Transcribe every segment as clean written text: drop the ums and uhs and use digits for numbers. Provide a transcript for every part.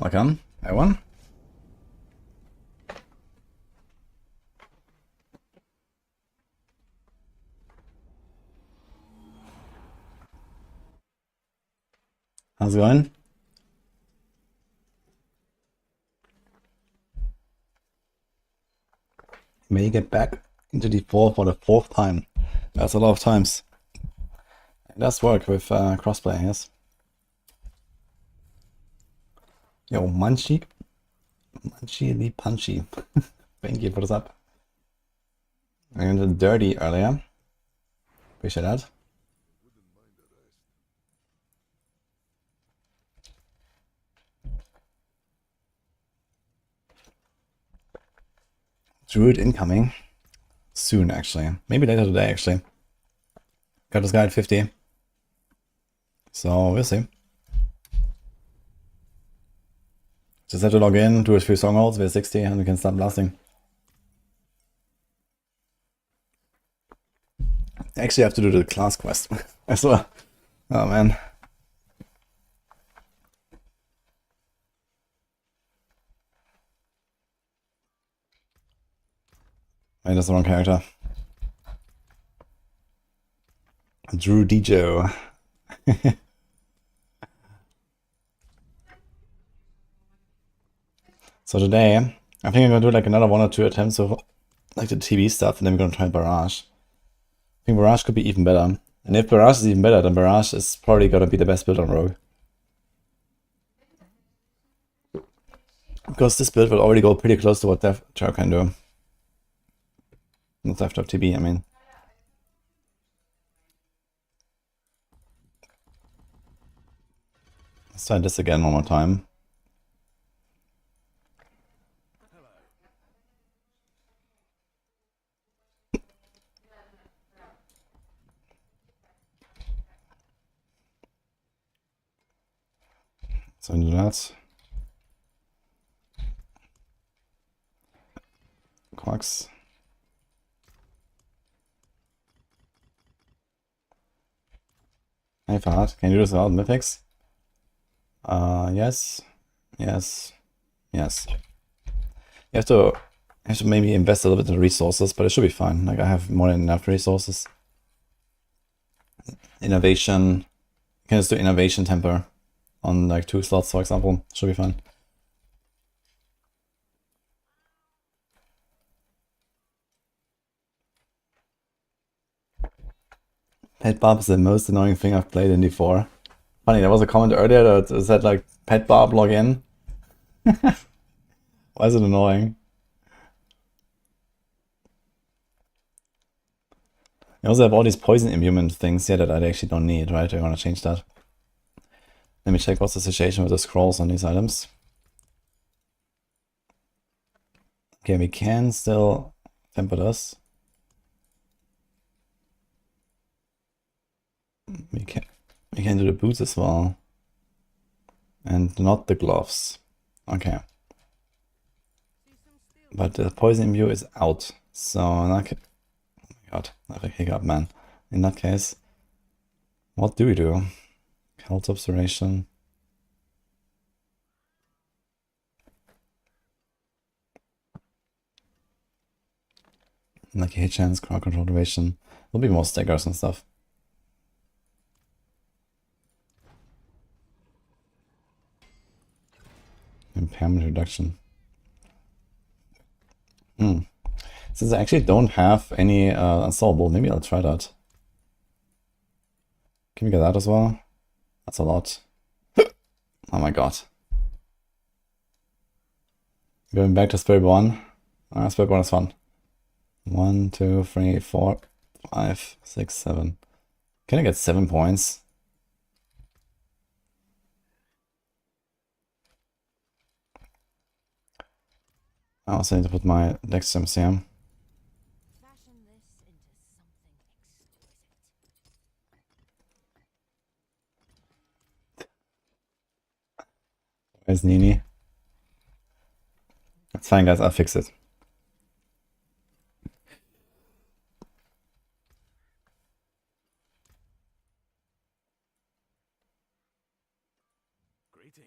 Welcome, everyone. How's it going? May get back into D4 for the 4th time. That's a lot of times. It does work with crossplay, yes. Yo, Munchie the Punchy. Thank you for the sub. And the Dirty earlier. Appreciate that. Druid incoming. Soon, actually. Maybe later today, actually. Got this guy at 50. So, we'll see. Just have to log in, do a few strongholds, we're 60, and we can start blasting. Actually, I have to do the class quest as well. Oh, man. Wait, that's the wrong character. Wudijo. So today, I think I'm gonna do like another 1 or 2 attempts of like the TV stuff, and then we're gonna try Barrage. I think Barrage could be even better. And if Barrage is even better, then Barrage is probably gonna be the best build on Rogue. Because this build will already go pretty close to what Death Chow can do. Not F2P, I mean. Let's try this again one more time. So do that. Quacks. Hey Fahad, can you do this without mythics? Yes. Yes. Yes. You have to maybe invest a little bit in the resources, but it should be fine. Like I have more than enough resources. Innovation. You can just do innovation temper on like 2 slots, for example. Should be fine. Pet Barb is the most annoying thing I've played in D4. Funny, there was a comment earlier that said like Pet Barb login. Why is it annoying? You also have all these poison immune things here that I actually don't need, right? We're gonna change that. Let me check what's the situation with the scrolls on these items. Okay, we can still temper this. We can do the boots as well. And not the gloves. Okay. But the poison imbue is out. So in that case, oh my god, I have a hiccup, man. In that case, what do we do? Cult observation. Like a hit chance, crowd control duration. There'll be more staggers and stuff. Impairment reduction. Since I actually don't have any unsolvable, maybe I'll try that. Can we get that as well? That's a lot. Oh my god. Going back to Spiritborn. Spiritborn is fun. 1, 2, 3, 4, 5, 6, 7. Can I get 7 points? I also need to put my dex gems here. Where's Nini? It's fine, guys. I'll fix it. Greetings.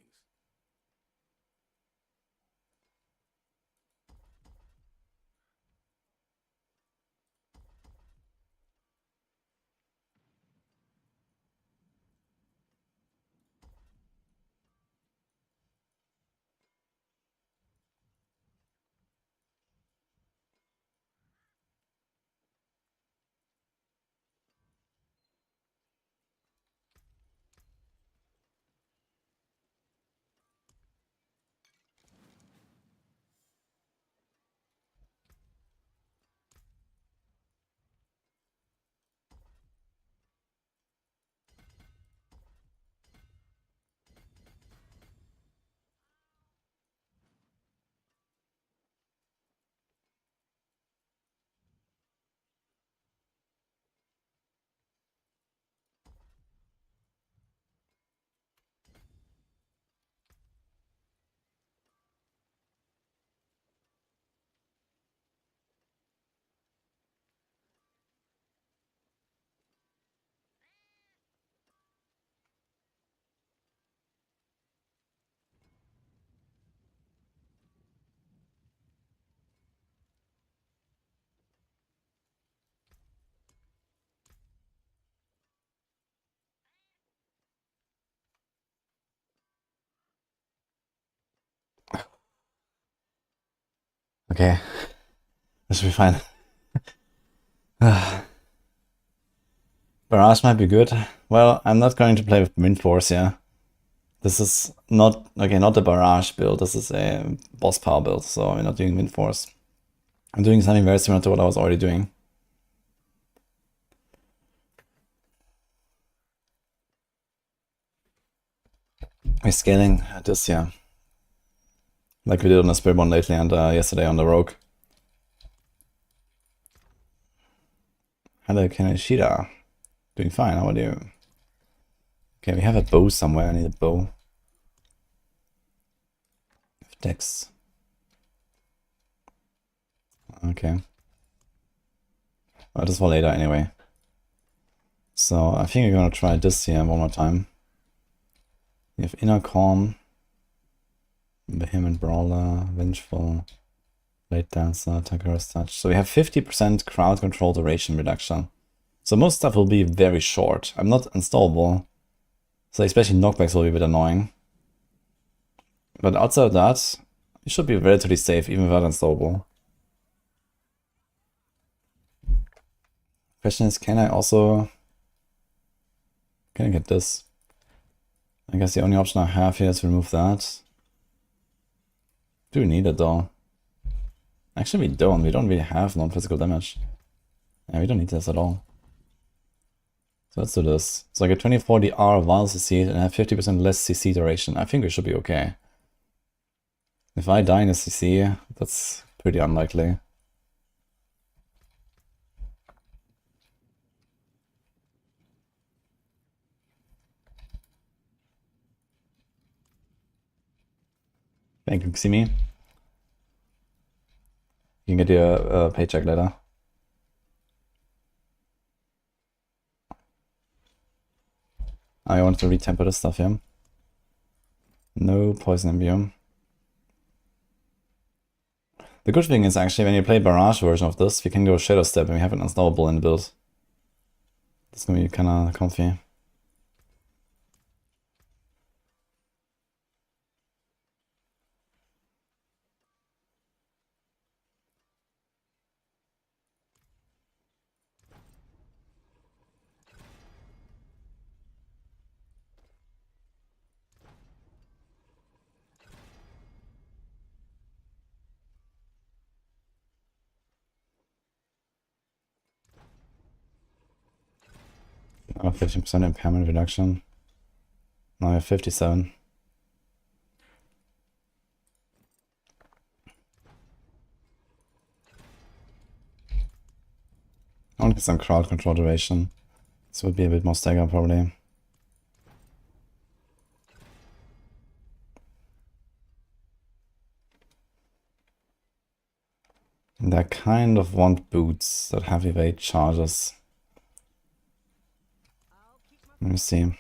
Okay. This should be fine. Barrage might be good. Well, I'm not going to play with Wind Force here. This is not, okay, not the Barrage build. This is a boss power build, so I'm not doing Wind Force. I'm doing something very similar to what I was already doing. We're scaling this, yeah. Like we did on the Spiritborn lately and yesterday on the Rogue. Hello, Kaneshida. Doing fine, how are you? Okay, we have a bow somewhere. I need a bow. Dex. Okay. Well, this for later anyway. So I think we're gonna try this here one more time. We have Inner Calm, Vehement Brawler, Vengeful, Blade Dancer, Takara's Touch. So we have 50% crowd control duration reduction. So most stuff will be very short. I'm not installable. So especially knockbacks will be a bit annoying. But outside of that, it should be relatively safe even without installable. Question is, can I get this? I guess the only option I have here is to remove that. Do we need it though? Actually we don't. We don't really have non-physical damage. Yeah, we don't need this at all. So let's do this. So I get 24 DR while CC and I have 50% less CC duration. I think we should be okay. If I die in a CC, that's pretty unlikely. Thank you, Ximi. You can get your paycheck later. I want to retemper this stuff here. No poison imbume. The good thing is actually when you play Barrage version of this, we can go Shadow Step and we have an unstoppable in the build. That's gonna be kinda comfy. Oh, 15% impairment reduction. Now I have 57. I want to get some crowd control duration. This would be a bit more stagger probably. And I kind of want boots that have evade charges. Let me see.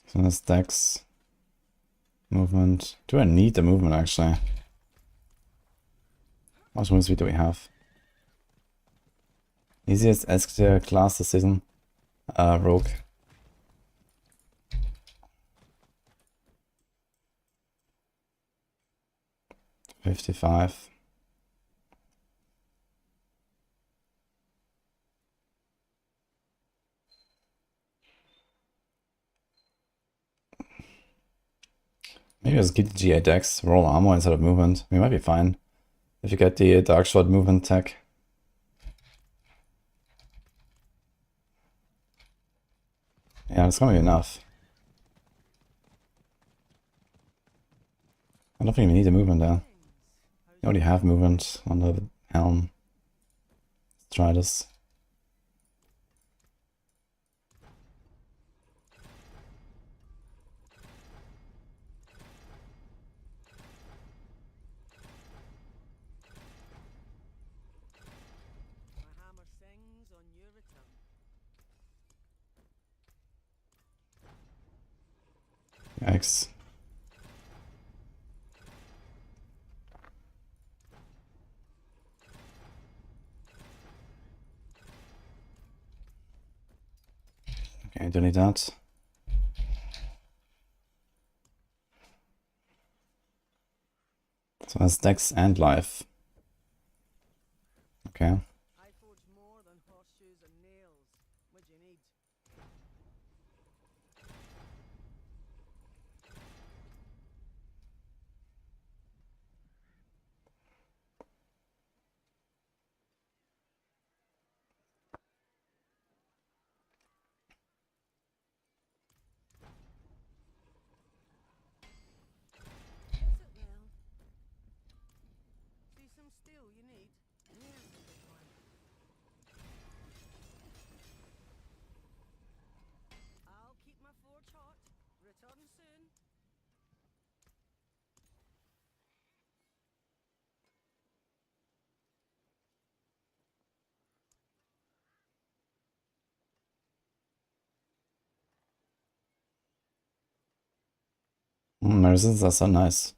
So this Dex. Movement. Do I need the movement actually? How much move speed do we have? Easiest Exile class this season. Rogue. $55. Maybe just get the GA Dex, roll armor instead of movement. We might be fine. If you get the Dark Shot movement tech. Yeah, it's gonna be enough. I don't think we need a movement there. We already have movement on the helm. Let's try this. Yikes. Okay, don't need that. Has Dex and Life. Okay. Medicines are so nice.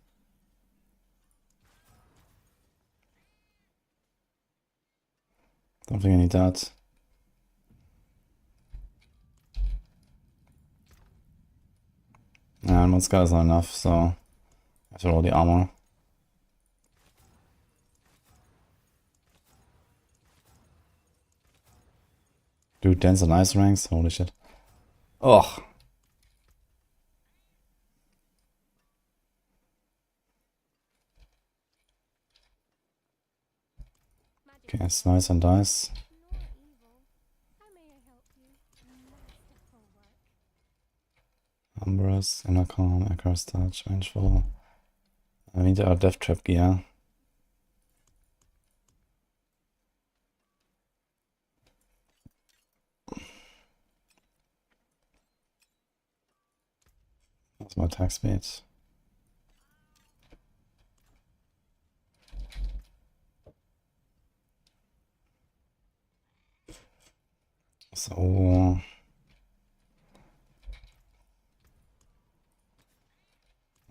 Don't think I need that. And one scar is not enough, so I have to roll the armor. Dude, dance and ice ranks? Holy shit. Ugh. Okay, slice and dice. Umbrus, Inner Calm, Echo's Touch, Vengeful. I need our Death Trap gear. That's my attack speed. So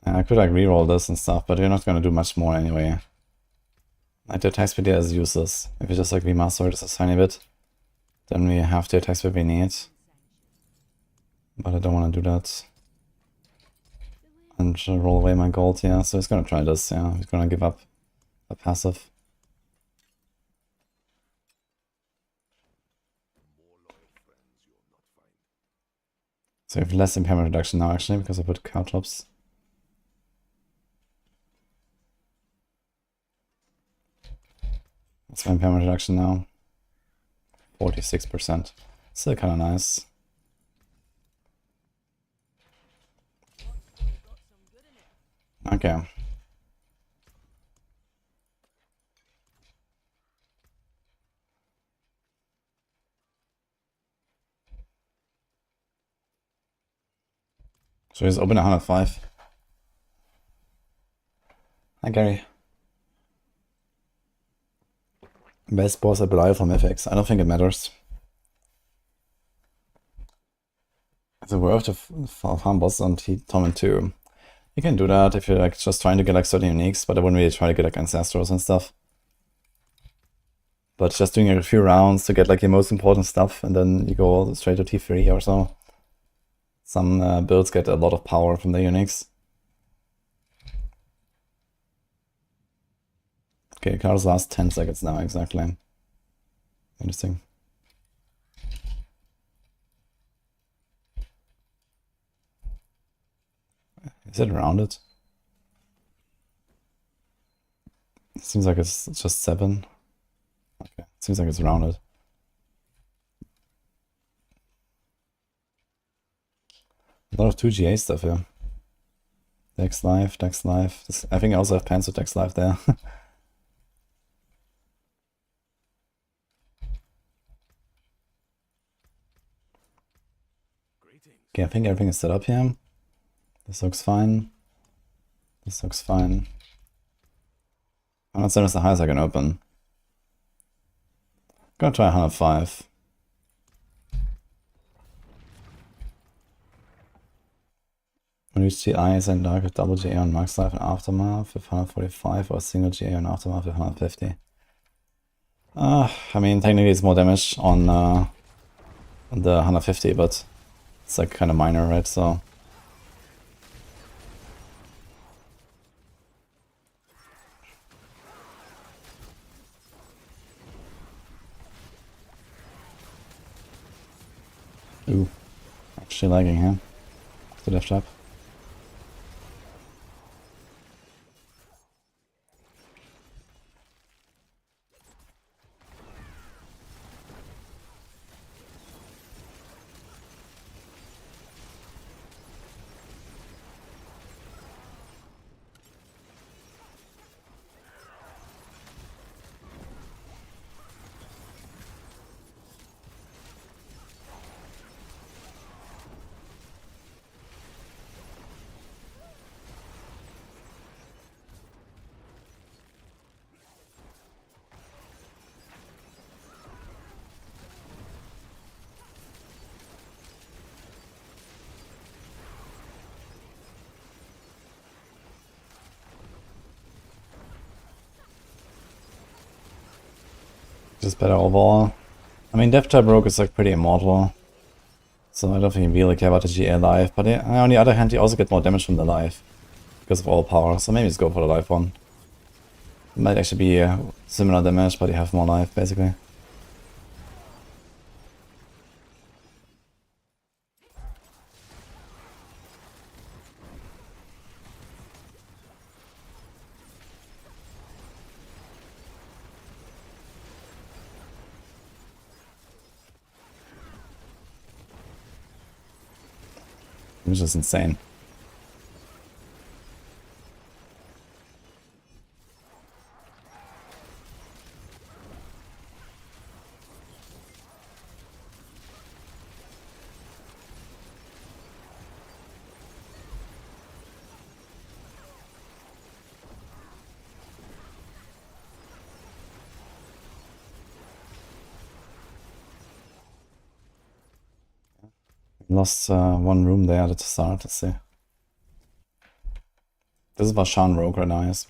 I could like reroll this and stuff, but we're not gonna do much more anyway. Like the attack speed here is useless. If we just like remaster it just a tiny bit, then we have the attack speed we need. But I don't want to do that. And roll away my gold, yeah. So he's gonna try this, yeah. He's gonna give up a passive. So we have less impairment reduction now actually, because I put caltrops. That's my impairment reduction now. 46%. Still kinda nice. Okay. So he's open 105. Hi Gary. Best boss at Belial from FX. I don't think it matters. Is it worth to farm boss on Torment 2? You can do that if you're like just trying to get like certain uniques, but I wouldn't really try to get like ancestors and stuff. But just doing a few rounds to get like the most important stuff, and then you go straight to T3 or so. Some builds get a lot of power from the uniques. Okay, cards last 10 seconds now, exactly. Interesting. Is it rounded? It seems like it's just 7. Okay, seems like it's rounded. A lot of 2GA stuff here. Dex Life, Dex Life. I think I also have pants with Dex Life there. Okay, I think everything is set up here. This looks fine. This looks fine. I'm not certain it's the highest I can open. Gonna try 105. When you GI is in dark with double GA on Max Life and Aftermath with 145 or single GA on Aftermath with 150. I mean, technically it's more damage on the 150, but it's like kind of minor, right? So Ooh, actually lagging here. To left up. Just better overall. I mean, Death Trap Rogue is like pretty immortal. So I don't think he really care about the GA life. But on the other hand, he also gets more damage from the life. Because of all power. So maybe just go for the life one. It might actually be similar damage, but you have more life, basically. Which is insane. Lost one room there at the start, let's see. This is Vashan Rogue right now, yes.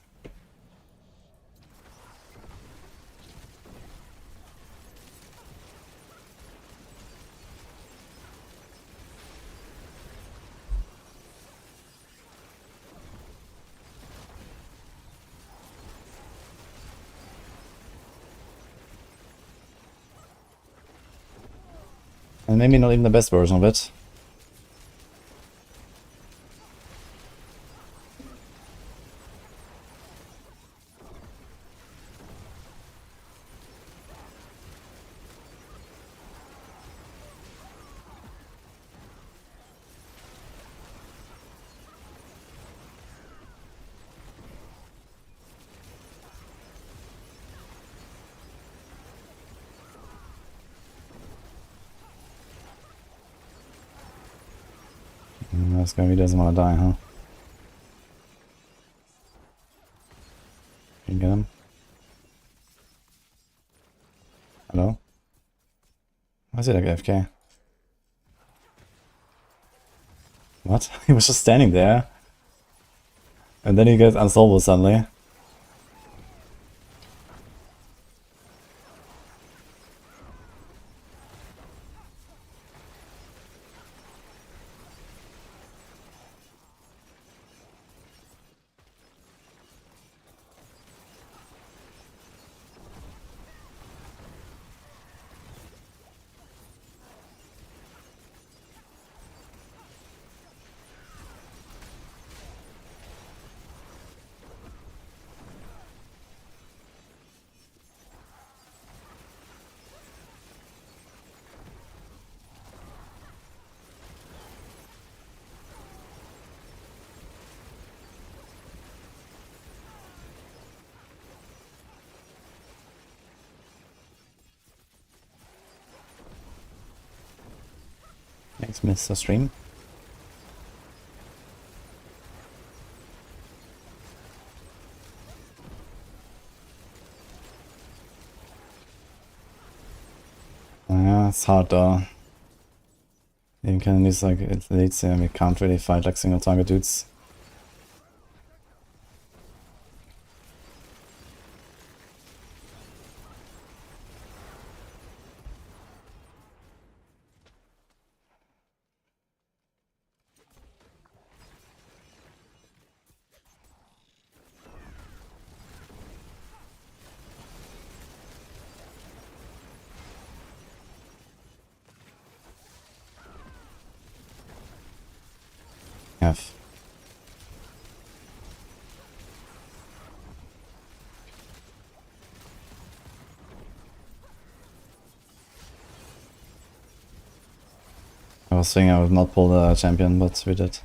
And maybe not even the best version of it. This guy really doesn't want to die, huh? Can you get him? Hello? Why is he like AFK? What? He was just standing there. And then he gets unsolvable suddenly. Thanks, Mr. Stream. Yeah, it's hard though. You can use like elites and we can't really fight like single target dudes. have. I was thinking I would not pull the champion, but we did.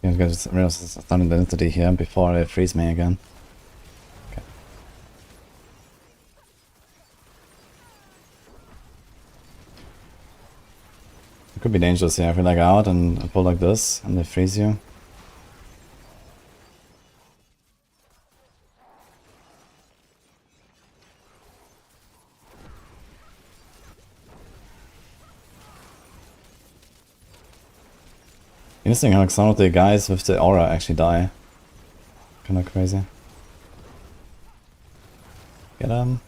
I just realized it's done identity here before they freeze me again. Okay. It could be dangerous here if you lag out and pull like this and they freeze you. Interesting how like some of the guys with the aura actually die. Kinda crazy. Get him.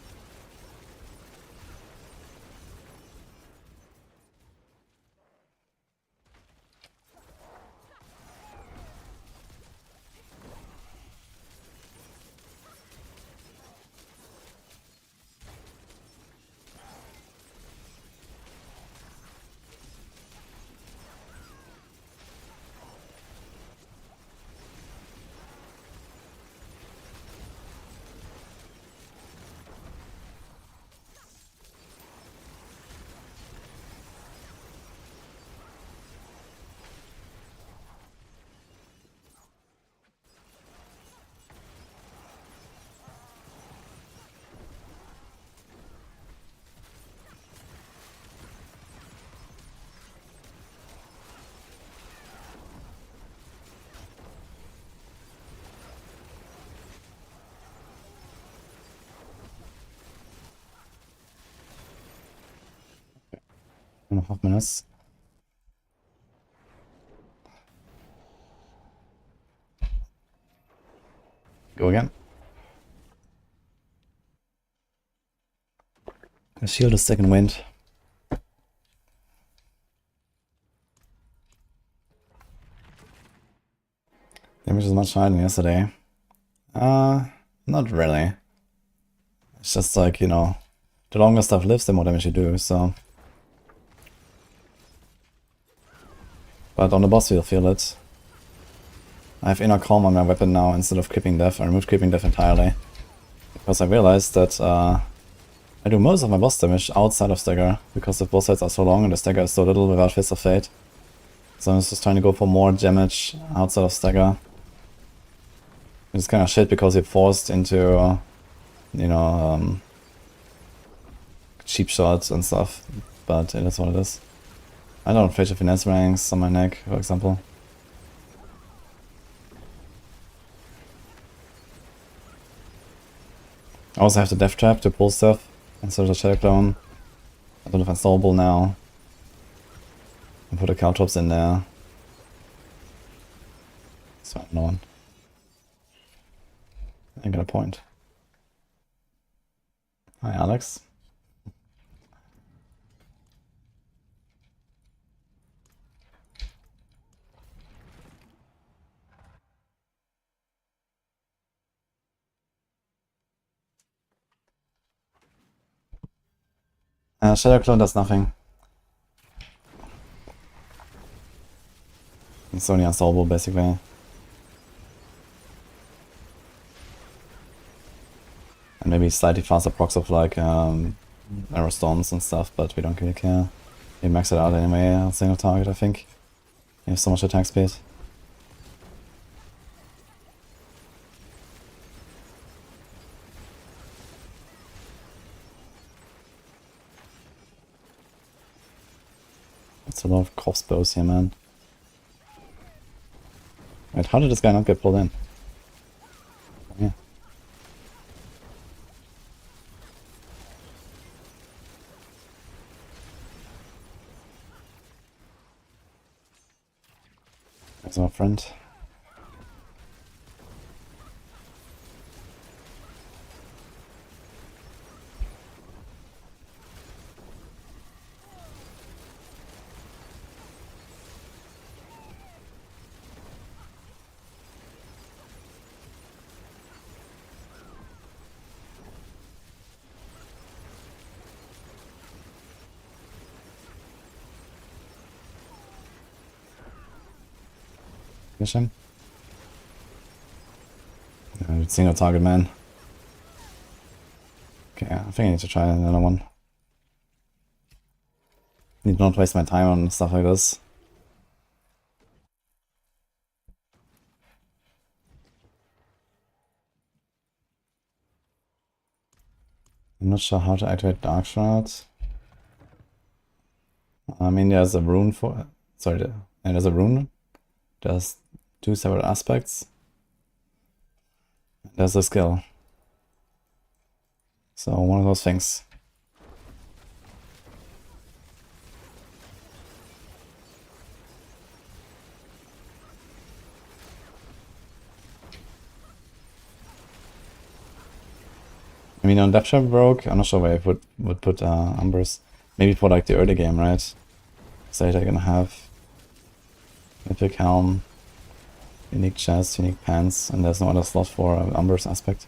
Noch 5 minutes. Go again. I shield a second wind. Damage is much higher than yesterday. Not really. It's just like, you know, the longer stuff lives, the more damage you do, so. But on the boss you'll feel it. I have Inner Calm on my weapon now instead of Creeping Death. I removed Creeping Death entirely. Because I realized that I do most of my boss damage outside of stagger, because the boss fights are so long and the stagger is so little without Fist of Fate. So I'm just trying to go for more damage outside of stagger. It's kind of shit because you're forced into, you know, cheap shots and stuff, but it is what it is. I don't fetch finesse ranks on my neck, for example. I also have the Death Trap to pull stuff instead of the Shadow Clone. I don't know if it's installable now. And put the Caltrops in there. So no one. I got a point. Hi Alex. Shadow Clone does nothing. It's only unsolvable basically. And maybe slightly faster procs of like arrow storms and stuff, but we don't really care. You max it out anyway on single target, I think. You have so much attack speed. It's a lot of crossbows here, man. Wait, how did this guy not get pulled in? Yeah. There's our friend. Finish him. Single target man. Okay, I think I need to try another one. Need not waste my time on stuff like this. I'm not sure how to activate Dark Shroud. I mean, there's a rune for... Sorry, and there's a rune. There's two separate aspects. There's a skill. So, one of those things. I mean, on Depth Trap broke, I'm not sure where I would put Umbers. Maybe for like the early game, right? So they're gonna have Mythic Helm, unique chest, unique pants, and there's no other slot for Umbers aspect.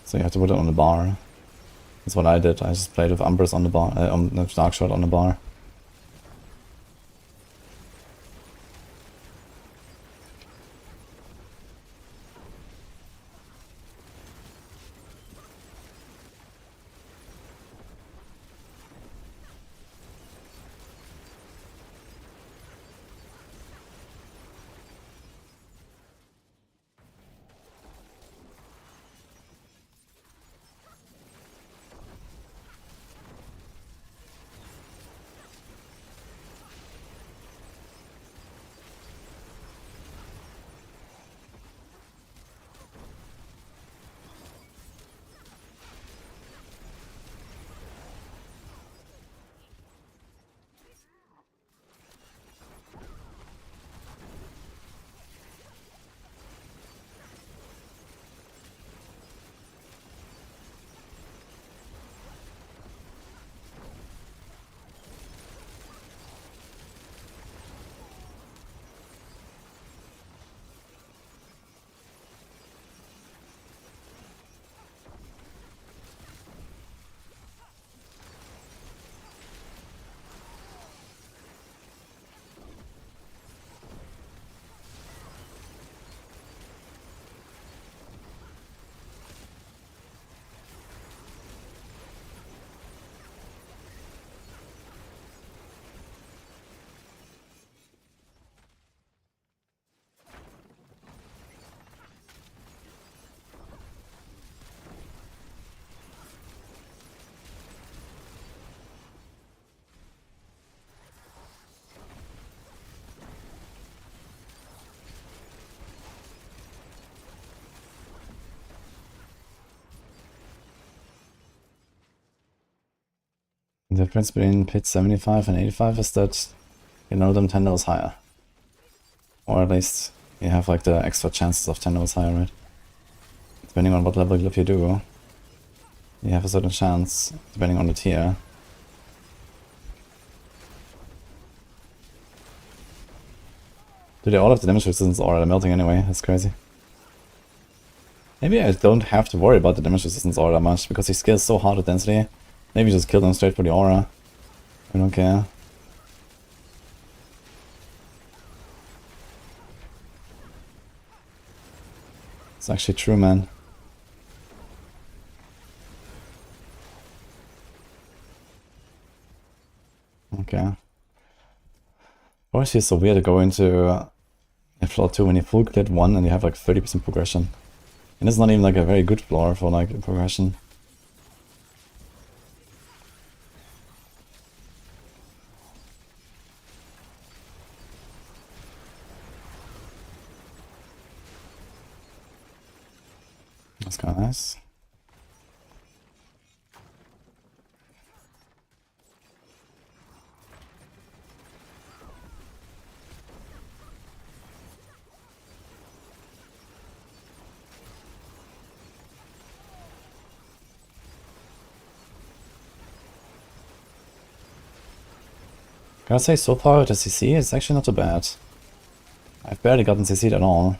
So you have to put it on the bar. That's what I did. I just played with Umbers on the bar, on the Dark Shroud on the bar. The difference between pit 75 and 85 is that you know them 10 levels higher. Or at least you have like the extra chances of 10 levels higher, right? Depending on what level glyph you do, you have a certain chance, depending on the tier. Dude, all of the damage resistance aura melting anyway, that's crazy. Maybe I don't have to worry about the damage resistance aura that much, because he scales so hard with density. Maybe just kill them straight for the aura. I don't care. It's actually true, man. Okay. Always feels so weird to go into floor 2 when you full cleared 1 and you have like 30% progression. And it's not even like a very good floor for like progression. That's kind of nice. Gotta say, so far with the CC, it's actually not too bad. I've barely gotten CC'd at all.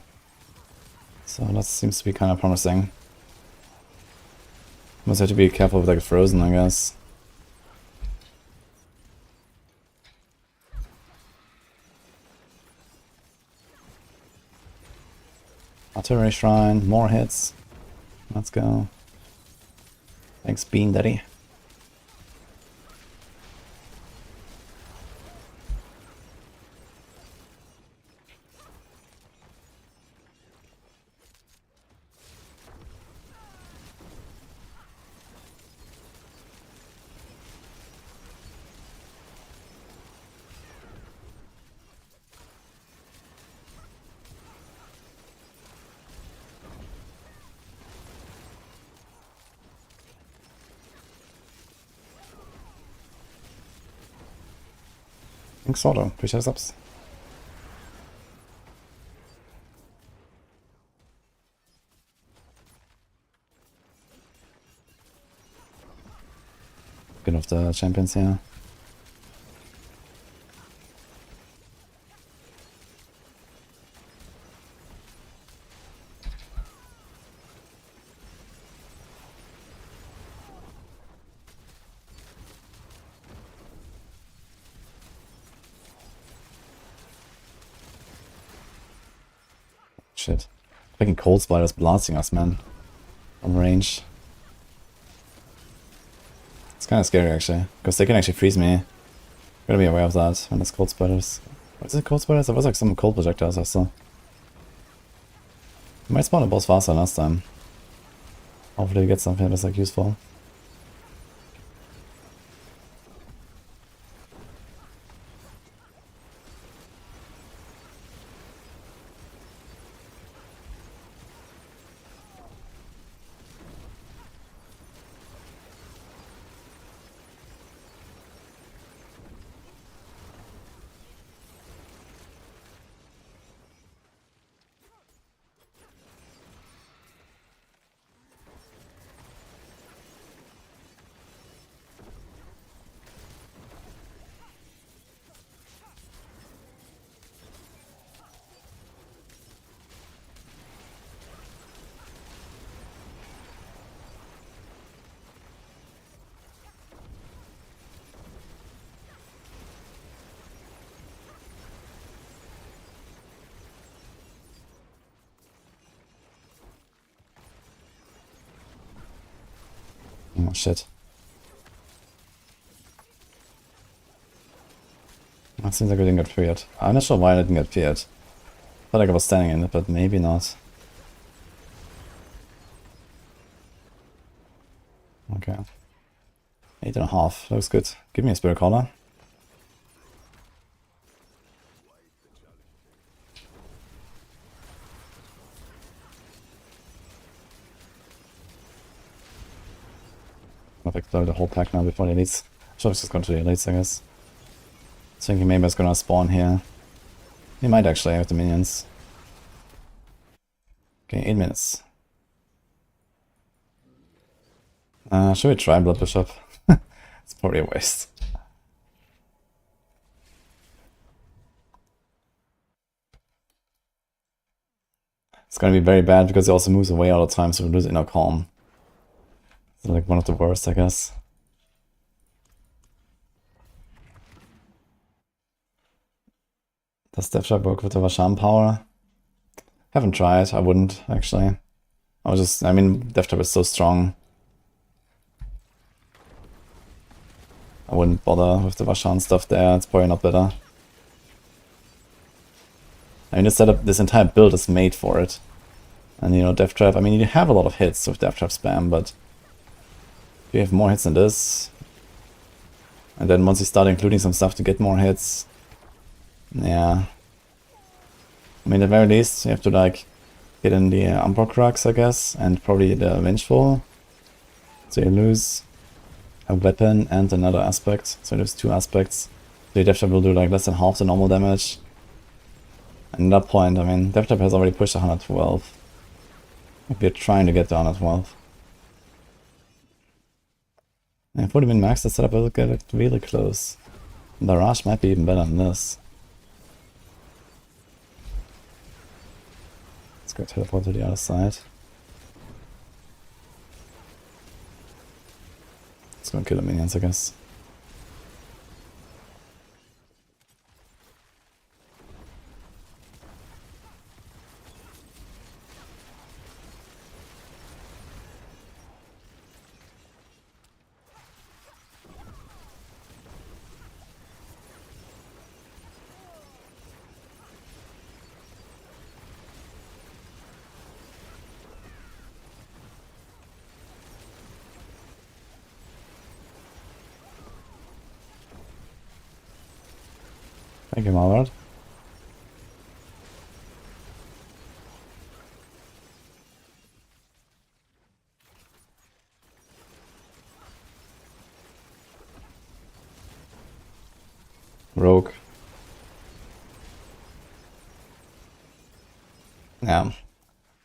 So that seems to be kind of promising. Must have to be careful with like frozen, I guess. Artillery Shrine, more hits. Let's go. Thanks, Bean Daddy. Thanks, Sordo. Appreciate the subs. Good of the champions here. Shit. Fucking cold spiders blasting us, man. On range. It's kind of scary, actually. Because they can actually freeze me. Gotta be aware of that when there's cold spiders. What is it, cold spiders? There was like some cold projectiles I saw. I might spawn a boss faster than last time. Hopefully we get something that's like useful. Oh shit. That seems like we didn't get feared. I'm not sure why I didn't get feared. Felt like I was standing in it, but maybe not. Okay. 8.5. Looks good. Give me a Spirit Collar. I've explored the whole pack now before the elites. Should have just gone to the elites, I guess. Thinking maybe it's gonna spawn here. He might actually have the minions. Okay, 8 minutes. Should we try Blood Bishop? It's probably a waste. It's gonna be very bad because he also moves away all the time, so we lose inner calm. It's like one of the worst, I guess. Does Death Trap work with the Vasham power? Haven't tried, I wouldn't actually. I mean, Death Trap is so strong. I wouldn't bother with the Vasham stuff there, it's probably not better. I mean, this entire build is made for it. And you know, Death Trap, I mean, you have a lot of hits with Death Trap spam, but if you have more hits than this, and then once you start including some stuff to get more hits, yeah. I mean, at the very least, you have to like get in the Umbra Crux, I guess, and probably the Vengeful. So you lose a weapon and another aspect. So there's 2 aspects. So your Death Trap will do like less than half the normal damage. And at that point, I mean, Death Trap has already pushed 112. If we're trying to get to 112. And 40 min max, the setup will get really close. Barrage might be even better than this. Let's go teleport to the other side. Let's go kill the minions, I guess. Thank you, Malward. Rogue. Yeah.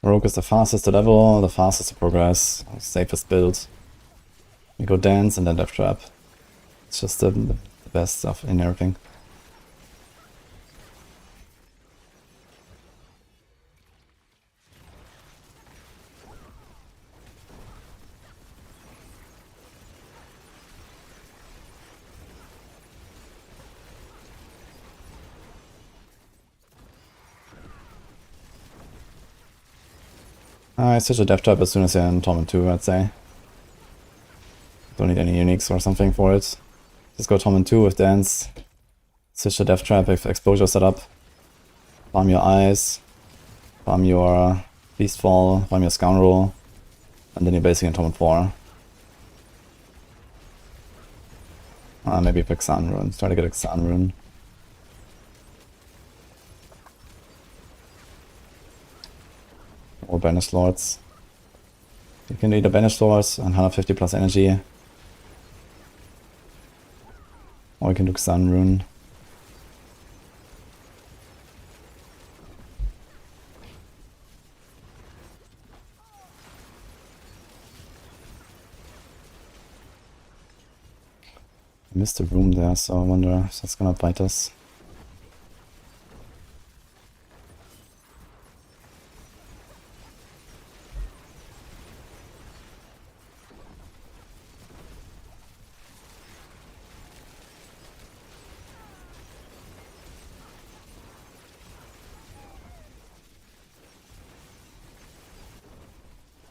Rogue is the fastest to level, the fastest to progress, safest build. You go dance and then Death Trap. It's just the best stuff in everything. I switch to Death Trap as soon as you're in Torment 2, I'd say. Don't need any uniques or something for it. Just go Torment 2 with Dance. Switch to Death Trap if Exposure set up. Farm your Eyes. Farm your Beastfall. Farm your Scoundrel. And then you're basically in Torment 4. Maybe pick Sun Rune. Try to get a Sun Rune. Or Banish Lords. You can either Banish Lords and 150 plus energy. Or you can do Sun Rune. I missed the room there, so I wonder if that's gonna bite us.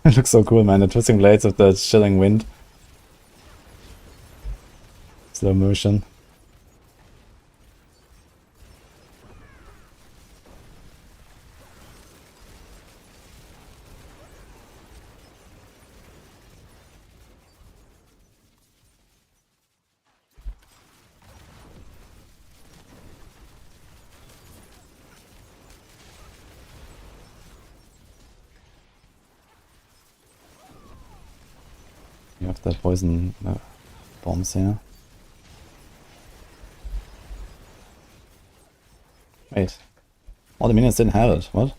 It looks so cool, man. The twisting blades with the chilling wind. Slow motion. You have the poison bombs here. Wait. All the minions didn't have it. What?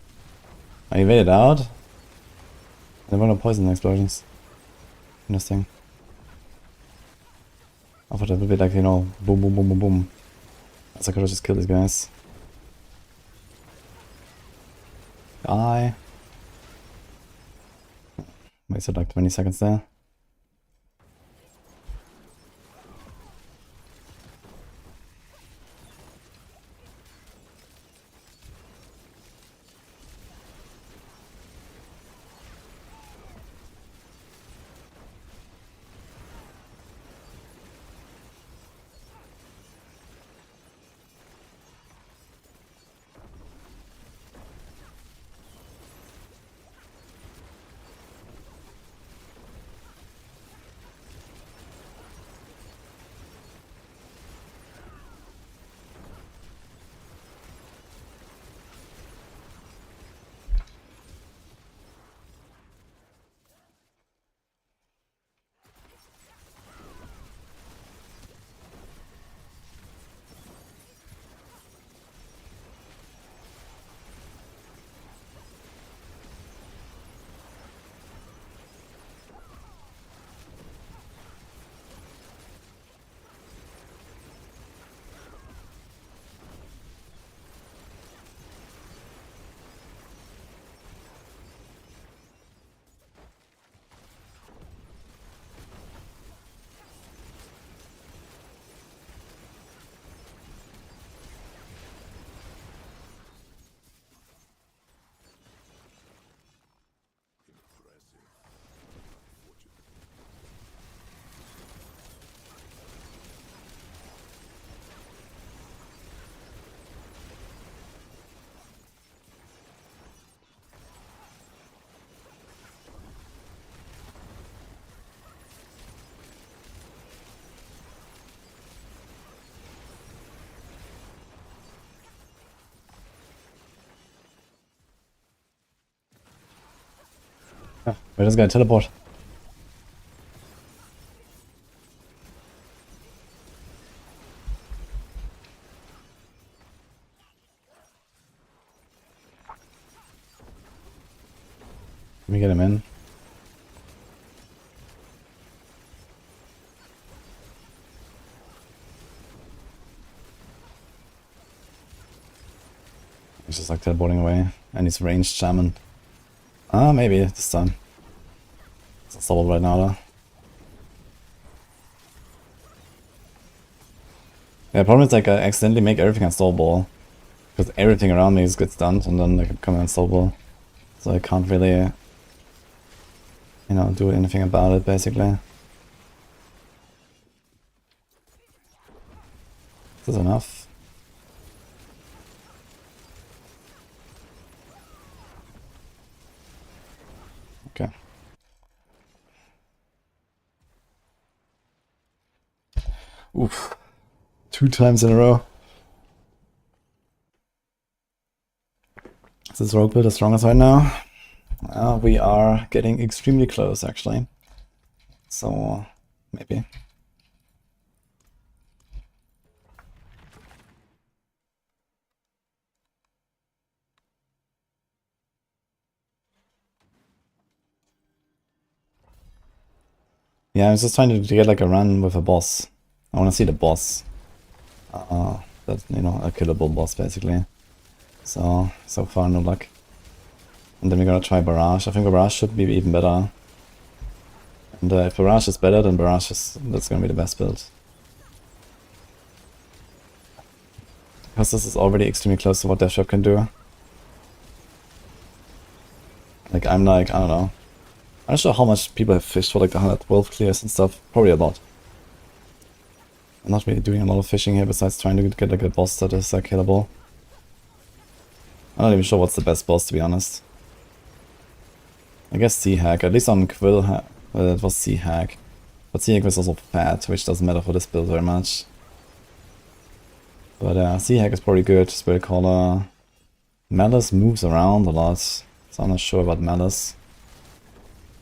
I evaded out? There were no poison explosions. Interesting. I thought it would be like, you know, boom, boom, boom, boom, boom. As I could have just killed these guys. Die. Wasted like 20 seconds there. Ah, we're just gonna teleport. Let me get him in. He's just like teleporting away. And he's ranged shaman. Ah, maybe this time. It's unstoppable right now though. Yeah, the problem is like I accidentally make everything unstoppable. Because everything around me gets stunned and then they become unstoppable. So I can't really, you know, do anything about it basically. Is this enough? Okay. Oof. 2 times in a row. Is this rogue build the strongest right now? We are getting extremely close actually. So, maybe. Yeah, I was just trying to get like a run with a boss. I want to see the boss. That's, you know, a killable boss basically. So far no luck. And then we're gonna try Barrage. I think Barrage should be even better. And if Barrage is better, then that's gonna be the best build. Because this is already extremely close to what Death Trap can do. Like, I'm like, I don't know. I'm not sure how much people have fished for like the 112 clears and stuff. Probably a lot. I'm not really doing a lot of fishing here besides trying to get like a boss that is killable. I'm not even sure what's the best boss, to be honest. I guess Sea Hack. At least on Quill, it was Sea Hack. But Sea Hack was also fat, which doesn't matter for this build very much. But Sea Hack is probably good. Spirit Caller. Malice moves around a lot, so I'm not sure about Malice.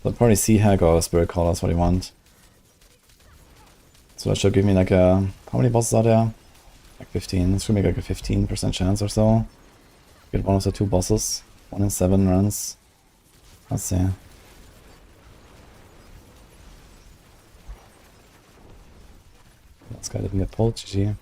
But probably Sea Hack or Spirit Caller is what you want. So that should give me like a... How many bosses are there? Like 15. This should make like a 15% chance or so. Get one of the 2 bosses. 1 in 7 runs. Let's see. This guy didn't get pulled, GG.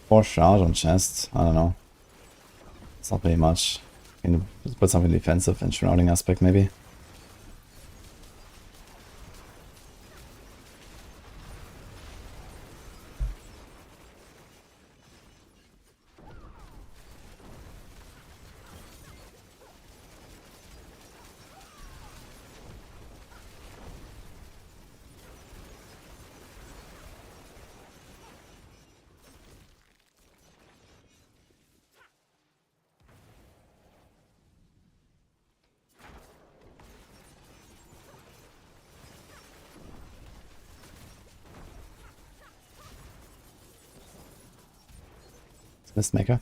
Or Shroud on chest, I don't know. It's not very much. Can you put something defensive and shrouding aspect maybe? Mistmaker.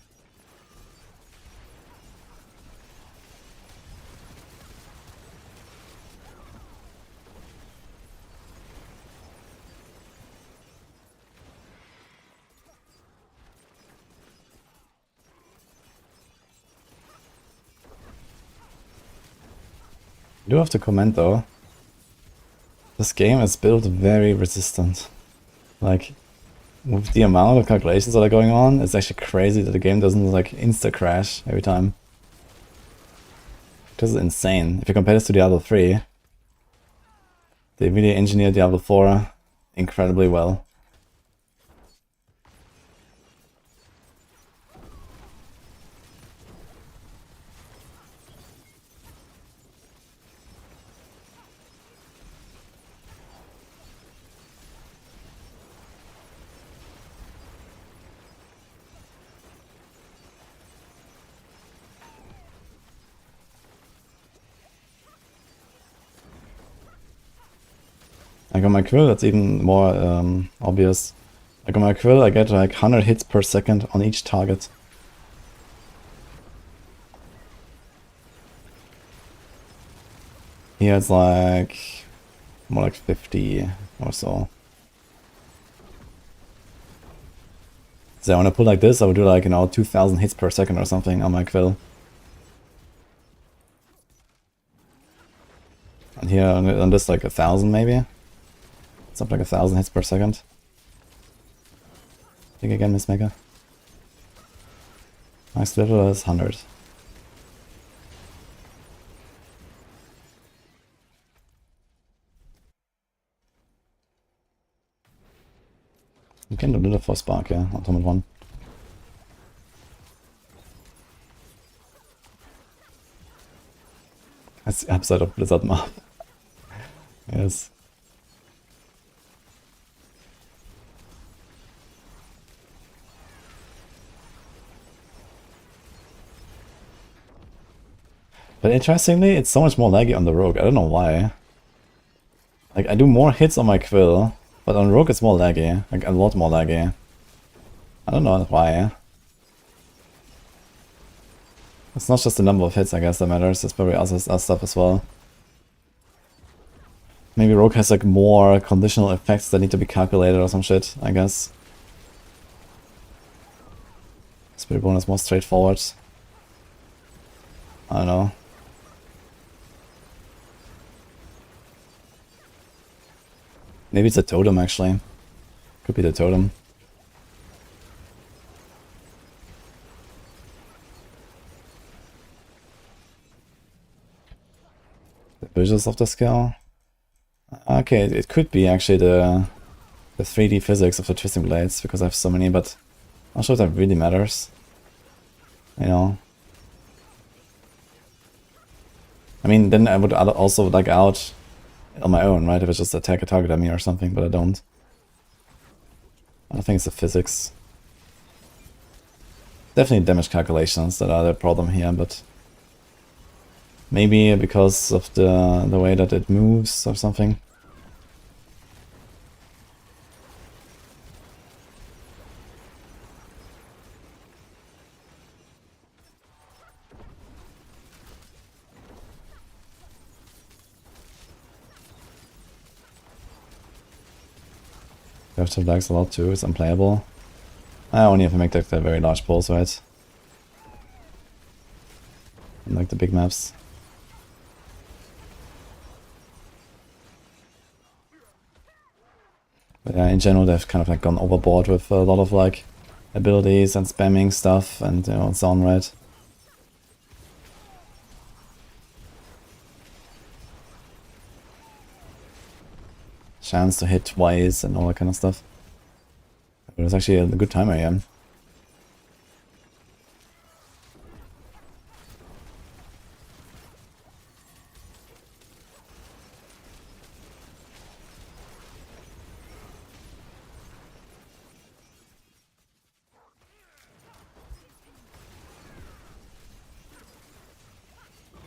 I do have to comment though, this game is built very resistant. Like, with the amount of calculations that are going on, it's actually crazy that the game doesn't like insta-crash every time. This is insane. If you compare this to Diablo 3, they really engineered Diablo 4 incredibly well. Like on my quill, that's even more obvious. Like on my quill, I get like 100 hits per second on each target. Here it's like more like 50 or so. So when I pull like this, I would do like, you know, 2000 hits per second or something on my quill. And here on this like 1000 maybe. Something like 1000 hits per second. Think again, Miss Mega. Max level is 100. You can do a little for Spark, yeah, on Torment 1. That's the upside of Blizzard map. Yes. But interestingly, it's so much more laggy on the Rogue. I don't know why. Like, I do more hits on my Quill, but on Rogue it's more laggy. Like, a lot more laggy. I don't know why. It's not just the number of hits, I guess, that matters. It's probably other stuff as well. Maybe Rogue has like more conditional effects that need to be calculated or some shit, I guess. Spiritborn is more straightforward. I don't know. Maybe it's a totem, actually. Could be the totem. The visuals of the skill? Okay, it could be actually the 3D physics of the twisting blades, because I have so many, but I'm not sure if that really matters. You know. I mean, then I would also like out on my own, right? If it's just attack a target at me or something, but I don't. I think it's the physics. Definitely damage calculations that are the problem here, but maybe because of the way that it moves or something. You have to lags a lot too, it's unplayable. I only have to make like the very large pulls, right? And like the big maps. But yeah, in general they've kind of like gone overboard with a lot of like abilities and spamming stuff and, you know, and so on, right? Chance to hit twice and all that kind of stuff. It was actually a good timer, yeah.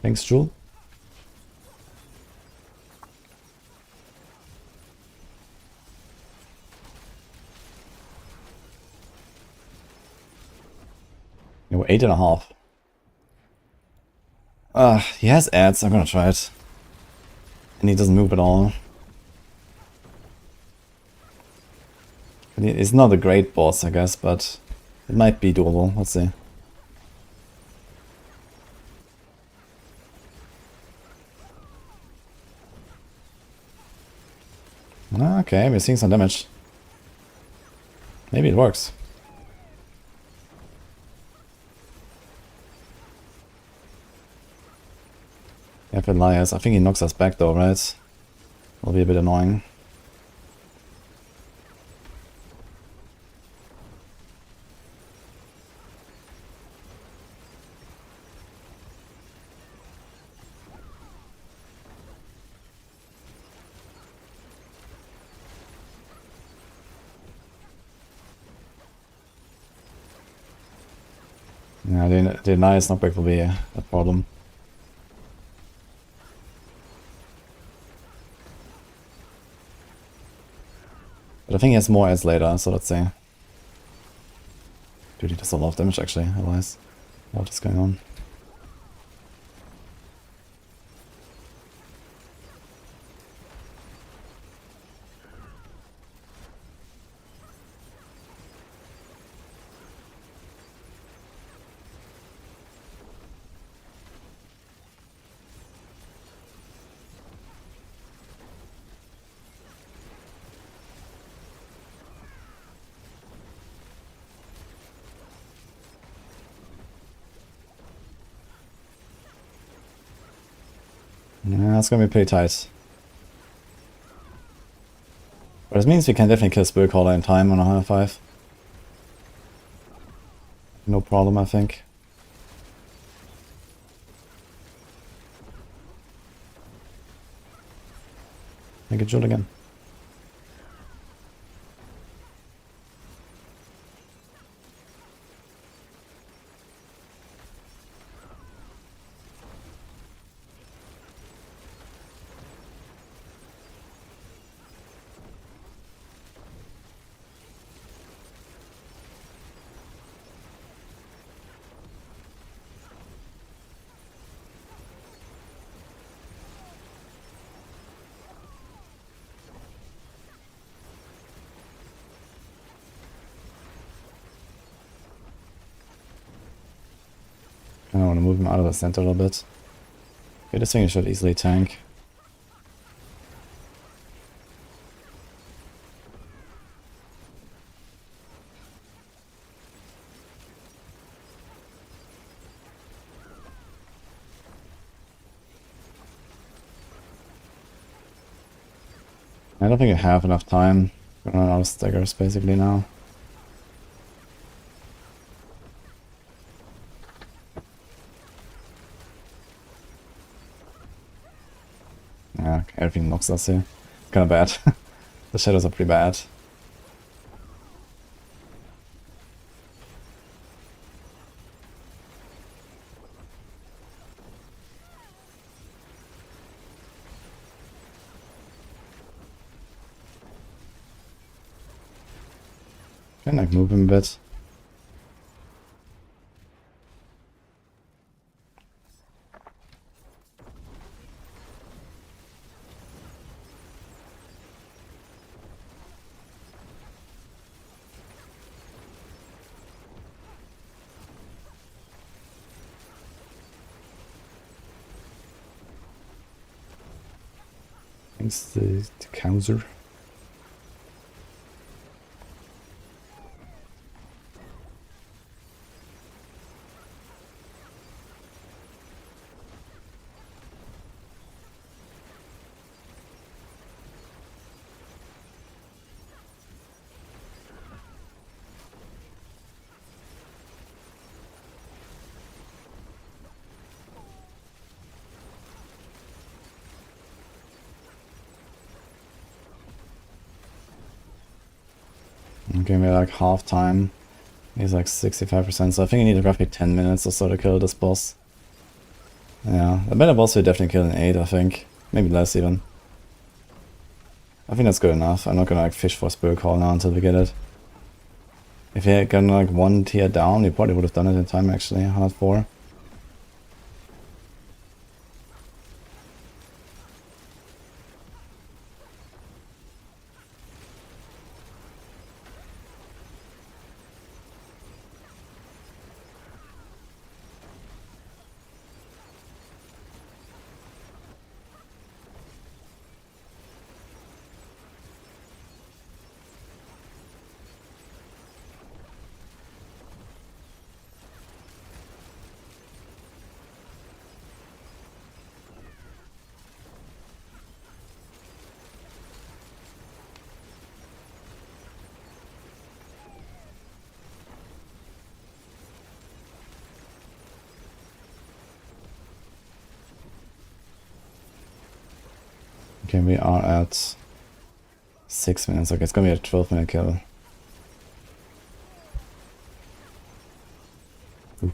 Thanks, Jewel. You know, 8.5. He has ads, I'm gonna try it. And he doesn't move at all. It's not a great boss, I guess, but it might be doable. Let's see. Okay, we're seeing some damage. Maybe it works. Yeah, if Elias, I think he knocks us back though, right? Will be a bit annoying. Yeah, the Elias knockback will be a problem. But I think he has more as later, so let's see. Dude, he does a lot of damage actually, otherwise. What is going on? Yeah, it's gonna be pretty tight. But this means we can definitely kill Spirit Caller in time on a higher 5. No problem, I think. Make it jolt again. I want to move him out of the center a little bit. Okay, this thing should easily tank. I don't think I have enough time. I'm running out of staggers basically now. Yeah, everything knocks us here. It's kinda bad. The shadows are pretty bad. Can I move him a bit? Thanks the counter. Okay, we're like half time. He's like 65%, so I think I need roughly 10 minutes or so to kill this boss. Yeah, a better boss would definitely kill in 8, I think. Maybe less even. I think that's good enough. I'm not gonna like fish for Spirit Call now until we get it. If he had gotten like 1 tier down, we probably would have done it in time actually, hard 4. Okay, we are at 6 minutes. Okay, it's gonna be a 12-minute kill. Ooh.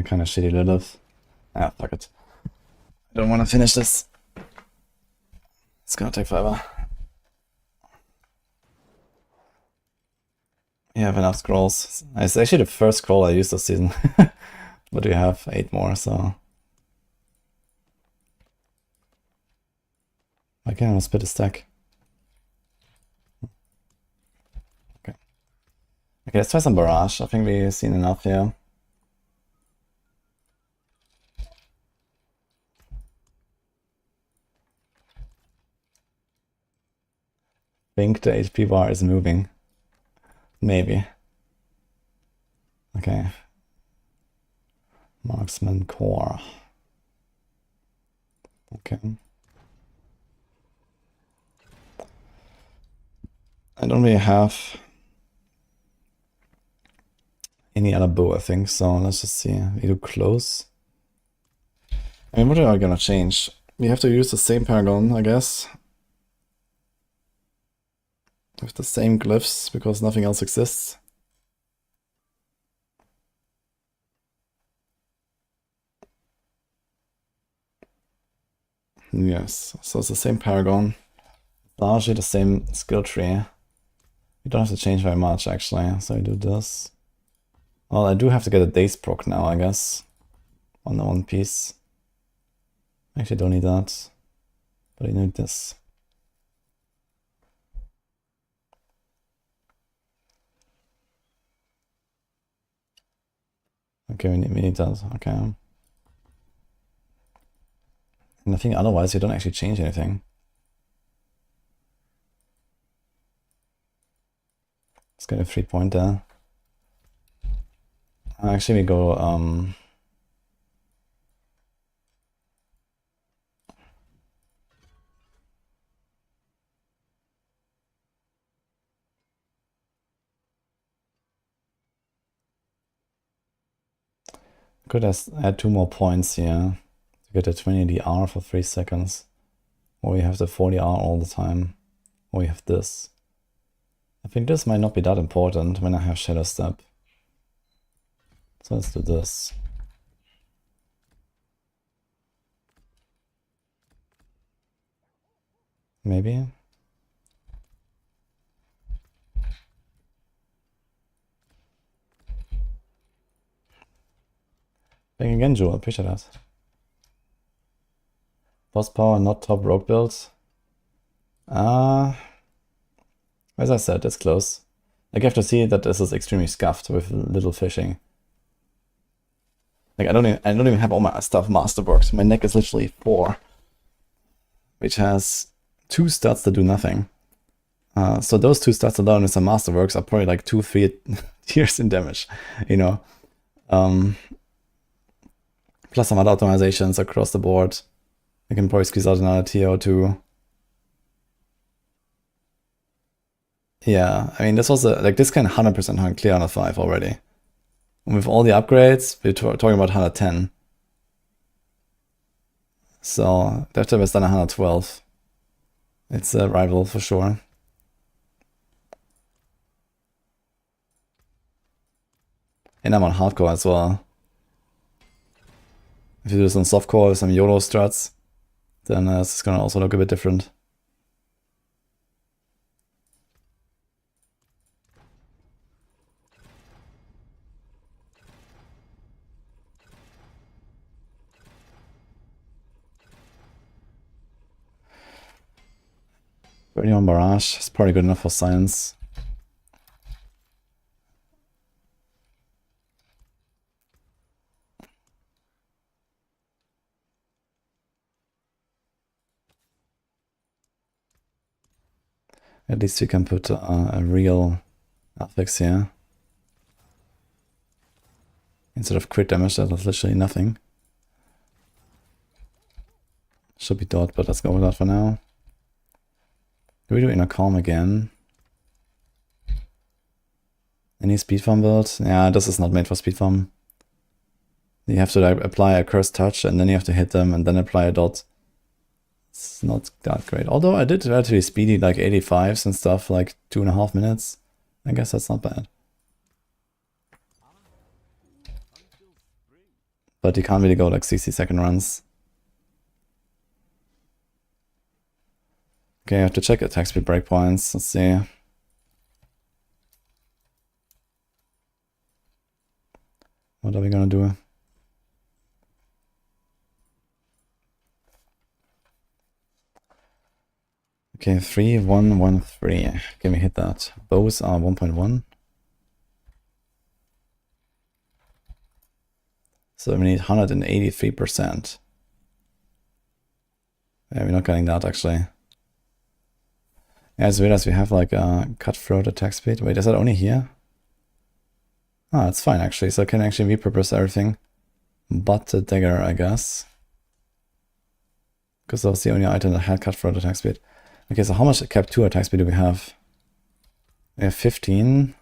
I kind of shitty Lilith. Ah, fuck it. I don't want to finish this. It's gonna take forever. You have enough scrolls. It's actually the first scroll I used this season. But we have 8 more, so... I can't split a stack. Okay. Okay, let's try some Barrage. I think we've seen enough here. I think the HP bar is moving. Maybe. Okay. Marksman core. Okay. I don't really have any other bow, I think, so let's just see. We do close. I mean, what are we gonna change? We have to use the same Paragon, I guess. With the same glyphs, because nothing else exists. Yes, so it's the same Paragon. Largely the same skill tree. We don't have to change very much, actually, so we do this. Well, I do have to get a Daze proc now, I guess. On the one piece. Actually, don't need that. But I need this. Okay, we need that, okay. And I think otherwise you don't actually change anything. Let's get a 3-pointer. Actually, we go, could add 2 more points here to get a 20 DR for 3 seconds. Or we have the 40 R all the time. Or we have this. I think this might not be that important when I have Shadow Step. So let's do this. Maybe. Thank again, Joe. I appreciate that. Boss power, not top rogue build. As I said, it's close. Like, you have to see that this is extremely scuffed with little fishing. Like, I don't even have all my stuff masterworked. My neck is literally 4, which has 2 stats that do nothing. So those 2 stats alone with some masterworks are probably like 2-3 tiers in damage, you know. Plus some other optimizations across the board. I can probably squeeze out another tier or 2. Yeah, I mean, this was like this can 100% hunt clear on a 5 already. And with all the upgrades, we're talking about 110. So Death has done 112. It's a rival for sure. And I'm on hardcore as well. If you do some softcore with some YOLO struts, then it's gonna also look a bit different. Burning on Barrage is probably good enough for science. At least we can put a real affix here. Instead of crit damage, that was literally nothing. Should be dot, but let's go with that for now. Do we do Inner Calm again? Any speed farm build? Yeah, this is not made for speed farm. You have to like, apply a Cursed Touch, and then you have to hit them, and then apply a dot. It's not that great. Although I did relatively speedy, like 85s and stuff, like 2.5 minutes. I guess that's not bad. but you can't really go like 60-second runs. Okay, I have to check attack speed breakpoints. Let's see. What are we gonna do? Okay, 3, 1, 1, 3. Can we hit that? Bows are 1.1. So we need 183%. Yeah, we're not getting that actually. Yeah, it's weird as we have like a cutthroat attack speed. Wait, is that only here? Ah, it's fine actually. So I can actually repurpose everything but the dagger, I guess. Because that was the only item that had cutthroat attack speed. Okay, so how much cap 2 attack speed do we have? We have 15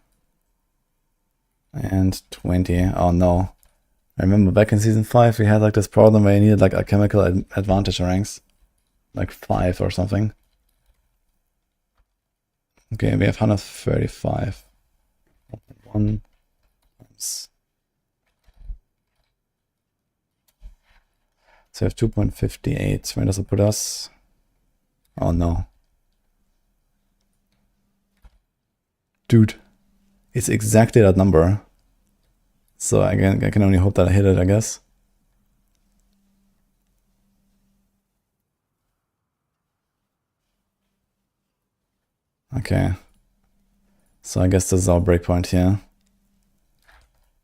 and 20. Oh no. I remember back in season 5 we had like this problem where you needed like a chemical advantage ranks. Like 5 or something. Okay, we have 135. 1 times. So we have 2.58. Where does it put us? Oh no. Dude, it's exactly that number. So I can only hope that I hit it, I guess. Okay. So I guess this is our breakpoint here.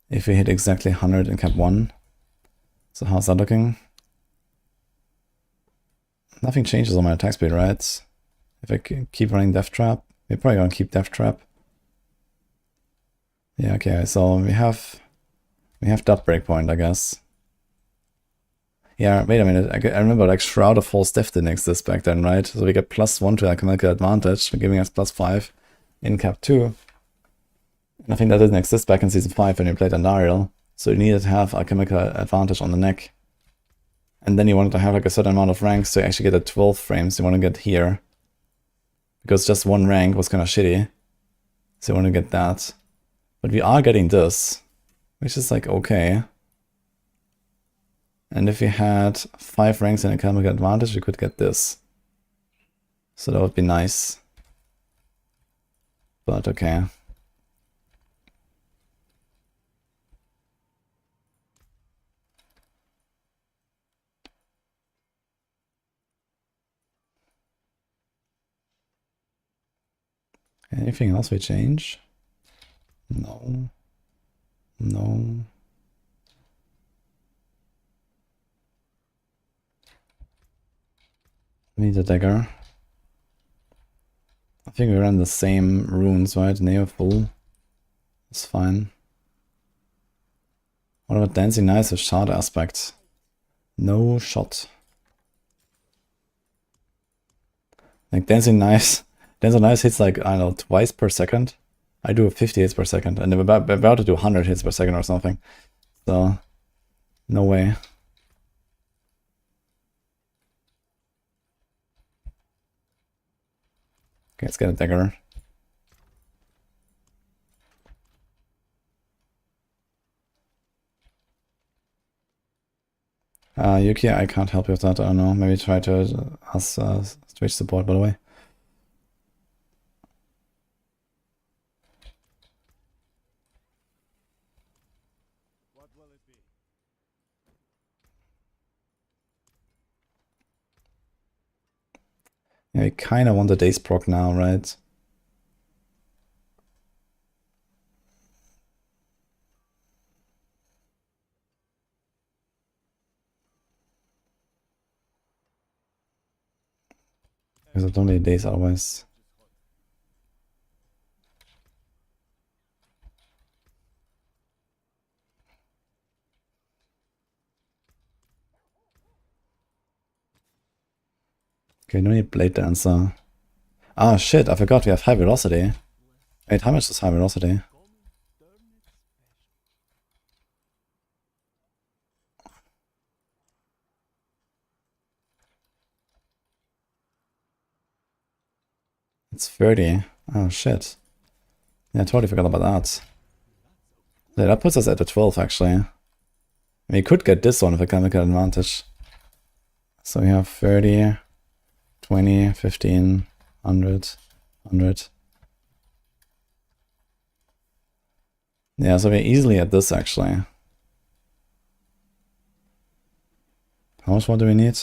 If we hit exactly 100 in cap 1. So how's that looking? Nothing changes on my attack speed, right? If I keep running Death Trap, we're probably gonna keep Death Trap. Yeah, okay, so we have that breakpoint, I guess. Yeah, wait a minute. I remember like Shroud of False Death didn't exist back then, right? So we get +1 to economical advantage, giving us +5 in cap 2. And I think that didn't exist back in season 5 when you played Andariel. So you needed to have alchemical advantage on the neck. And then you wanted to have like a certain amount of ranks to actually get the 12 frames you want to get here. Because just one rank was kind of shitty. So you want to get that. But we are getting this, which is like okay. And if we had 5 ranks in alchemical advantage, we could get this. So that would be nice. But okay. Anything else we change? No. No. Need a dagger. I think we ran the same runes, right? Neo full. It's fine. What about Dancing Knives with shard aspect? No shot. Like Dancing Knives hits like, I don't know, twice per second. I do 50 hits per second, and we're about to do 100 hits per second or something. So, no way. Okay, let's get a dagger. Yuki, I can't help you with that, I don't know. Maybe try to ask Twitch support, by the way. What will it be? Yeah, we kind of want the Daze proc now, right? Because I don't need Daze otherwise. Okay, no need Blade Dancer. Ah, shit, I forgot we have high velocity. Wait, how much is high velocity? It's 30. Oh, shit. Yeah, I totally forgot about that. Yeah, that puts us at the 12, actually. We could get this one with a chemical advantage. So we have 30, 20, 15, 100, 100. Yeah, so we're easily at this actually. How much more do we need?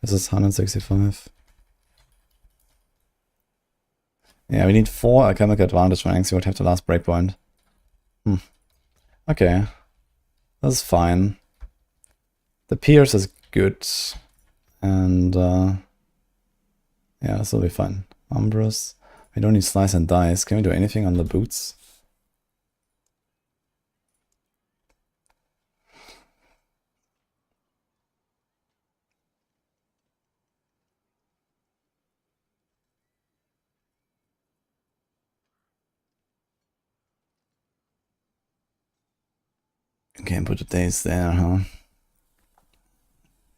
This is 165. Yeah, we need 4 alchemic advantage ranks. You would have the last breakpoint. Okay. That's fine. The Pierce is good. And yeah, this will be fine. Umbrus. We don't need Slice and Dice. Can we do anything on the boots? Can't put the days there, huh?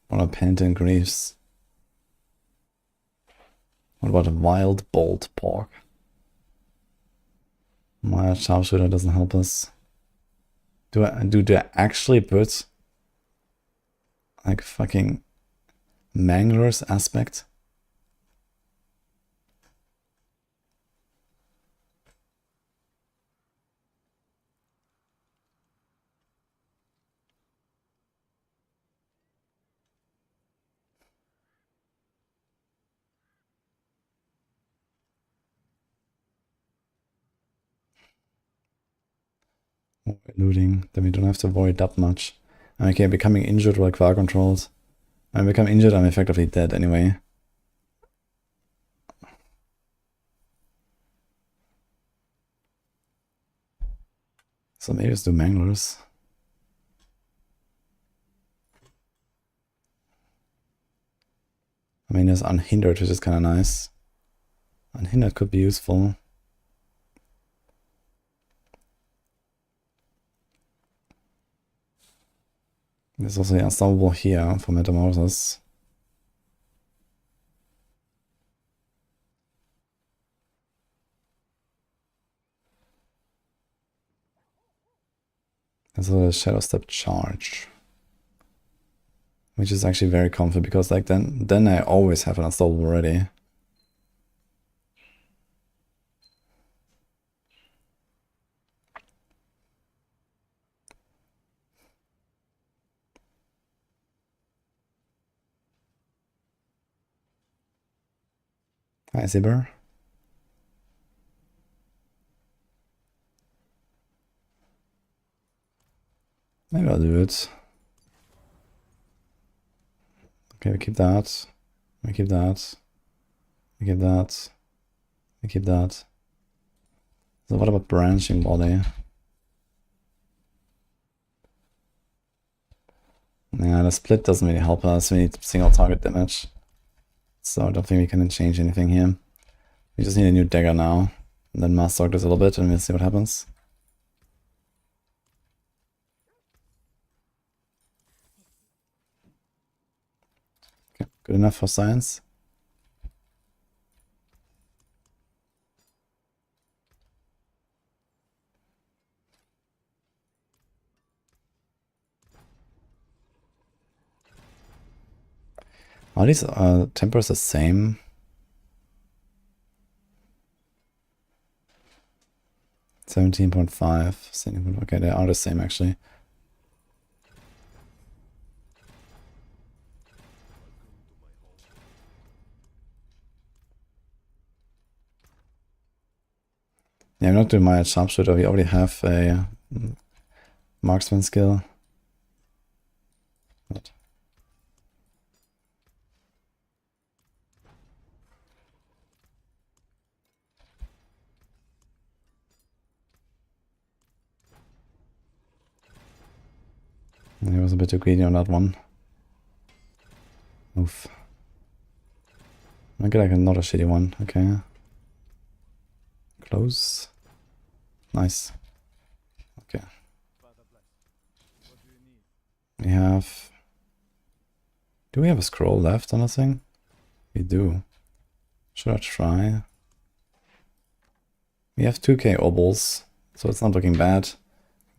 What about Penitent Greaves? What about a Wild Bolt Pork? My Sharpshooter doesn't help us. Do I actually put like fucking Mangler's Aspect? Looting, then we don't have to worry that much. Okay, becoming injured while Qua controls. When I become injured, I'm effectively dead anyway. So maybe let's do Manglers. I mean, there's Unhindered, which is kind of nice. Unhindered could be useful. There's also Unstoppable here for Metamorphosis. There's a Shadow Step Charge, which is actually very comfy because like then I always have an Unstoppable ready. Hi, Zibber. Maybe I'll do it. Okay, we keep that. We keep that. We keep that. We keep that. So what about Branching Body? Yeah, the split doesn't really help us. We need single target damage. So I don't think we can change anything here. We just need a new dagger now. And then Master Sorc this a little bit and we'll see what happens. Okay, good enough for science. Are these tempers the same? $17.5. Okay, they are the same actually. Yeah, I'm not doing my Sharpshooter. We already have a marksman skill. What? He was a bit too greedy on that one. Oof. I get like another shitty one. Okay. Close. Nice. Okay. We have... Do we have a scroll left on the thing? We do. Should I try? We have 2k obols, so it's not looking bad.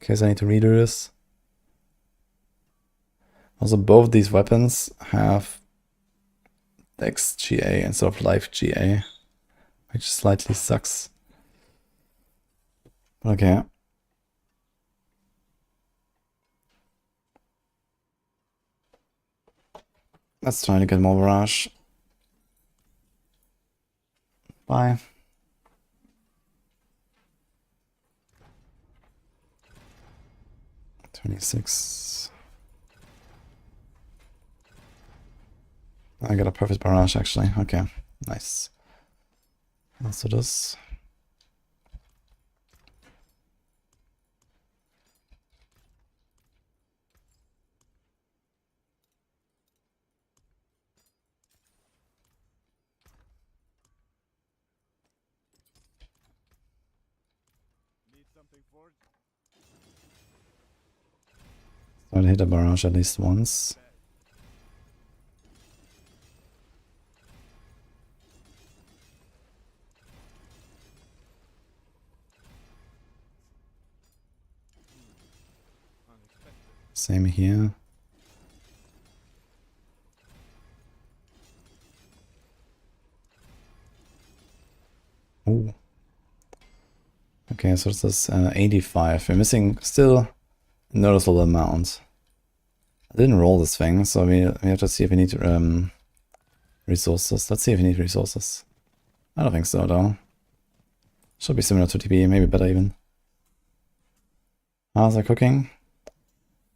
In case I need to redo this. Also, both these weapons have Dex GA instead of Life GA, which slightly sucks. Okay. Let's try to get more Barrage. Bye. $26. I got a perfect Barrage actually. Okay, nice. Let's do this. So I'll hit a Barrage at least once. Same here. Oh. Okay, so this is 85. We're missing still a noticeable amount. I didn't roll this thing, so we have to see if we need resources. Let's see if we need resources. I don't think so, though. Should be similar to TP, maybe better even. How's that cooking?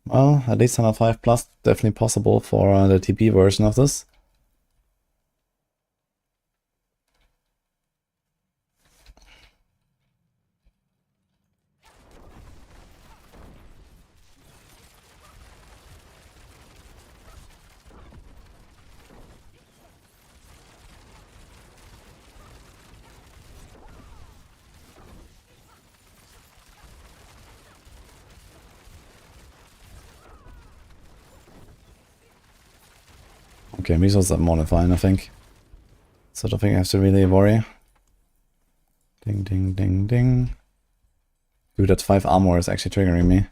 Well, at least 105 plus, definitely possible for the TP version of this. Okay, resources are more than fine, I think. So I don't think I have to really worry. Ding, ding, ding, ding. Dude, that 5 armor is actually triggering me.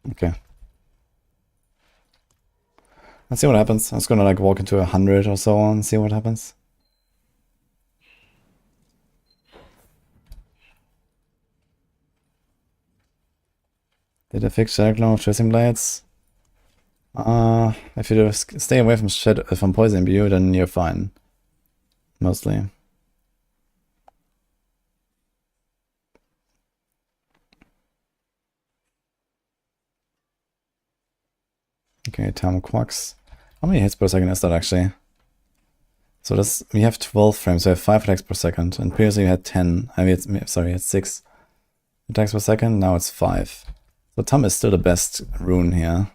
Okay. Let's see what happens. I'm just gonna like walk into 100 or so and see what happens. Did I fix Shadow Tracing Blades? If you just stay away from Poison Imbue, then you're fine. Mostly. Okay, Thermal Quacks. How many hits per second is that actually? So this, we have 12 frames, so we have 5 attacks per second, and previously we had 10. I mean, sorry, we had 6 attacks per second, now it's 5. So Tum is still the best rune here.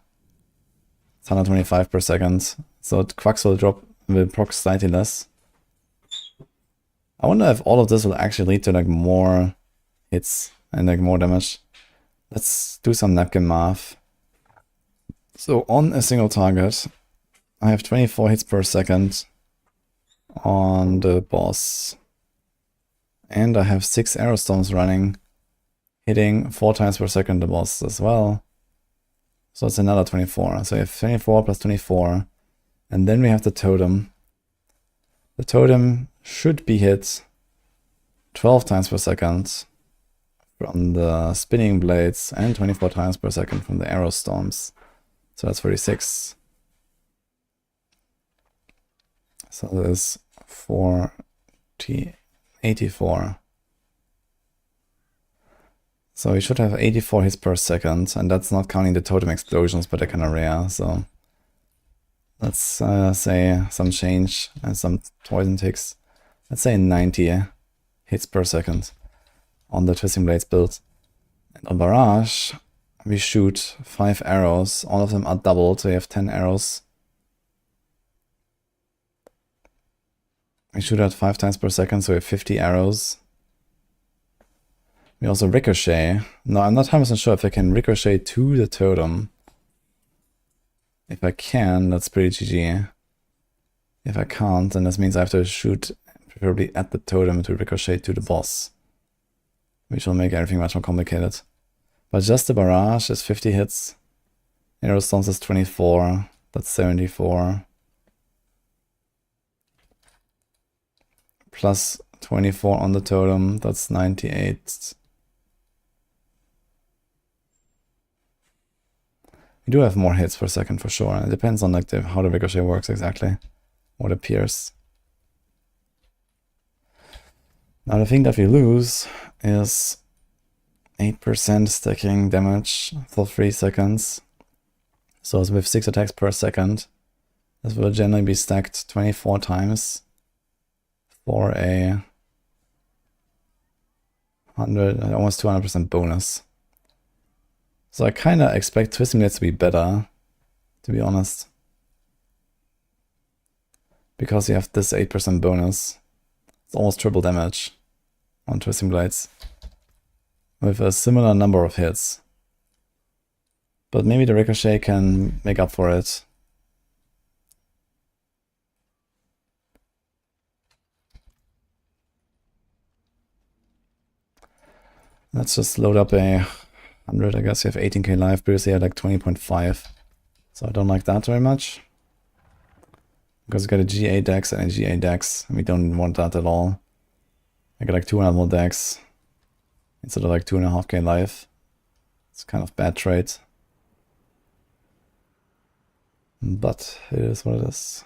It's 125 per second, so Quacks will proc slightly less. I wonder if all of this will actually lead to like more hits and like more damage. Let's do some napkin math. So on a single target, I have 24 hits per second on the boss. And I have 6 arrow storms running, hitting 4 times per second the boss as well. So it's another 24. So we have 24 plus 24. And then we have the totem. The totem should be hit 12 times per second from the spinning blades and 24 times per second from the arrow storms. So that's 36. So there's 84. So we should have 84 hits per second, and that's not counting the totem explosions, but they're kind of rare. So let's say some change and some poison ticks. Let's say 90 hits per second on the Twisting Blades build. And on Barrage, we shoot 5 arrows. All of them are doubled, so you have 10 arrows. We shoot at 5 times per second, so we have 50 arrows. We also ricochet. No, I'm not 100% sure if I can ricochet to the totem. If I can, that's pretty GG. If I can't, then this means I have to shoot preferably at the totem to ricochet to the boss. which will make everything much more complicated. But just the Barrage is 50 hits. Arrow Storms is 24. That's 74. Plus 24 on the totem. That's 98. We do have more hits per second for sure. It depends on like how the ricochet works exactly. What appears. Now the thing that we lose is 8% stacking damage for 3 seconds. So with 6 attacks per second, this will generally be stacked 24 times for a 100, almost 200% bonus. So I kind of expect Twisting Blades to be better, to be honest. Because you have this 8% bonus. It's almost triple damage on Twisting Blades. With a similar number of hits. But maybe the Ricochet can make up for it. Let's just load up a 100, I guess you have 18k life, previously I had like 20.5. So I don't like that very much. Because you got a GA dex and a GA dex, and we don't want that at all. I got like 200 more dex instead of like 2.5k life. It's kind of bad trait. But it is what it is.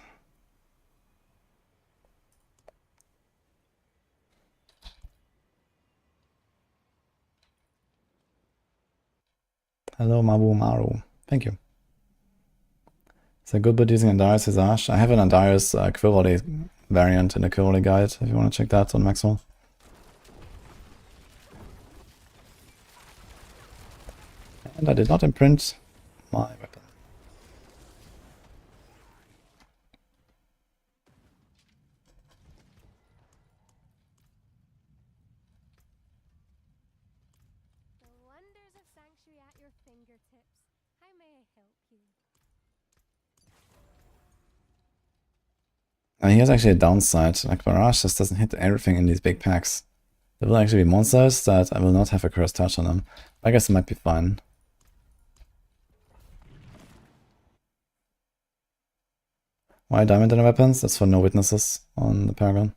Hello Mabu Maru. Thank you. Is it good but using Andarius Visage? I have an Andarius Quill Volley variant in the Quill Volley guide if you want to check that on Maxwell. And I did not imprint my weapon. The wonders of Sanctuary at your fingertips. How may I help you? And here's actually a downside. Like Barrage just doesn't hit everything in these big packs. There will actually be monsters that I will not have a Curse Touch on them. I guess it might be fine. Why diamond in the weapons? That's for no witnesses on the Paragon.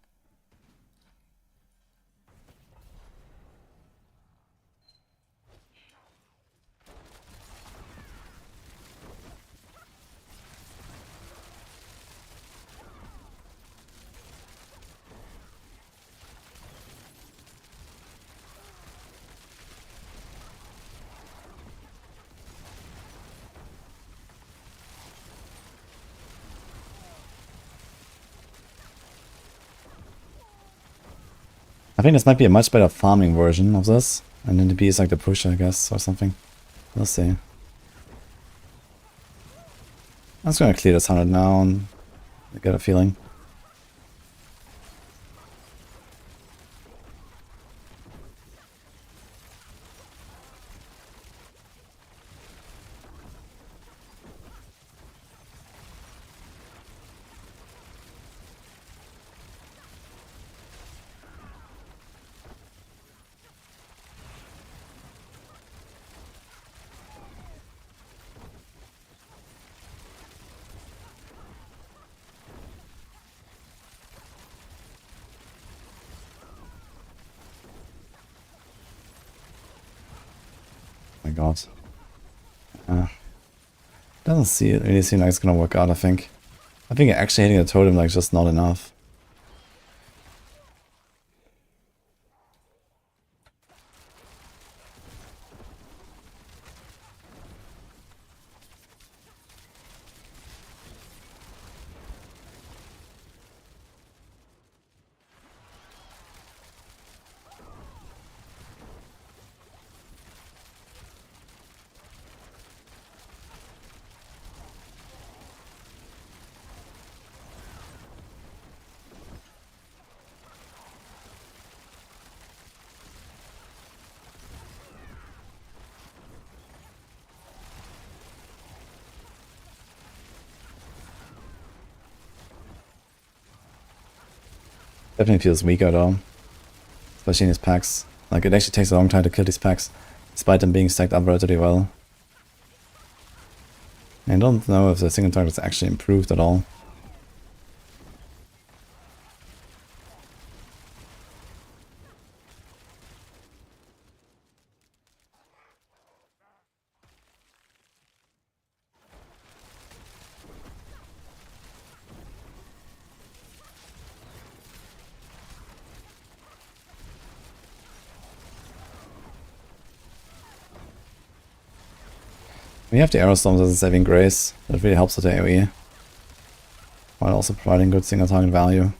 I think this might be a much better farming version of this. And then the bee is like the pusher, I guess, or something. We'll see. I'm just gonna clear this 100 now and get a feeling. Oh my god. Doesn't really seem like it's gonna work out, I think. I think actually hitting the totem like just not enough. Definitely feels weaker though. Especially in his packs. Like, it actually takes a long time to kill these packs, despite them being stacked up relatively well. I don't know if the single target is actually improved at all. We have the Arrow Storms as a saving grace. That really helps with the AoE, while also providing good single target value.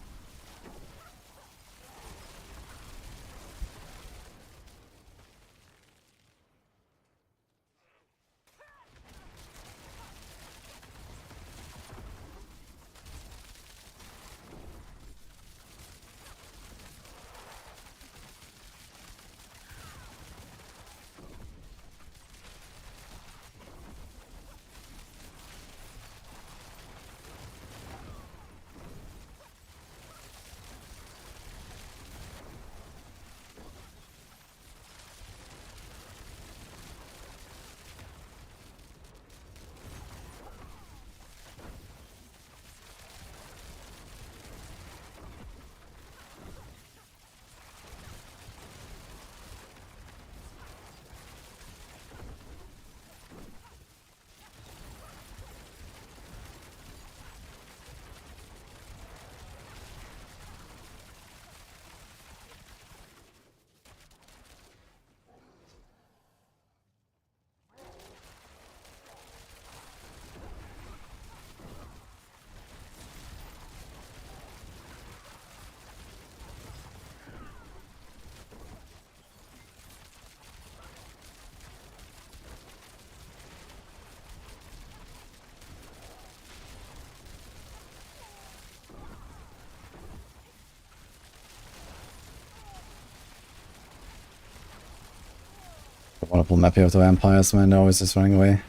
I want to pull map here with the vampires, man. They're always just running away.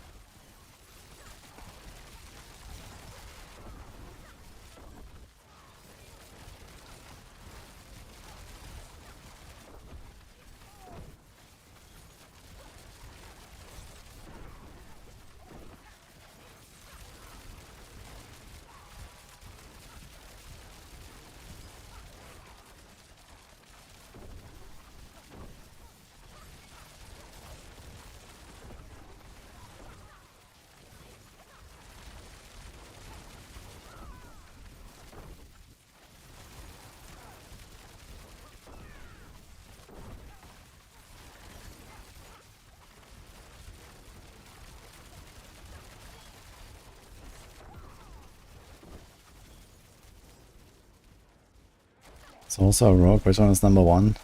It's also a rogue. Which one is number one?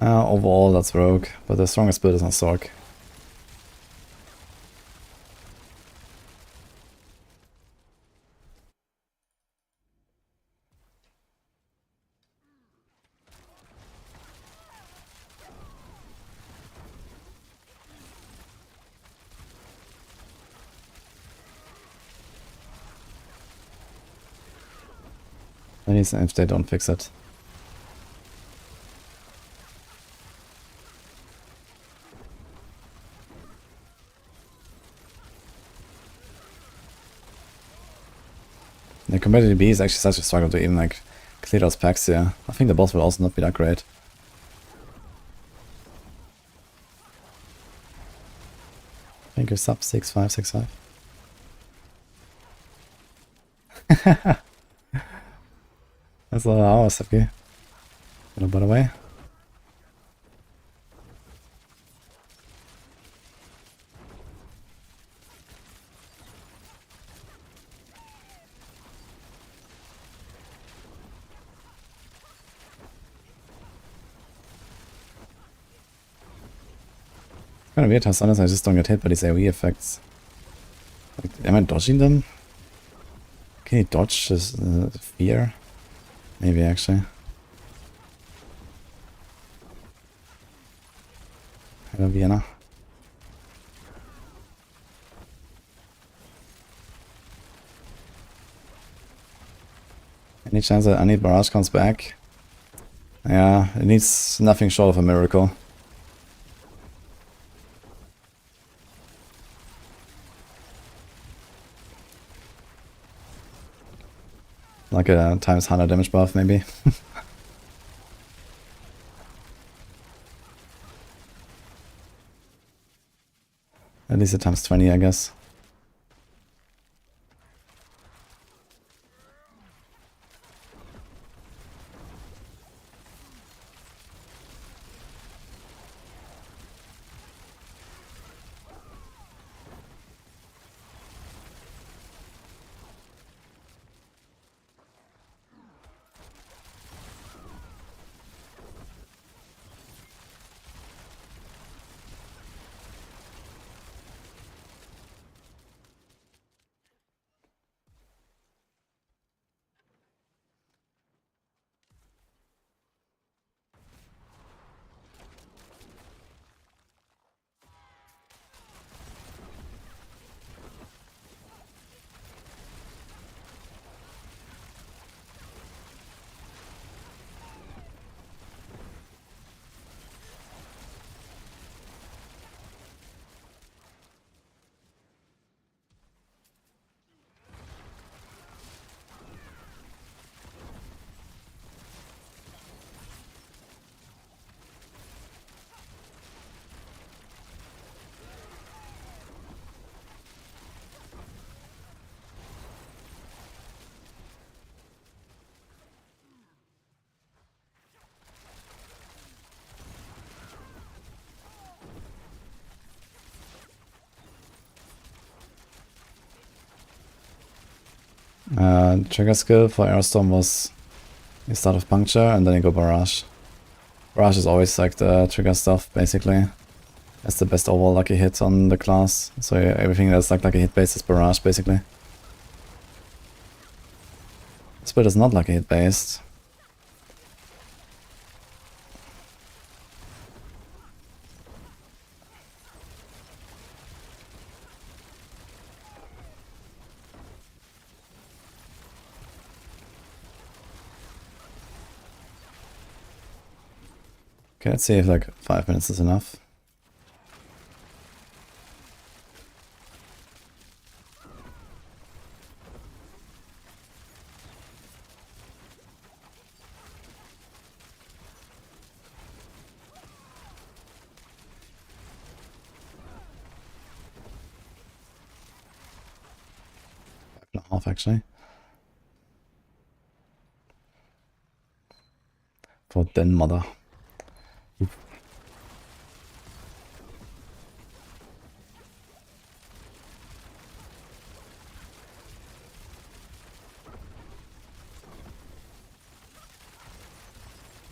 Overall, that's rogue, but the strongest build is on Sorc. If they don't fix it. The competitive B is actually such a struggle to even like clear those packs here. I think the boss will also not be that great. Thank you, sub 6565. That's a lot of hours, okay. Gonna butt away. Kind of weird how sometimes I just don't get hit by these AoE effects. Like, am I dodging them? Can you dodge this fear? Maybe actually. Hello, Vienna. Any chance that any Barrage comes back? Yeah, it needs nothing short of a miracle. Like a times 100 damage buff, maybe. At least a times 20, I guess. Trigger skill for Aerstorm was you start with Puncture and then you go Barrage. Barrage is always like the trigger stuff, basically. That's the best overall lucky hit on the class. So yeah, everything that's like lucky hit based is Barrage, basically. This build is not lucky hit based. Okay, let's see if like 5 minutes is enough. Half actually. For den mother.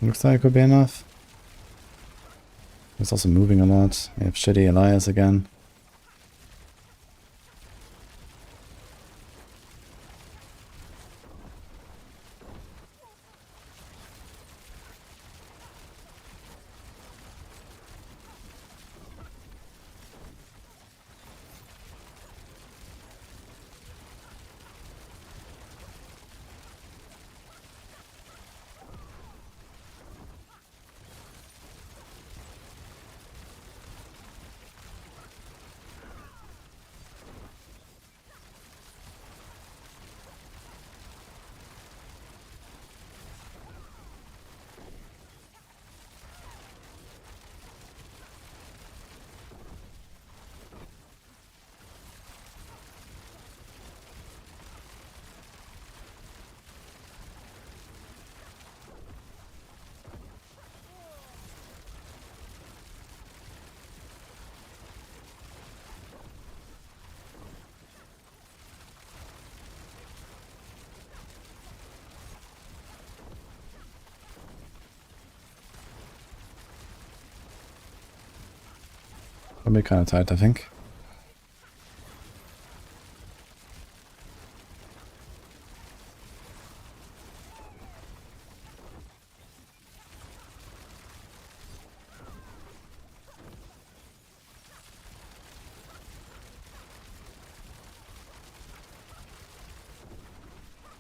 Looks like it could be enough. It's also moving a lot. We have shitty Elias again. I'll be kind of tight, I think.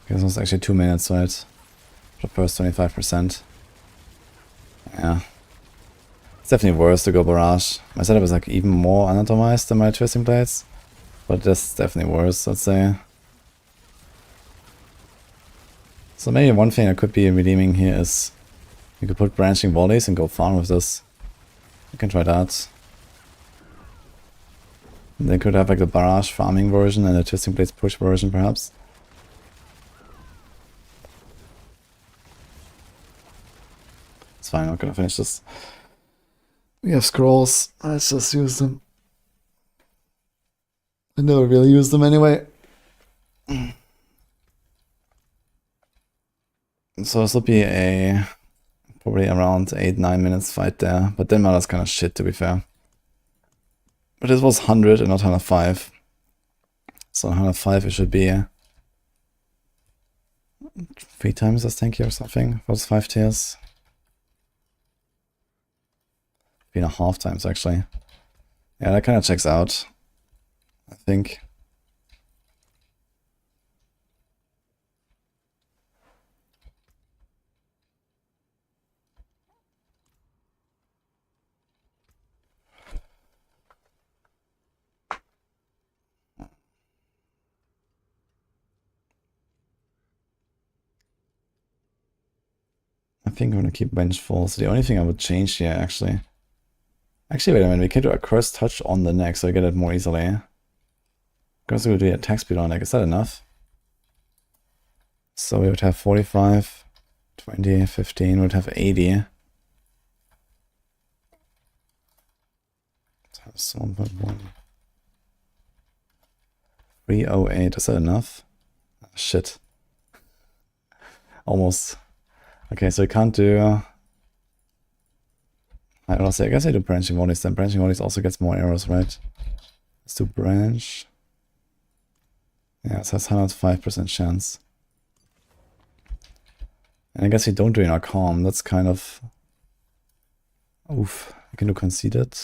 Okay, this was actually 2 minutes, so it's the first 25%. Yeah. It's definitely worse to go Barrage. My setup is like even more unatomized than my Twisting Blades. But that's definitely worse, I'd say. So maybe one thing I could be redeeming here is you could put Branching Volleys and go farm with this. You can try that. And they could have like the Barrage farming version and the Twisting Blades push version perhaps. It's fine, I'm not gonna finish this. We have scrolls, let's just use them. I never really use them anyway. So this will be a probably around 8-9 minutes fight there, but then Mother's kind of shit to be fair. But this was 100 and not 105. So 105 it should be 3 times as tanky or something for those 5 tiers. 3.5 times actually. Yeah, that kind of checks out, I think. I think I'm gonna keep Vengeful. So the only thing I would change here actually. Actually, wait a minute, we can do a Curse Touch on the neck so I get it more easily. Because we would do attack speed on neck, is that enough? So we would have 45, 20, 15, we would have 80. Times 1.1. 308, is that enough? Oh, shit. Almost. Okay, so we can't do... I don't know, I guess I do Branching Volleys then. Branching Volleys also gets more arrows, right? Let's do Branch. Yeah, it has 105% chance. And I guess we don't do in our Calm, that's kind of... Oof, I can do Conceited.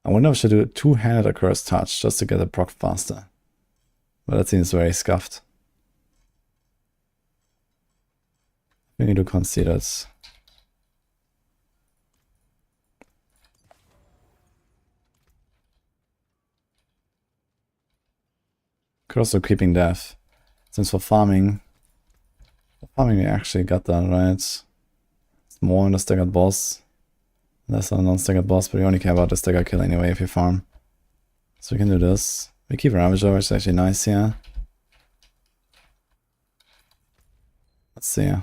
I wonder if I should do a two-handed or Curse Touch just to get a proc faster. But that seems very scuffed. We need to consider it. Could also Creeping Death. Since for farming we actually got that, right? It's more on the staggered boss. Less on the non-staggered boss, but we only care about the stagger kill anyway if you farm. So we can do this. We keep Ravager, which is actually nice here. Let's see.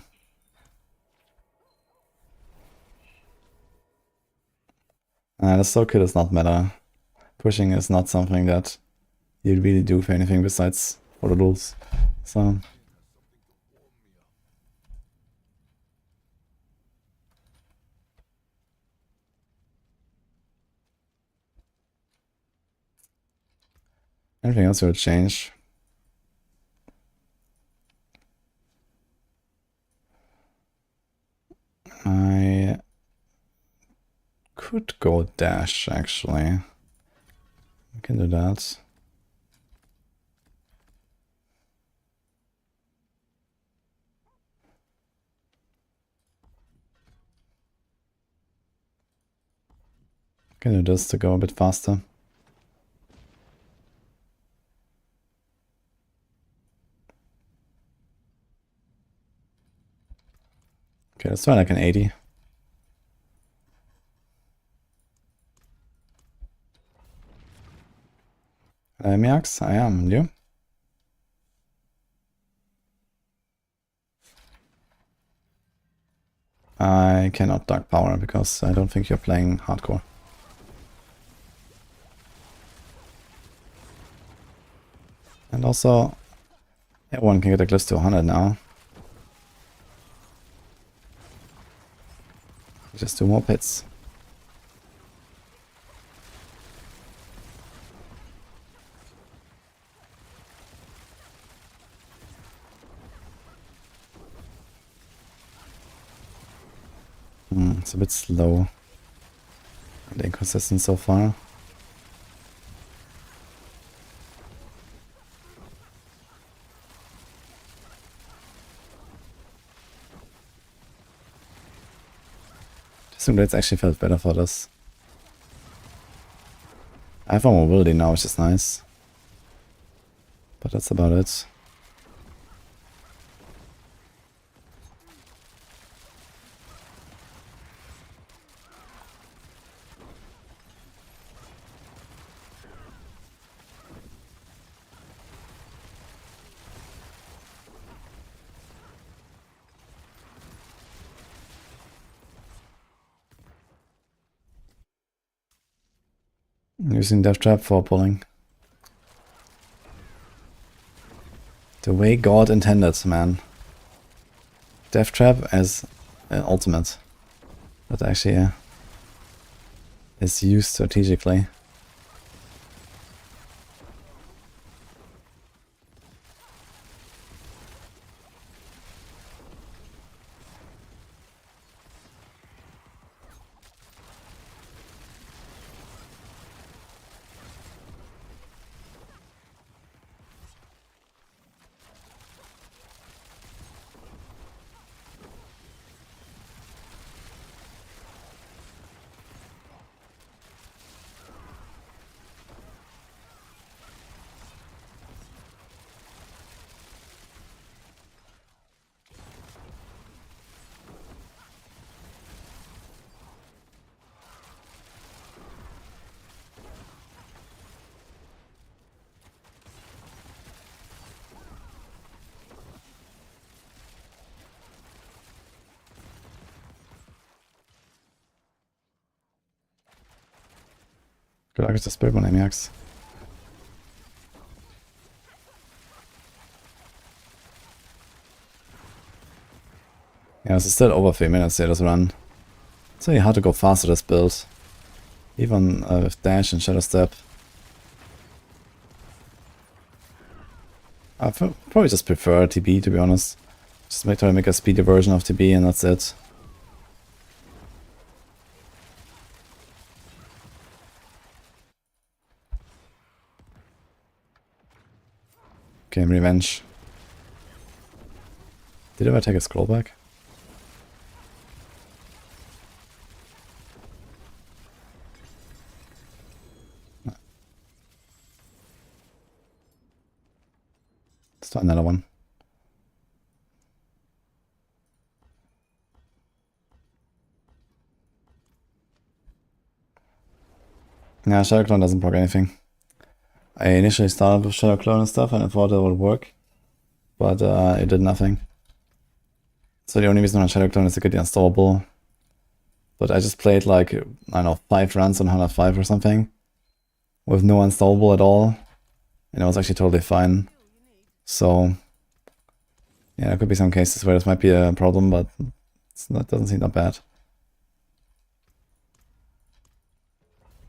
The slow kill does not matter. Pushing is not something that you really do for anything besides for the rules. So anything else would change. I could go dash actually. I can do that. I can do this to go a bit faster. Okay, let's try like an 80. Miax, I am, and you? I cannot Dark Power because I don't think you're playing hardcore. And also, everyone can get a Glyph to 100 now. Just 2 more pits. It's a bit slow and inconsistent so far. Some blades actually felt better for this. I have more mobility now, which is nice. But that's about it. Using Death Trap for pulling. The way God intended, man. Death Trap as an ultimate. That actually is used strategically. Good luck with the Spiritborn Amiax. Yeah, it's still over 3 minutes here, this run. It's really hard to go faster this build. Even with Dash and Shadow Step. I probably just prefer TB, to be honest. Just try to make a speedy version of TB and that's it. Okay, Revenge. Did I ever take a scroll back? Let's do another one. Yeah, Shadow Clone doesn't proc anything. I initially started with Shadow Clone and stuff and I thought it would work. But it did nothing. So the only reason on Shadow Clone is to get the unstoppable. But I just played like, I don't know, 5 runs on 105 or something. With no unstoppable at all. And it was actually totally fine. So, yeah, there could be some cases where this might be a problem, but doesn't seem that bad.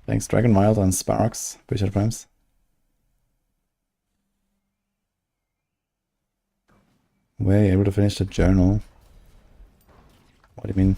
Thanks, Dragon Wild and Sparks. Appreciate it, Primes. Were you able to finish the journal? What do you mean?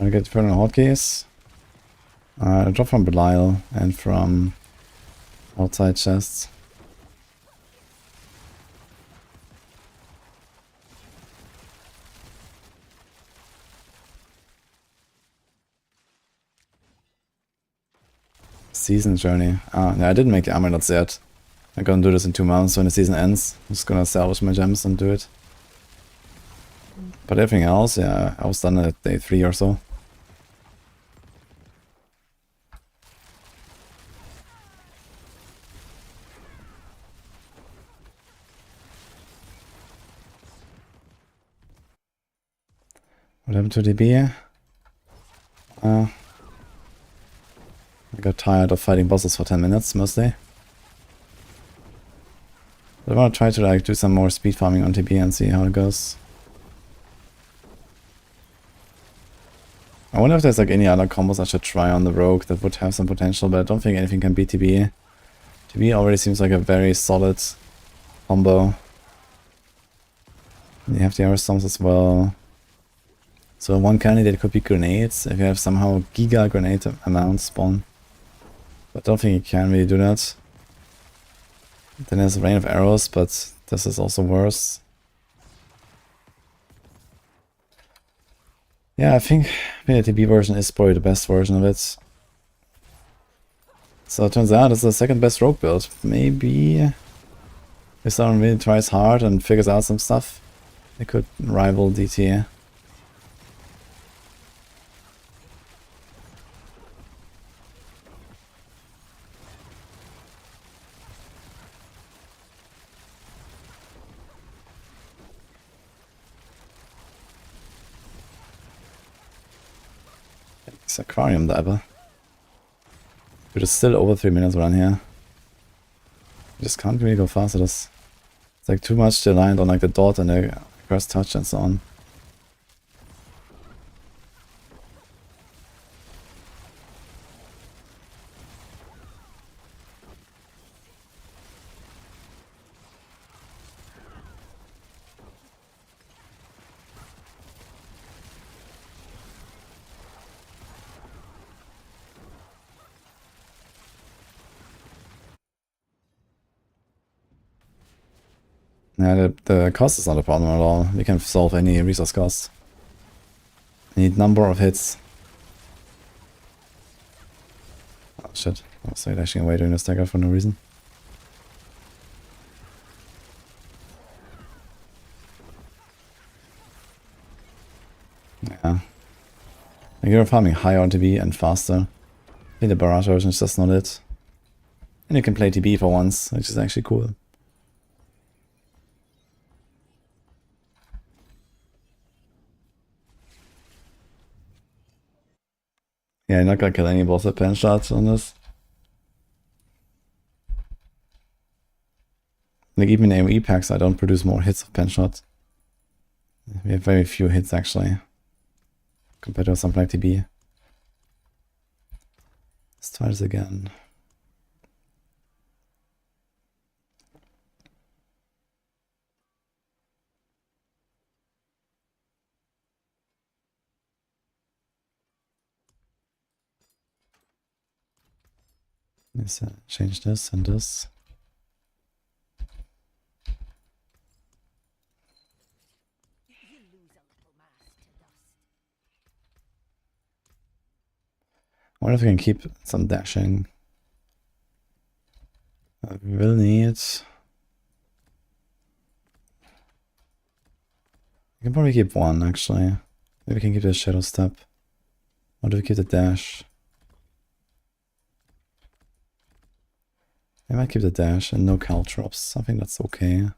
I get Infernal Hotkeys. I drop from Belial and from outside chests. Season Journey. Yeah, I didn't make the amulets yet. I'm gonna do this in 2 months when the season ends. I'm just gonna salvage my gems and do it. But everything else, yeah, I was done at day 3 or so. What happened to DB? I got tired of fighting bosses for 10 minutes, mostly. But I want to try to like do some more speed farming on TB and see how it goes. I wonder if there's like any other combos I should try on the rogue that would have some potential, but I don't think anything can beat TB. TB already seems like a very solid combo. And you have the Aerostorms as well. So one candidate could be grenades, if you have somehow giga grenade amount spawn. But I don't think you can really do that. Then there's a rain of arrows, but this is also worse. Yeah, I think the TB version is probably the best version of it. So it turns out it's the second best rogue build. Maybe if someone really tries hard and figures out some stuff, it could rival DT. It's Aquarium Diver. Which is still over 3 minutes run here. You just can't really go fast at this. It's like too much reliant on like the dot and the first touch and so on. Yeah, the cost is not a problem at all. We can solve any resource cost. I need number of hits. Oh shit, I was dashing away during the stagger for no reason. Yeah. Like you're farming higher on TB and faster. I think the Barrage version is just not it. And you can play TB for once, which is actually cool. Yeah, you're not gonna kill any boss with pen shots on this. Like even in AoE packs, I don't produce more hits of pen shots. We have very few hits actually, compared to something like TB. Let's try this again. Let's change this and this. I wonder if we can keep some dashing. We will need... We can probably keep one actually. Maybe we can keep the shadow step. Or do we keep the dash? I might keep the dash and no caltrops. I think that's okay.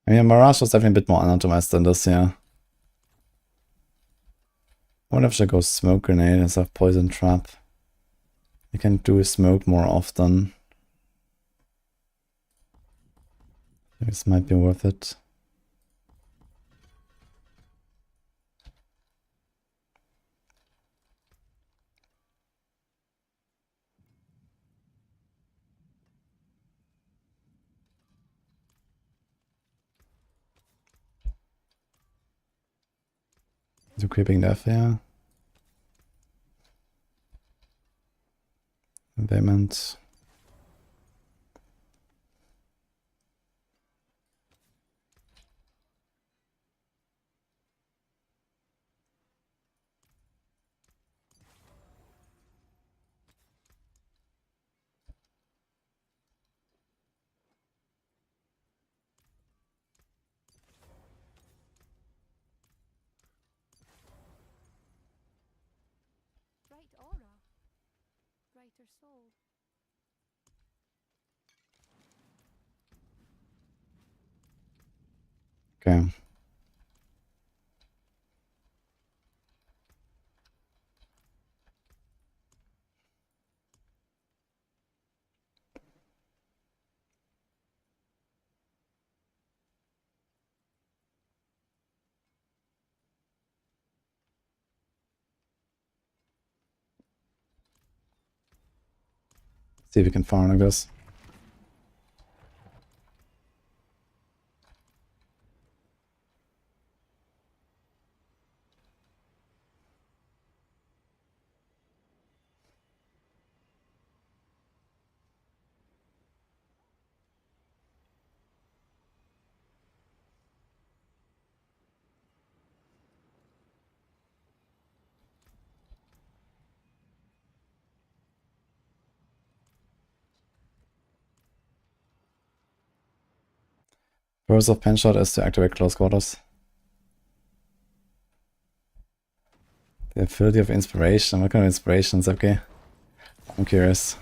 I mean, Mirage was definitely a bit more anatomized than this, yeah. I wonder if I should go smoke grenade instead of poison trap. You can do smoke more often. This might be worth it. Do creeping death, yeah. Vehement. lighter soul. Okay. See if we can farm like this. Purpose of pen shot is to activate close quarters. The ability of inspiration. What kind of inspiration is okay? I'm curious.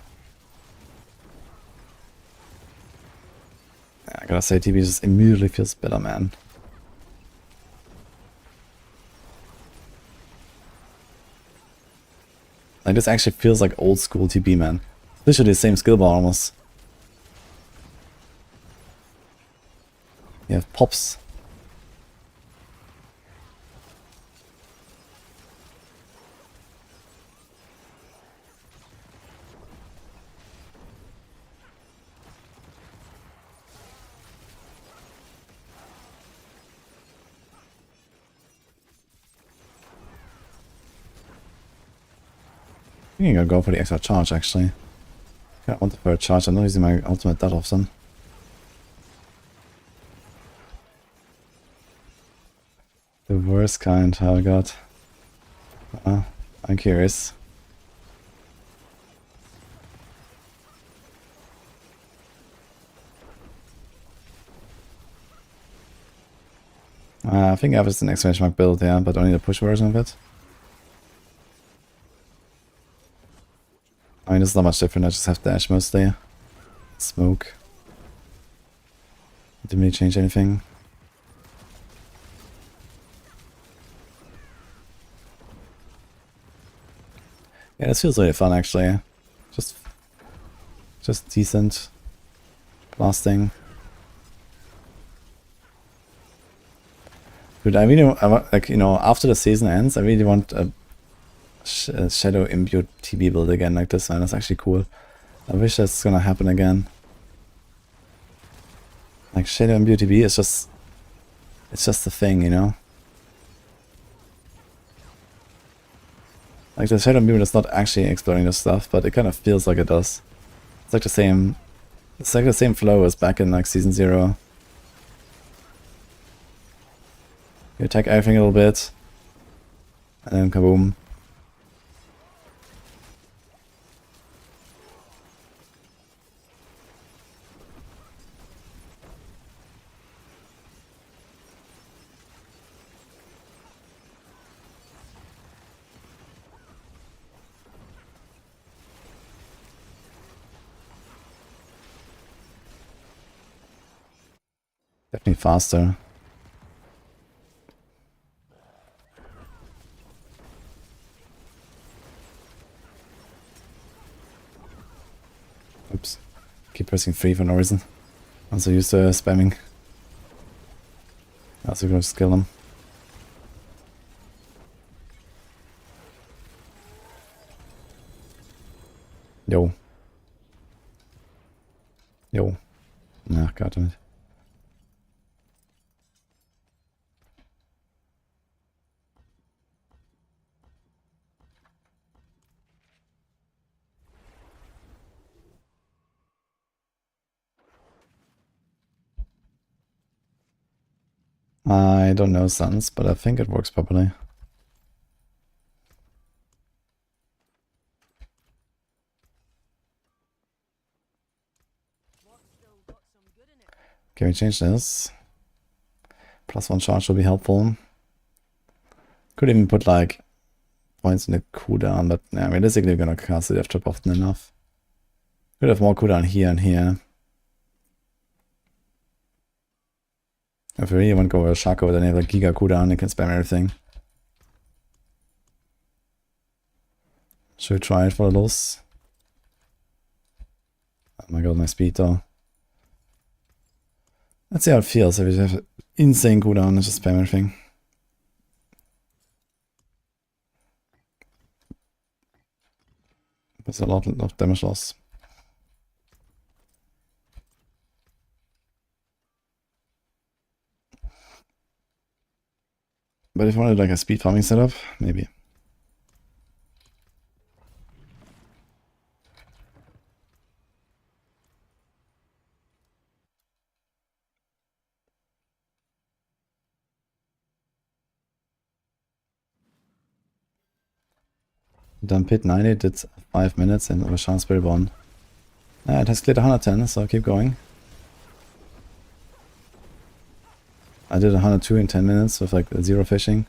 I gotta say, TB just immediately feels better, man. Like, this actually feels like old school TB, man. Literally the same skill bar almost. You have pops. I think I'm gonna go for the extra charge actually. I want the third charge. I'm not using my ultimate that often. The worst kind, how I got. I'm curious. I think I have just an exclamation mark build, yeah, but only the push version of it. I mean, it's not much different, I just have dash mostly. Smoke. Didn't really change anything. Yeah, this feels really fun actually. Just decent blasting. Dude, I really want, like, you know, after the season ends, I really want a Shadow Imbued TB build again like this one. That's actually cool. I wish that's gonna happen again. Like, Shadow Imbued TB is just... it's just the thing, you know? Like, the Shadow Imbued is not actually exploring this stuff, but it kind of feels like it does. It's like the same... it's like the same flow as back in, like, Season 0. You attack everything a little bit, and then kaboom. Definitely faster. Oops. Keep pressing 3 for no reason. I'm so used to spamming. Also gonna skill him. Yo. Yo. Nah, goddammit. I don't know Suns, but I think it works properly. Can we change this? +1 charge will be helpful. Could even put like points in the cooldown, but yeah, realistically, we're gonna cast the F2P often enough. Could have more cooldown here and here. If we really want to go with Sirocco, then you have like Giga cooldown, you can spam everything. Should we try it for the loss? Oh my god, my speed though. Let's see how it feels if we have insane cooldown and just spam everything. There's a lot of damage loss. But if I wanted like a speed farming setup, maybe. Done pit 90, did 5 minutes and overshot Spiritborn. It has cleared 110, so keep going. I did 102 in 10 minutes with like 0 fishing.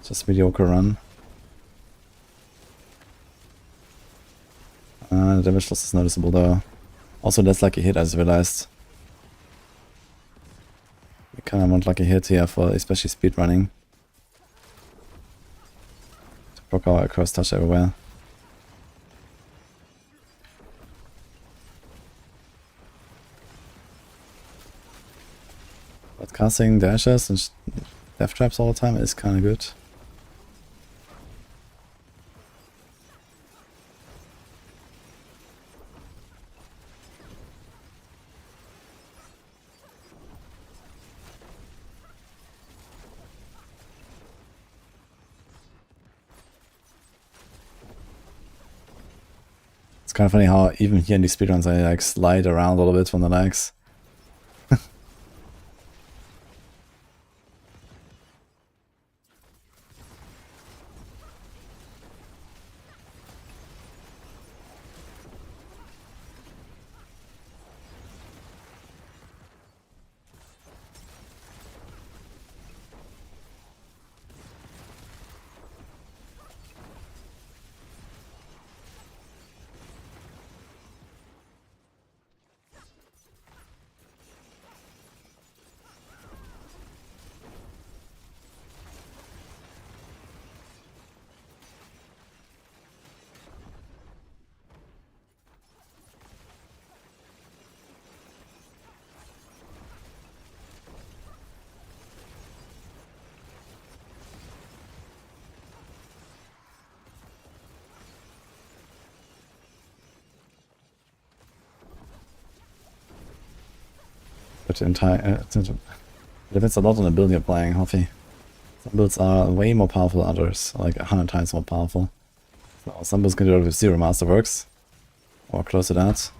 Just mediocre run. The damage loss is noticeable though. Also that's like a hit, I just realized. We kinda want like a hit here for especially speed running. To proc our cross touch everywhere. But casting dashes and death traps all the time is kinda good. It's kind of funny how even here in these speedruns I like slide around a little bit from the legs. But it depends a lot on the build you're playing, Hoffy. Some builds are way more powerful than others, like 100 times more powerful. So some builds can do it with 0 masterworks, or close to that.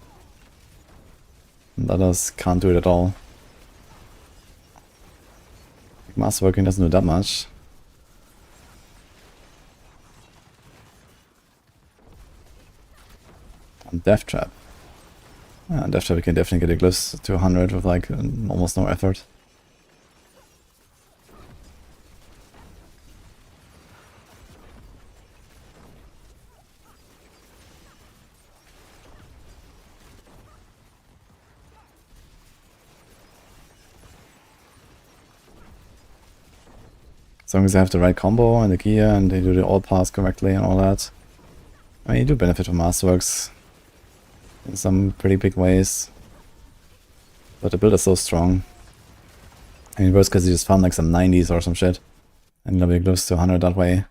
And others can't do it at all. Masterworking doesn't do that much. And Death Trap. Yeah, Death Trap we can definitely get a glyphs to 100 with like almost no effort. As long as they have the right combo and the gear and they do the all pass correctly and all that. I mean, you do benefit from Masterworks in some pretty big ways. But the build is so strong. I mean, worst case you just found like some 90s or some shit. And you'll be close to 100 that way.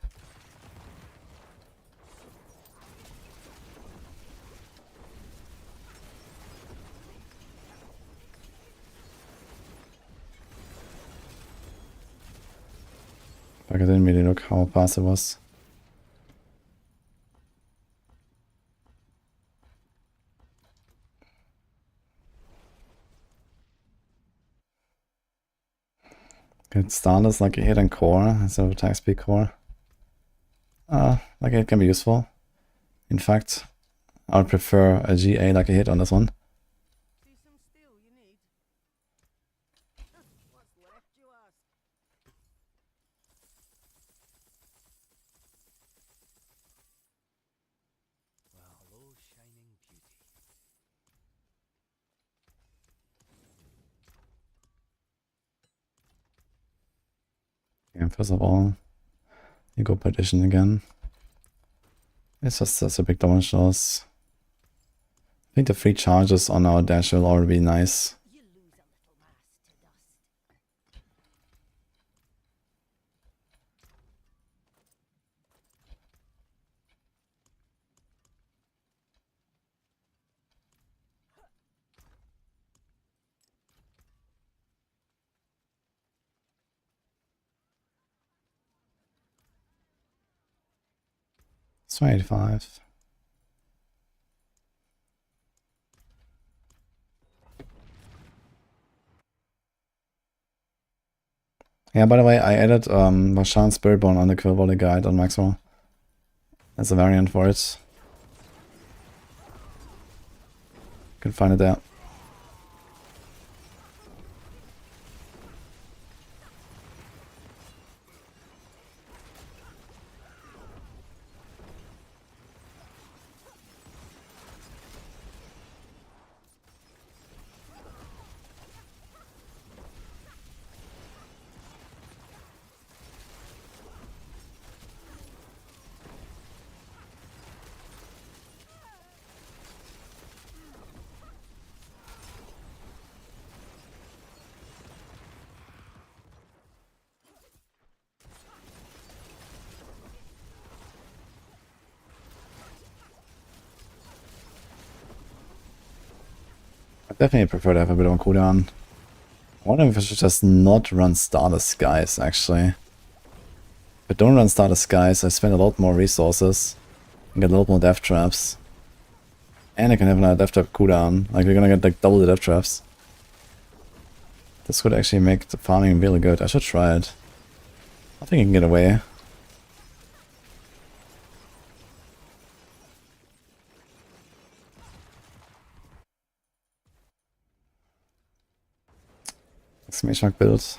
Like I didn't really look how fast it was. Get starters like a hit and core instead of attack speed core. Like it can be useful. In fact, I would prefer a GA like a hit on this one. first of all, you go Partition again. It's just such a big damage loss. I think the 3 charges on our dash will already be nice. It's 285. Yeah, by the way, I added Vashan Spiritborn on the Quill Volley guide on Maxwell. As a variant for it. You can find it there. I definitely prefer to have a bit of a cooldown. I wonder if I should just not run Starless Skies, actually. If I don't run Starless Skies, I spend a lot more resources and get a lot more death traps. And I can have another death trap cooldown. Like, we're gonna get like double the death traps. This could actually make the farming really good. I should try it. I think I can get away. Exclamation mark build.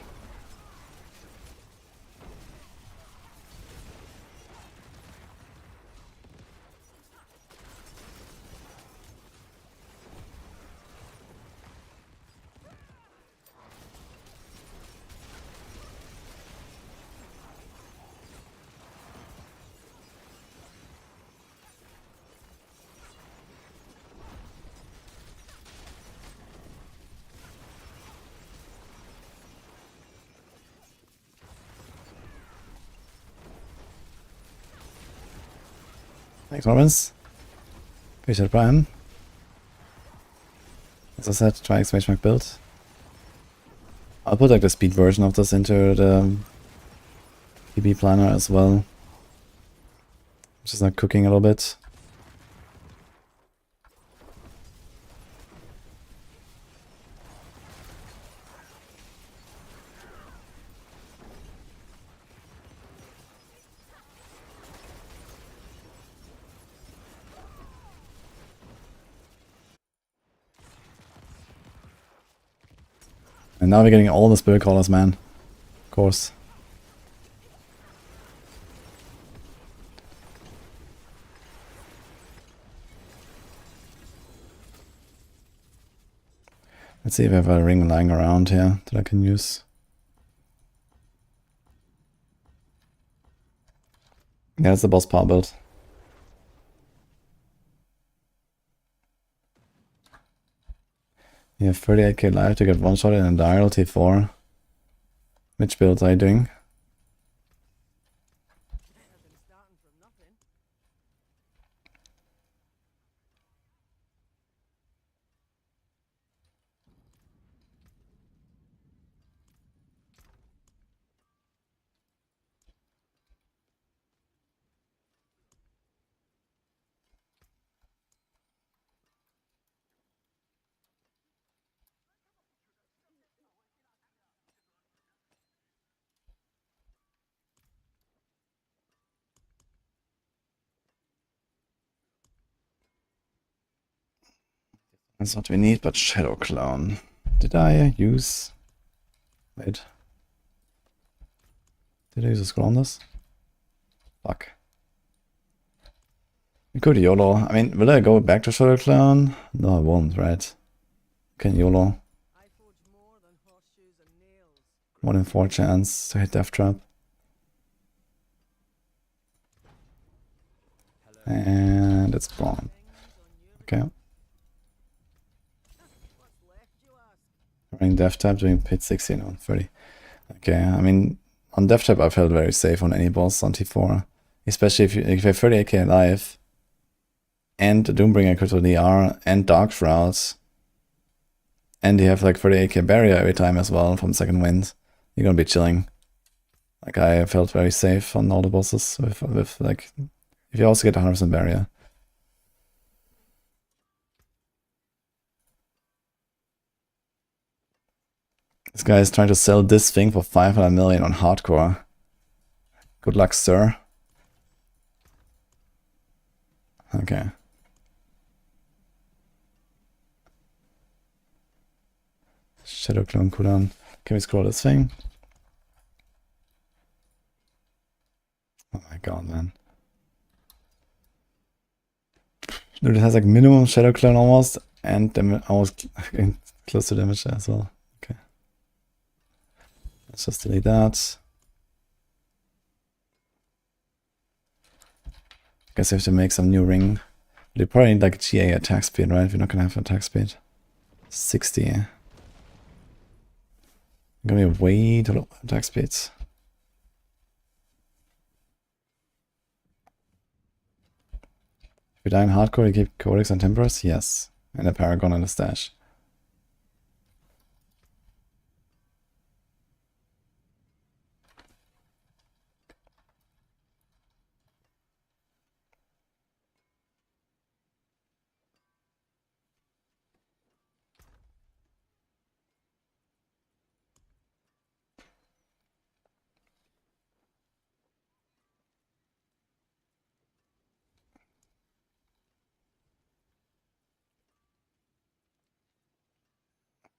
Thanks, Robbins. Appreciate Brian. As I said, try exclamation mark build. I'll put like the speed version of this into the PB planner as well. Just like cooking a little bit. And now we're getting all the spirit callers, man. Of course. Let's see if I have a ring lying around here that I can use. Yeah, it's the boss power build. You have 38k life to get one shot in a dial T4. Which builds are you doing? That's what we need, but Shadow Clown. Did I use... Wait. Did I use a scroll on this? Fuck. We could YOLO. I mean, will I go back to Shadow Clown? No, I won't, right? Can YOLO. 1 in 4 chance to hit Death Trap. And it's gone. Okay. Running death tap, doing pit 16 on 30. Okay, I mean, on death tap I felt very safe on any boss on T4. Especially if you have 30 AK alive, and the Doombringer critical DR, and Dark Shrouds, and you have like 30 AK barrier every time as well from second wind, you're gonna be chilling. Like, I felt very safe on all the bosses with like, if you also get 100% barrier. This guy is trying to sell this thing for 500 million on hardcore. Good luck, sir. Okay. Shadow Clone cooldown. Can we scroll this thing? Oh my god, man. Dude, it has like minimum Shadow Clone almost, and almost close to damage as well. Okay. Let's just delete that. Guess we have to make some new ring. You probably need like GA attack speed, right? If you're not gonna have attack speed. 60. Gonna be way too low attack speeds. If you die in hardcore, you keep Codex and Temperance? Yes. And a Paragon and a stash.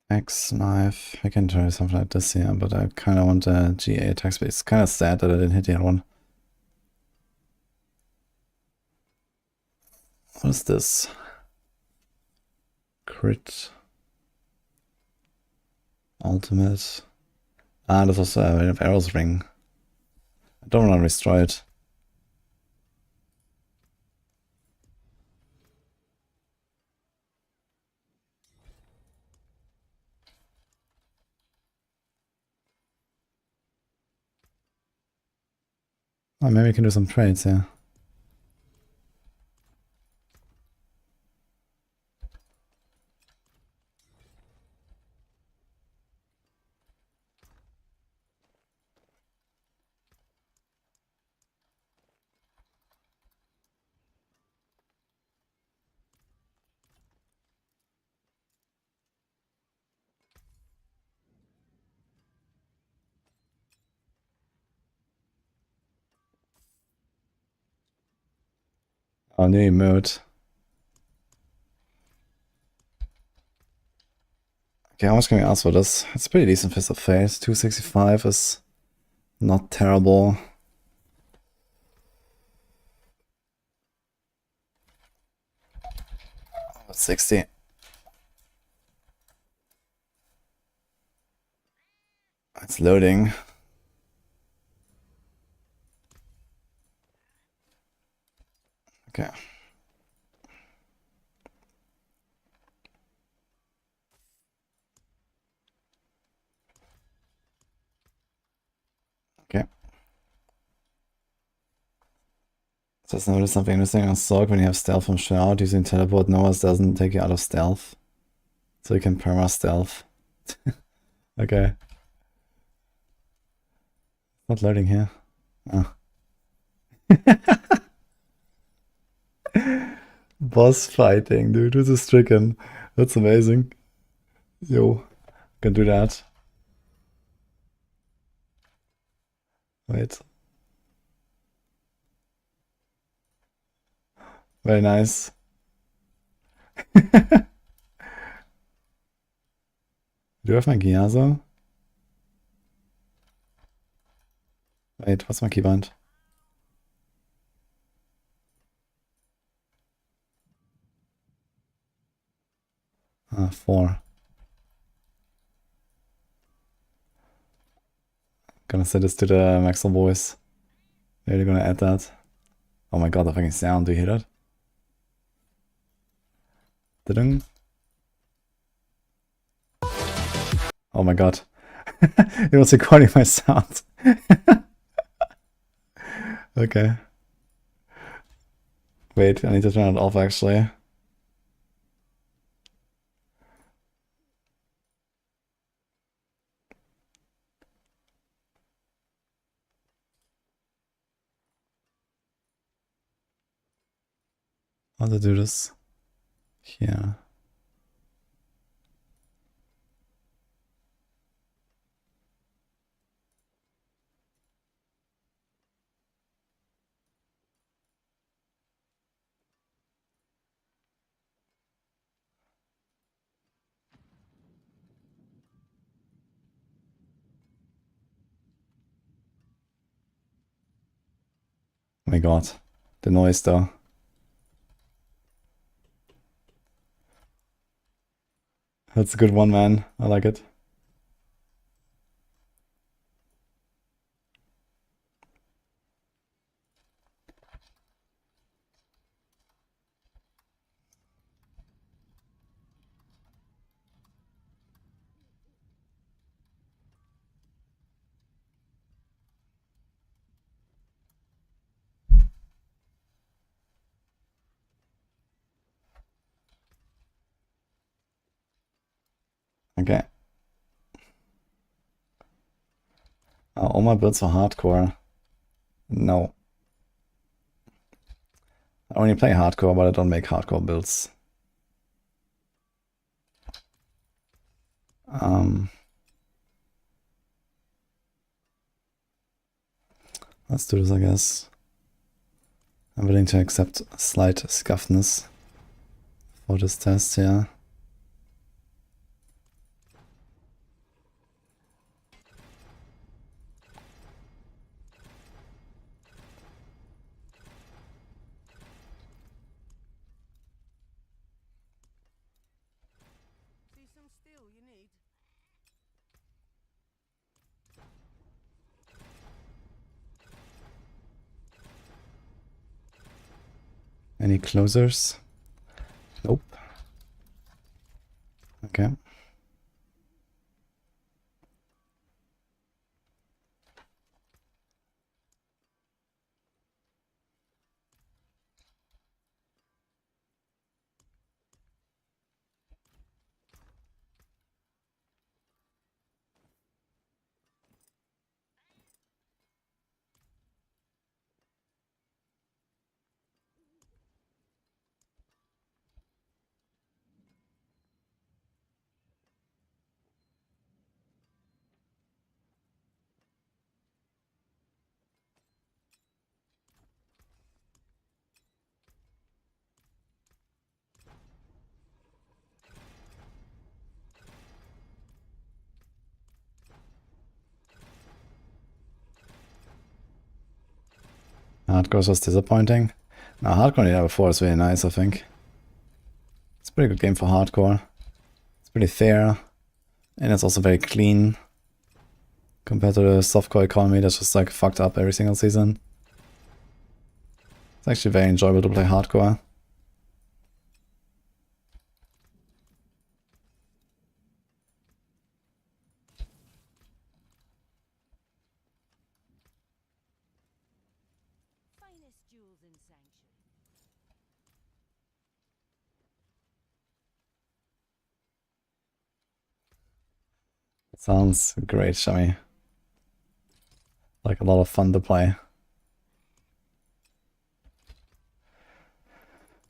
X knife. I can try something like this here, but I kind of want a GA attack speed. It's kind of sad that I didn't hit the other one. What is this? Crit. Ultimate. Ah, this was a arrows ring. I don't want to destroy it. Oh, maybe we can do some trades, yeah. Oh, new emote. Okay, how much can we ask for this? It's a pretty decent Fist of Fate. 265 is not terrible. 60. It's loading. Okay. Okay. Just notice something interesting on Sorc. When you have stealth from Shroud, using teleport Noah's doesn't take you out of stealth. So you can perma stealth. Okay. Not loading here. Oh. Boss fighting, dude. This is stricken. That's amazing. Yo, can do that. Wait. Very nice. Do you have my Gyazo? Wait, what's my keybind? Ah, 4. Gonna set this to the Maxwell voice. Maybe gonna add that. Oh my god, the fucking sound, do you hear that? Da-ding. Oh my god. It was recording my sound. Okay. Wait, I need to turn it off actually. How to do this? Here. Oh my god. The noise though. That's a good one, man. I like it. Okay. All my builds are hardcore. No. I only play hardcore, but I don't make hardcore builds. Let's do this, I guess. I'm willing to accept slight scuffness for this test, yeah. See some steel you need? Any closers? Nope. Okay. Hardcore was disappointing. Now, Hardcore in Diablo 4 is really nice, I think. It's a pretty good game for Hardcore. It's pretty fair. And it's also very clean. Compared to the softcore economy that's just like fucked up every single season. It's actually very enjoyable to play Hardcore. Finest jewels in Sanctuary. Sounds great, Shami. Like a lot of fun to play.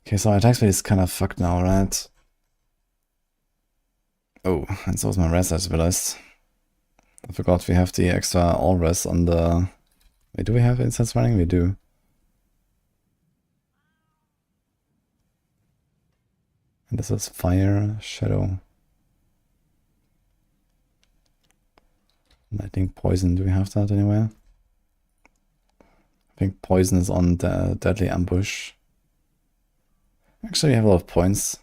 Okay, so our attack speed is kind of fucked now, right? Oh, and so is my res, I just realized. I forgot we have the extra all res on the... Wait, do we have instance running? We do. And this is fire, shadow. Lightning, poison, do we have that anywhere? I think poison is on the deadly ambush. Actually, we have a lot of points.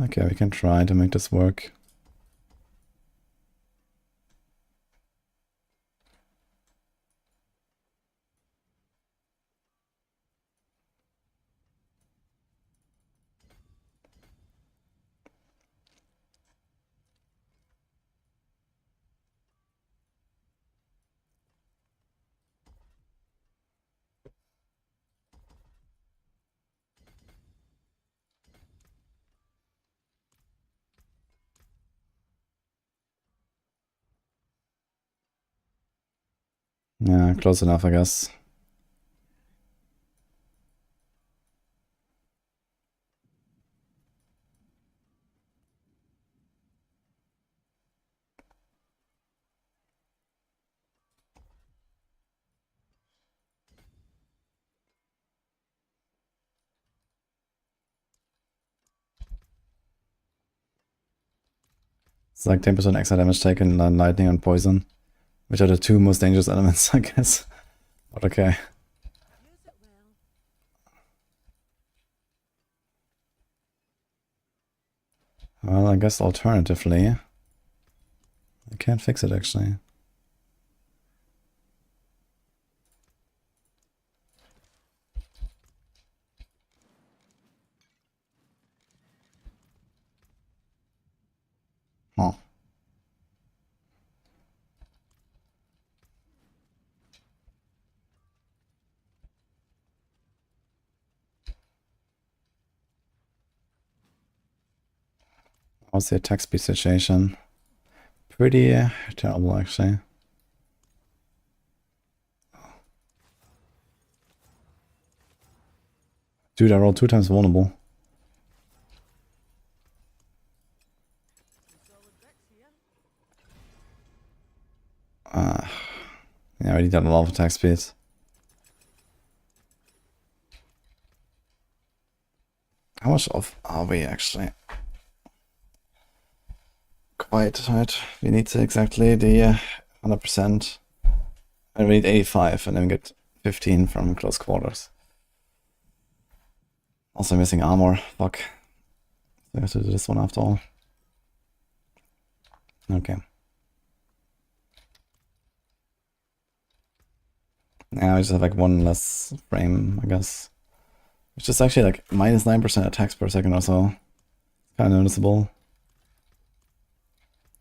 Okay, we can try to make this work. Yeah, close enough, I guess. It's like 10% extra damage taken on lightning and poison, which are the two most dangerous elements, I guess. But okay. Use it well. Well, I guess alternatively, I can't fix it actually. Huh. How's the attack speed situation? Pretty terrible actually. Dude, I rolled 2 times vulnerable. Yeah, I need that a lot of attack speed. How much off are we actually? Quite tight. We need exactly the 100%. And we need 85 and then we get 15 from close quarters. Also missing armor. Fuck. So I have to do this one after all. Okay. Yeah, I just have like 1 less frame, I guess. Which is actually like minus 9% attacks per second or so. Kind of noticeable.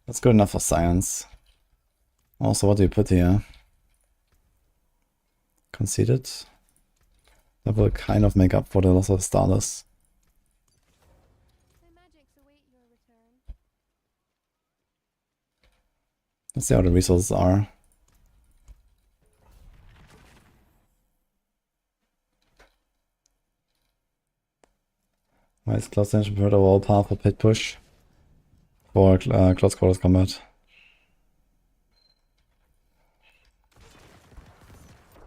That's good enough for science. Also, what do you put here? Conceded. That will kind of make up for the loss of Stardust. The magics await your return. Let's see how the resources are. Why is close range preferred over all powerful pit push for close quarters combat?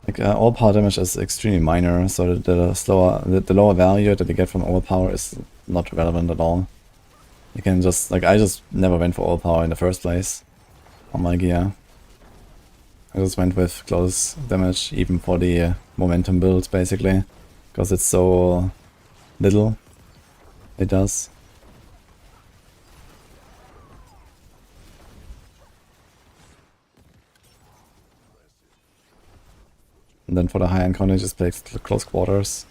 Like all power damage is extremely minor, so the lower value that you get from all power is not relevant at all. You can just like I just never went for all power in the first place on my gear. I just went with close damage even for the momentum build basically, because it's so little. It does. And then for the high encounter, just play close quarters.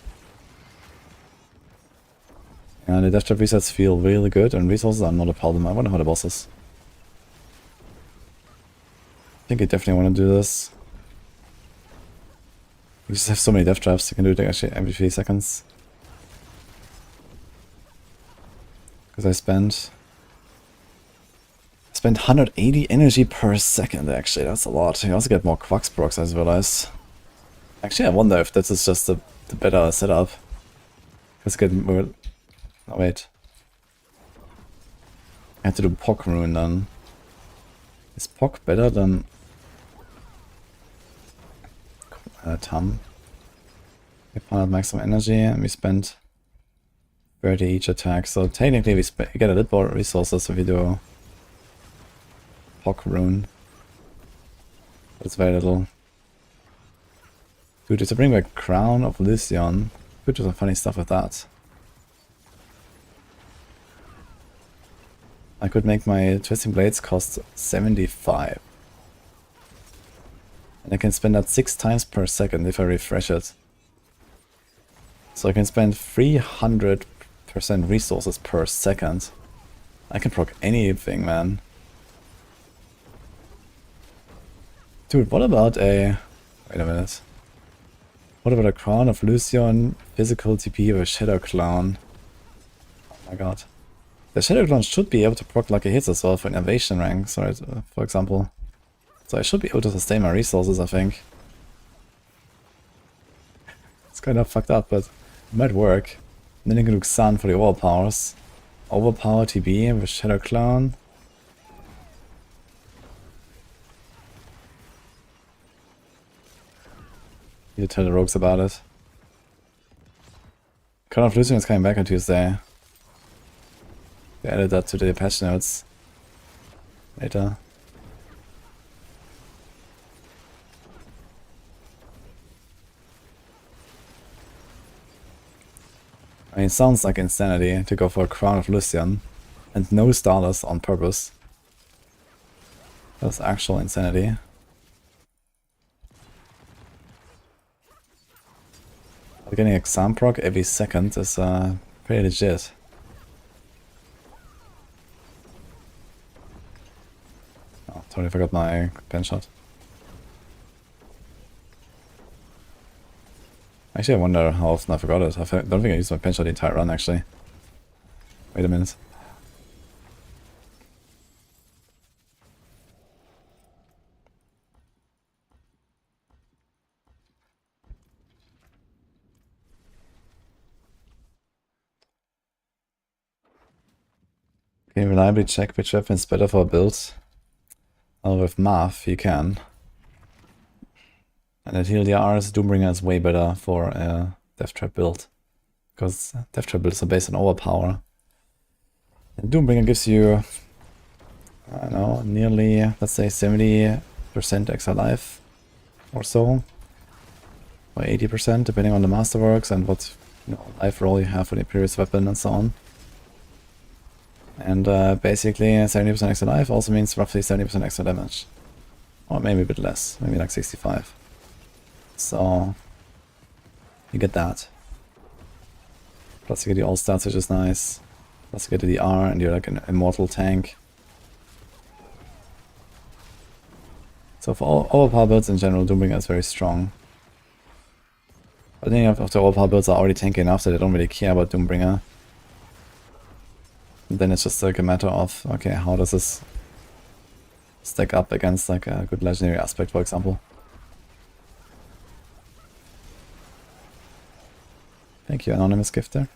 And the death trap resets feel really good, and resources are not a problem. I wonder how the boss is. I think I definitely want to do this. You just have so many death traps, you can do it actually every 3 seconds. Because I spent 180 energy per second actually, that's a lot. You also get more Quacks procs, I realize. Actually, I wonder if this is just the better setup. Let's get more... Oh wait. I have to do Pock Rune then. Is Pock better than... Tam? We found maximum energy and we spent 30 each attack, so technically we get a little more resources if we do Pock Rune. But it's very little. Dude, to bring back Crown of Lycion, could do some funny stuff with that. I could make my Twisting Blades cost 75. And I can spend that 6 times per second if I refresh it. So I can spend 300% resources per second. I can proc anything, man. Dude, what about a... Wait a minute. What about a Crown of Lucion physical TP with Shadow Clown? Oh my god. The Shadow Clown should be able to proc lucky hits as well for innovation ranks, right? For example. So I should be able to sustain my resources, I think. It's kind of fucked up, but it might work. And then you can do Xan for the overpowers. Overpower TB with Shadow Clone. Need to tell the rogues about it. Crown of Lucian is coming back on Tuesday. They added that to the patch notes later. I mean, it sounds like insanity to go for a Crown of Lucian and no starters on purpose. That's actual insanity. But getting a Xam proc every second is pretty legit. Oh, totally forgot my pen shot. Actually, I wonder how often I forgot it. Don't think I used my pen shot the entire run, actually. Wait a minute. Can you reliably check which weapon is better for a build? Well, with Math, you can. And at TLDRs, Doombringer is way better for a Death Trap build. Because Death Trap builds are based on overpower. And Doombringer gives you, I don't know, nearly, let's say 70% extra life or so. Or 80%, depending on the Masterworks and what life roll you have for the Imperious weapon and so on. And basically 70% extra life also means roughly 70% extra damage. Or maybe a bit less, maybe like 65. So you get that. Plus you get the all stats, which is nice. Plus you get the R and you're like an immortal tank. So for all overpower builds in general, Doombringer is very strong. But then if the overpower builds are already tanky enough that they don't really care about Doombringer. And then it's just like a matter of, okay, how does this stack up against like a good legendary aspect, for example. Thank you, anonymous gifter.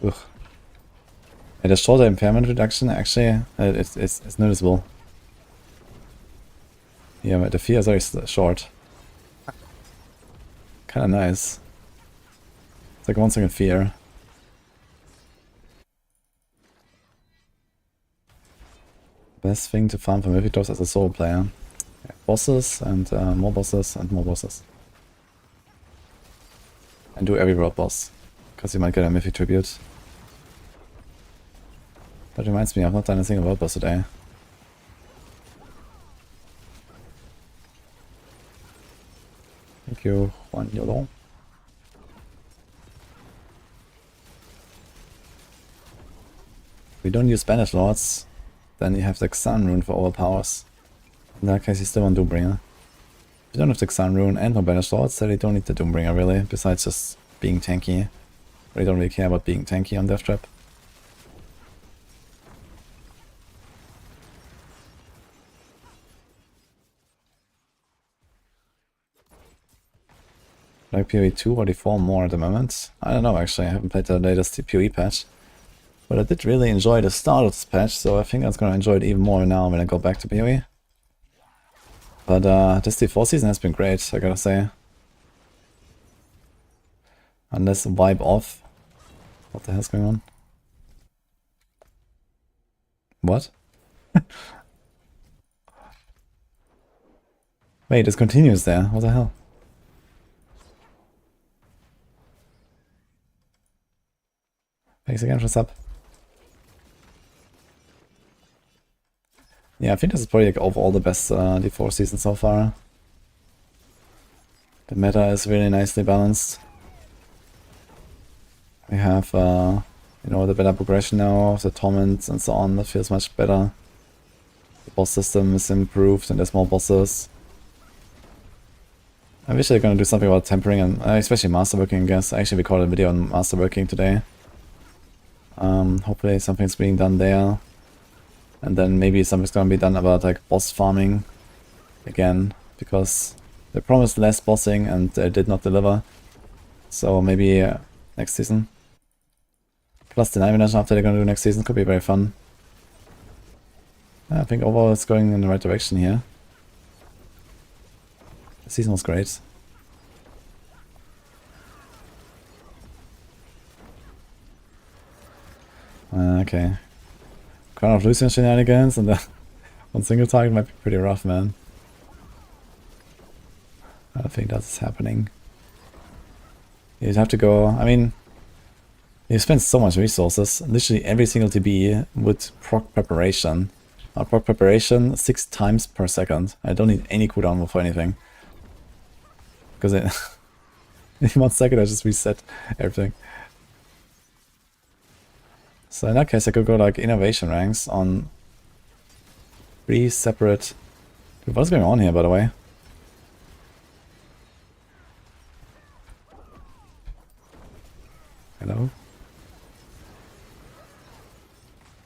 Ugh. The shorter impairment reduction actually it's noticeable. Yeah, but the fear is very short. Kinda nice. It's like 1 second fear. Best thing to farm for Mythic Drops as a solo player. Yeah, bosses and more bosses and more bosses. And do every world boss. Because you might get a Mythic Tribute. That reminds me, I've not done a single world boss today. Thank you, Juan Yolo. If we don't use Banish Lords, then you have the Xan rune for overpowers. In that case, you still want Doombringer. If you don't have the Xan rune and no Banish Lords, then you don't need the Doombringer really, besides just being tanky. But you don't really care about being tanky on Death Trap. Like PoE 2 or D4 more at the moment? I don't know actually, I haven't played the latest PoE patch. But I did really enjoy the start of this patch, so I think I'm gonna enjoy it even more now when I go back to PoE. But this D4 season has been great, I gotta say. Unless vibe off. What the hell's going on? What? Wait, this continues there, what the hell? Thanks again for sub. Yeah, I think this is probably like overall the best D4 season so far. The meta is really nicely balanced. We have, you know, the better progression now of the torments and so on. That feels much better. The boss system is improved and there's more bosses. I wish they're gonna do something about tempering and especially masterworking, I guess. I actually recorded a video on masterworking today. Hopefully something's being done there. And then maybe something's gonna be done about like boss farming again, because they promised less bossing and they did not deliver. So maybe next season. Plus the 9 update they're gonna do next season could be very fun. I think overall it's going in the right direction here. The season was great. Okay. Crown of Lucian shenanigans and on single target might be pretty rough, man. I don't think that's happening. You'd have to go, I mean, you spend so much resources. Literally every single TB would proc preparation. Proc preparation 6 times per second. I don't need any cooldown for anything. Because in 1 second I just reset everything. So in that case I could go like innovation ranks on 3 separate... Dude, what's going on here, by the way? Hello?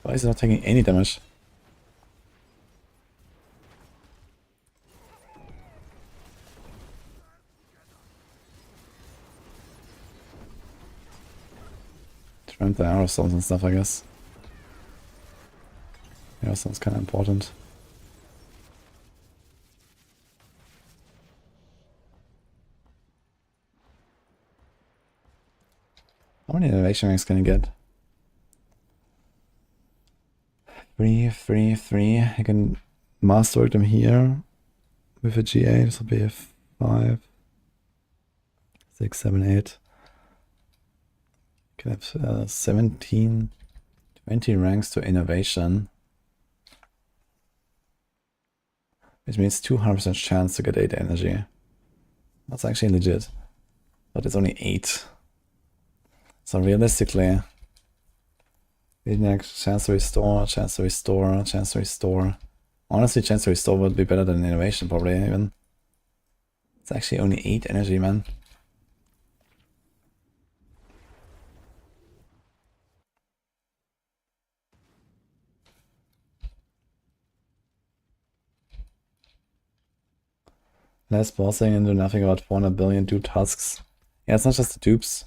Why is it not taking any damage? Trend the aerosols and stuff, I guess. Aerosols kind of important. How many innovation ranks can you get? 3, 3, 3. I can master them here with a GA. This will be a 5, 6, 7, 8. Can have 17, 20 ranks to innovation. Which means 200% chance to get 8 energy. That's actually legit. But it's only 8. So realistically, chance to restore, chance to restore, chance to restore. Honestly, chance to restore would be better than innovation, probably even. It's actually only 8 energy, man. Less bossing and do nothing about 400 billion dupe tasks. Yeah, it's not just the dupes.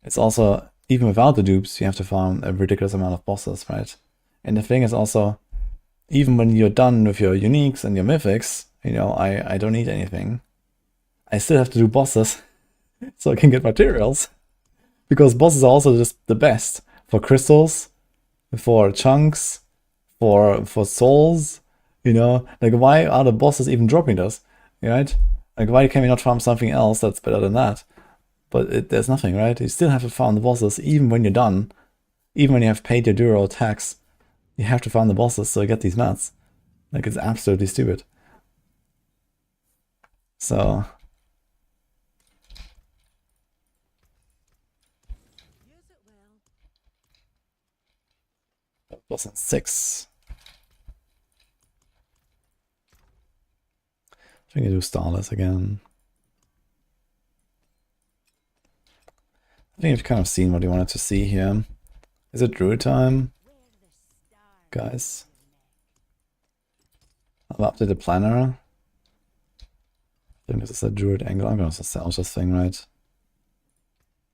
It's also, even without the dupes, you have to farm a ridiculous amount of bosses, right? And the thing is also, even when you're done with your uniques and your mythics, you know, I don't need anything. I still have to do bosses so I can get materials. Because bosses are also just the best for crystals, for chunks, for souls, you know? Like, why are the bosses even dropping this, right? Like, why can we not farm something else that's better than that? But there's nothing, right? You still have to farm the bosses even when you're done. Even when you have paid your Duro tax, you have to farm the bosses so you get these mats. Like, it's absolutely stupid. So... Use it well. that wasn't 6. I think I do Starless again. I think you've kind of seen what you wanted to see here. Is it Druid time? Wear the stars. Guys. I'll update the planner. I think this is a Druid angle. I'm gonna sell this thing, right?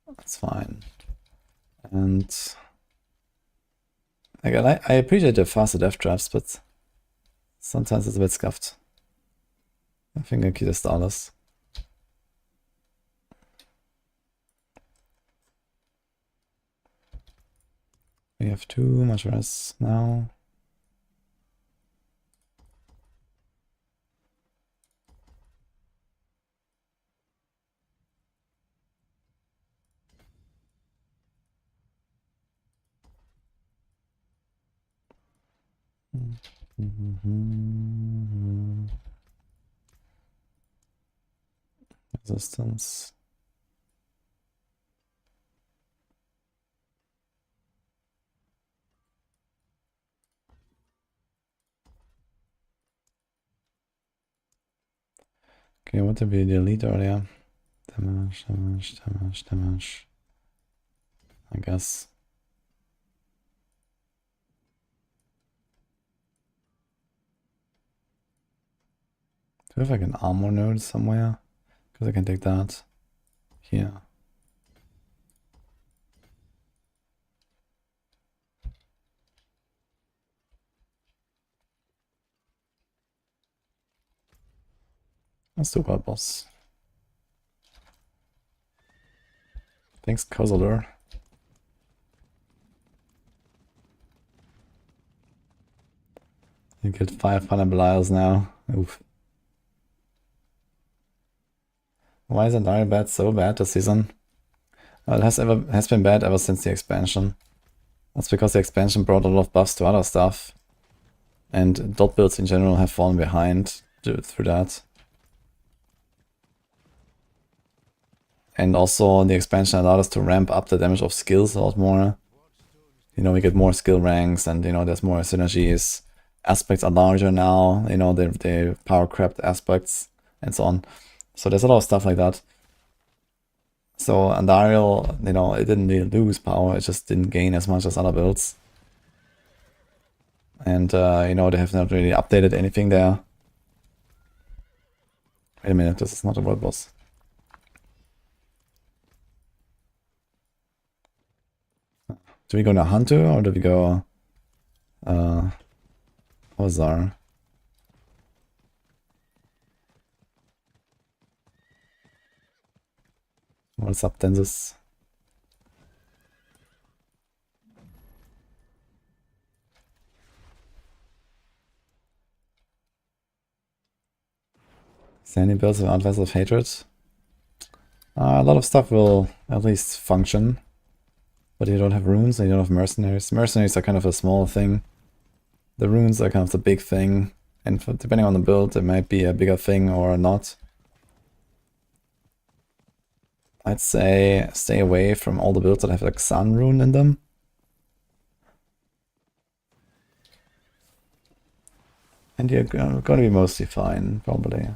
That's fine. And again, I appreciate the faster death traps, but sometimes it's a bit scuffed. I think I keep the Starless. We have too much rest now. Resistance. Okay, what did we delete earlier? Damage, damage, damage, damage. I guess. Do we have like an armor node somewhere? Because I can take that here. Let's do Wild Boss. Thanks, Kozolor. You get 500 Belials now. Oof. Why isn't Iron Bat so bad this season? Well, it has been bad ever since the expansion. That's because the expansion brought a lot of buffs to other stuff. And dot builds in general have fallen behind through that. And also the expansion allowed us to ramp up the damage of skills a lot more. You know, we get more skill ranks and, you know, there's more synergies. Aspects are larger now, you know, the power crept aspects and so on. So there's a lot of stuff like that. So Andariel, you know, it didn't really lose power, it just didn't gain as much as other builds. And, you know, they have not really updated anything there. Wait a minute, this is not a world boss. Do we go to Hunter or do we go Ozar? What's up, Densis? Sandy builds of Atlas of Hatred. A lot of stuff will at least function. But you don't have runes and you don't have mercenaries. Mercenaries are kind of a small thing. The runes are kind of the big thing. And depending on the build, it might be a bigger thing or not. I'd say stay away from all the builds that have like Sun rune in them. And you're gonna be mostly fine, probably.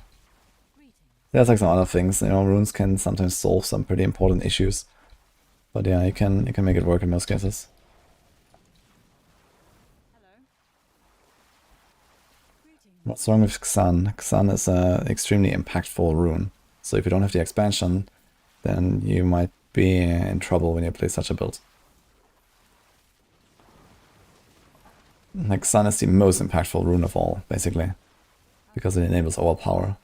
There's like some other things, you know, runes can sometimes solve some pretty important issues. But yeah, you can make it work in most cases. What's wrong with Xan? Xan is an extremely impactful rune. So if you don't have the expansion, then you might be in trouble when you play such a build. Like Xan is the most impactful rune of all, basically. Because it enables overpower.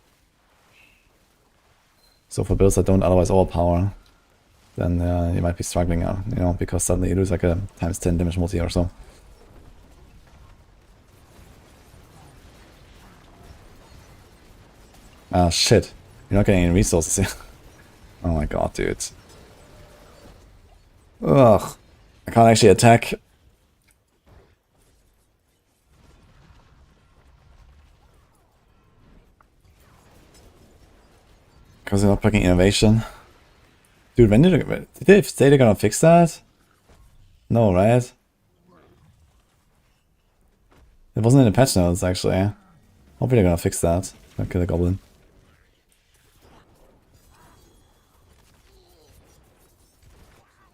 So for builds that don't otherwise overpower, then you might be struggling, you know, because suddenly you lose like a times 10 damage multi or so. Ah, shit. You're not getting any resources here. Oh my god, dude. Ugh. I can't actually attack. Because they're not picking innovation. Dude, when did they say they're gonna fix that? No, right? It wasn't in the patch notes, actually. Hopefully they're gonna fix that. I'll kill the goblin.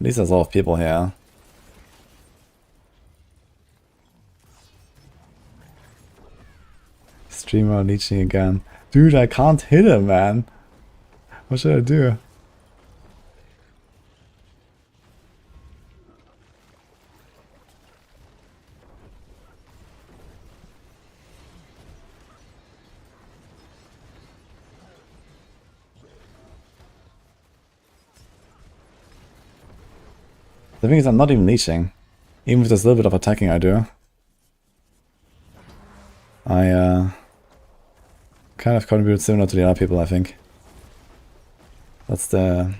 At least there's a lot of people here. Streamer leeching again. Dude, I can't hit him, man. What should I do? The thing is, I'm not even leeching. Even if there's a little bit of attacking I do. I kind of contribute similar to the other people, I think. That's the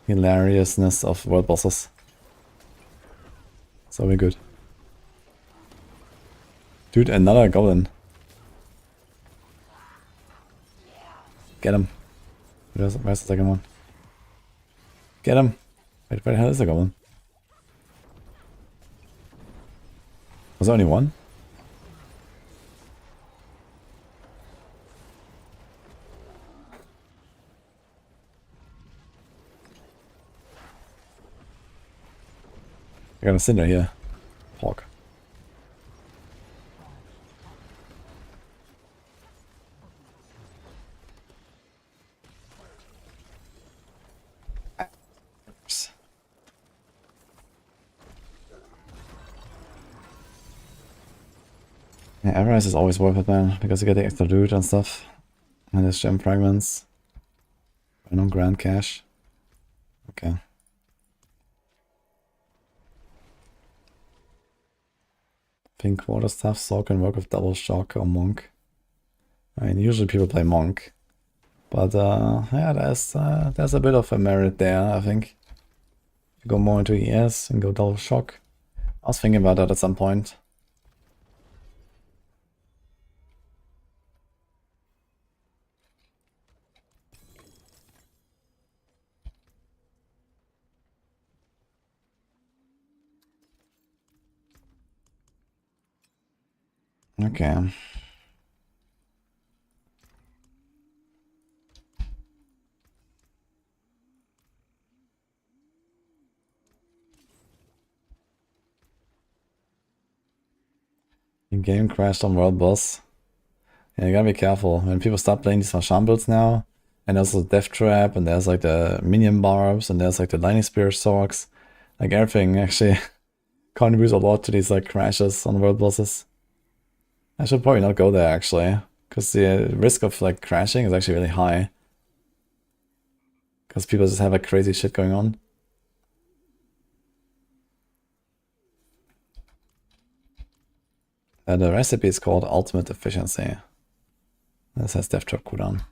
hilariousness of world bosses. So we're good. Dude, another goblin. Get him. Where's the second one? Get him. Wait, where the hell is the goblin? Was there only one? got a Cinder here. Pork. Yeah, Everrise is always worth it, man, because you get the extra loot and stuff. And there's gem fragments. I know grand cash. Okay. Pink quarter stuff, Sorc can work with double shock or monk. I mean, usually people play monk. But yeah, there's a bit of a merit there, I think. If you go more into ES and go double shock. I was thinking about that at some point. Okay. The game crashed on World Boss. Yeah, you gotta be careful. When people start playing these Marchand builds now, and also Death Trap, and there's like the minion barbs, and there's like the Lightning Spear Sorcs, like everything actually contributes a lot to these like crashes on World Bosses. I should probably not go there actually, because the risk of like crashing is actually really high. Because people just have like crazy shit going on. The recipe is called Ultimate Efficiency. This has Death Trap cooldown.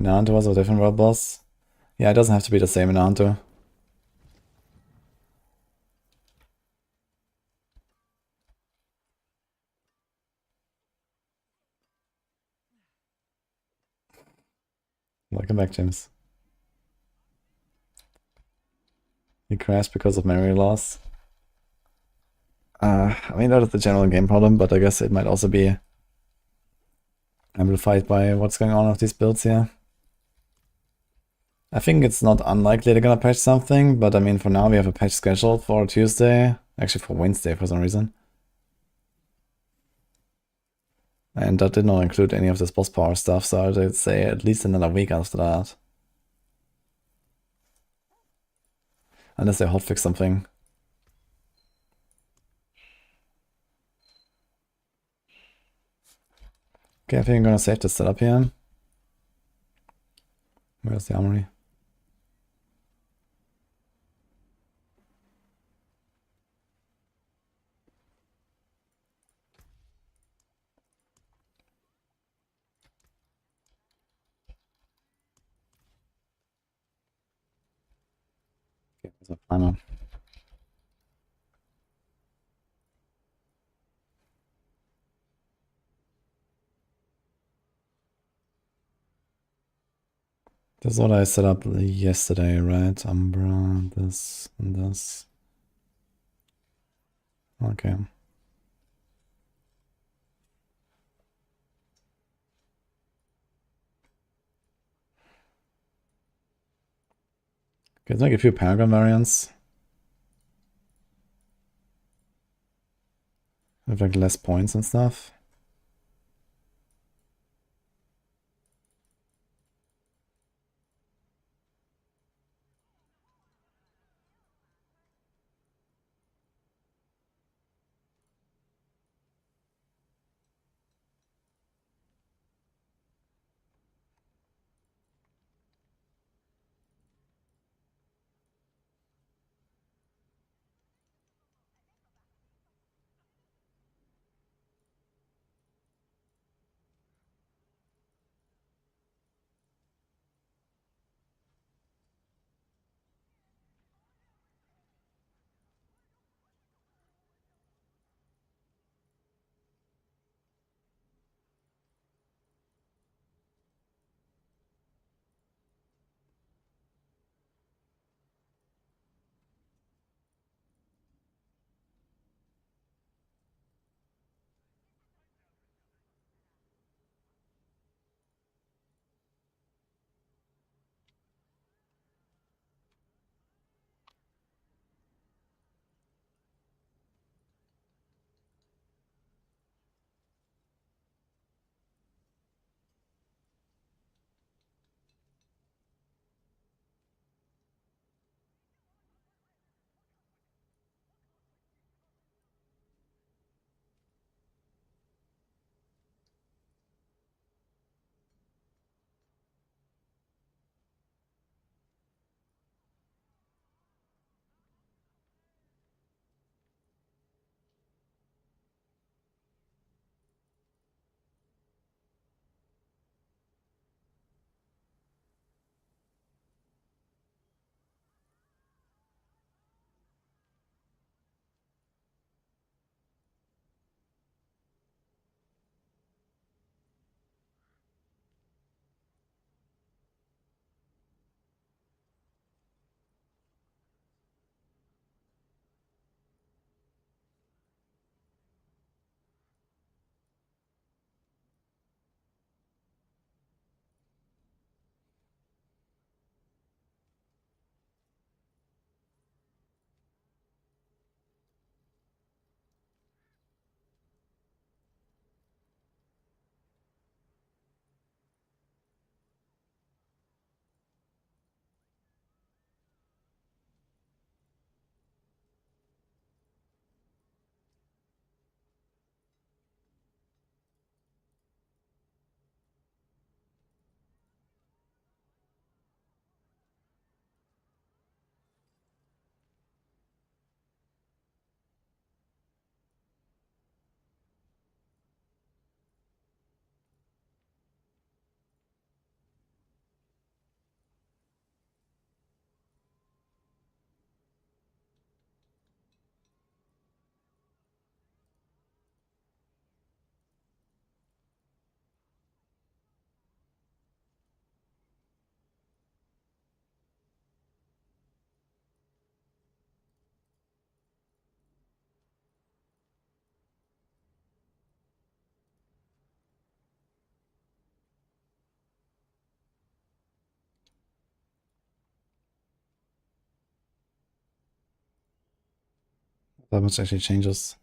Nanto was a different world boss. Yeah, it doesn't have to be the same in Nanto. Welcome back, James. He crashed because of memory loss. I mean, that is the general game problem, but I guess it might also be amplified by what's going on with these builds here. I think it's not unlikely they're gonna patch something, but I mean, for now we have a patch scheduled for Tuesday. Actually, for Wednesday for some reason. And that did not include any of this boss power stuff, so I'd say at least another week after that. Unless they hotfix something. Okay, I think I'm gonna save this setup here. Where's the armory? Okay, there's a timer. This is what I set up yesterday, right? Umbra, this, and this. Okay. Okay, let's make a few Paragon variants. With like less points and stuff. That much actually changes.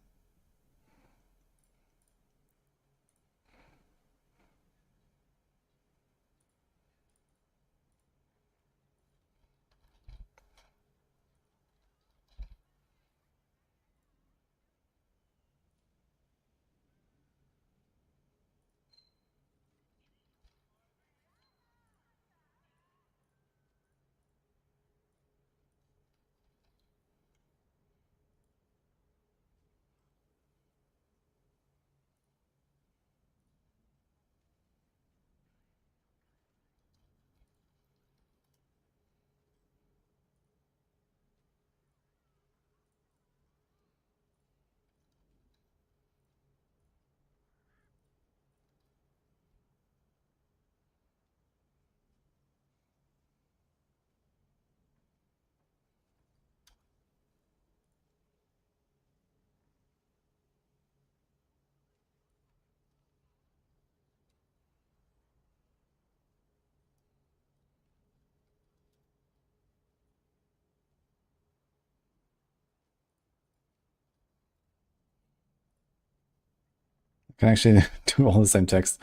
I can actually do all the same text.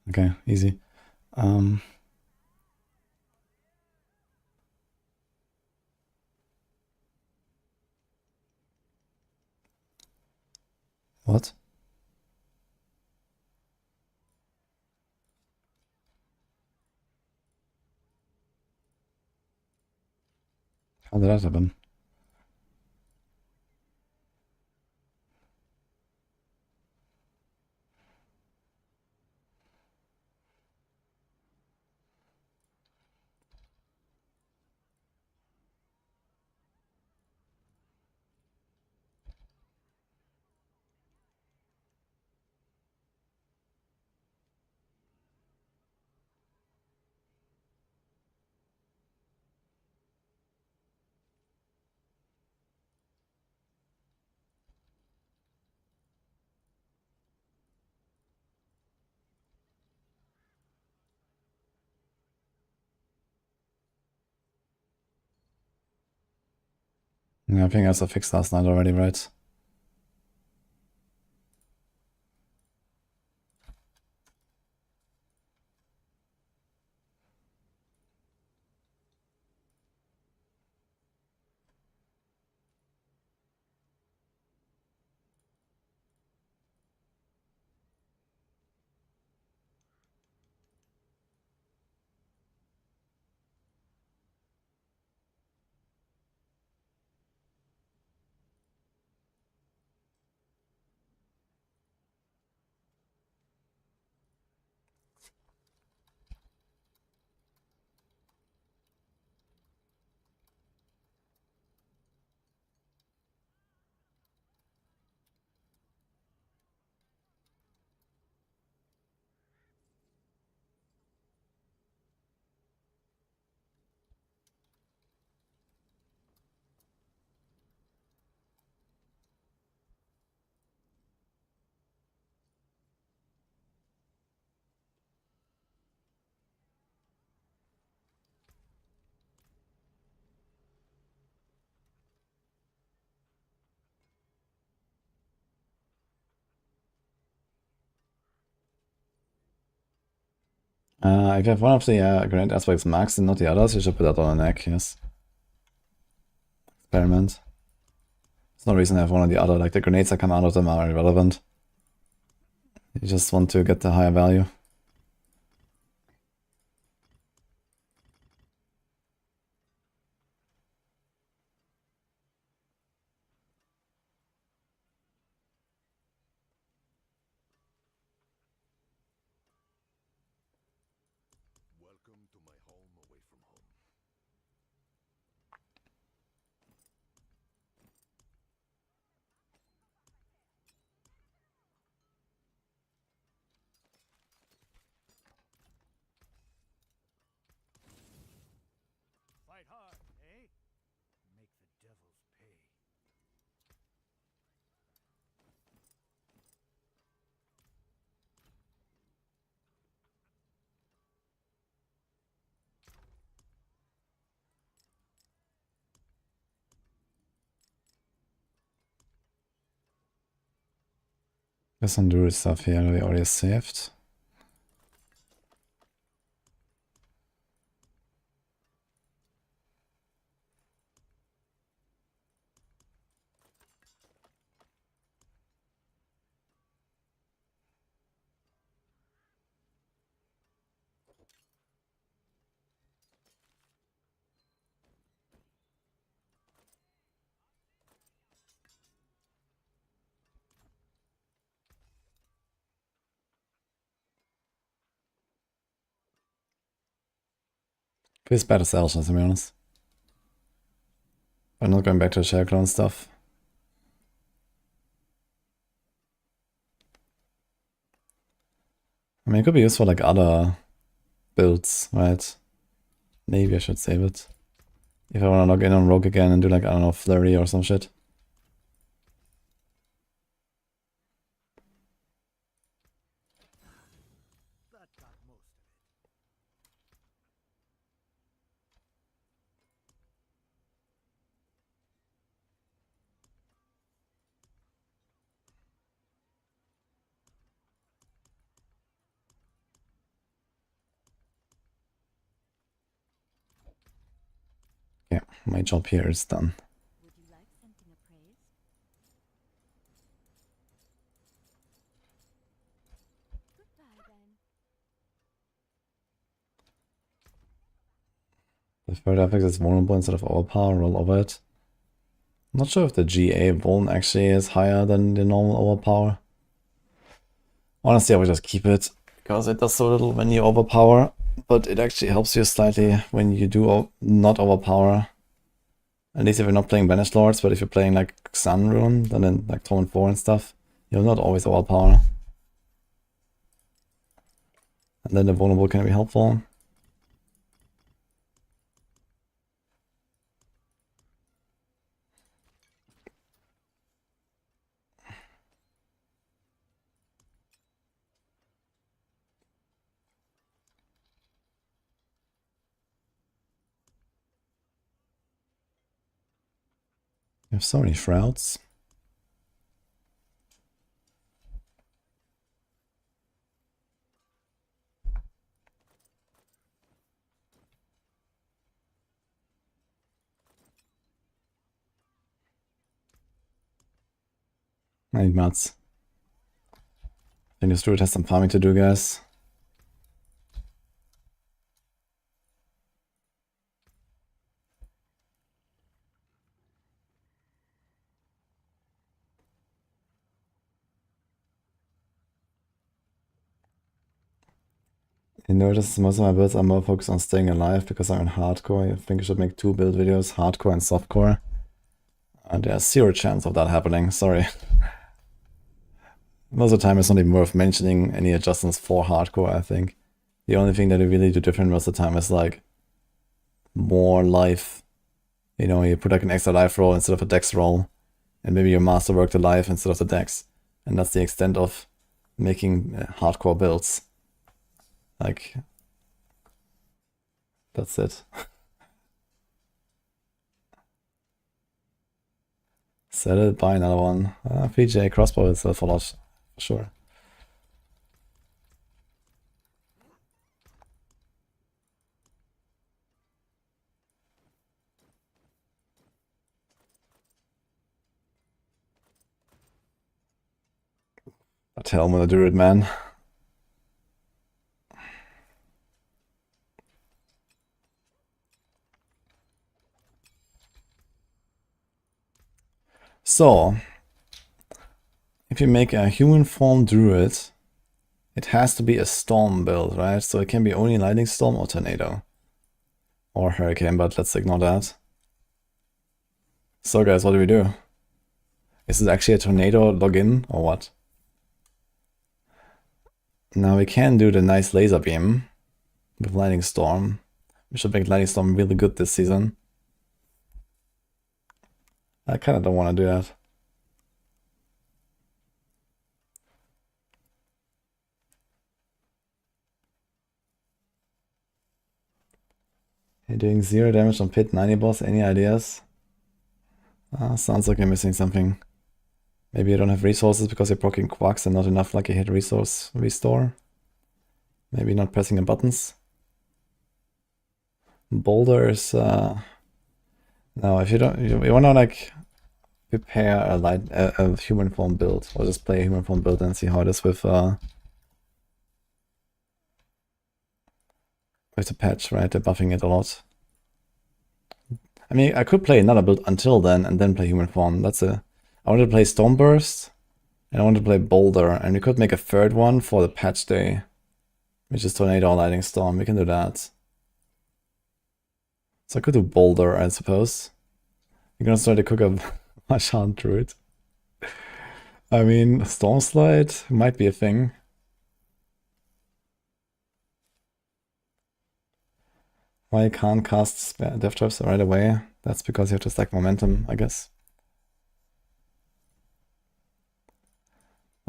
Okay, easy. What? How did that happen? Yeah, I think that's a fix last night already, right? If you have one of the grenade aspects maxed and not the others, you should put that on a neck, yes. Experiment. There's no reason to have one or the other, like the grenades that come out of them are irrelevant. You just want to get the higher value. Welcome to my home away from home. There's some Druid stuff here that we already saved. Feels bad as Elsha, to be honest. I'm not going back to the Shell Clone stuff. I mean, it could be used for like other builds, right? Maybe I should save it. If I want to log in on Rogue again and do like, I don't know, Flurry or some shit. That got most of it. Yeah, my job here is done. Would you like something appraised? Goodbye then. The third effect is vulnerable instead of overpower, roll over it. I'm not sure if the GA vuln actually is higher than the normal overpower. Honestly, I would just keep it, because it does so little when you overpower, but it actually helps you slightly when you do not overpower. At least if you're not playing Banished Lords, but if you're playing like Sun Rune, then in like Tome 4 and stuff, you'll not always overpower. And then the vulnerable can be helpful. You have so many Shrouds. I need mats. I think this Druid has some farming to do, guys. You notice most of my builds are more focused on staying alive because I'm in hardcore. I think I should make 2 build videos, hardcore and softcore. And there's 0 chance of that happening, sorry. Most of the time it's not even worth mentioning any adjustments for hardcore, I think. The only thing that we really do different most of the time is like more life. You know, you put like an extra life roll instead of a dex roll. And maybe you masterwork the life instead of the dex. And that's the extent of making hardcore builds. Like, that's it. Sell it, buy another one. PJ crossbow is a lot, for sure. That helmet of Druid, man. So, if you make a human form Druid, it has to be a storm build, right? So it can be only lightning storm or tornado. Or hurricane, but let's ignore that. So guys, what do we do? Is it actually a tornado login or what? Now we can do the nice laser beam with lightning storm. We should make lightning storm really good this season. I kind of don't want to do that. You're doing 0 damage on Pit 90 boss, any ideas? Sounds like you're missing something. Maybe you don't have resources because you're proccing Quarks and not enough like a hit resource restore. Maybe not pressing the buttons. Boulders, no, if you don't, you wanna like prepare a human form build, or just play a human form build and see how it is with the patch, right? They're buffing it a lot. I mean, I could play another build until then and then play human form. I want to play Stormburst and I want to play Boulder, and we could make a third one for the patch day, which is Tornado or Lightning Storm. We can do that. So I could do Boulder, I suppose. We're gonna start to cook up Marchand Druid. I mean, Stormslide might be a thing. Why you can't cast Death Traps right away? That's because you have to stack momentum, I guess.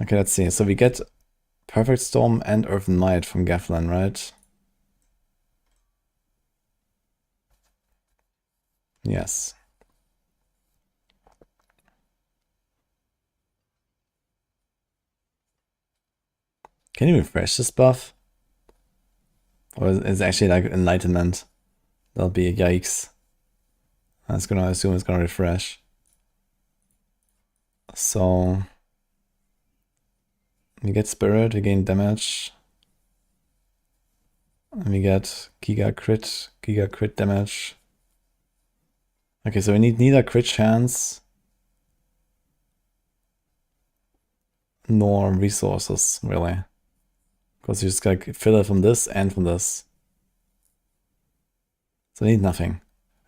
Okay, let's see. So we get Perfect Storm and Earthen Might from Geflin, right? Yes. Can you refresh this buff? Or is it actually like Enlightenment? That'll be yikes. I was gonna assume it's gonna refresh. So we get Spirit, we gain damage. And we get Giga crit damage. Okay, so we need neither crit chance nor resources, really. Because you just gotta fill it from this and from this. So we need nothing.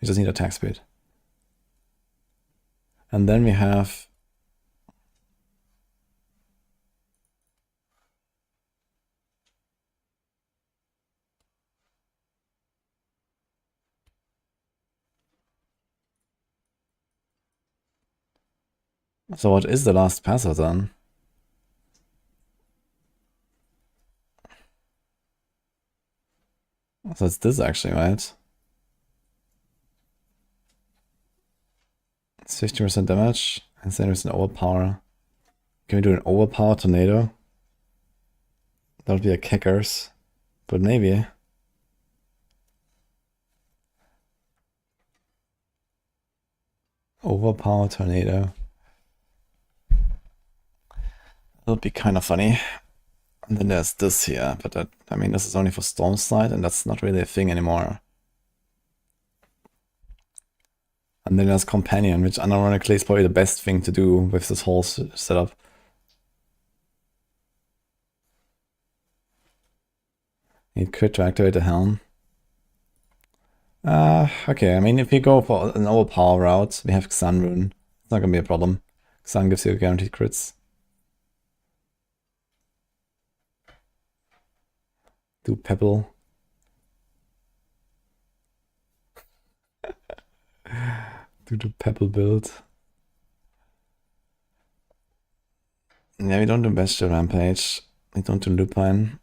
We just need attack speed. And then we have so what is the last passer then? So it's this actually, right? It's 50% damage, and then there's an overpower. Can we do an overpower tornado? That would be a kickers, but maybe. Overpower tornado. That would be kind of funny. And then there's this here, but that, I mean, this is only for Stormslide, and that's not really a thing anymore. And then there's Companion, which unironically is probably the best thing to do with this whole setup. Need crit to activate the helm. Okay, I mean, if you go for an overpower route, we have Xan Rune. It's not gonna be a problem. Xan gives you guaranteed crits. Do Pebble. Do the Pebble build. Yeah, we don't do Bestial Rampage. We don't do Lupine.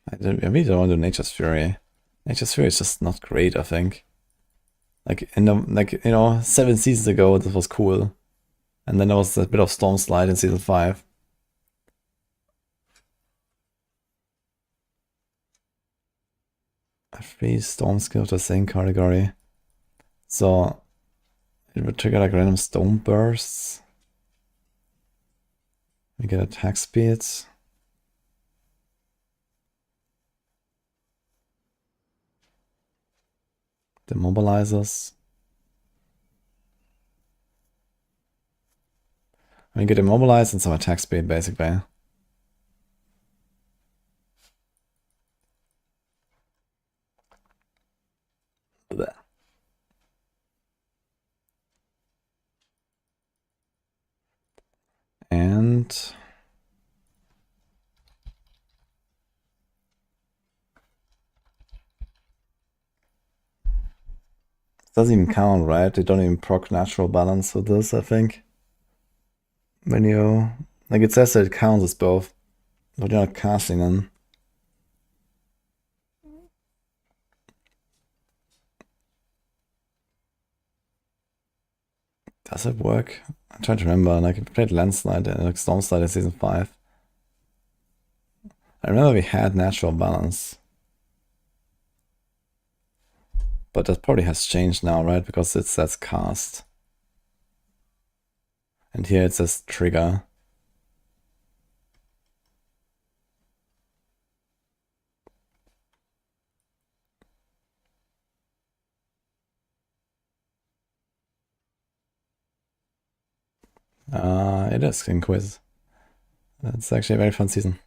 I really don't want to do Nature's Fury. Nature's Fury is just not great, I think. Like, you know, 7 seasons ago, this was cool. And then there was a bit of Stormslide in season 5. A free storm skill of the same category. So it would trigger like random stone bursts. We get attack speeds. Demobilizers. We get immobilized and some attack speed basically. Blech. And it doesn't even count, right? They don't even proc natural balance with this, I think. When you, like, it says that it counts as both, but you're not casting them. Does it work? I'm trying to remember. Like, we played Landslide and like Stormslide in Season 5. I remember we had Natural Balance. But that probably has changed now, right? Because it says cast. And here it says trigger. It is in quiz. It's actually a very fun season.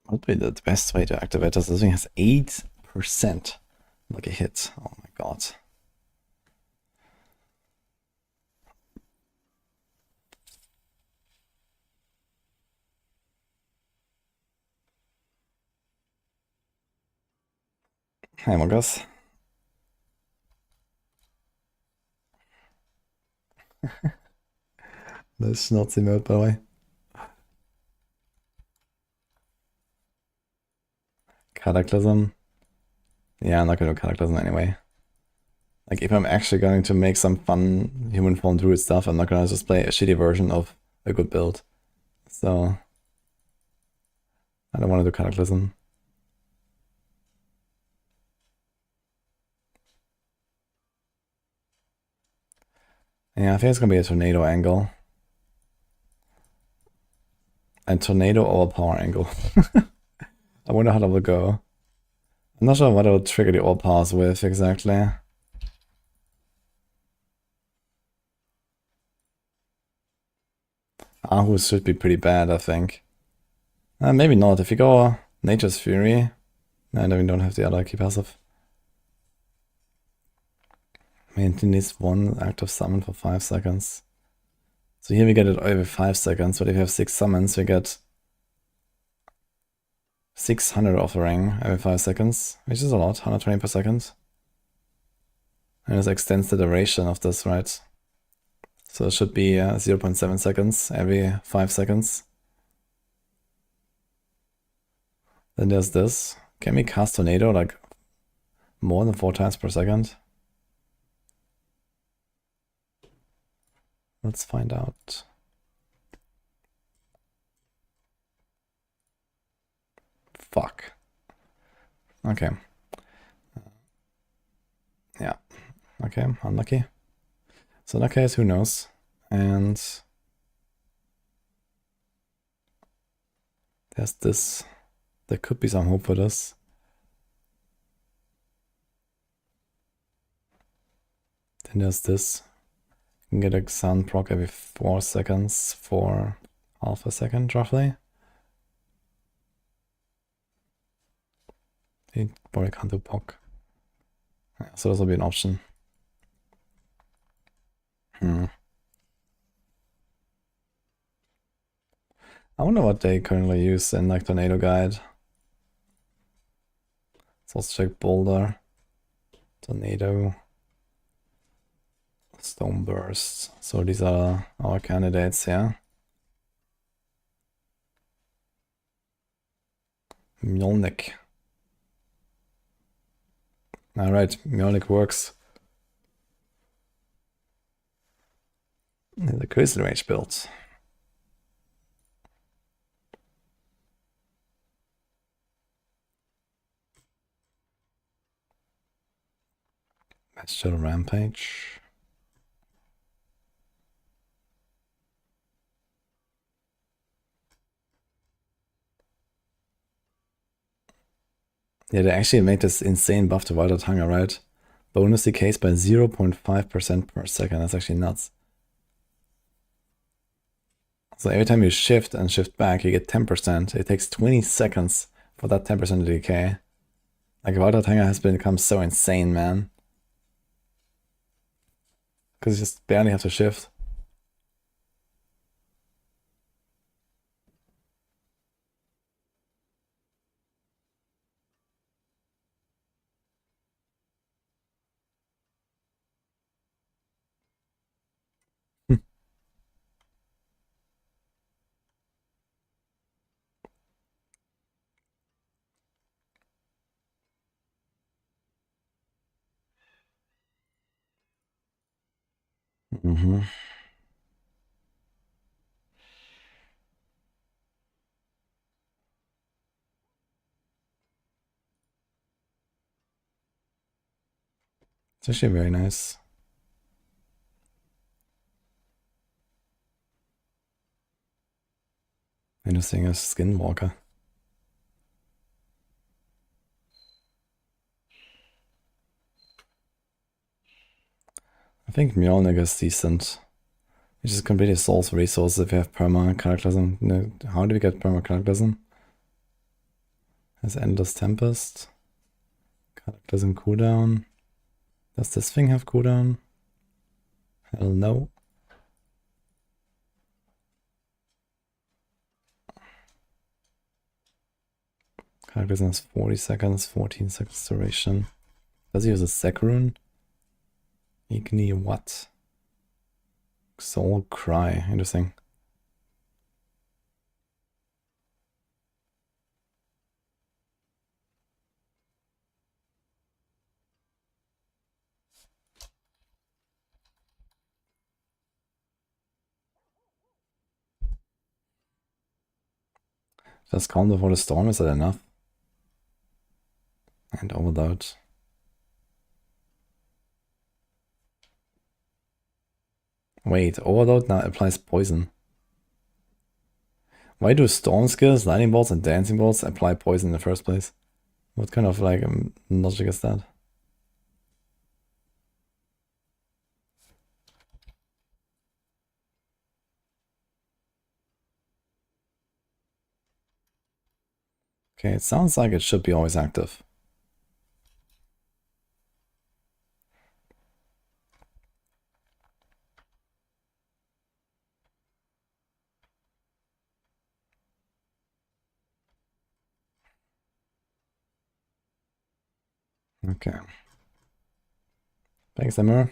What would be the best way to activate this? This thing has 8% like a hit. Oh my god. Hey, Mogas. That's not the mode, by the way. Cataclysm. Yeah, I'm not gonna do Cataclysm anyway. Like, if I'm actually going to make some fun human form druid stuff, I'm not gonna just play a shitty version of a good build. So, I don't want to do Cataclysm. Yeah, I think it's gonna be a tornado angle. And tornado overpower angle. I wonder how that will go. I'm not sure what I will trigger the overpowers with exactly. Ahus should be pretty bad, I think. Maybe not. If you go Nature's Fury, then we don't have the other key passive. I mean, it needs one active summon for 5 seconds. So here we get it every 5 seconds, but if you have 6 summons, we get 600 offering every 5 seconds, which is a lot, 120 per second. And this extends the duration of this, right? So it should be 0.7 seconds every 5 seconds. Then there's this. Can we cast Tornado like more than 4 times per second? Let's find out. Fuck. Okay. Yeah. Okay, unlucky. So in that case, who knows? And there's this. There could be some hope for this. Then there's this. You can get a sun proc every 4 seconds for half a second, roughly. You probably can't do POC. Yeah, so this will be an option. I wonder what they currently use in like Tornado Guide. So let's check Boulder, Tornado, Stone Burst. So these are our candidates here. Mjolnir. Alright, Mjolnir works. The Crystal Range build. Bestial Rampage. Yeah, they actually made this insane buff to Wild Hunger, right? Bonus decays by 0.5% per second. That's actually nuts. So every time you shift and shift back, you get 10%. It takes 20 seconds for that 10% to decay. Like, Wild Hunger has become so insane, man. Because you just barely have to shift. Mm-hmm. It's actually very nice. Interesting as Skinwalker. I think Mjolnir is decent. It just completely solves resources if you have perma cataclysm. No, how do we get perma cataclysm? Has Endless Tempest. Cataclysm cooldown. Does this thing have cooldown? Hell no. Cataclysm has 40 seconds, 14 seconds duration. Does he use a Sec rune? Igni what? Soul Cry, interesting. Just Calm Before the Storm, is that enough? And Overload. Wait, Overload now applies poison. Why do Storm skills, Lightning Bolts, and Dancing Bolts apply poison in the first place? What kind of like logic is that? Okay, it sounds like it should be always active. Okay. Thanks, Emmer.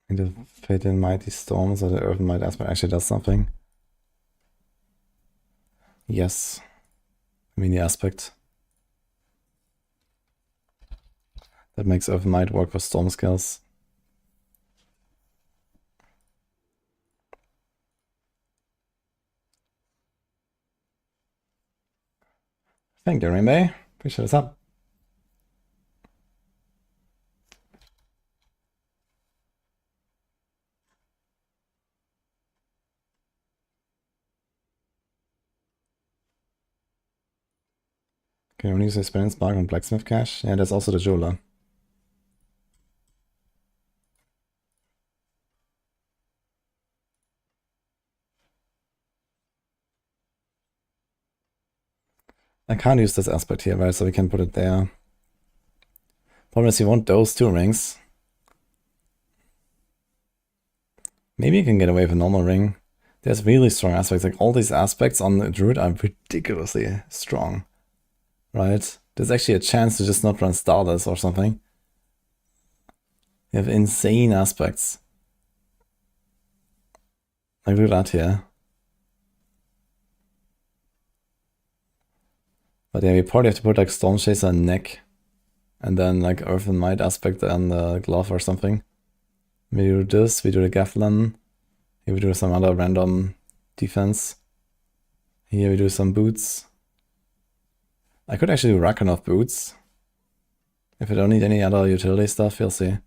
And the Fate in Mighty Storms or the Earth and Might aspect actually does something. Yes. I mean the aspect. That makes Earth and Might work for storm skills. Thank you, Rainbow. Appreciate what's up. Can you only use Experience Spark on Blacksmith Cache? Yeah, there's also the Jeweler. I can't use this aspect here, right? So we can put it there. Problem is you want those 2 rings. Maybe you can get away with a normal ring. There's really strong aspects. Like all these aspects on the Druid are ridiculously strong. Right? There's actually a chance to just not run Starless or something. You have insane aspects. Like look at that here. But yeah, we probably have to put like Storm Chaser on neck. And then like Earth and Might aspect on the glove or something. We do this, we do the Gafflan. Here we do some other random defense. Here we do some boots. I could actually do Rakanov boots. If I don't need any other utility stuff, you'll see.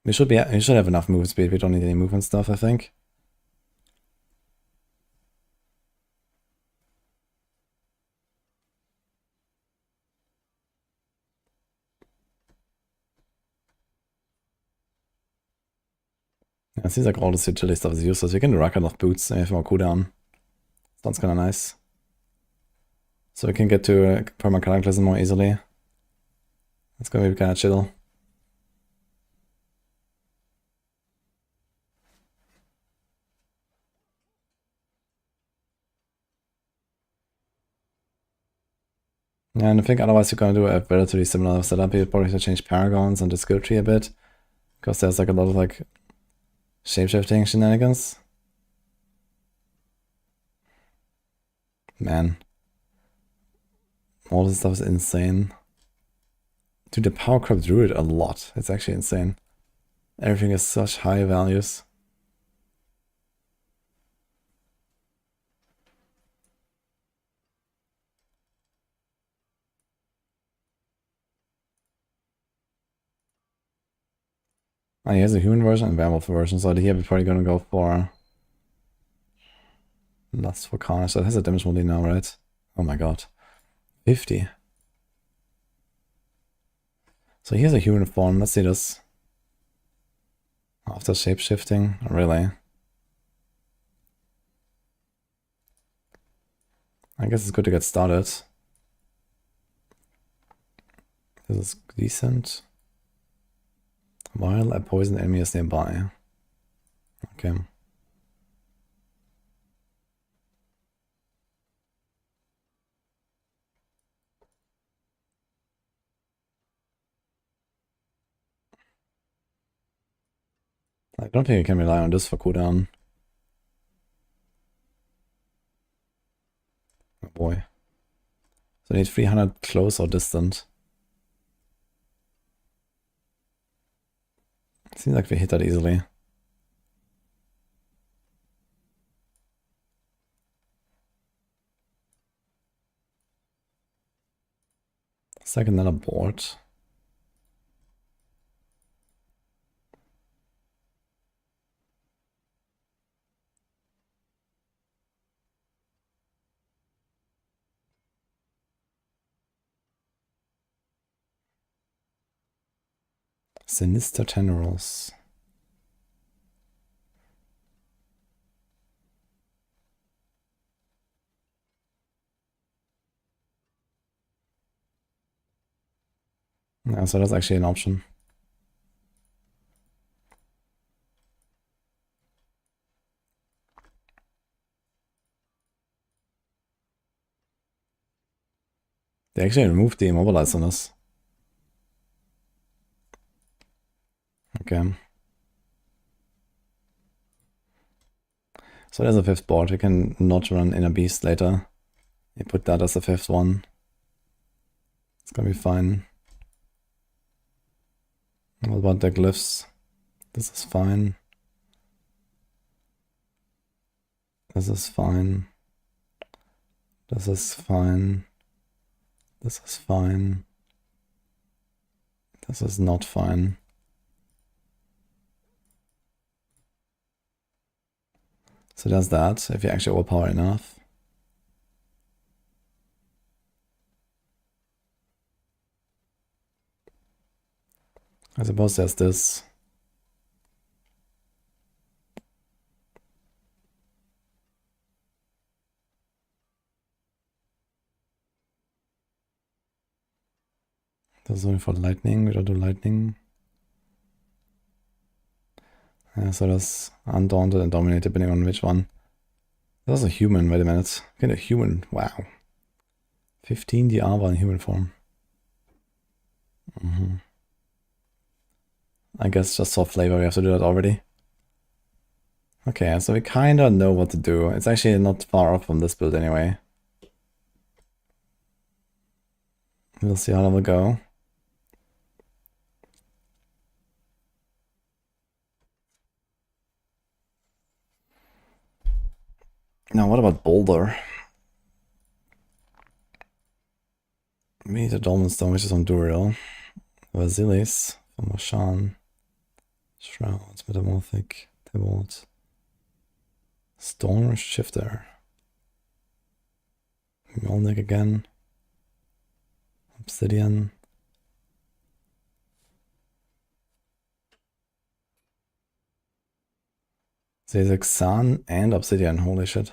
We should have enough move speed. We don't need any movement stuff, I think. Yeah, it seems like all this utility stuff is useless. You can do Rakanov boots and have more cooldown. Sounds kind of nice. So we can get to Perma Cataclysm more easily. That's gonna be kind of chill. Yeah, and I think otherwise you're gonna do a relatively similar setup. You'd probably have to change Paragons and the skill tree a bit. Because there's like a lot of like Shapeshifting shenanigans. Man. All this stuff is insane. Dude, the power crop Druid a lot. It's actually insane. Everything is such high values. Oh, he has a human version and werewolf version, so here we're probably gonna go for Lust for Carnage. That has a damage multi now, right? Oh my god. 50. So here's a human form. Let's see this. After shapeshifting, really? I guess it's good to get started. This is decent. While a poison enemy is nearby. Okay. I don't think I can rely on this for cooldown. Oh boy. So I need 300 close or distant. Seems like we hit that easily. It's like another board. Sinister Tendrils. Yeah, so that's actually an option. They actually removed the immobilize on us. Okay. So there's a fifth board. We can not run Inner Beast later. You put that as the fifth one. It's gonna be fine. What about the glyphs? This is fine. This is fine. This is fine. This is fine. This is not fine. So there's that, if you actually overpower enough. I suppose there's this. There's only for lightning, we don't do lightning. Yeah, so there's Undaunted and Dominate depending on which one. There's a human, wait a minute. Get a human, wow. 15 DR in human form. I guess just for flavor we have to do that already. Okay, so we kinda know what to do. It's actually not far off from this build anyway. We'll see how that will go. Now what about Boulder? We need a Dolmen Stone, which is on Duriel. Vasilis from Moshan. Shroud, Metamorphic, Tybalt. Storm Shifter. Mjolnir again. Obsidian. There's Xan and Obsidian, holy shit.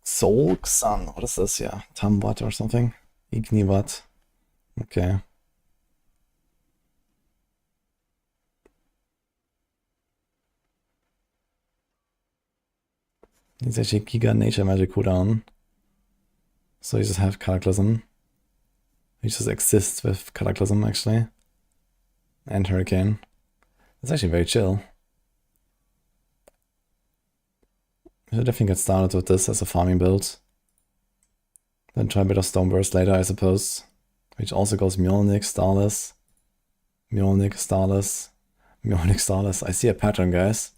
Soul Xan, what is this? Yeah, Tambat or something? Ignivat. Okay. It's actually Giga Nature Magic cooldown. So you just have Cataclysm. You just exist with Cataclysm actually. And Hurricane. It's actually very chill. I should definitely get started with this as a farming build. Then try a bit of Stoneburst later, I suppose. Which also goes Mjolnir, Starless. Mjolnir, Starless. Mjolnir, Starless. I see a pattern, guys.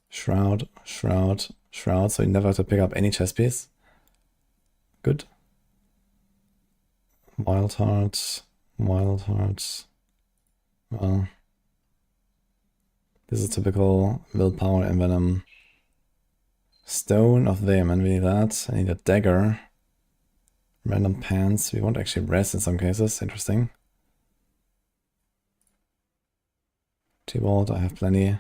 Shroud, Shroud, Shroud, so you never have to pick up any chest piece. Good. Wild Hearts, Wild Hearts. Well, this is typical willpower envenom. Stone of Vehement, we need that. I need a dagger. Random pants. We won't actually rest in some cases. Interesting. T-Bolt, I have plenty.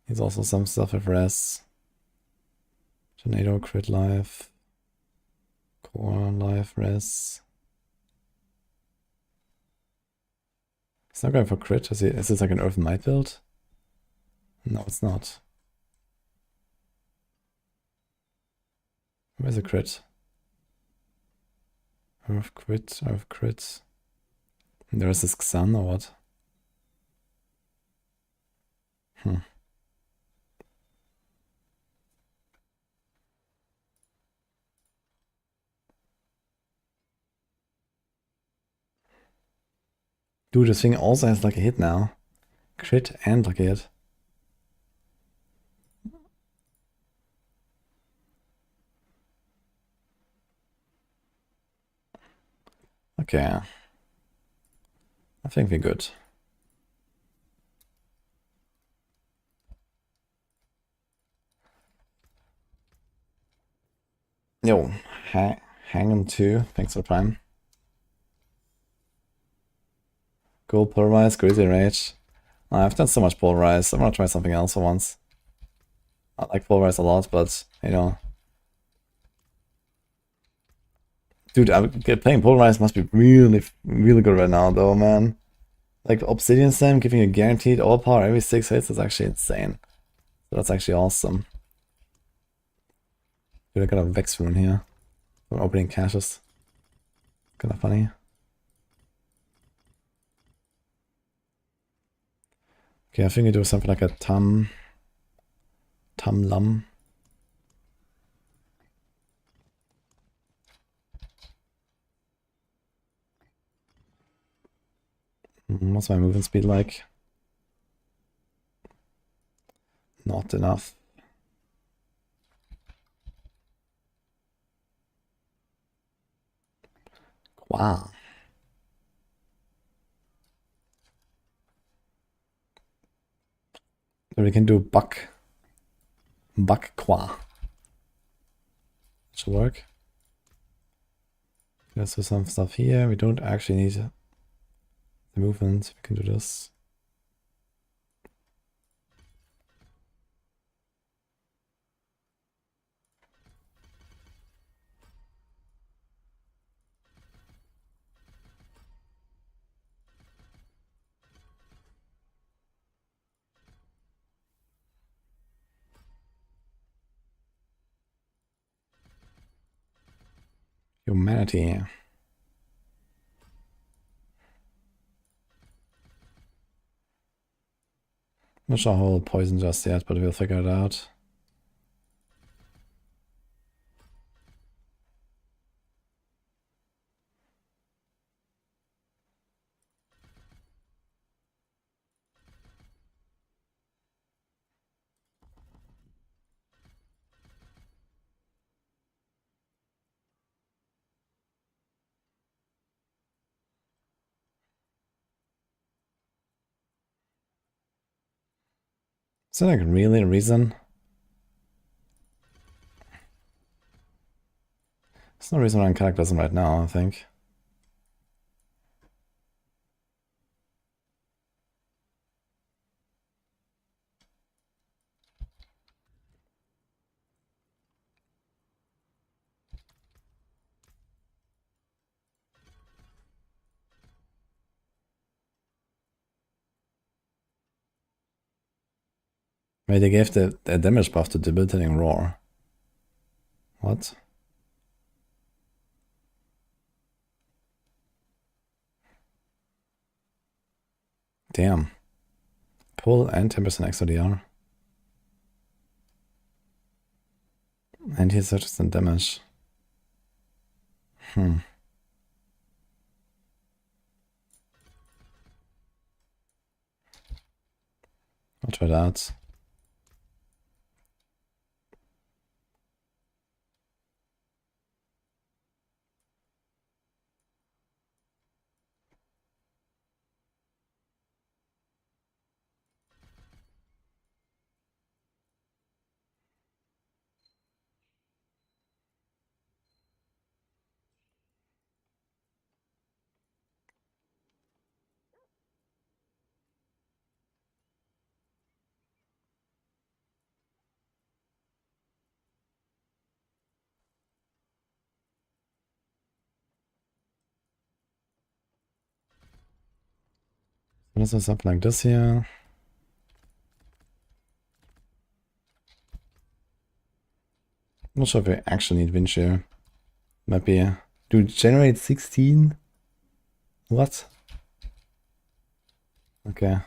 Needs also some stuff with res. Tornado, crit life. Core life, res. It's not going for crit. Is this like an Earth Might build? No, it's not. Where's the crit? Earth crit, Earth crit. And there is this Xan or what? Dude, this thing also has like a hit now. Crit and like a hit. Okay. I think we're good. Yo, hang on 2. Thanks for the prime. Gold Polarize, Grizzly Rage. I've done so much Polarize. I'm gonna try something else for once. I like Polarize a lot, but, you know. Dude, playing Polarize must be really, really good right now, though, man. Like, Obsidian Slam giving you guaranteed overpower every 6 hits is actually insane. So that's actually awesome. Dude, I got a Vex Rune here. For opening caches. Kinda funny. Okay, I think we do something like a Tam Lum. What's my movement speed like? Not enough. Wow. So we can do Buck Qua. Should work. Let's do some stuff here. We don't actually need the movement. We can do this. Humanity. Not sure how I'll poison just yet, but we'll figure it out. Is that like really a reason? There's no reason why Ankak doesn't right now, I think. Wait, they gave the damage buff to debilitating roar. What? Damn. Pull and 10% extra DR. And he's 30% damage. I'll try that. What is something like this here? I'm not sure if we actually need wind shear. Might be. Dude, generate 16? What? Okay.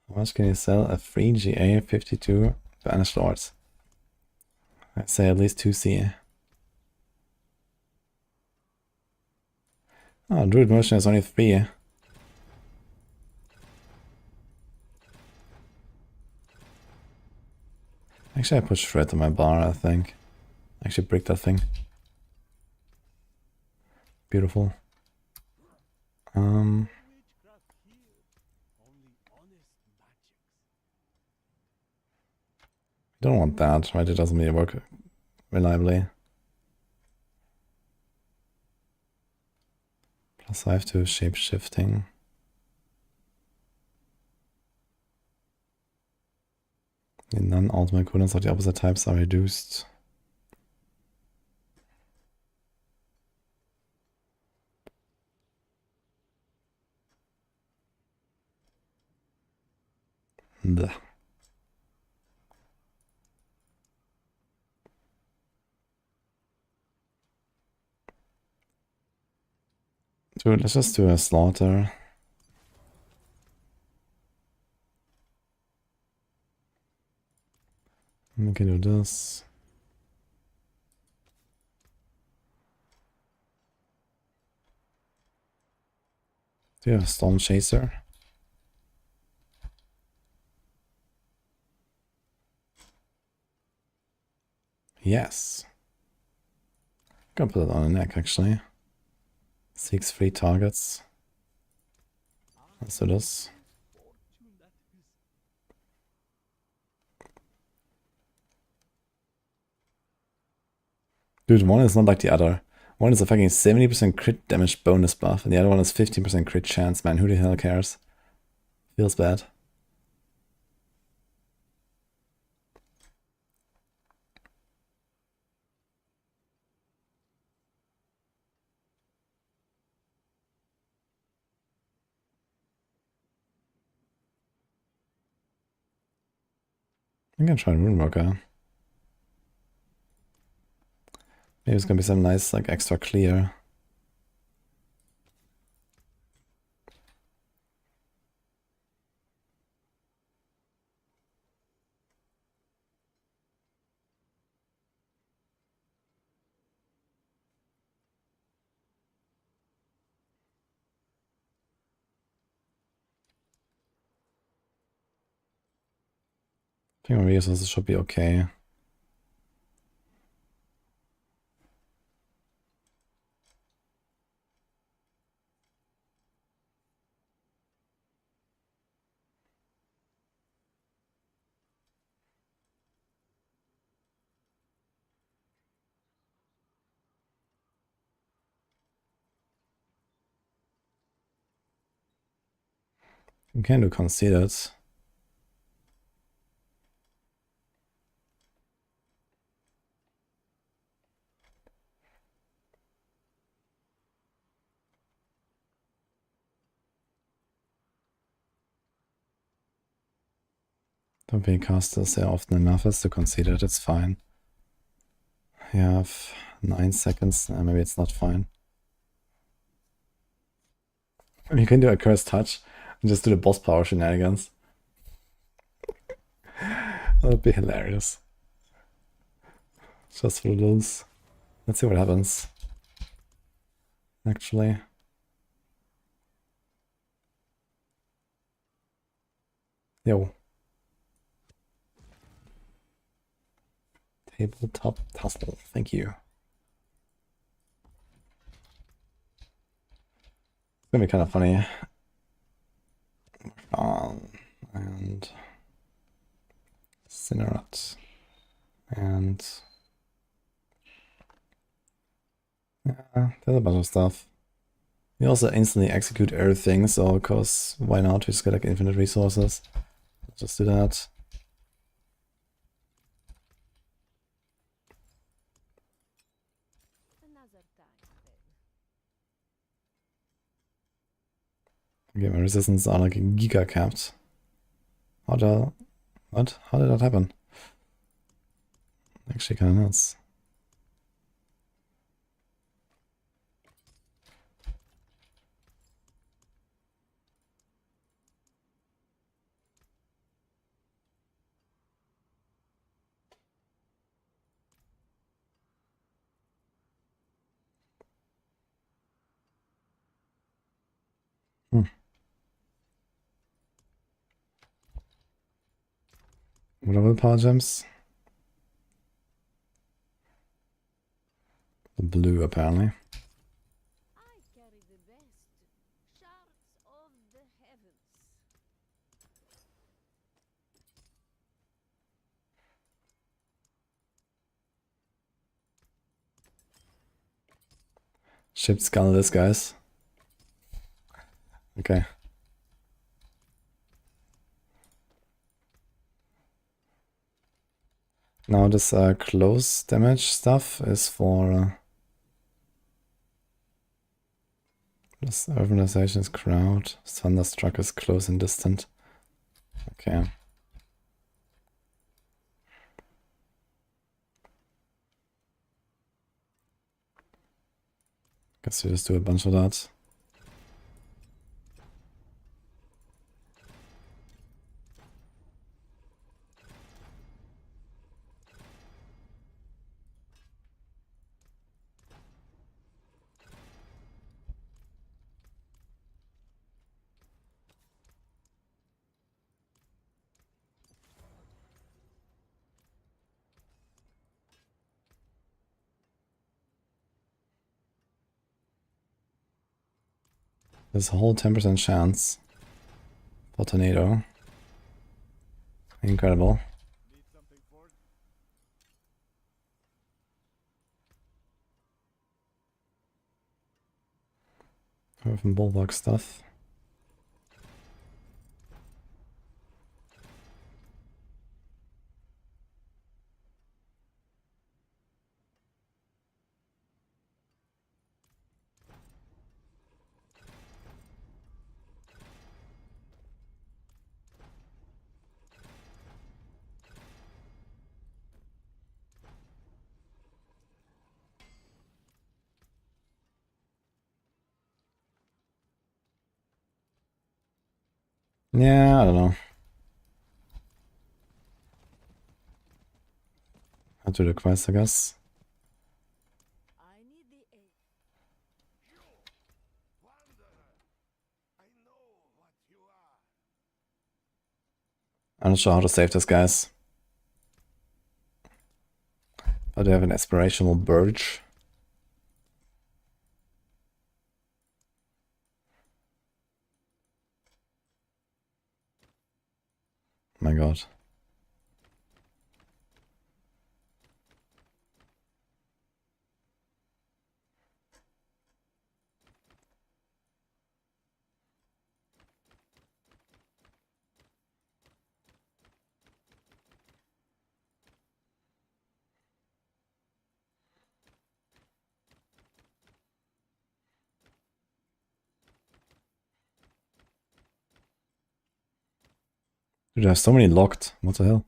How much can you sell a free GA 52 Banished Lords? I'd say at least 2C. Oh, Druid Motion is only 3. Actually, I put Shroud on my bar, I think. Actually, break that thing. Beautiful. Don't want that, right? It doesn't really work reliably. Plus 5 to shape shifting. Non-ultimate cooldowns of the opposite types are reduced. Blech. Dude, let's just do a slaughter. We can do this. Do you have a Storm Chaser? Yes. I'm gonna put it on the neck actually. Seeks 3 targets. Let's do this. Dude, one is not like the other. One is a fucking 70% crit damage bonus buff, and the other one is 15% crit chance. Man, who the hell cares? Feels bad. I'm gonna try Runewalker. Maybe it's gonna be some nice, like, extra clear. I think my resources should be okay. You can do Conceded. Don't pay casters there often enough as to Conceded, it's fine. You have 9 seconds. Maybe it's not fine. You can do a cursed touch and just do the boss power shenanigans. That would be hilarious. Just for the lulz. Let's see what happens. Actually. Yo. Tabletop tussle. Thank you. It's gonna be kind of funny. And Cinerat. And yeah, there's a bunch of stuff. We also instantly execute everything, so because why not? We just get like infinite resources. Let's just do that. Another time, then. Okay, my resistance are like giga capped. What? How did that happen? Actually kinda nuts. What are willpower gems? The blue, apparently. I carry the best shards of the heavens. Ship skull this, guys. Okay. Now this close damage stuff is for this urbanization's crowd. Thunderstruck is close and distant. Okay. Guess we just do a bunch of that. There's a whole 10% chance for tornado. Incredible. Need something for it? From bulwark stuff. Yeah, I don't know. I'll do the quest, I guess. I need the aid. You, wanderer. I know what you are. I'm not sure how to save this, guys. But we have an aspirational Barrage. My god. Dude, I have so many locked. What the hell?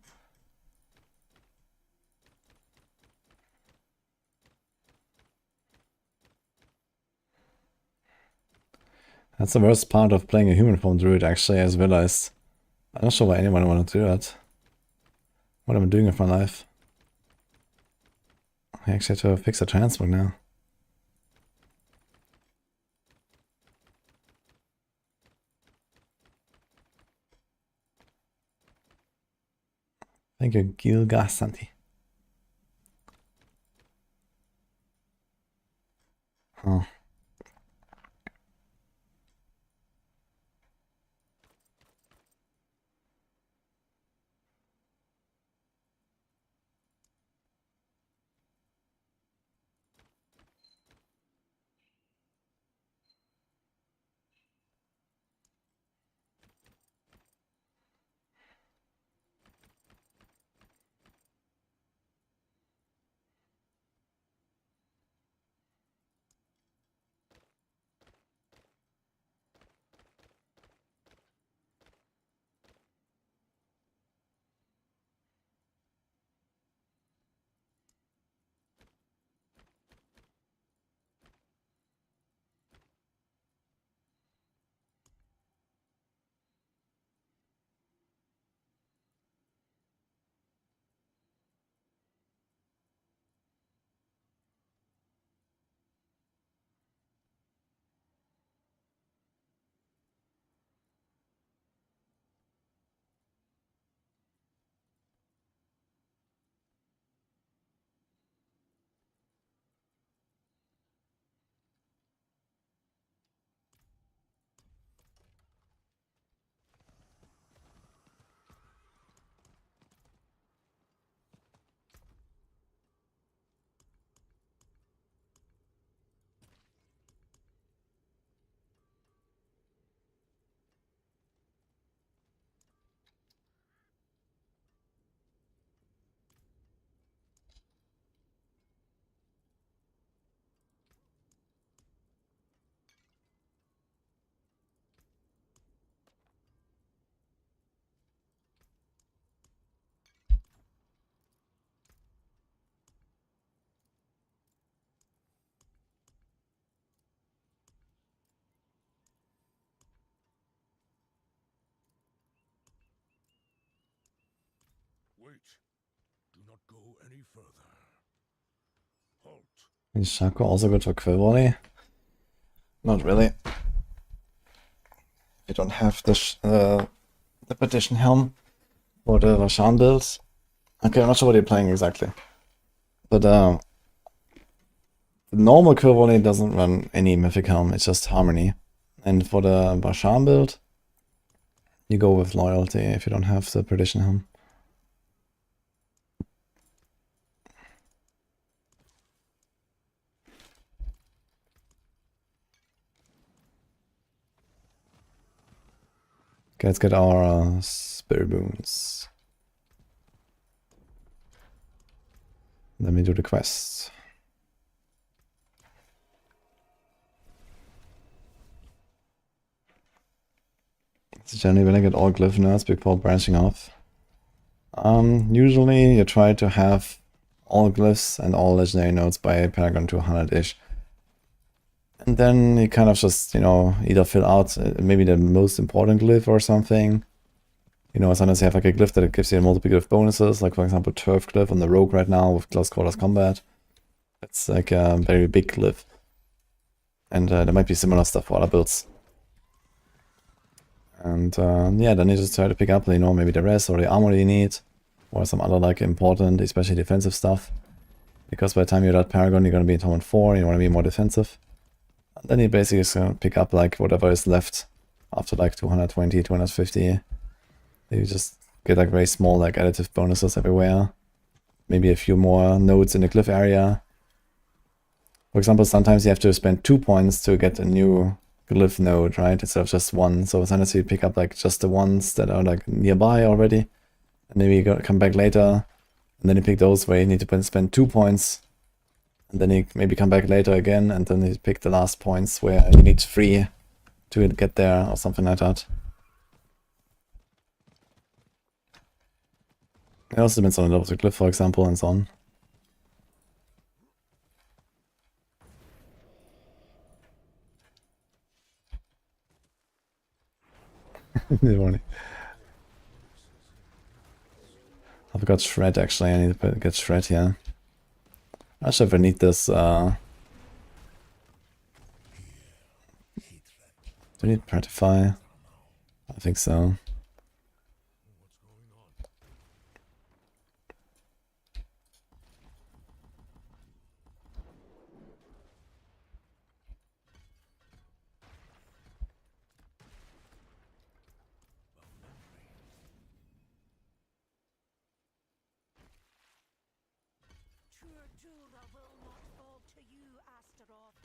That's the worst part of playing a human form druid, actually, I just realized. I'm not sure why anyone would want to do that. What am I doing with my life? I actually have to fix a transport now. Thank you, Gilgasanti. Oh. Wait. Do not go any further. Halt. Is Shako also good for quill volley? Not really. You don't have the petition helm or the Vashan builds. Okay, I'm not sure what you're playing exactly. But the normal quill volley doesn't run any mythic helm, it's just harmony. And for the Vashan build, you go with loyalty if you don't have the petition helm. Okay, let's get our spirit boons. Then we do the quest. It's generally when I get all glyph nerds before branching off. Usually you try to have all glyphs and all legendary nodes by Paragon 200-ish. And then you kind of just, you know, either fill out maybe the most important glyph or something. You know, sometimes you have like a glyph that gives you multiple glyph bonuses, like for example Turf glyph on the Rogue right now with close quarters combat. It's like a very big glyph. And there might be similar stuff for other builds. And yeah, then you just try to pick up, you know, maybe the rest or the armor you need, or some other like important, especially defensive stuff. Because by the time you're at Paragon, you're going to be in Torment 4, you want to be more defensive. And then you basically just gonna pick up like whatever is left after like 220, 250. You just get like very small like additive bonuses everywhere. Maybe a few more nodes in the glyph area. For example, sometimes you have to spend 2 points to get a new glyph node, right? Instead of just one. So sometimes you pick up like just the ones that are like nearby already. And maybe you come back later. And then you pick those where you need to spend 2 points. And then you maybe come back later again. And then you pick the last points where you need 3 to get there or something like that. It also depends on the level of the glyph, for example, and so on. I forgot Shred actually. I need to get Shred here. I'm not sure if I need this. Do I need Pratify? I think so. Jura will not fall to you, Astaroth.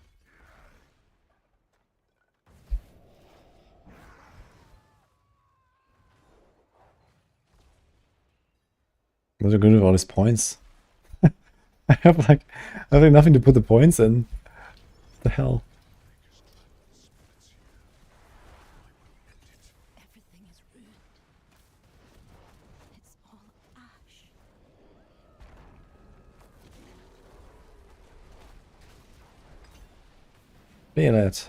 What are you gonna do with all these points? I have like nothing to put the points in. What the hell? Everything is ruined. It's all ash. Feel it.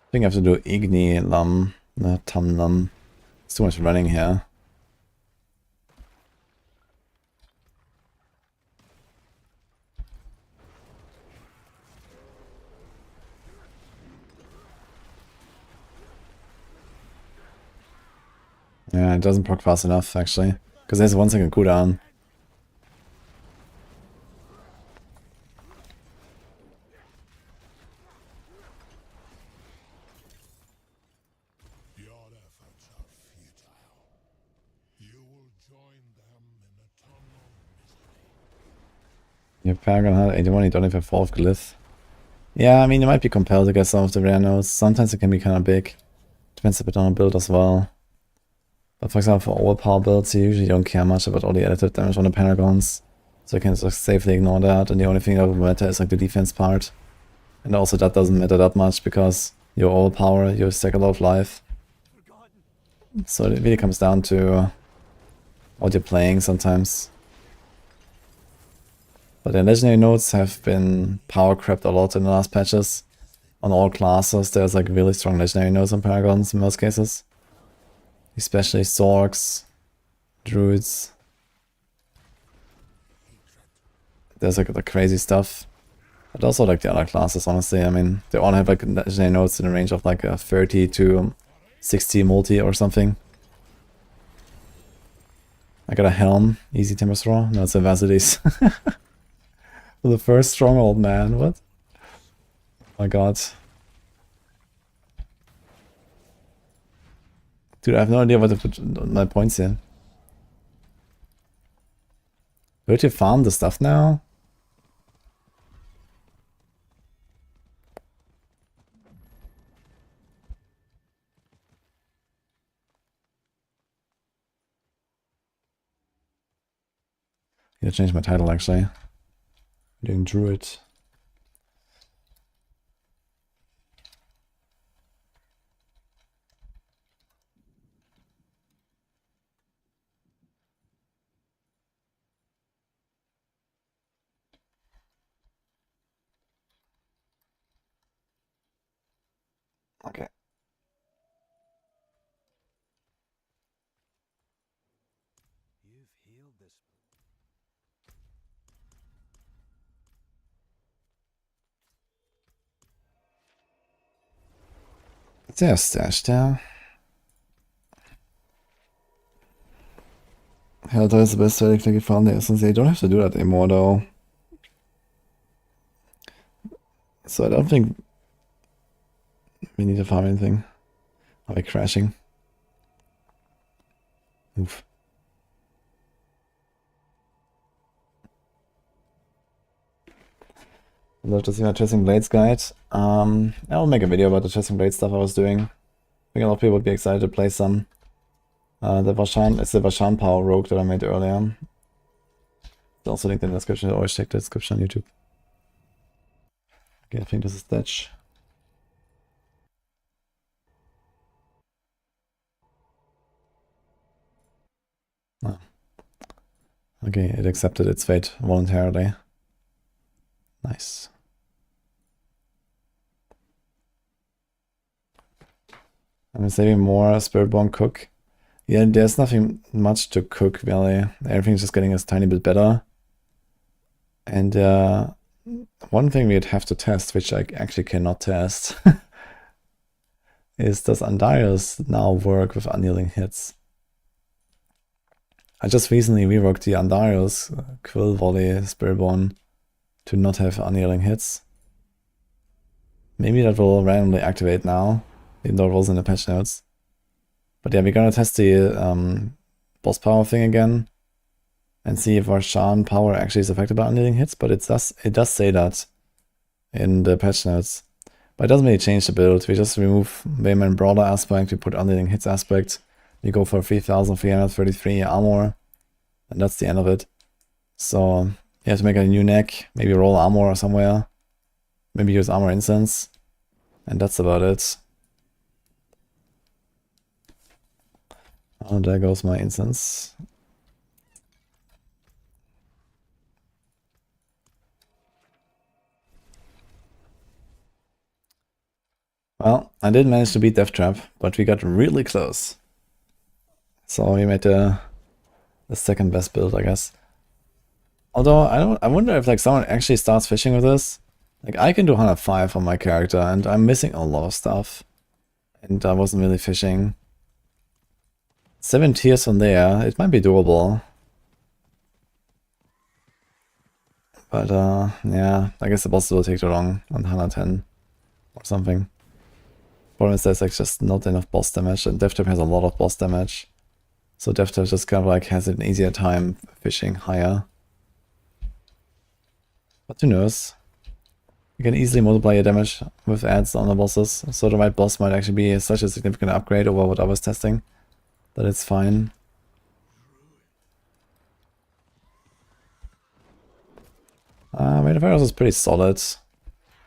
I think I have to do Igni Lum, not Tum Lum. It's too much running here. Yeah, it doesn't proc fast enough actually. Because there's a 1 second cooldown. Your efforts are futile. You will join them in eternal misery. You have Paragon 181, you don't have a 4th glyph. Yeah, I mean, you might be compelled to get some of the rare nodes. Sometimes it can be kind of big. Depends a bit on the build as well. But for example, for overpower builds, you usually don't care much about all the additive damage on the Paragons. So you can just safely ignore that, and the only thing that will matter is like the defense part. And also that doesn't matter that much because you overpower, you stack a lot of life. So it really comes down to what you're playing sometimes. But the legendary nodes have been power crept a lot in the last patches. On all classes, there's like really strong legendary nodes on Paragons in most cases. Especially Sorcs, Druids. There's like the crazy stuff. But also like the other classes, honestly. I mean, they all have like legendary nodes in the range of like a 30 to 60 multi or something. I got a helm, easy timber throw. No, it's a Vasilis. The first stronghold, man. What? Oh my god. Dude, I have no idea what to put on my points here. Where do you farm the stuff now? I need to change my title actually. I'm doing Druid. Okay. You've healed this. Is there a stash there? Hell, that is the best way to click farm there since they don't have to do that anymore though. So I don't think we need to farm anything. Are we crashing? Oof. I'd love to see my Chasing Blades guide. I'll make a video about the Chasing Blades stuff I was doing. I think a lot of people would be excited to play some. It's the Vashan Power Rogue that I made earlier. It's also linked in the description. Always check the description on YouTube. Okay, I think this is Thatch. Oh. Okay, it accepted its fate voluntarily. Nice. I'm saving more Spiritborn cook. Yeah, there's nothing much to cook really. Everything's just getting a tiny bit better. And one thing we'd have to test, which I actually cannot test, is does Andarius now work with annealing hits? I just recently reworked the Andarius Quill Volley Spiritborn to not have annealing hits. Maybe that will randomly activate now, even though it was in the patch notes. But yeah, we're gonna test the boss power thing again and see if our Shan power actually is affected by annealing hits, but it does say that in the patch notes. But it doesn't really change the build. We just remove Vehement Brawler aspect, we put annealing hits aspect, we go for 3333 armor, and that's the end of it. So you have to make a new neck, maybe roll armor somewhere, maybe use armor incense, and that's about it. Oh, there goes my incense. Well, I did manage to beat Death Trap, but we got really close. So we made the second best build, I guess. Although I wonder if like someone actually starts fishing with this. Like I can do 105 on my character, and I'm missing a lot of stuff. And I wasn't really fishing. 7 tiers from there, it might be doable. But yeah, I guess the boss will take too long on 110 or something. Problem is there's like just not enough boss damage, and Death Trap has a lot of boss damage. So Death Trap just kind of like has an easier time fishing higher. But who knows? You can easily multiply your damage with adds on the bosses, so the right boss might actually be such a significant upgrade over what I was testing that it's fine. Metaphors is pretty solid.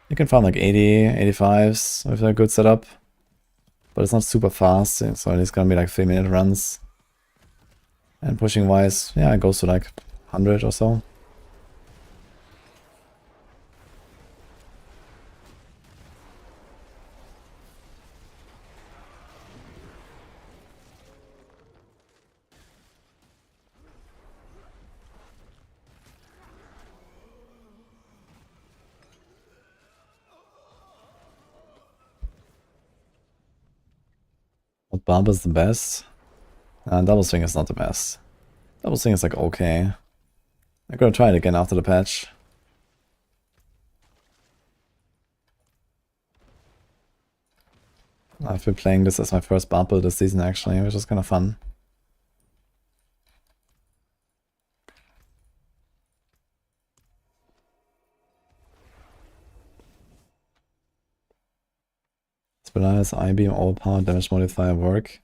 You can farm like 80, 85s with a good setup, but it's not super fast, so it's gonna be like 3-minute runs. And pushing wise, yeah, it goes to like 100 or so. But Barb is the best. Double swing is not the best. Double swing is like okay. I'm gonna try it again after the patch. I've been playing this as my first Barb build this season actually, which is kind of fun. Spinalize, I-beam, overpower, damage modifier work.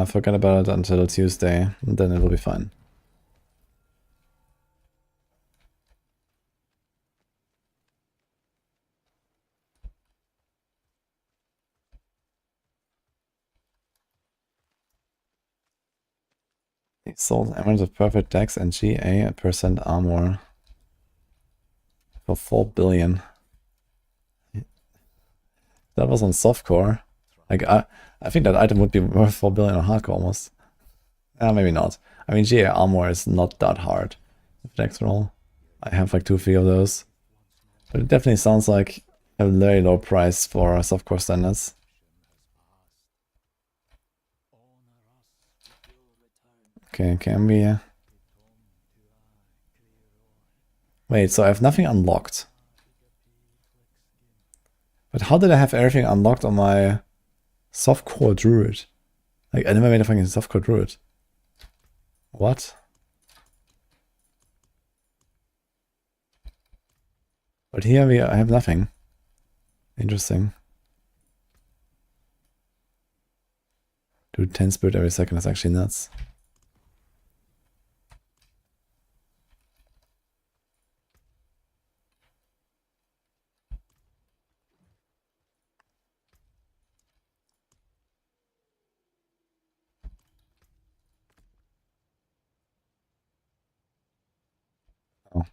Forget about it until Tuesday, and then it will be fine. Sold Emeralds of Perfect Dex and GA percent armor for 4 billion. That was on softcore. Like I think that item would be worth 4 billion on hardcore almost. Maybe not. I mean, GA armor is not that hard with Dex roll. I have like 2-3 of those. But it definitely sounds like a very low price for softcore standards. Okay, can we... Wait, so I have nothing unlocked. But how did I have everything unlocked on my softcore Druid? Like, I never made a fucking softcore Druid. What? But here I have nothing. Interesting. Dude, 10 spirit every second is actually nuts. Oh.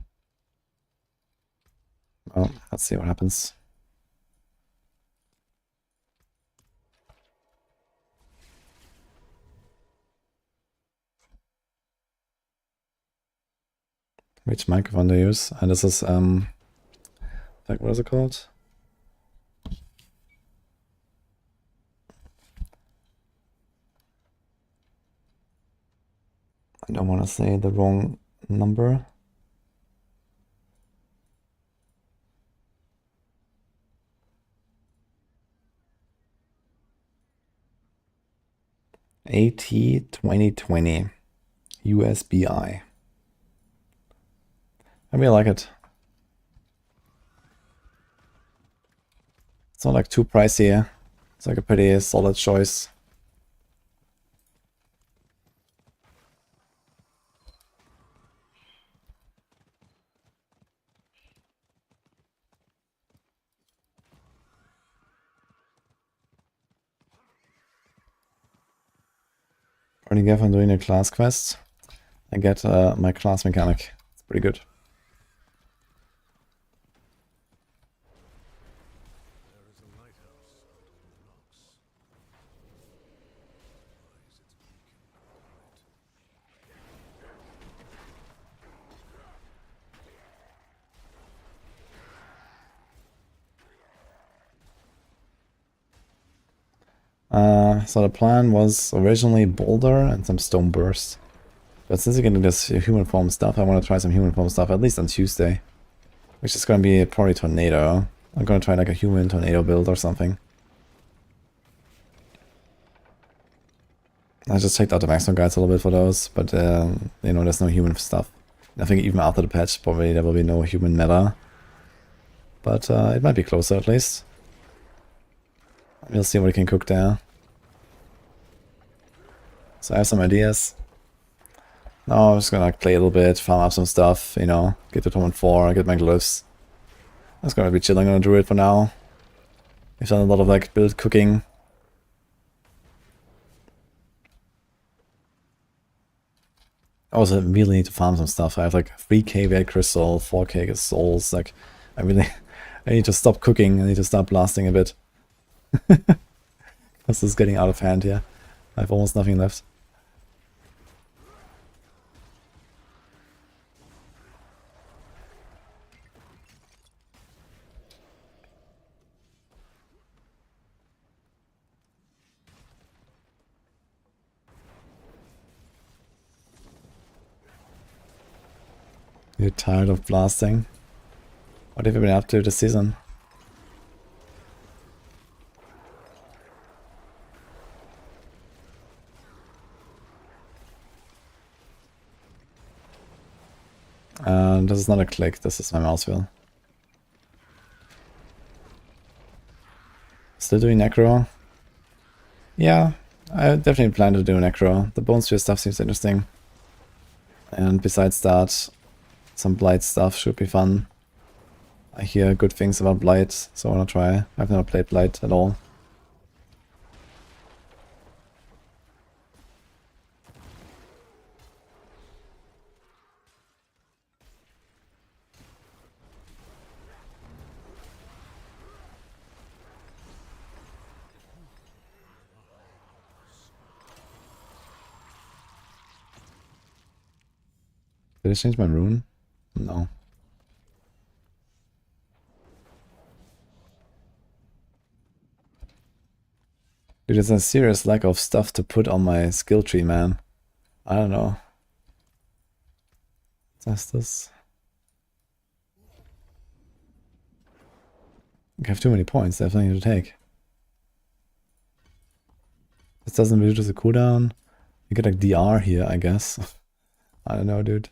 Well, let's see what happens. Which microphone to use? And this is like, what is it called? I don't want to say the wrong number. AT2020 USB-I. I really like it. It's not like too pricey. It's like a pretty solid choice. Only if I'm doing a class quest, I get my class mechanic. It's pretty good. So the plan was originally Boulder and some Stone Burst. But since you can do this human form stuff, I want to try some human form stuff at least on Tuesday. Which is going to be probably Tornado. I'm going to try like a human Tornado build or something. I just checked out the maximum guides a little bit for those, but you know, there's no human stuff. I think even after the patch, probably there will be no human meta. But it might be closer at least. We'll see what we can cook there. So I have some ideas. No, I'm just gonna play a little bit, farm up some stuff, you know, get to Torment 4, get my glyphs. I'm just gonna be chilling on a Druid for now. We've done a lot of like build cooking. I also really need to farm some stuff. I have like 3k red crystal, 4k souls, like I really I need to stop cooking, I need to start blasting a bit. This is getting out of hand here. I have almost nothing left. You're tired of blasting? What have you been up to this season? This is not a click, this is my mouse wheel. Still doing Necro? Yeah, I definitely plan to do Necro. The Bone Sphere stuff seems interesting. And besides that, some Blight stuff should be fun. I hear good things about Blight, so I wanna try. I've never played Blight at all. Did I change my rune? No. Dude, there's a serious lack of stuff to put on my skill tree, man. I don't know. That's this. I have too many points, I have nothing to take. This doesn't reduce the cooldown. You get like DR here, I guess. I don't know, dude.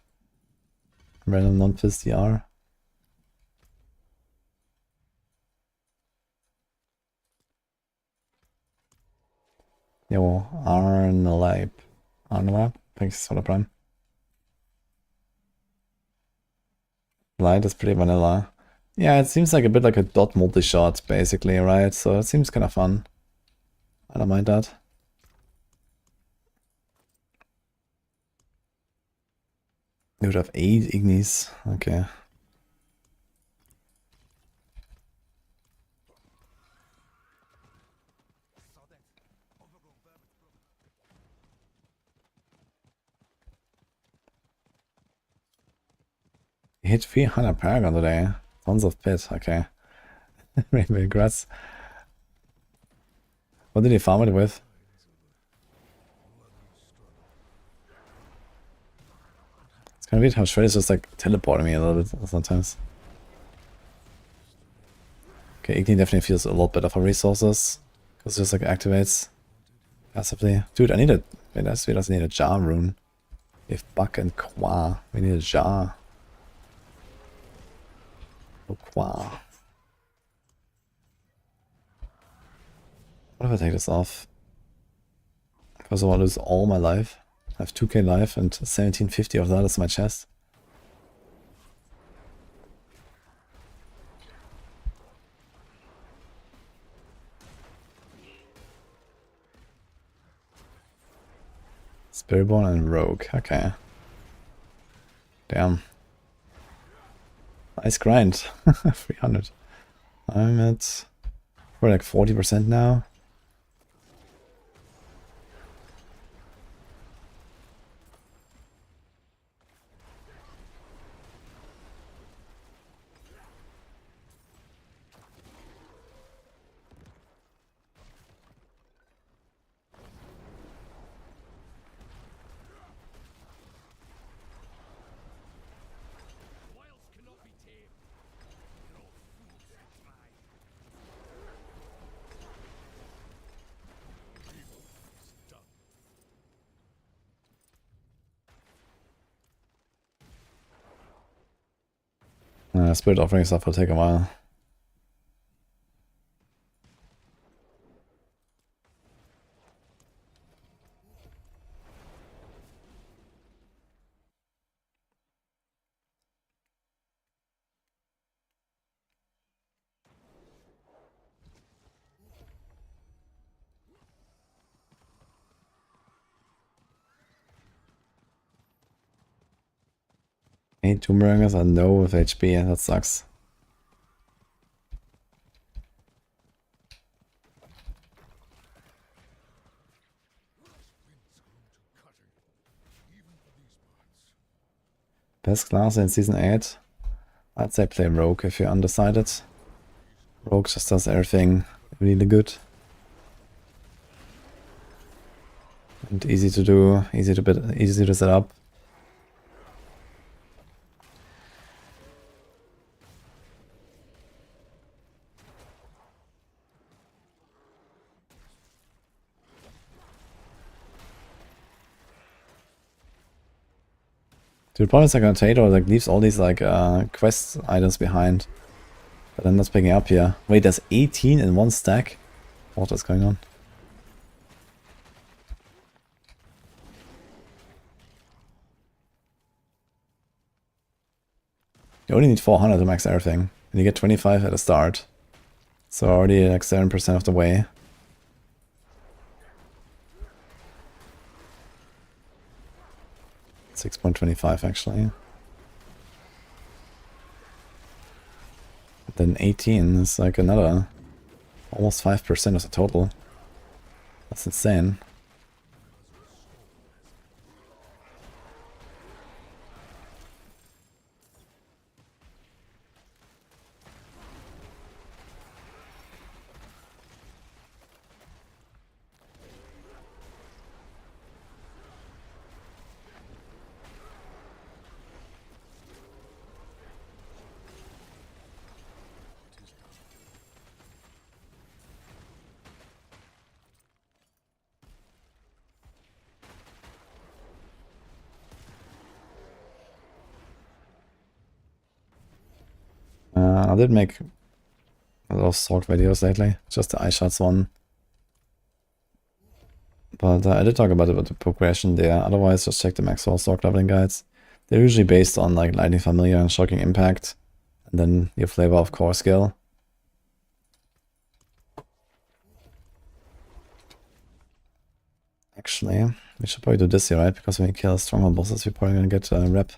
Random non-fizz DR. Jo, Arnleib. Arnleib? Thanks for the prime. Light is pretty vanilla. Yeah, it seems like a bit like a dot multi-shot, basically, right? So it seems kind of fun. I don't mind that. You would have 8 Ignis. Okay. He hit 300 Paragon today. Tons of pit, okay. Maybe grass. What did he farm it with? It's kind of weird how Shroud is just like teleporting me a little bit sometimes. Okay, Igni definitely feels a lot better for resources. Because it just like activates passively. Dude, I need a... Wait, that's we doesn't need a jar rune. We have Buck and Qua. We need a jar. Oh, Qua. What if I take this off? Because I want to lose all my life. I have 2k life and 1750 of that is my chest. Spiritborn and Rogue, okay. Damn. Nice grind. 300. I'm at... We're like 40% now. Spirit offering stuff will take a while. Eight Tombringers are no with HP, that sucks. Best class in Season 8? I'd say play Rogue if you're undecided. Rogue just does everything really good. And easy to do, easy to set up. Dude, the problem is like Potato like leaves all these like quest items behind. But then that's picking up here. Wait, there's 18 in one stack? What is going on? You only need 400 to max everything. And you get 25 at the start. So already like 7% of the way. $6.25 actually. Then 18 is like another almost 5% of the total. That's insane. I did make a lot of Sorc videos lately, just the eye shots one. But I did talk about the progression there. Otherwise, just check the max all Sorc leveling guides. They're usually based on like Lightning Familiar and Shocking Impact, and then your flavor of core skill. Actually, we should probably do this here, right? Because when we kill stronghold bosses, we're probably gonna get a rep.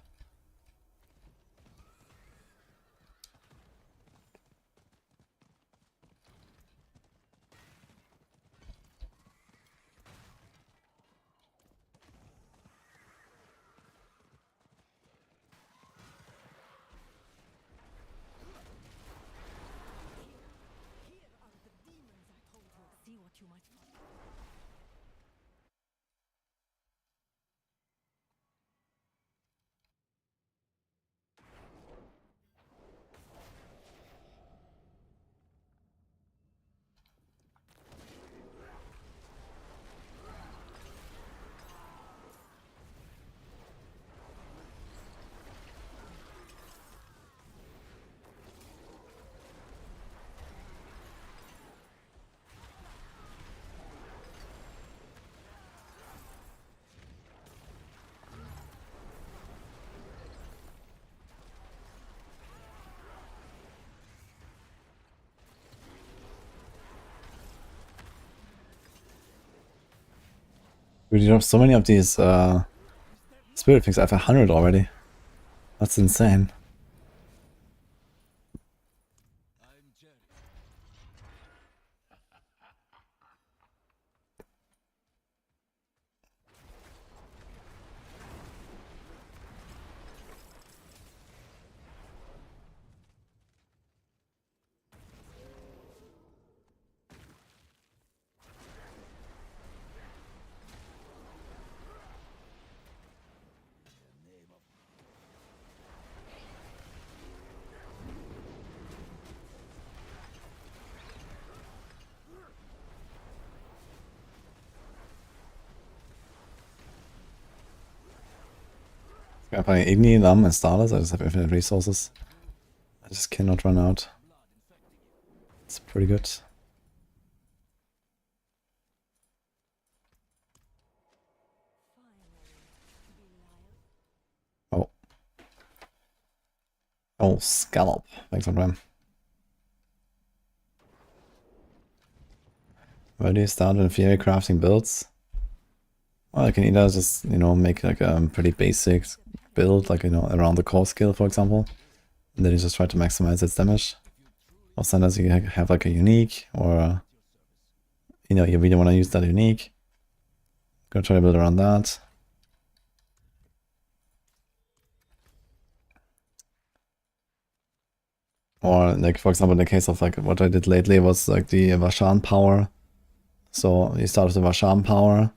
We dropped so many of these spirit things. I have 100 already. That's insane. I'm playing Igni, Lam, and Starless. I just have infinite resources. I just cannot run out. It's pretty good. Oh. Oh, Scallop. Thanks for time. Where do you start with theory crafting builds? Well, I can either just, you know, make like a pretty basic build, like, you know, around the core skill, for example. And then you just try to maximize its damage. Or sometimes you have like a unique, or, you know, you really want to use that unique. Gonna try to build around that. Or, like, for example, in the case of like what I did lately was like the Vashan power. So you start with the Vashan power,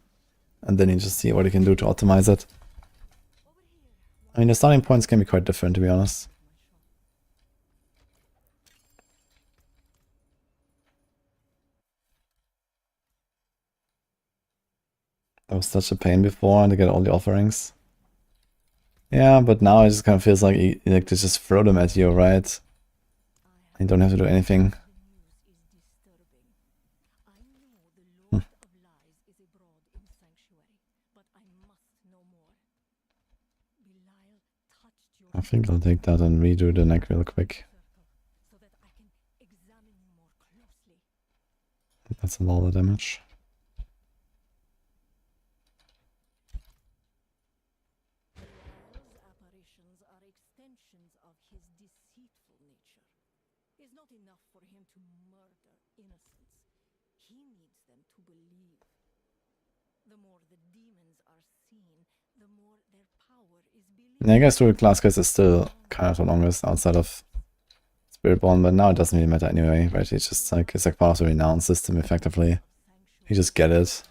and then you just see what you can do to optimize it. I mean, the starting points can be quite different, to be honest. That was such a pain before to get all the offerings. Yeah, but now it just kind of feels like you like to just throw them at you, right? You don't have to do anything. I think I'll take that and redo the neck real quick. That's a lot of damage. Apparitions are extensions of his deceitful nature. It's not enough for him to murder innocents. He needs them to believe. The more the demons are seen, the more their power is believed. I guess Druid class quest is still kind of the longest outside of Spiritborn, but now it doesn't really matter anyway, right? It's just like, it's like part of the renown system, effectively. You just get it.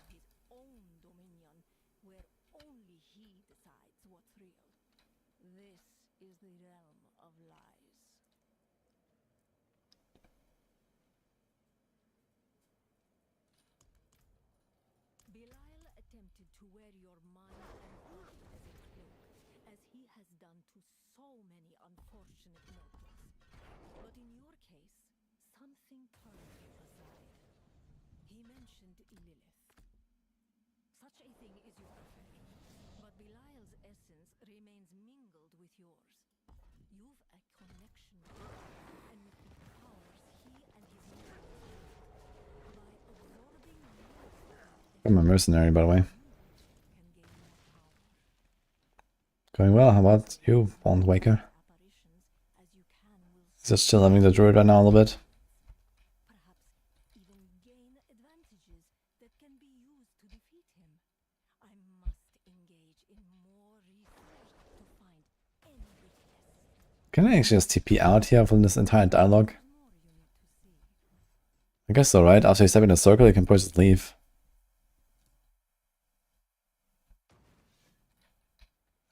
I'm a mercenary, by the way. Going well, how about you, Bond Waker? Just still having the Druid right now a little bit. Can I actually just TP out here from this entire dialogue? I guess so, right? After you step in a circle, you can probably just leave.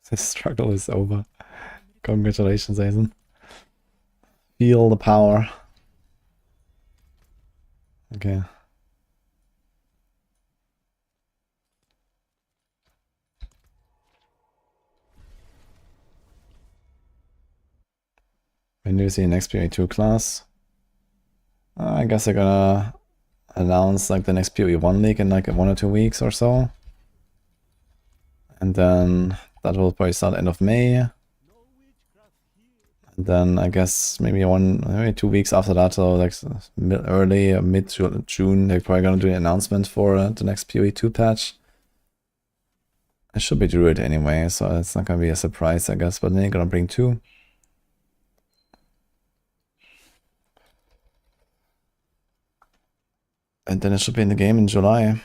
This struggle is over. Congratulations, Aizen. Feel the power. Okay. When do you see an XP2 class? I guess they're gonna announce like the next PoE1 league in like 1 or 2 weeks or so. And then that will probably start end of May. And then I guess maybe 2 weeks after that, so like mid June, they're probably gonna do an announcement for the next PoE2 patch. It should be Druid anyway, so it's not gonna be a surprise, I guess. But then you're gonna bring 2. And then it should be in the game in July.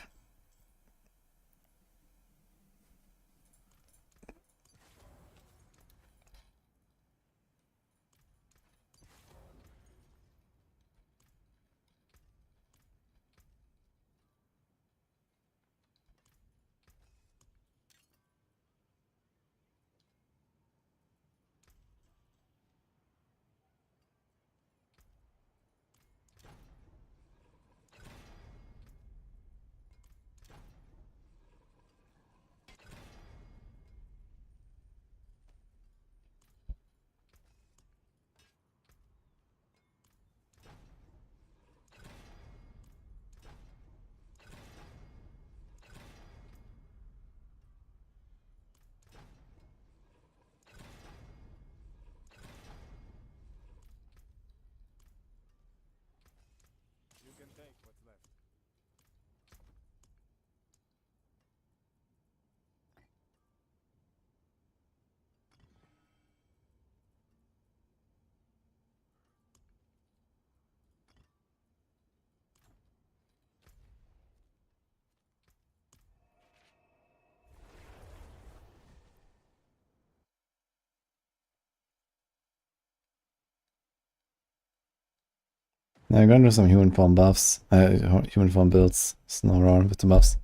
Now I'm gonna do some human form buffs, human form builds, snow around with the buffs.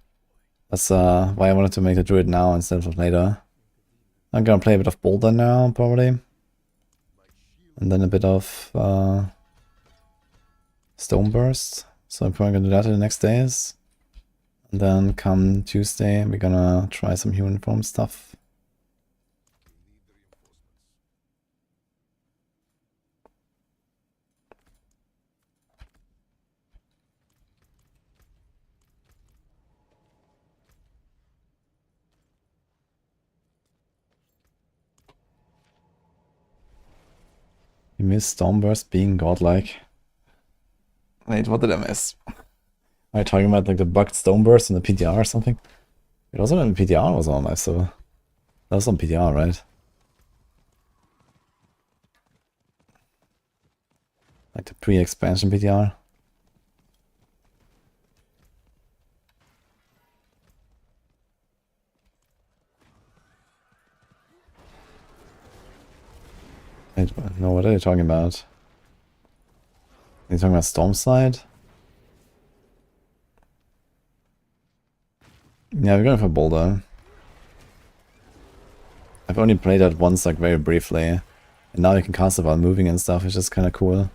That's why I wanted to make the Druid now instead of later. I'm gonna play a bit of Boulder now, probably. And then a bit of Stone Burst. So I'm probably gonna do that in the next days. And then come Tuesday, we're gonna try some human form stuff. You missed Stormburst being godlike. Wait, what did I miss? Are you talking about like the bugged Stoneburst in the PTR or something? It wasn't in the PTR, was on live, so that was on PTR, right? Like the pre-expansion PTR. Wait, no, what are you talking about? Are you talking about Stormside? Yeah, we're going for Boulder. I've only played that once, like very briefly. And now you can cast it while moving and stuff, it's just kind of cool.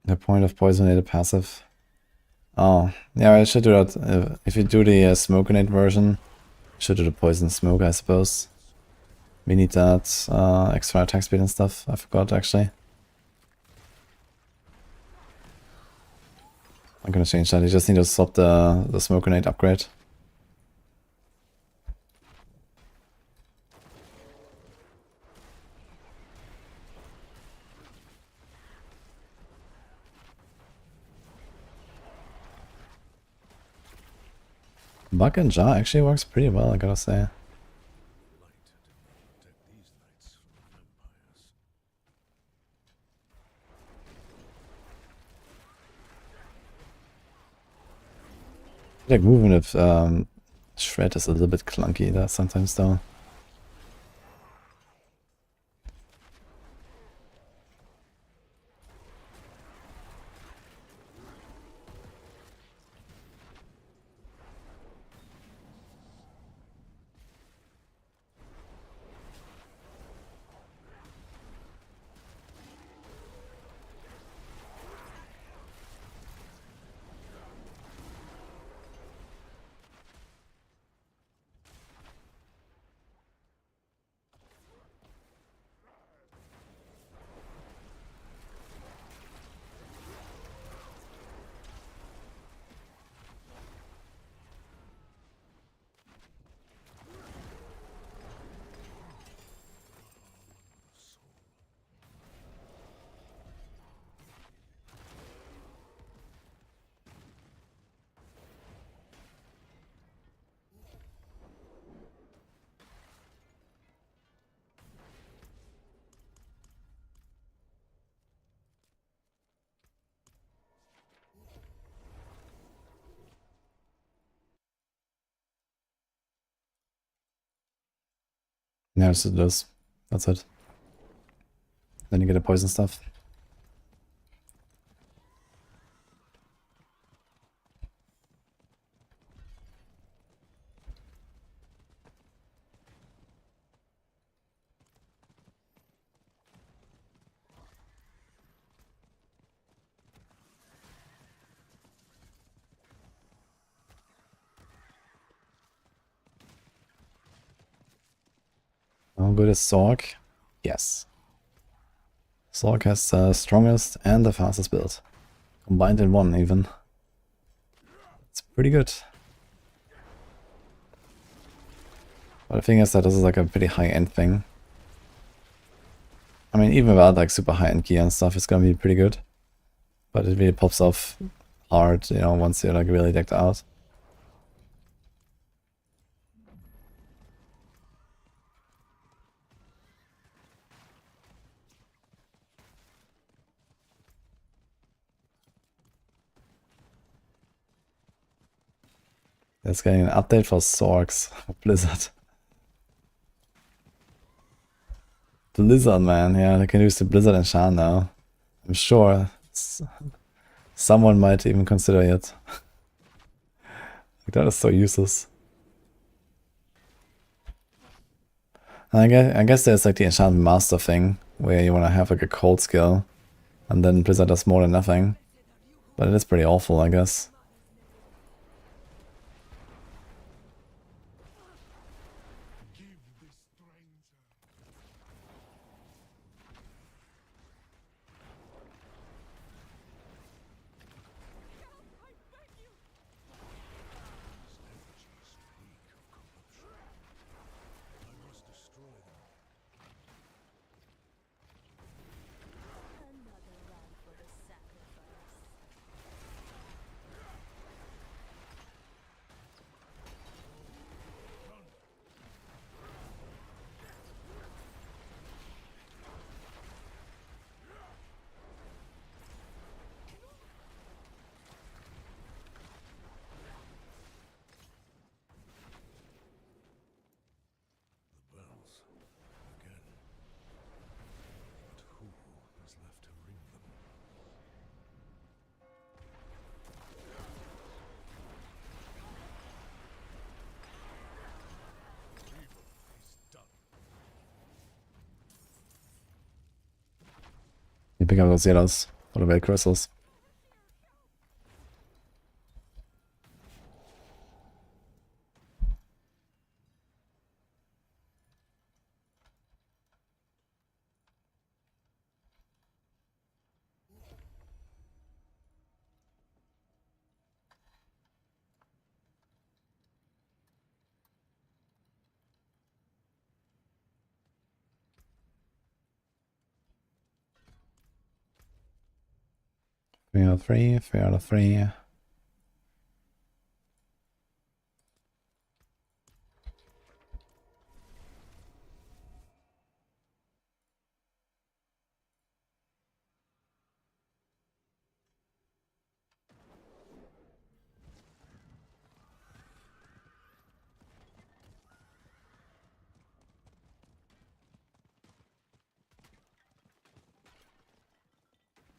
The point of poisonated passive. Oh, yeah, I should do that. If you do the Smokinate version, you should do the poison smoke, I suppose. We need that extra attack speed and stuff. I forgot actually. I'm gonna change that. You just need to swap the Smokinate upgrade. Bug and Jar actually works pretty well, I gotta say. Like movement of Shred is a little bit clunky there sometimes though. Yeah, just do this. That's it. Then you get the poison stuff. How good is Sorc? Yes. Sorc has the strongest and the fastest build. Combined in one, even. It's pretty good. But the thing is that this is like a pretty high-end thing. I mean, even without like super high-end gear and stuff, it's gonna be pretty good. But it really pops off hard, you know, once you're like really decked out. It's getting an update for Sorcs. Blizzard. Blizzard, man. Yeah, they can use the Blizzard enchant now. I'm sure someone might even consider it. Like, that is so useless. And I guess there's like the enchantment master thing, where you want to have like a cold skill, and then Blizzard does more than nothing. But it is pretty awful, I guess. You pick up those yellows, or the red crystals. Three out of three, 3 out of 3.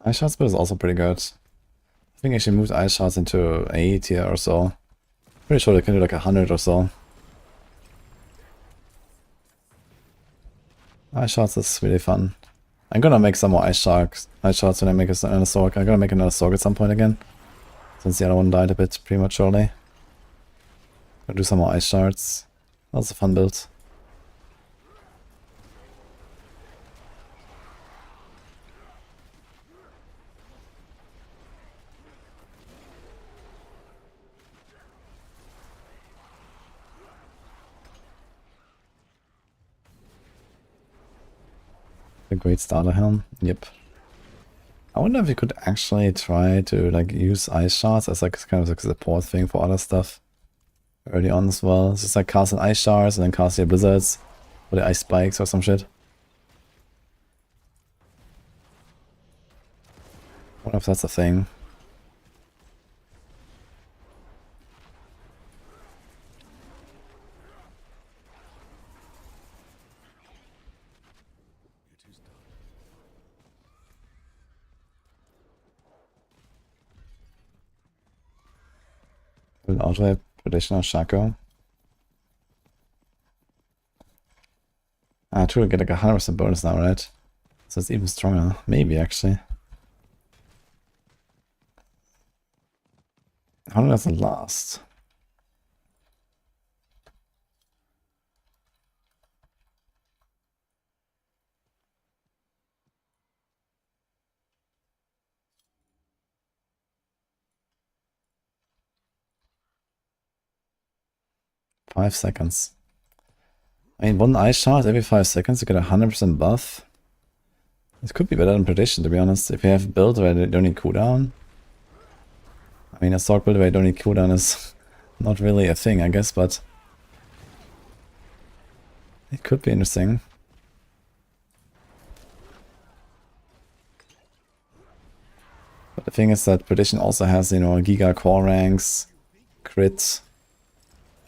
Ice Shard build is also pretty good. I think I should move Ice Shards into A tier or so. Pretty sure they can do like 100 or so. Ice Shards is really fun. I'm gonna make some more Ice Shards when I make another Sorc. I'm gonna make another Sorc at some point again. Since the other one died a bit prematurely. Gonna do some more Ice Shards. That's a fun build. A great starter helm. Yep. I wonder if you could actually try to like use Ice Shards as like kind of like a support thing for other stuff early on as well. It's just like cast an Ice Shards and then cast your Blizzards or the Ice Spikes or some shit. I wonder if that's a thing. Will auto traditional Shaco. Ah, true, get like a 100% bonus now, right? So it's even stronger. Maybe actually. How long does it last? Five seconds. I mean, one ice shard every 5 seconds, you get a 100% buff. This could be better than Prediction, to be honest. If you have a build where you don't need cooldown. I mean, a Sorc build where you don't need cooldown is not really a thing, I guess, but it could be interesting. But the thing is that Prediction also has, you know, Giga core ranks, crit,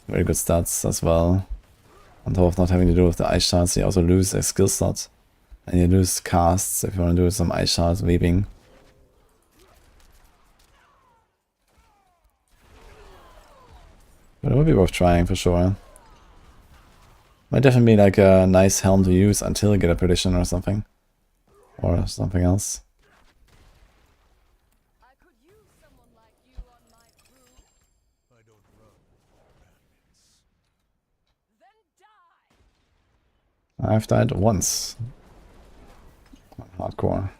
very good stats as well. On top of not having to do with the ice shards, you also lose a skill slot. And you lose casts if you want to do some ice shards weaving. But it would be worth trying for sure. Might definitely be like a nice helm to use until you get a Prediction or something. Or something else. I could use someone like you on my crew. I don't run bandits. Then die! I've died once. Hardcore.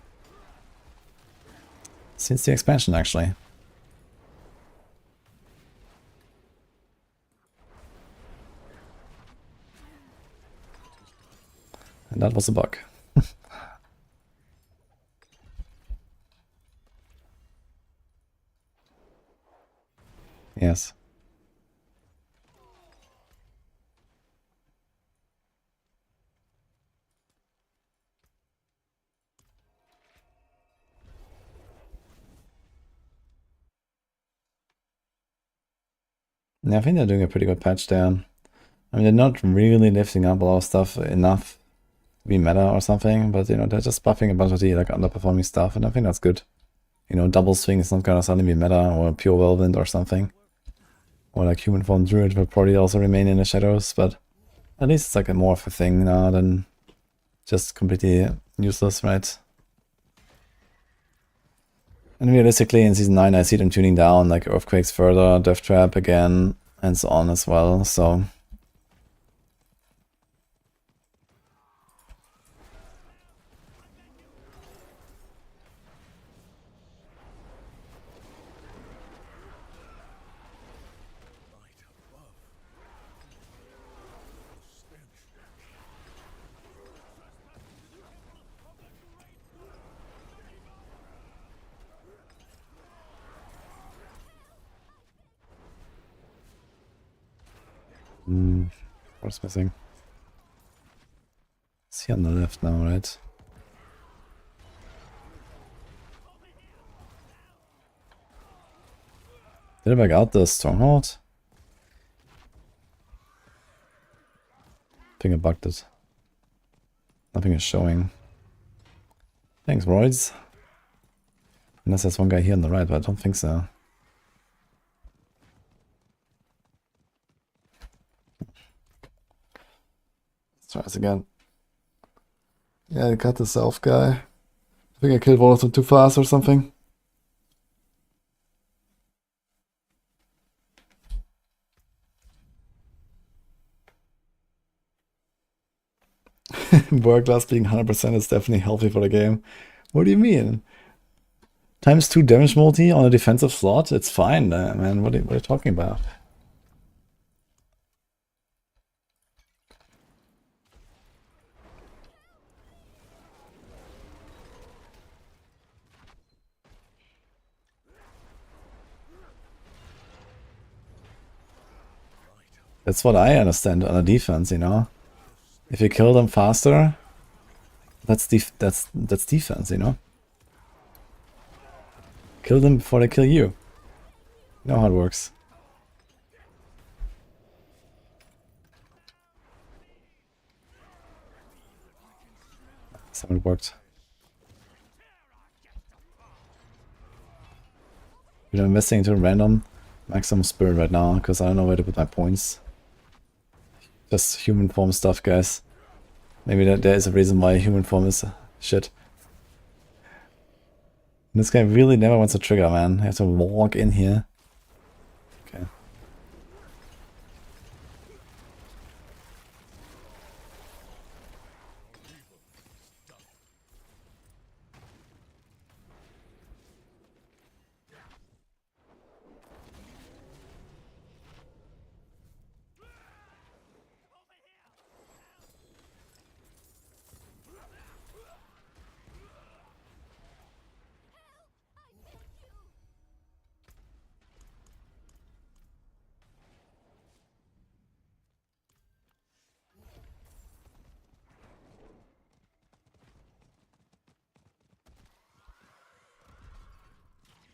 Since the expansion, actually. And that was a bug. Yes. Yeah, I think they're doing a pretty good patch there. I mean, they're not really lifting up a lot of stuff enough to be meta or something, but you know, they're just buffing a bunch of the like underperforming stuff, and I think that's good. You know, double swing is not gonna suddenly be meta, or pure whirlwind or something. Or like human form druid will probably also remain in the shadows, but at least it's like a more of a thing now than just completely useless, right? And realistically, in Season 9, I see them tuning down, like Earthquakes further, Death Trap again, and so on as well, so... What's missing? It's here on the left now, right? Did I back out the stronghold? I think I bugged it. Nothing is showing. Thanks, Roids. Unless there's one guy here on the right, but I don't think so. Let's try this again. Yeah, I got the self guy. I think I killed one of them too fast or something. Work class being 100% is definitely healthy for the game. What do you mean? Times 2 damage multi on a defensive slot? It's fine, man. What are you talking about? That's what I understand on a defense, you know? If you kill them faster, that's defense, you know? Kill them before they kill you. You know how it works. That's how it worked. You know, investing into random maximum spirit right now, because I don't know where to put my points. Just human form stuff, guys. Maybe there is a reason why human form is shit. This guy really never wants to trigger, man. I have to walk in here. Okay.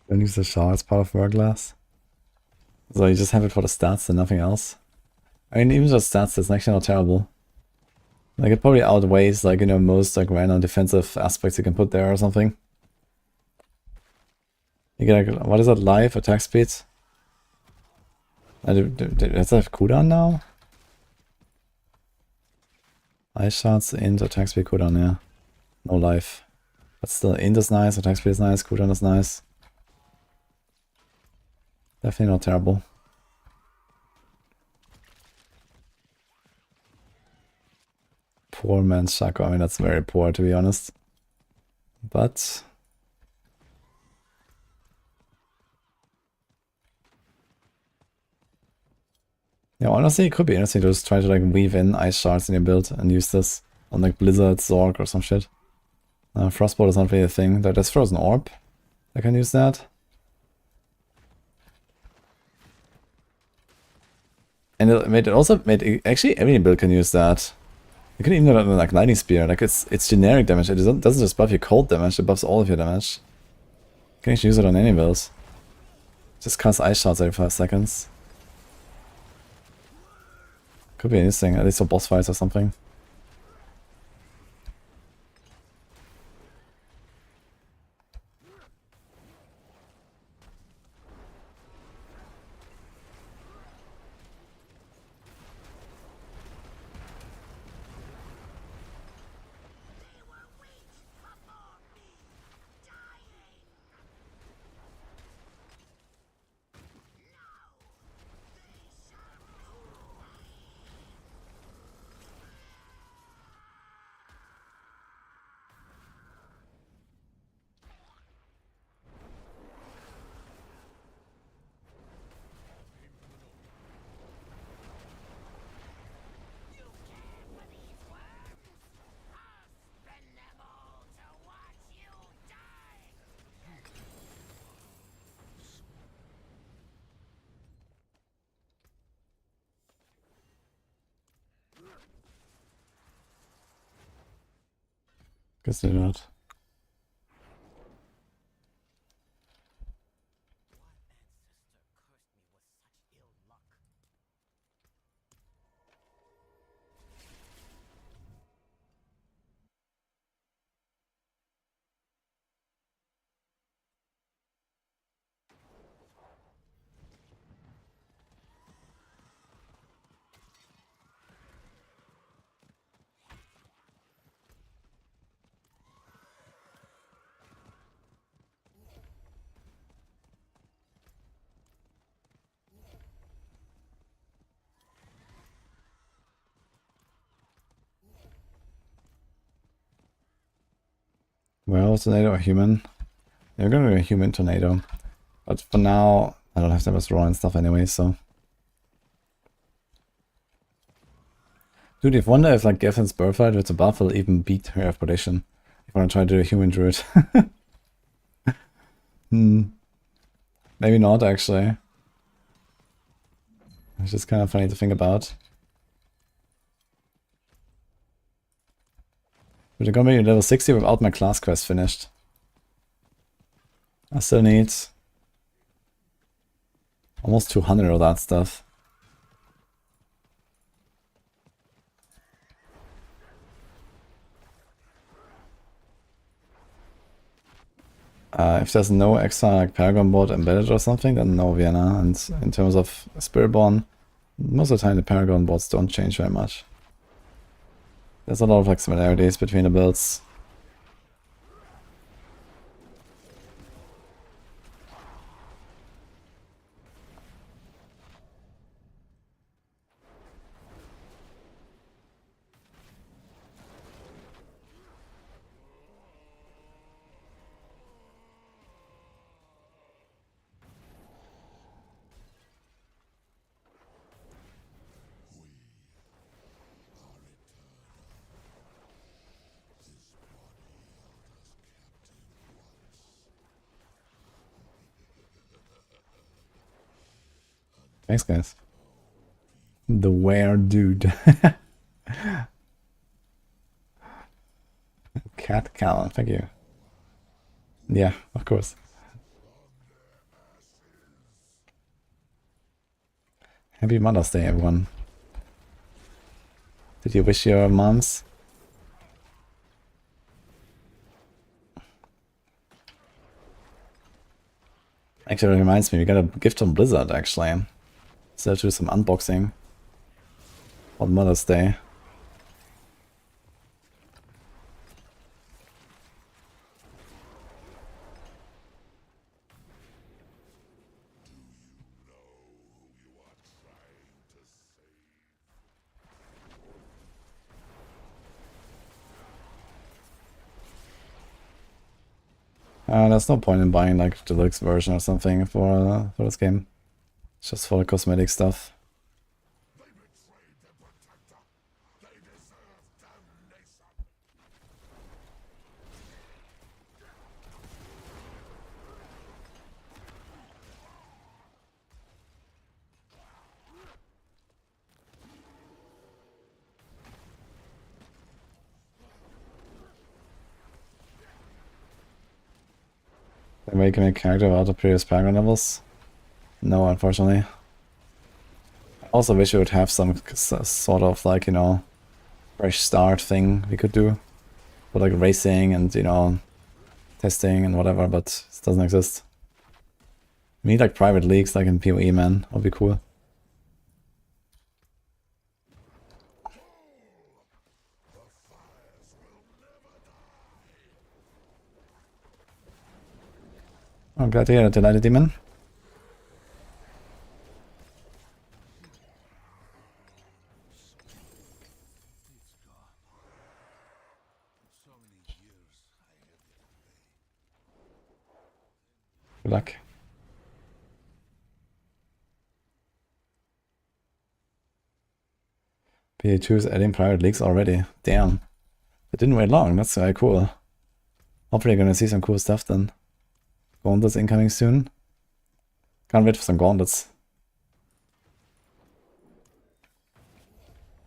Don't use the shard as part of Hourglass. So you just have it for the stats and nothing else. I mean, even just stats, it's actually not terrible. Like, it probably outweighs, like, you know, most, like, random defensive aspects you can put there or something. You get, like, what is that, life, attack speed? Does that have cooldown now? Ice shots, int, attack speed, cooldown, yeah. No life. But still, int is nice, attack speed is nice, cooldown is nice. Definitely not terrible. Poor man's Shaco. I mean, that's very poor, to be honest. But yeah, honestly, it could be interesting to just try to like weave in ice shards in your build and use this on like Blizzard, Sorc, or some shit. Frostbolt is not really a thing. There's Frozen Orb. I can use that. And actually every build can use that. You can even do that in like Lightning Spear. Like it's generic damage. It doesn't just buff your cold damage. It buffs all of your damage. You can actually use it on any builds. Just cast ice shots every 5 seconds. Could be interesting, at least for boss fights or something. Guess they're not. Well, tornado or human? They're gonna be a human tornado. But for now, I don't have to have raw and stuff anyway, so. Dude, I wonder if like Geffin's Birthright with a buff will even beat her Predation. If I want to try to do a human druid. Maybe not, actually. It's just kind of funny to think about. But I'm gonna be level 60 without my class quest finished. I still need almost 200 of that stuff. If there's no extra like Paragon board embedded or something, then no Vienna. And in terms of Spiritborn, most of the time the Paragon boards don't change very much. There's a lot of like similarities between the builds. Thanks, guys. The were dude. Cat Callan, thank you. Yeah, of course. Happy Mother's Day, everyone. Did you wish your moms? Actually, it reminds me, we got a gift from Blizzard, actually. So let's do some unboxing on Mother's Day. There's no point in buying like the deluxe version or something for this game. It's just for the cosmetic stuff. Where you can make a character out of previous Paragon levels? No, unfortunately. I also wish we would have some sort of like, you know, fresh start thing we could do. For like racing and, you know, testing and whatever, but it doesn't exist. We need like private leagues like in PoE, man. That would be cool. I'm glad to hear that, Delighted Demon. Good luck. PA2 is adding private leagues already. Damn. It didn't wait long, that's very cool. Hopefully you're gonna see some cool stuff then. Gauntlets incoming soon. Can't wait for some gauntlets.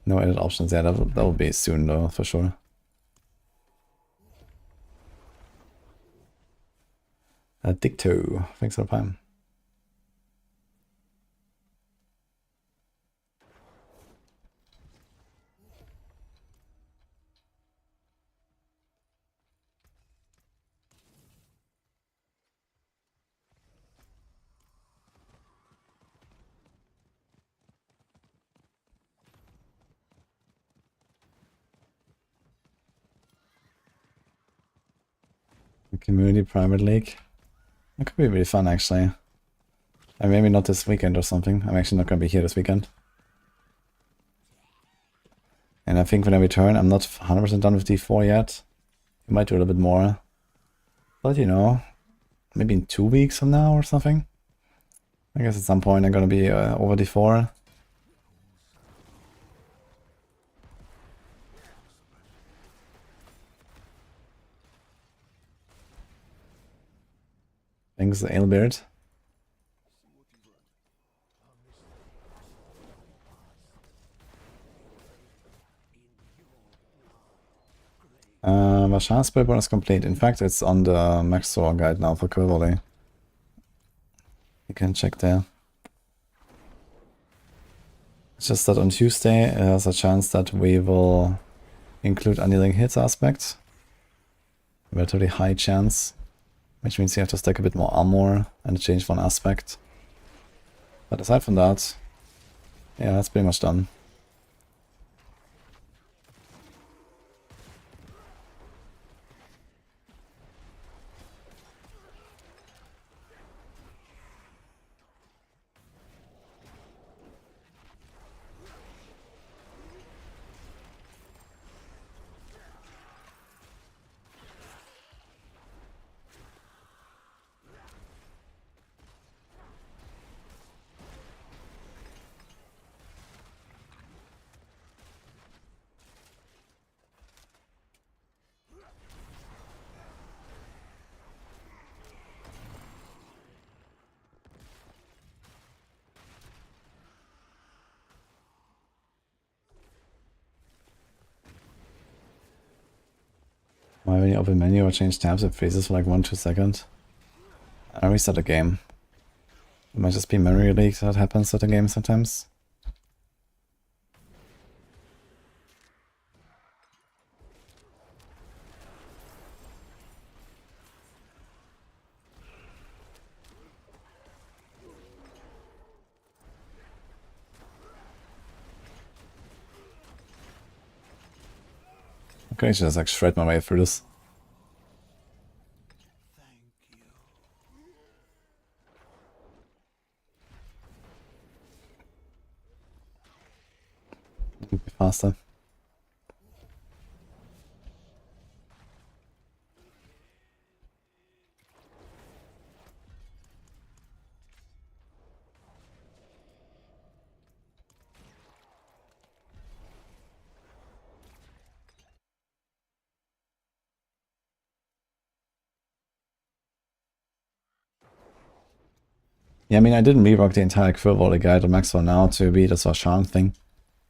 No edit options, yeah, that will be soon though, for sure. Dicto, thanks for the time. Community private league. That could be really fun actually. And maybe not this weekend or something. I'm actually not gonna be here this weekend. And I think when I return, I'm not 100% done with D4 yet. I might do a little bit more. But you know, maybe in 2 weeks from now or something. I guess at some point I'm gonna be over D4. Thanks, Ailbeard. Vashan Spiritborn is complete. In fact, it's on the Max Store guide now for Quill. You can check there. It's just that on Tuesday there's a chance that we will include Annealing Hits aspect. Relatively high chance. which means you have to stack a bit more armor and change one aspect. But aside from that, yeah, that's pretty much done. Why when you open menu or change tabs it freezes for like 1-2 seconds? I restart the game. It might just be memory leak that happens with the game sometimes. Okay, I should just like shred my way through this. It'll be faster. Yeah, I mean, I didn't rework the entire Quill Volley guide on Max for now to be the Sorc thing.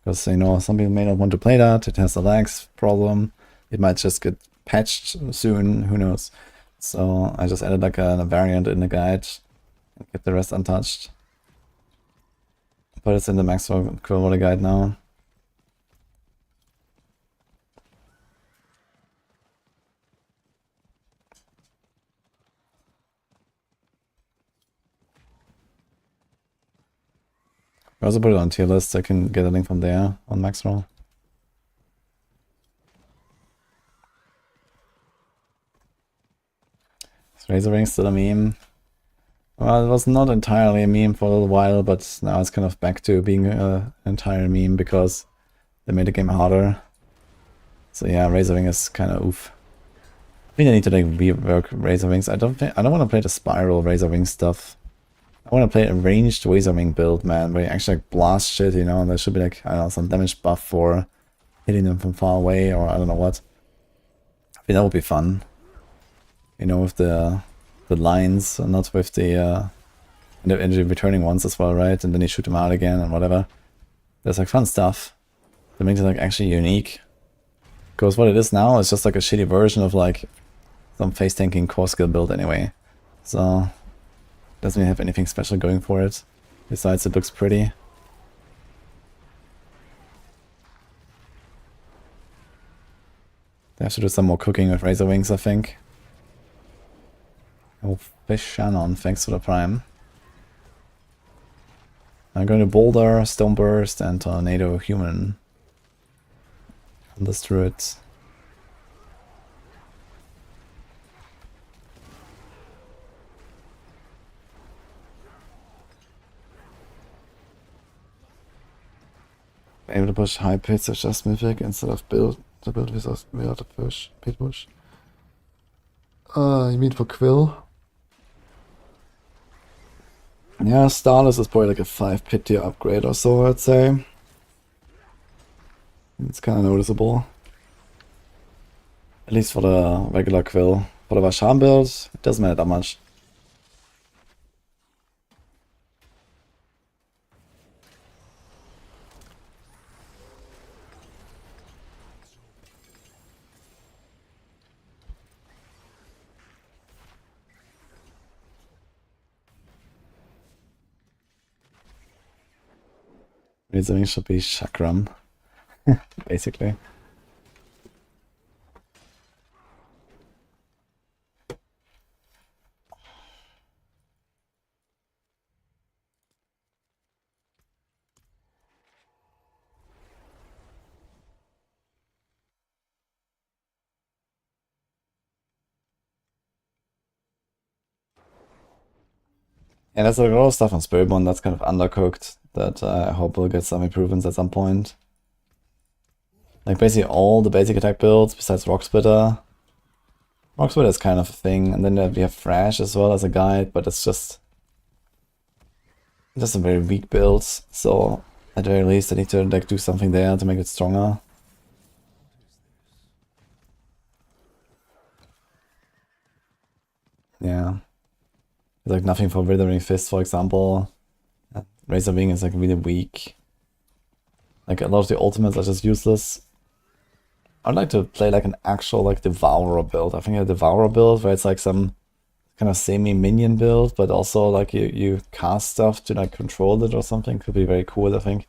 Because, you know, some people may not want to play that, it has a lags problem, it might just get patched soon, who knows. So I just added like a variant in the guide and kept the rest untouched. But it's in the Max Quill Volley guide now. I also put it on tier list, I can get a link from there on Maxroll. Is Razor Ring still a meme? Well, it was not entirely a meme for a little while, but now it's kind of back to being an entire meme because they made the game harder. So yeah, Razor Ring is kind of oof. I think I need to like rework Razor Wings. I don't want to play the spiral Razor Wing stuff. I want to play a ranged Razor Wing build, man, where you actually like blast shit, you know, and there should be like, I don't know, some damage buff for hitting them from far away, or I don't know what. I think that would be fun. You know, with the lines, and not with the energy returning ones as well, right? And then you shoot them out again and whatever. There's like fun stuff that makes it like actually unique. Because what it is now is just like a shitty version of like some face tanking core skill build anyway. So doesn't really have anything special going for it. Besides it looks pretty. They have to do some more cooking with Razor Wings, I think. Oh, Fish Shannon, thanks for the prime. I'm going to Boulder, Stone Burst, and Tornado Human on this Druid. Able to push high pits of just mythic instead of build the build without a push pit push. You mean for Quill? Yeah, Starless is probably like a 5 pit tier upgrade or so, I'd say. It's kind of noticeable. At least for the regular Quill. For the Vasham build, it doesn't matter that much. Reasoning should be Chakram, basically. And there's a lot of stuff on Spiritborn that's kind of undercooked that I hope will get some improvements at some point. Like basically all the basic attack builds besides Rock Splitter. Rock Splitter is kind of a thing, and then we have Thrash as well as a guide, but it's just a very weak build, so at the very least I need to like do something there to make it stronger. Yeah. There's like nothing for Withering Fist, for example. Razor Wing is like really weak. Like a lot of the ultimates are just useless. I'd like to play like an actual like Devourer build. I think a Devourer build where it's like some kind of semi-minion build, but also like you cast stuff to like control it or something could be very cool, I think.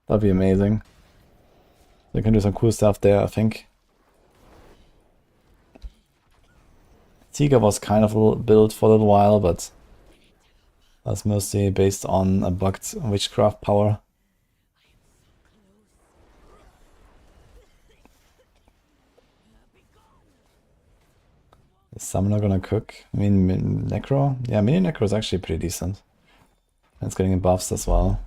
That'd be amazing. You can do some cool stuff there, I think. Heartseeker was kind of built for a little while, but that's mostly based on a bugged witchcraft power. Is Summoner gonna cook? I mean, Necro? Yeah, Mini Necro is actually pretty decent. And it's getting buffs as well.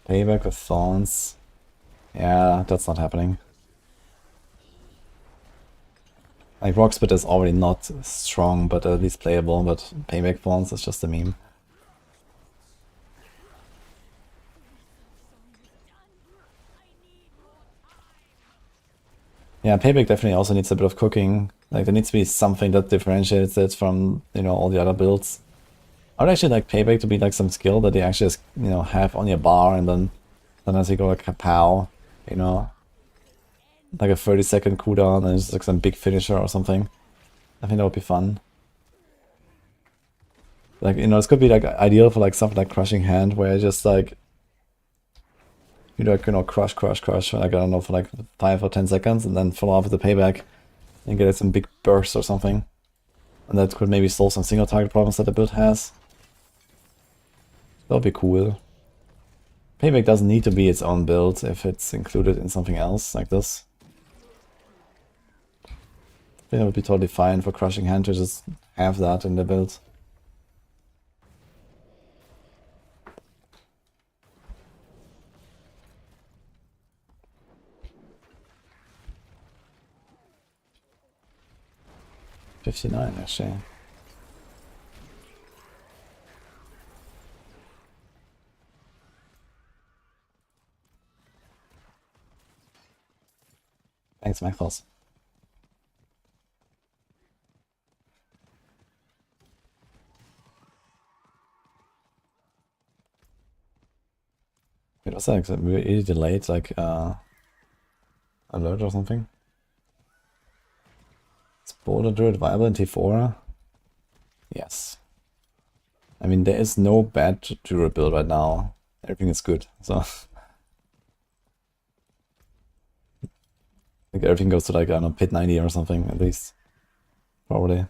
Payback with Thorns. Yeah, that's not happening. Like, Rockspit is already not strong, but at least playable, but Payback Thorns is just a meme. Yeah, Payback definitely also needs a bit of cooking. Like, there needs to be something that differentiates it from, you know, all the other builds. I would actually like Payback to be like some skill that they actually just, you know, have on your bar, and then as you go like kapow, you know, like a 30-second cooldown and it's like some big finisher or something. I think that would be fun. Like, you know, this could be like ideal for like something like Crushing Hand, where I just like, you know, crush, like I don't know, for like 5 or 10 seconds, and then follow up with the Payback and get some big bursts or something. And that could maybe solve some single target problems that the build has. That would be cool. Payback doesn't need to be its own build if it's included in something else like this. I think it would be totally fine for Crushing Hand to just have that in the build. $59 actually. Thanks, Michaels. Wait, was that really delayed, like, alert or something? Is Boulder Druid viable in T4? Yes. I mean, there is no bad Druid build right now. Everything is good, so... I think everything goes to like, I don't know, pit 90 or something, at least. Probably.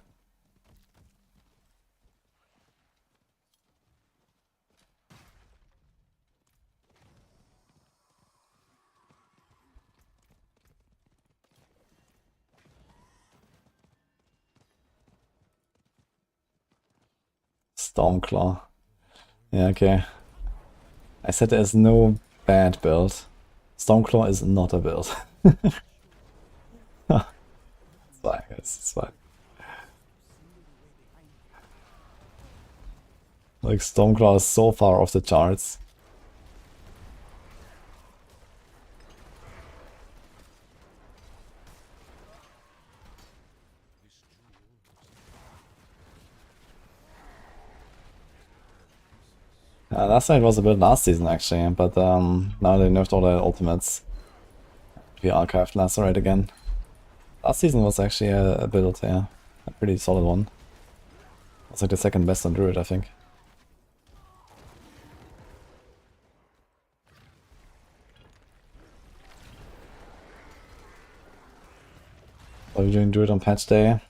Stormclaw. Yeah, okay. I said there's no bad build. Stormclaw is not a build. It's fine, it's fine. Like, Stormclaw is so far off the charts. Last night was a bit last season actually, but now they nerfed all the ultimates. We archived Lacerate again. Last season was actually a build, yeah. A pretty solid one. It's like the second best on Druid, I think. Are we doing Druid on patch day?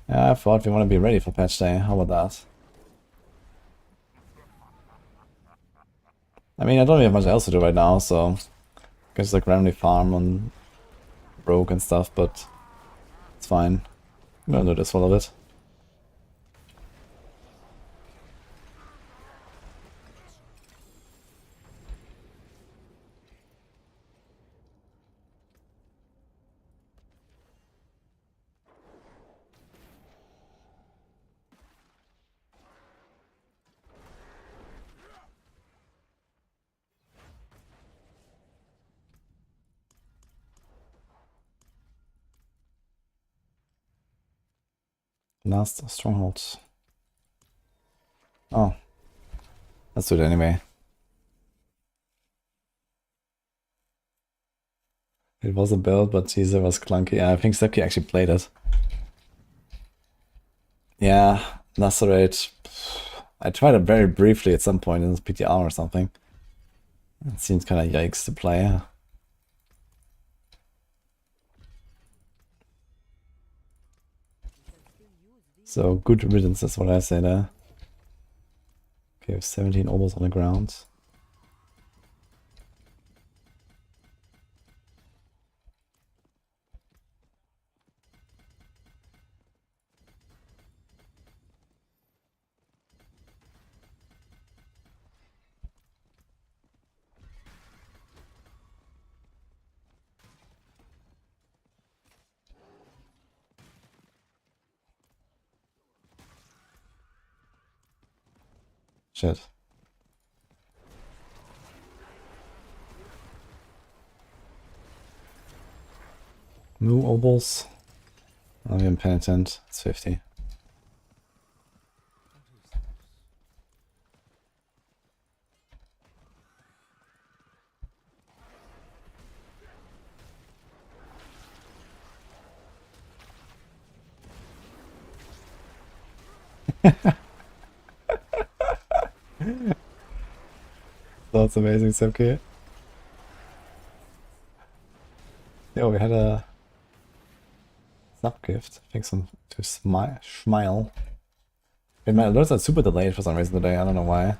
Yeah, I thought we want to be ready for patch day. How about that? I mean, I don't really have much else to do right now, so I can just like randomly farm on rogue and stuff, but it's fine. I'm gonna do this for a little bit. Last stronghold. Oh. Let's do it anyway. It was a build, but geez, it was clunky. Yeah, I think Sepki actually played it. Yeah, Lacerate. I tried it very briefly at some point in this PTR or something. It seems kind of yikes to play. So good riddance is what I say there. Okay, we have 17 obels on the ground. Shit. Moo obels. Oh, I'm penitent. It's 50. That's amazing, Sepki. Yo, we had a snap gift. I think some to smile. Wait, my alerts are super delayed for some reason today. I don't know why.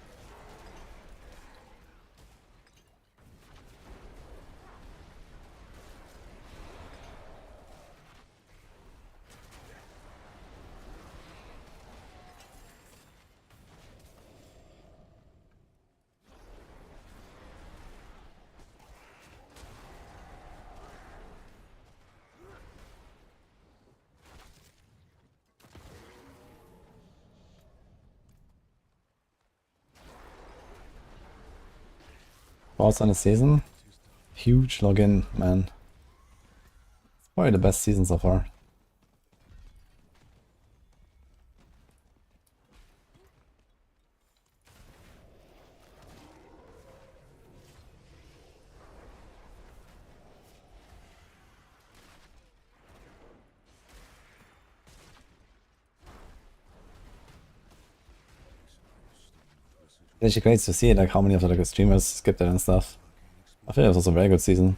Thoughts on the season? Huge login, man. It's probably the best season so far. It's actually great to see like how many of the like, streamers skipped it and stuff. I think it was also a very good season.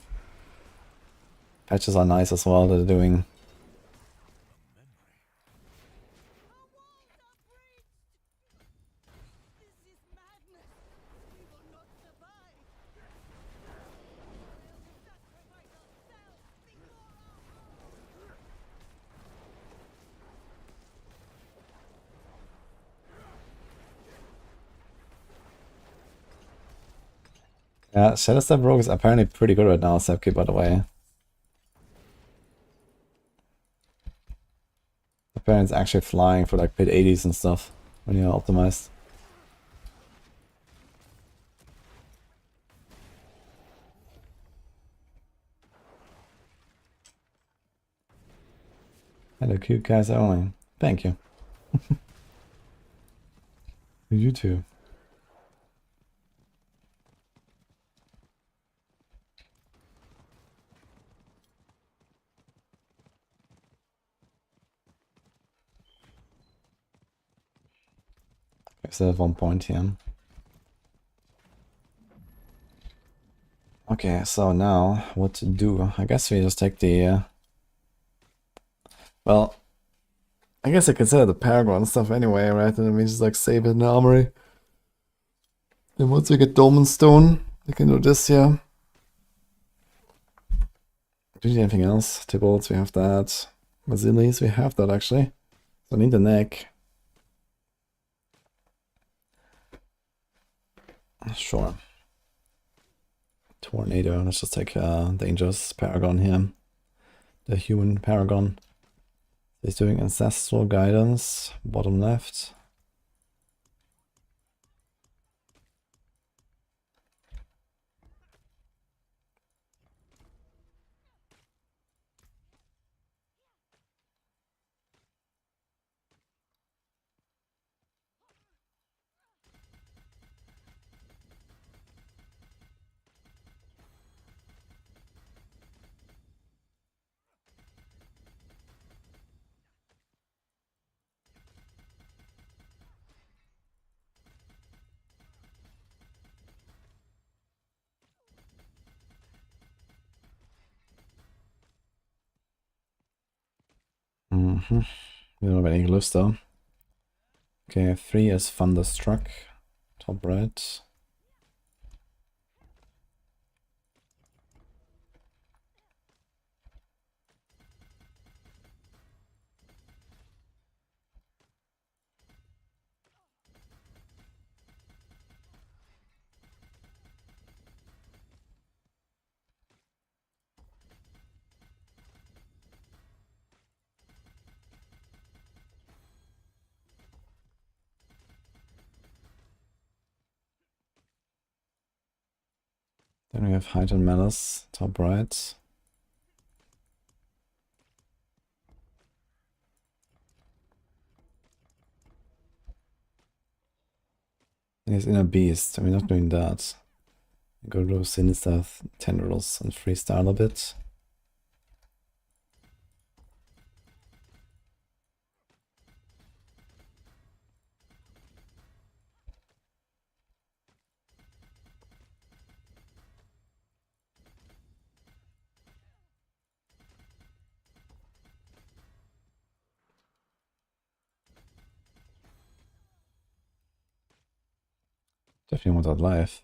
Patches are nice as well that they're doing. Yeah, Shadow Step Rogue is apparently pretty good right now, Sepki, by the way. Apparently it's actually flying for like mid 80s and stuff when you're optimized. Hello, cute guys only. Thank you. You too. I still have 1 point here. Okay, so now what to do? I guess we just take the well, I guess I consider the Paragon stuff anyway, right? And then we just like save it in the armory. Then once we get Dolmen Stone, we can do this here. Do we need anything else? Tibalts, we have that. Basilis, we have that actually. So I need the neck. Sure. Tornado, let's just take Dangerous Paragon here. The human Paragon. He's doing Ancestral Guidance, bottom left. We don't have any glyphs though. Okay, 3 is Thunderstruck, top right. Then we have Heightened Malice, top right. And his Inner Beast, we're not doing that. Go to Sinister Tendrils and freestyle a bit. Definitely want that life.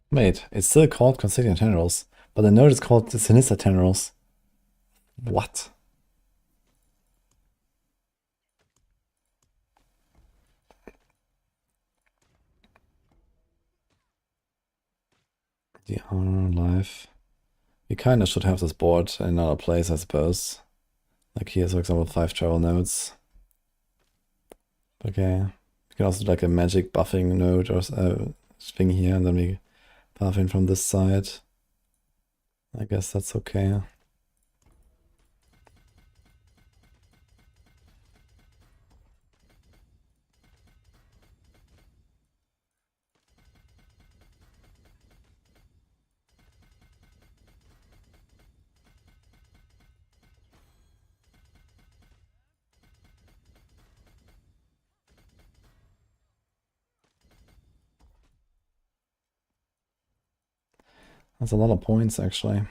Wait, it's still called Constituent Tendrils, but I know it's called the Sinister Tendrils. What? The Honor Life. We kinda should have this board in another place, I suppose. Like here's, for example, 5 travel nodes. Okay. We can also do like a magic buffing node or thing here, and then we buff in from this side. I guess that's okay. That's a lot of points, actually.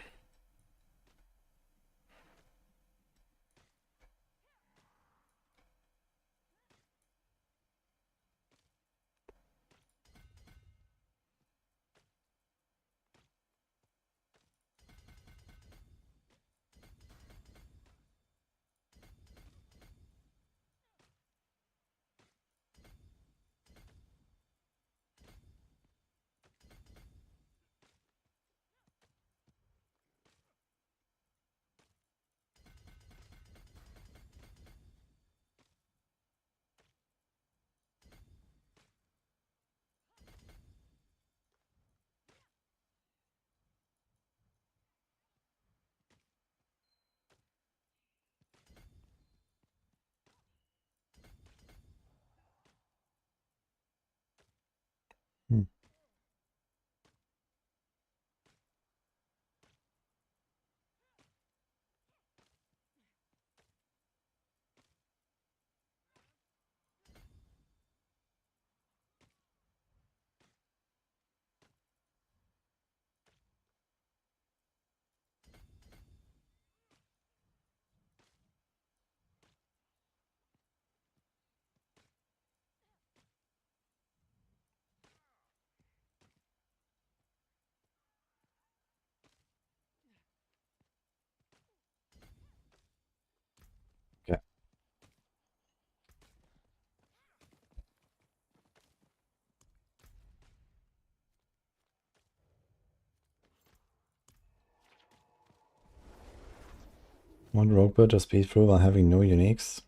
One rogue build to speed through while having no uniques.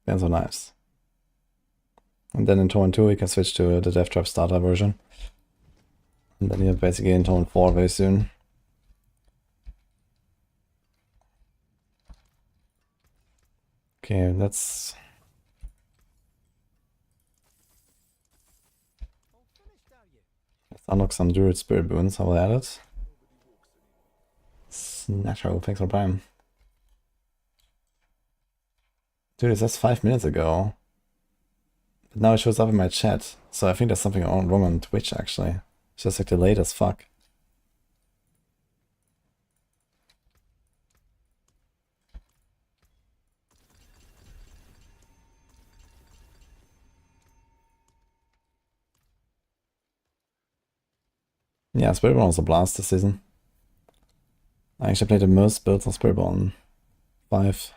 That's so nice. And then in turn 2 we can switch to the Death Trap starter version. And then you're basically in turn 4 very soon. Okay, let's unlock some Druid Spirit Boons. How will I add it? Snatcho, thanks for Prime. Dude, it says 5 minutes ago. But now it shows up in my chat. So I think there's something wrong on Twitch actually. It's just like delayed as fuck. Yeah, Spiritborn was a blast this season. I actually played the most builds on Spiritborn 5.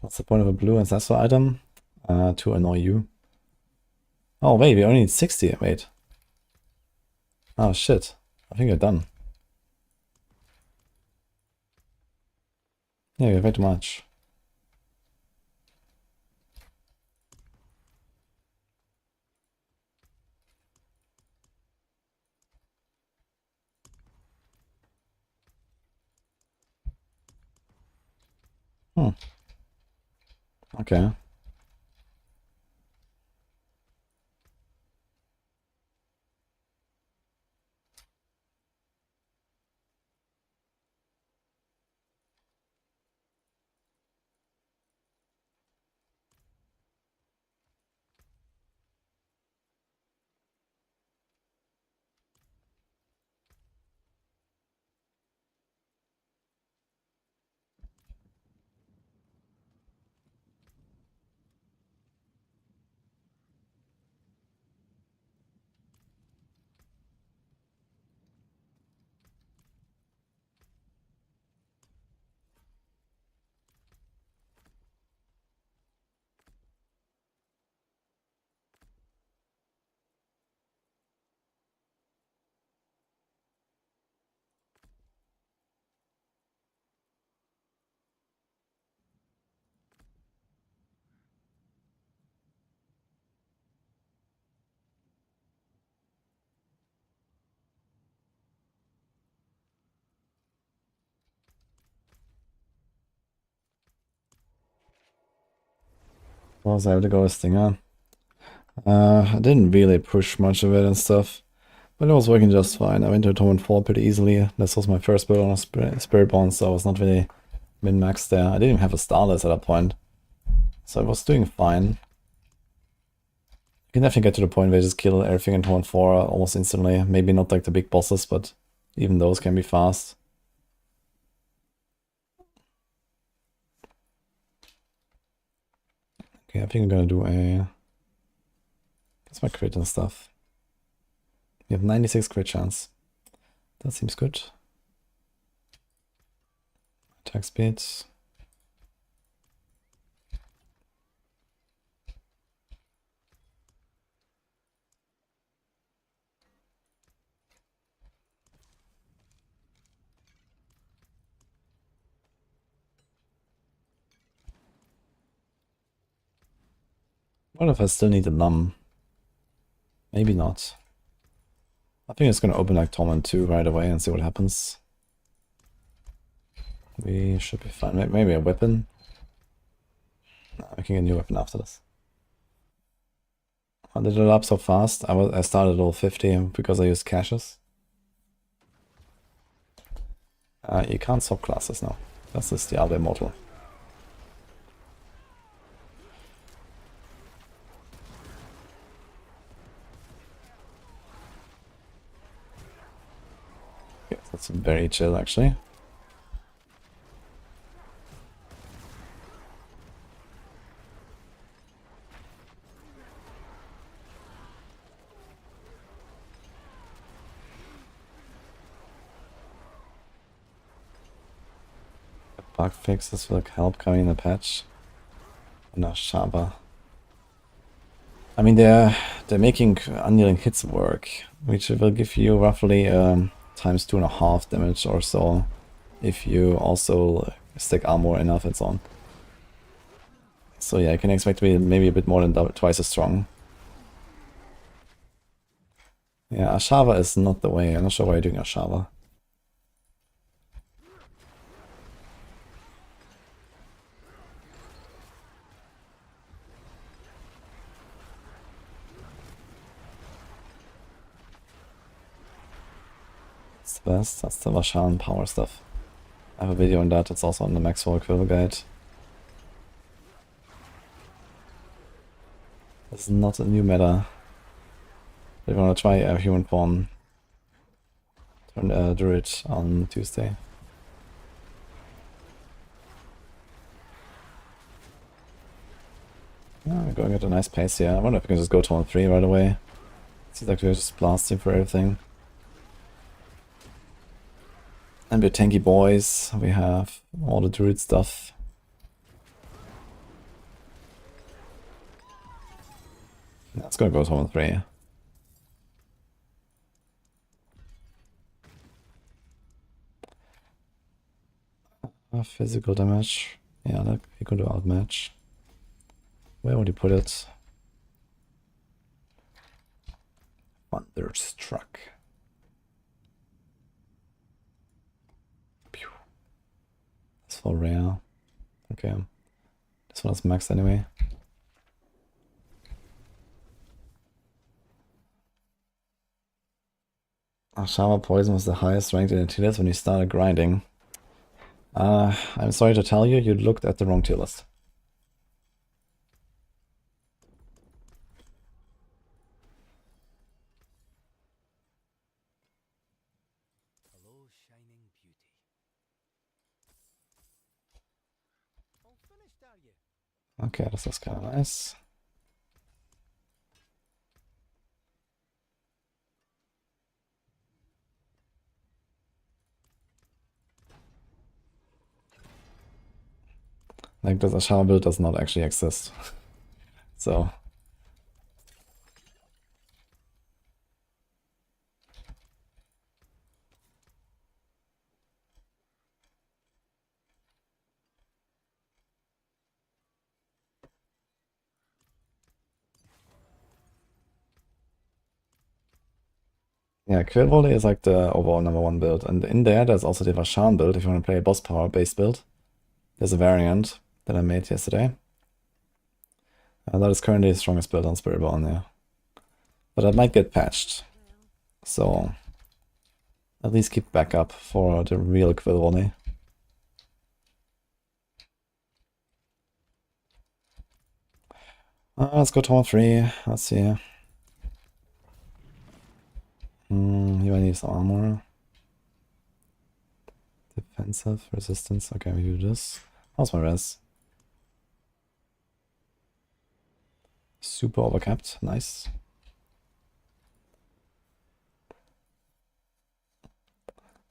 What's the point of a blue ancestor item? To annoy you. Oh wait, we only need 60. Wait. Oh shit. I think we're done. Yeah, we have way too much. Okay. What was I able to go with Stinger? I didn't really push much of it and stuff. But it was working just fine. I went to turn 4 pretty easily. This was my first build on a Spiritborn, so I was not really min-maxed there. I didn't even have a Starless at that point. So I was doing fine. You can definitely get to the point where you just kill everything in turn 4 almost instantly. Maybe not like the big bosses, but even those can be fast. Okay, I think I'm gonna do a... That's my crit and stuff. We have 96 crit chance. That seems good. Attack speed. What if I still need a num? Maybe not. I think it's gonna open like Torment 2 right away and see what happens. We should be fine. Maybe a weapon. No, making a new weapon after this. I did it up so fast. I started all 50 because I used caches. You can't swap classes now. That's this Diablo Immortal. Yeah, that's very chill actually. Bug fixes will help coming in the patch. No, sharper. I mean, they're making unyielding hits work. which will give you roughly times 2.5 damage or so if you also stack armor enough and so on. So yeah, you can expect to be maybe a bit more than twice as strong. Yeah, Ashava is not the way. I'm not sure why you're doing Ashava. It's the best. That's the Vashan power stuff. I have a video on that. It's also on the Maxwell Quill Guide. This is not a new meta. If you want to try a human form, turn Druid on Tuesday. Yeah, we're going at a nice pace here. I wonder if we can just go to 3 right away. Seems like we're just blasting for everything. And we're tanky boys. We have all the Druid stuff. Yeah, it's gonna go to 3. Physical damage. Yeah, like we could do outmatch. Where would you put it? Thunderstruck. Pew. That's for rare. Okay. This one is max anyway. Shower Poison was the highest ranked in the tier list when you started grinding. I'm sorry to tell you, you looked at the wrong tier list. Hello, shining beauty. All finished, are you? Okay, this is kind of nice. Like, this Ashama build does not actually exist. So. Yeah, Quill Volley is like the overall #1 build. And in there, there's also the Vashan build if you want to play a boss power based build. There's a variant that I made yesterday. That is currently the strongest build on Spiritborn, yeah. But that might get patched. So at least keep backup for the real Quill Volley. Let's go to 3. Let's see. You might need some armor. Defensive, resistance. Okay, we do this. How's my res? Super overcapped. Nice.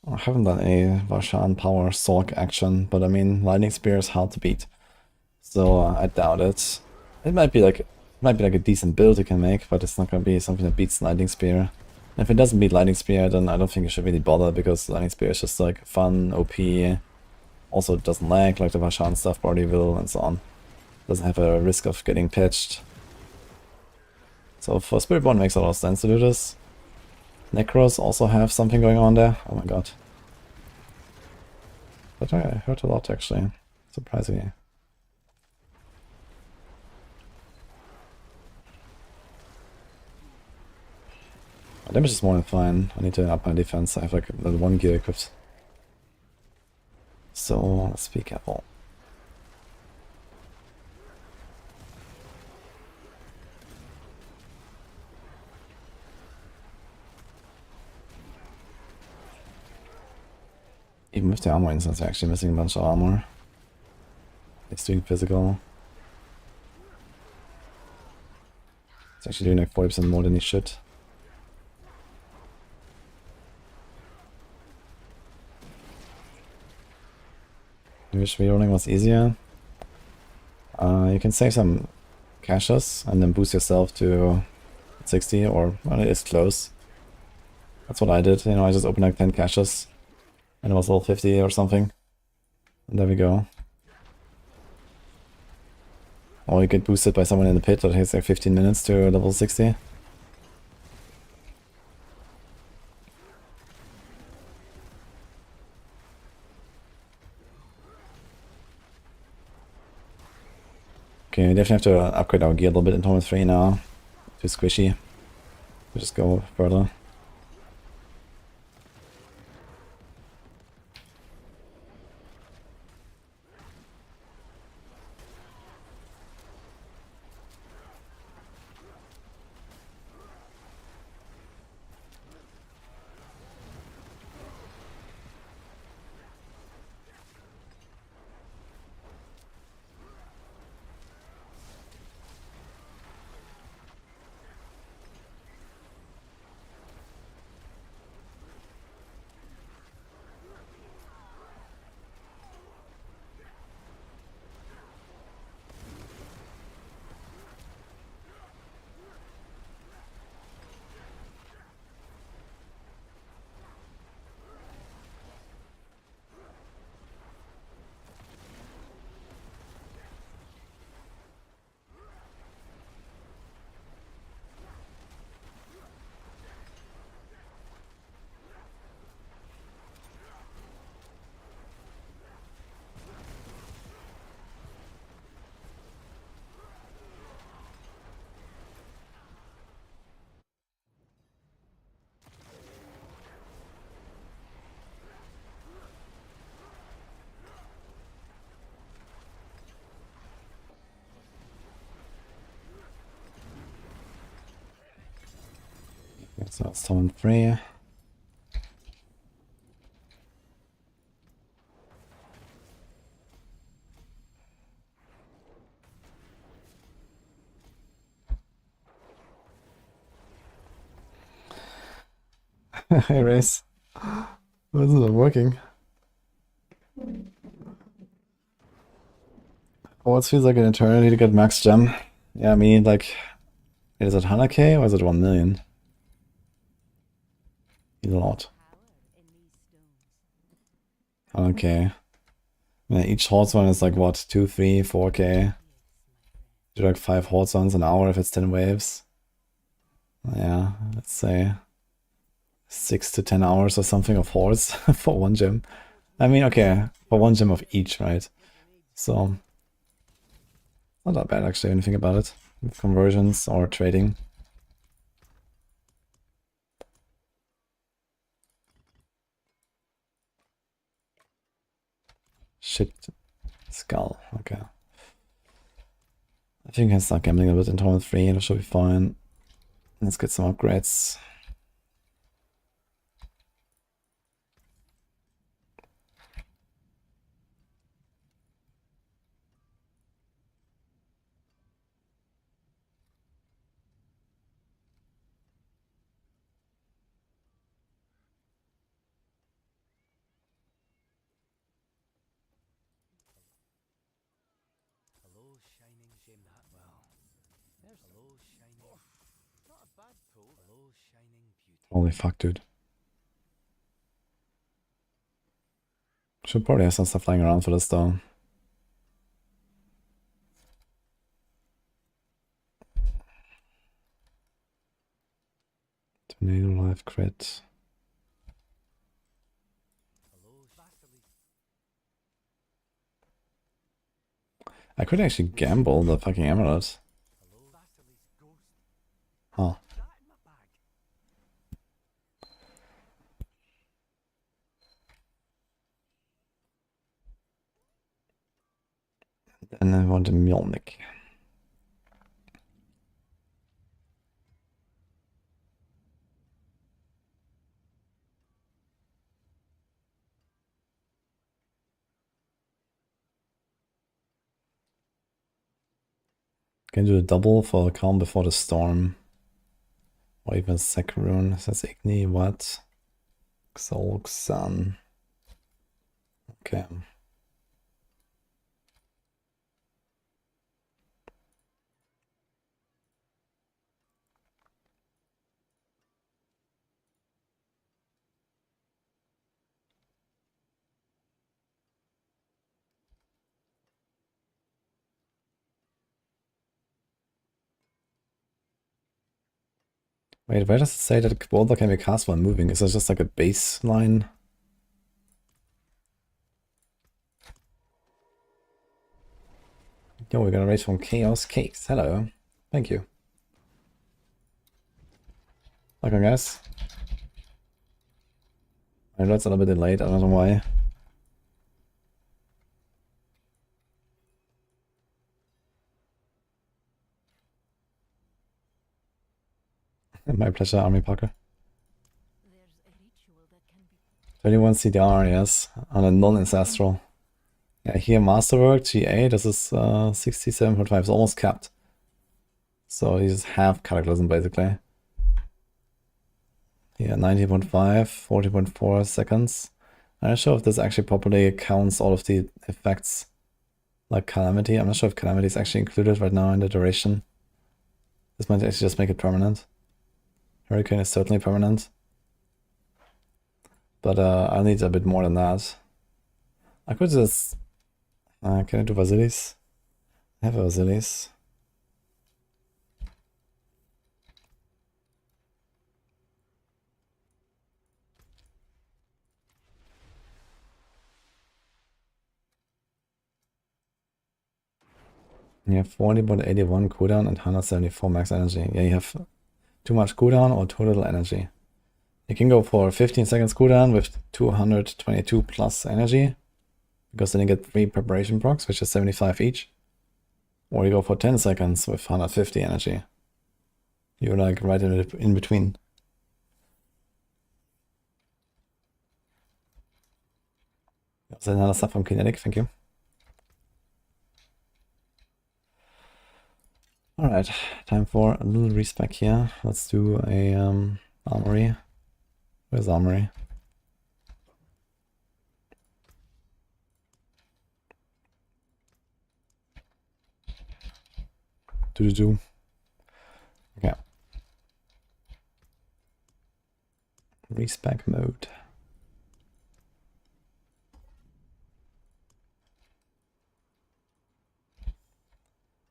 I haven't done any Vashan power Sorc action, but I mean, Lightning Spear is hard to beat. So I doubt it. It might be like a decent build you can make, but it's not gonna be something that beats Lightning Spear. And if it doesn't beat Lightning Spear, then I don't think you should really bother, because Lightning Spear is just like fun, OP. Also, it doesn't lag like the Vashan stuff probably will, and so on. Doesn't have a risk of getting patched. So for Spiritborn, it makes a lot of sense to do this. Necros also have something going on there. Oh my god. But I heard a lot actually, surprisingly. My damage is more than fine. I need to up my defense. I have like level 1 gear equipped. So let's be careful. Even with the armor instance, I'm actually missing a bunch of armor. It's doing physical. It's actually doing like 40% more than it should. I wish rerolling was easier. You can save some caches and then boost yourself to 60, or well, it is close. That's what I did, you know, I just opened like 10 caches. And it was level 50 or something. And there we go. Or you get boosted by someone in the pit that takes like 15 minutes to level 60. Okay, we definitely have to upgrade our gear a little bit in Torment 3 now. Too squishy. We'll just go further. So that's Torment 3. Hey Race. This isn't working. Oh, it feels like an eternity to get max gem. Yeah, I mean, like, is it 100k or is it 1 million? A lot. 100k. Yeah, each horse one is like what, 2, 3, 4k? Do like 5 horse ones an hour if it's 10 waves. Yeah, let's say 6 to 10 hours or something of horse for 1 gem. I mean, okay, for 1 gem of each, right? So, not that bad actually when you think about it, with conversions or trading. Shit. Skull, okay. I think I can start gambling a bit in Torment 3 and it should be fine. Let's get some upgrades. Hello, shining gem that well. There's hello, shining. Not a bad pull. Hello, shining beauty. Holy fuck, dude. Should probably have some stuff lying around for this though. Tornado life crit. Hello, Basilisk. I could actually gamble the fucking emerald. Hello, Basilisk ghost. Huh. That in my bag. And I want a Mjolnir. Can do a double for the calm before the storm. Or even sec rune. Says Igni, what? Xolk Sun. Okay. Wait, where does it say that Boulder can be cast while moving? Is that just like a baseline? Yo, we got a raise from Chaos Cakes. Hello. Thank you. Welcome, guys. I know it's a little bit late, I don't know why. My pleasure, Army Parker. There's a ritual that can be 31 CDR, yes, on a non-ancestral. Yeah, here Masterwork, GA, this is 67.5, it's almost capped. So you just have Cataclysm basically. Yeah, 19.5, 40.4 seconds. I'm not sure if this actually properly counts all of the effects like Calamity. I'm not sure if Calamity is actually included right now in the duration. This might actually just make it permanent. Hurricane is certainly permanent. But I'll need a bit more than that. I could just... can I do Vasilis? I have a Vasilis. You have 40.81 cooldown and 174 max energy. Yeah, you have too much cooldown or too little energy. You can go for 15 seconds cooldown with 222 plus energy, because then you get 3 preparation procs, which is 75 each. Or you go for 10 seconds with 150 energy. You're like right in between. Is that another stuff from Kinetic? Thank you. Alright, time for a little respec here. Let's do a armory. Where's armory? Do. Okay. Respec mode.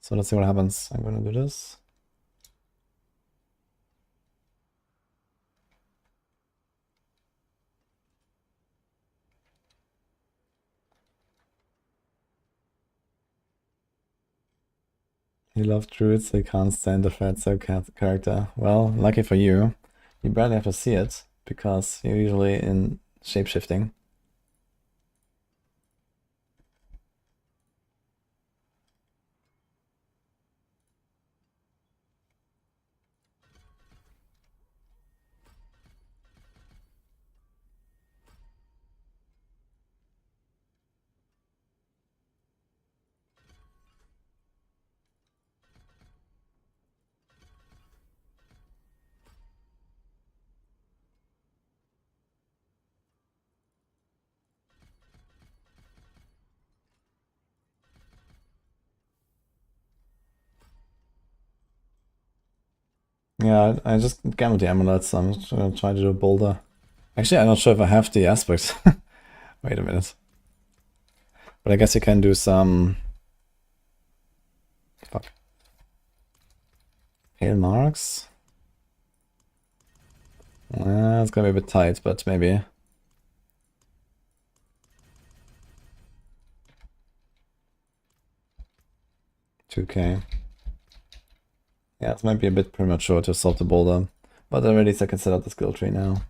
So let's see what happens. I'm gonna do this. You love Druid, so you can't stand the Heartseeker character. Well, lucky for you. You barely have to see it, because you're usually in shapeshifting. Yeah, I just gambled the amulets, so I'm just gonna try to do a boulder. Actually, I'm not sure if I have the aspects. Wait a minute. But I guess you can do some... Fuck. Hail marks? It's gonna be a bit tight, but maybe. $2K. Yeah, it might be a bit premature to solve the boulder, but at least I can set up the skill tree now.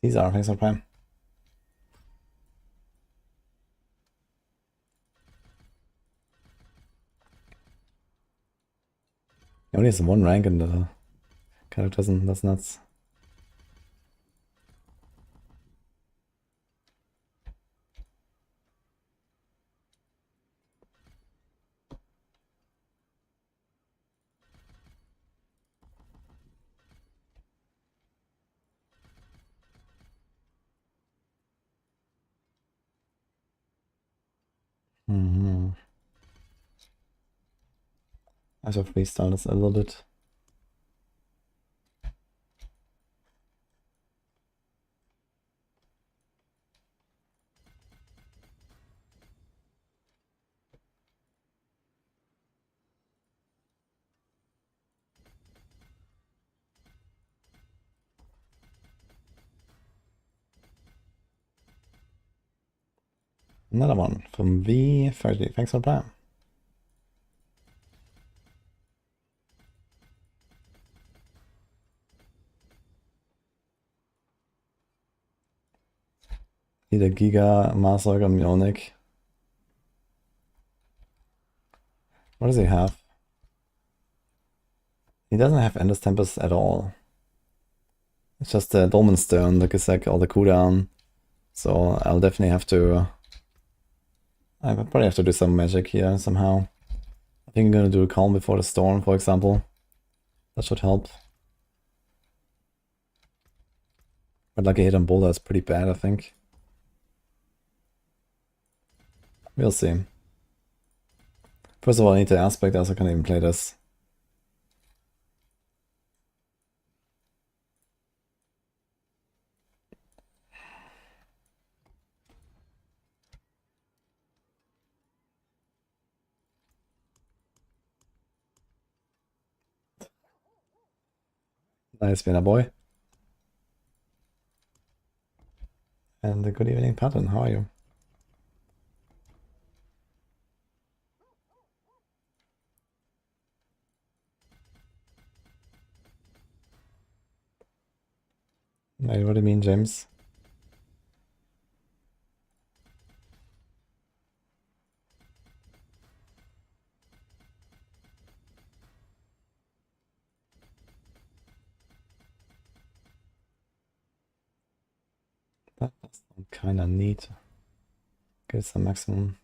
Caesar, thanks for Prime. He only has one rank and kind of doesn't, that's nuts. Mm-hmm. I should freestyle this a little bit. Another one from V30. Thanks for playing. Need a Giga Master Munich. What does he have? He doesn't have Endless Tempest at all. It's just the Dolmen Stern, the Gesek, or the cooldown. So I'll definitely have to... I would probably have to do some magic here somehow. I think I'm gonna do a Calm before the Storm, for example. That should help. But like a hit on Boulder is pretty bad, I think. We'll see. First of all, I need the aspect, else I can't even play this. Nice, winner boy. And good evening, Patton. How are you? Wait, what do you mean, James? That's kinda neat. Get some maximum.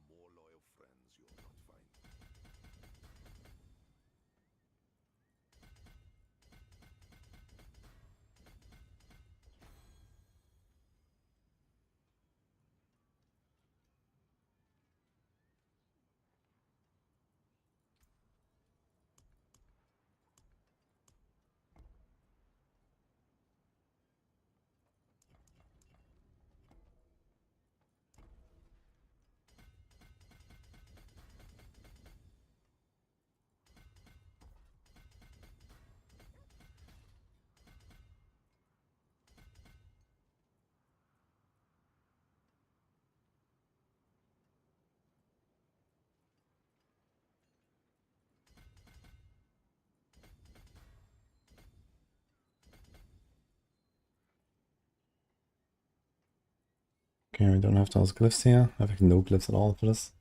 More loyal friends you'll not find. Okay, we don't have those glyphs here. I have no glyphs at all for this.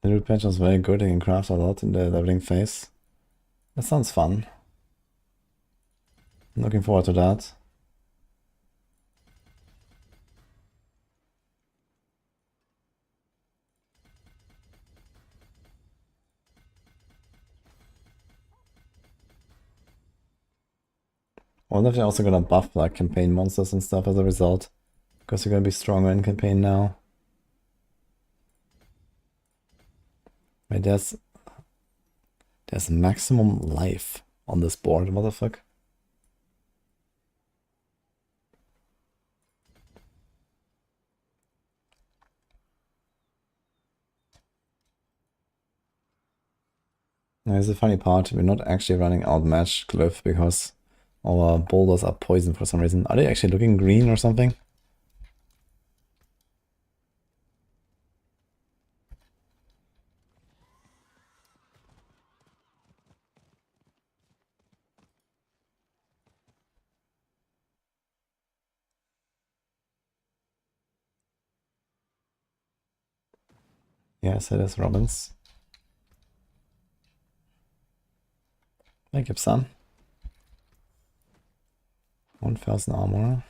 The Druid patch was very good. You can craft a lot in the leveling phase. That sounds fun. Looking forward to that. I wonder if they're also gonna buff like campaign monsters and stuff as a result. Because you're gonna be stronger in campaign now. Wait, there's maximum life on this board, motherfucker. Here's the funny part, we're not actually running outmatched Glyph because our boulders are poisoned for some reason. Are they actually looking green or something? Yes, it is Robbins. Thank you, son. 1000 armor.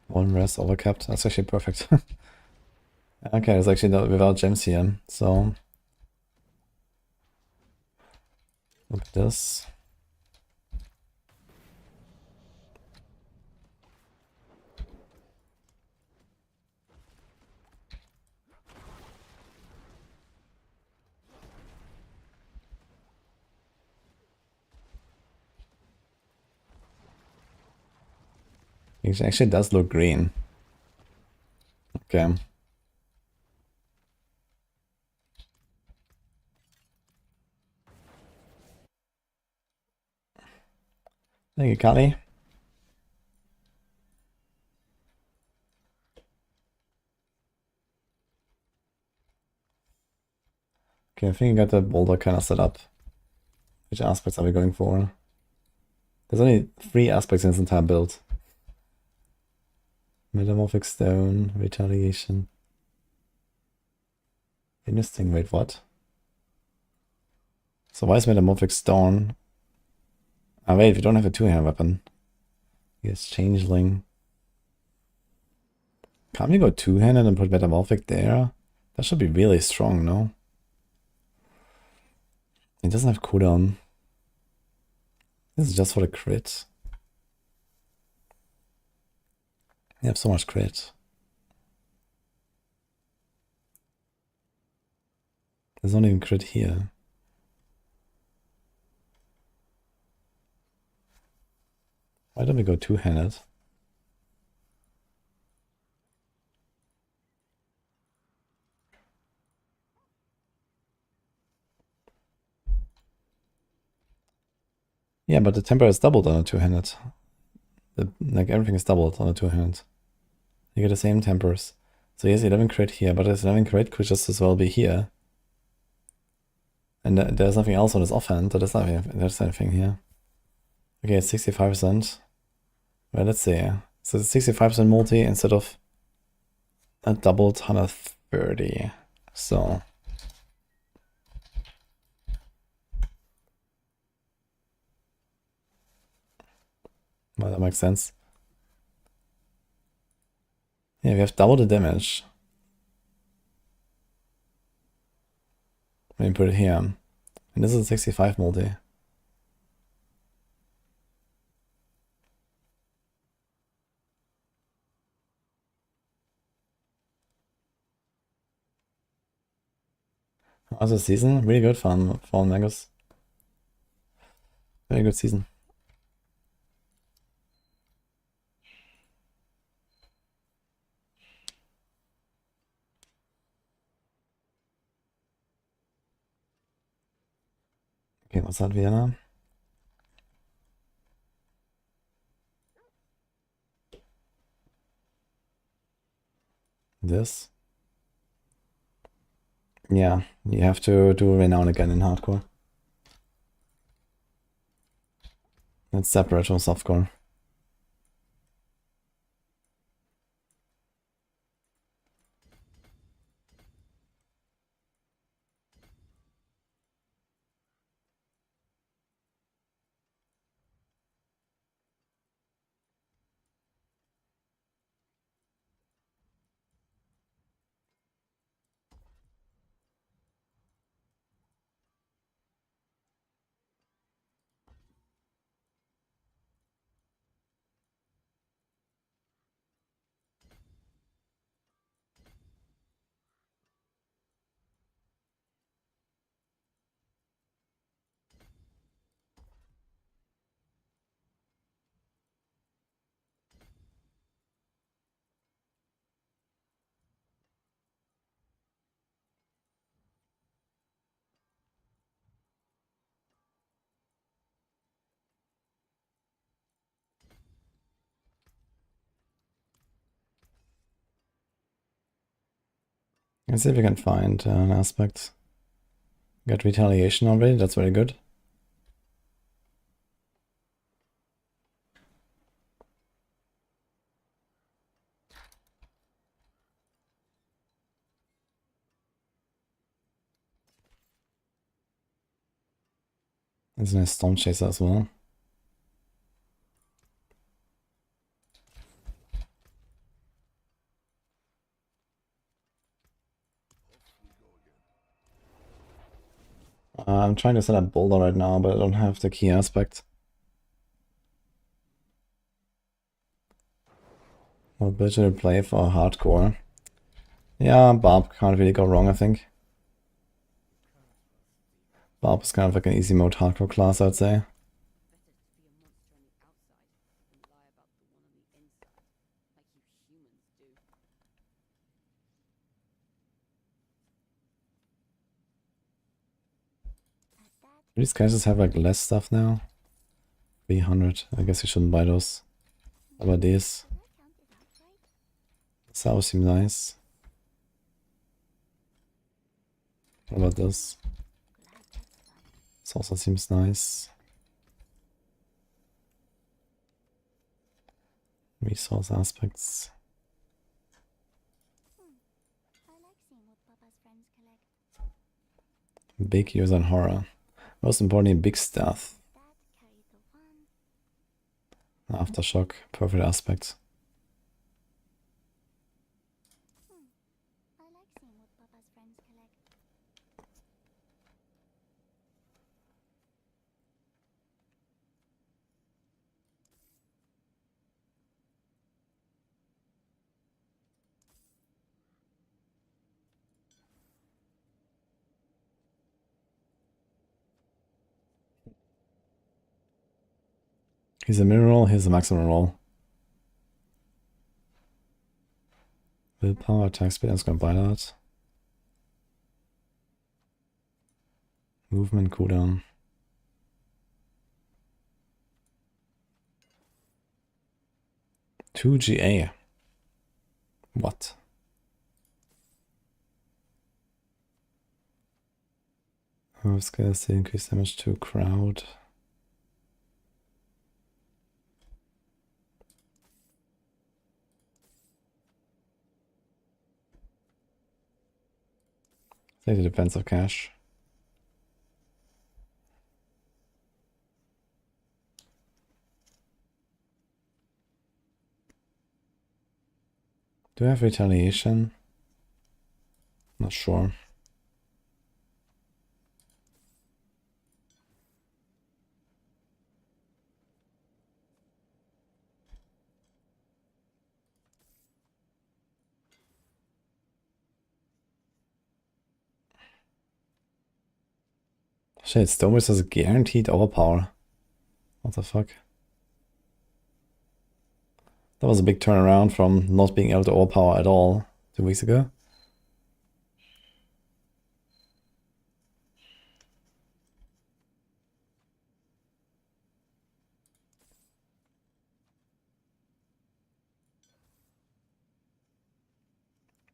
1 rest overcapped. That's actually perfect. Okay, it's actually not without gems here, so look at this. It actually does look green. Okay. Thank you, Kali. Okay, I think I got the boulder kind of set up. Which aspects are we going for? There's only 3 aspects in this entire build. Metamorphic Stone, Retaliation. Interesting, wait, what? So why is Metamorphic Stone? Ah wait, we don't have a 2-hand weapon. Yes, Changeling. Can't we go 2-handed and put Metamorphic there? That should be really strong, no? It doesn't have cooldown. This is just for the crit. You have so much crit. There's not even crit here. Why don't we go 2-handed? Yeah, but the temper is doubled on a 2-handed. Like everything is doubled on a 2-handed. You get the same tempers. So yes, 11 crit here, but this 11 crit could just as well be here. And there's nothing else on this offhand, so there's anything here. Okay, it's 65%. Well, let's see. So it's 65% multi instead of a doubled 130. So well, that makes sense. Yeah, we have double the damage. Let me put it here. And this is a 65 multi. How's the season? Really good fun for Mangus. Very good season. Okay, what's that, Vienna? This? Yeah, you have to do Renown again in hardcore. It's separate from softcore. Let's see if we can find an aspect. Got retaliation already, that's very good. There's a nice Storm Chaser as well. I'm trying to set up Boulder right now, but I don't have the key aspect. What build should I play for hardcore? Yeah, Barb can't really go wrong, I think. Barb is kind of like an easy mode hardcore class, I'd say. These guys just have like less stuff now. 300. I guess you shouldn't buy those. How about these? This house seems nice. What about this? This also seems nice. Resource aspects. Big use on horror. Most importantly, big stuff. Aftershock, perfect aspect. Here's a mineral, here's a maximum roll. Willpower, attack speed, I'm just gonna buy that. Movement, cooldown. Two GA. What? Oh, skills to increase damage to crowd. Take the defensive cash. Do I have retaliation? Not sure. Shit, Stonewist has a guaranteed overpower. What the fuck? That was a big turnaround from not being able to overpower at all 2 weeks ago.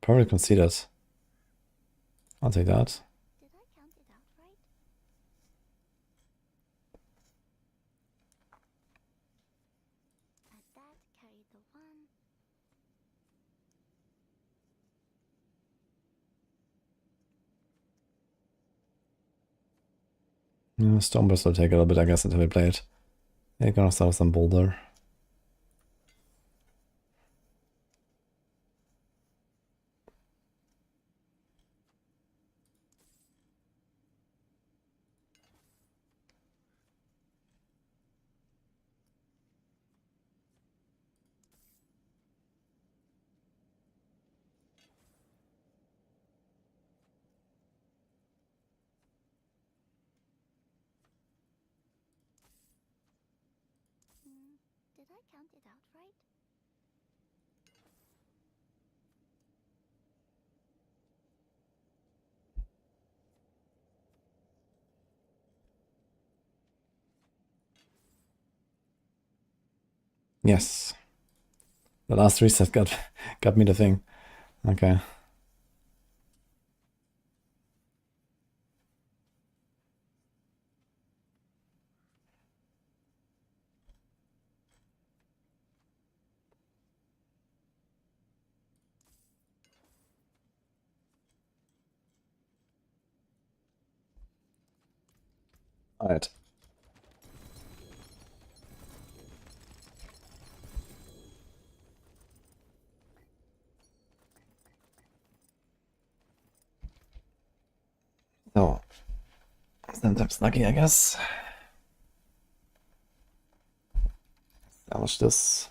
Probably conceded. I'll take that. Yeah, Stormburst will take a little bit, I guess, until we play it. Yeah, gonna start with some Boulder. Did I count it out right? Yes. The last reset got me the thing. Okay. Alright. So, sometimes lucky, I guess. Establish this.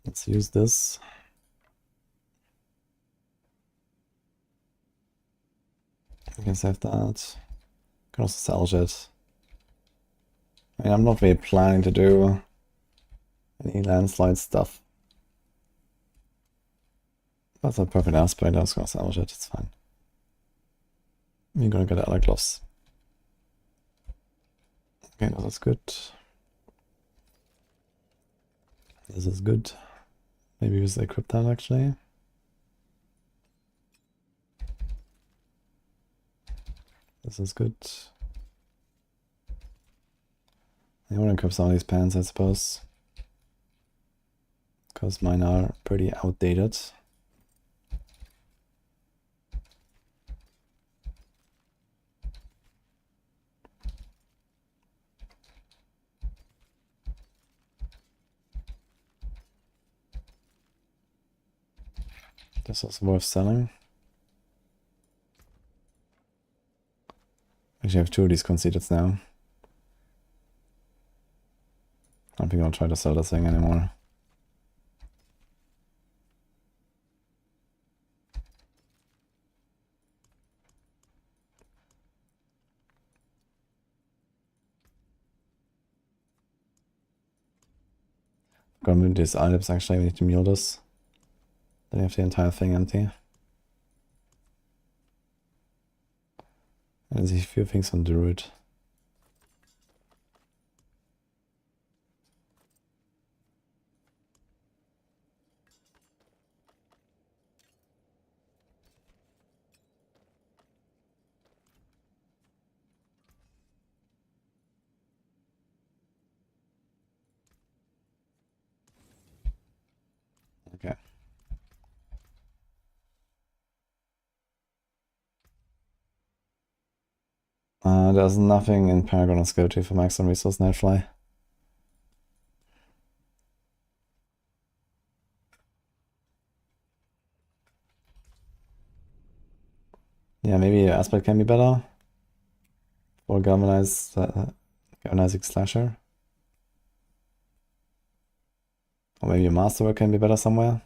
Let's use this. We can save that. Can also salvage it. I mean, I'm not really planning to do any landslide stuff. That's a perfect aspect. I was gonna salvage it. It's fine. We're gonna get other gloves. Okay, no, that's good. This is good. Maybe we should equip that actually. This is good. I want to equip some of these pants, I suppose. Because mine are pretty outdated. This is worth selling. Actually, I have 2 of these conceded now. I don't think I'll try to sell this thing anymore. Gonna move these items actually, we need to mule this. Then you have the entire thing empty. And there's a few things on Druid. Okay. There's nothing in Paragon or Sirocco for maximum resource Nightfly. Yeah, maybe Aspect can be better. Or Galvanizing Slasher. Or maybe a Masterwork can be better somewhere.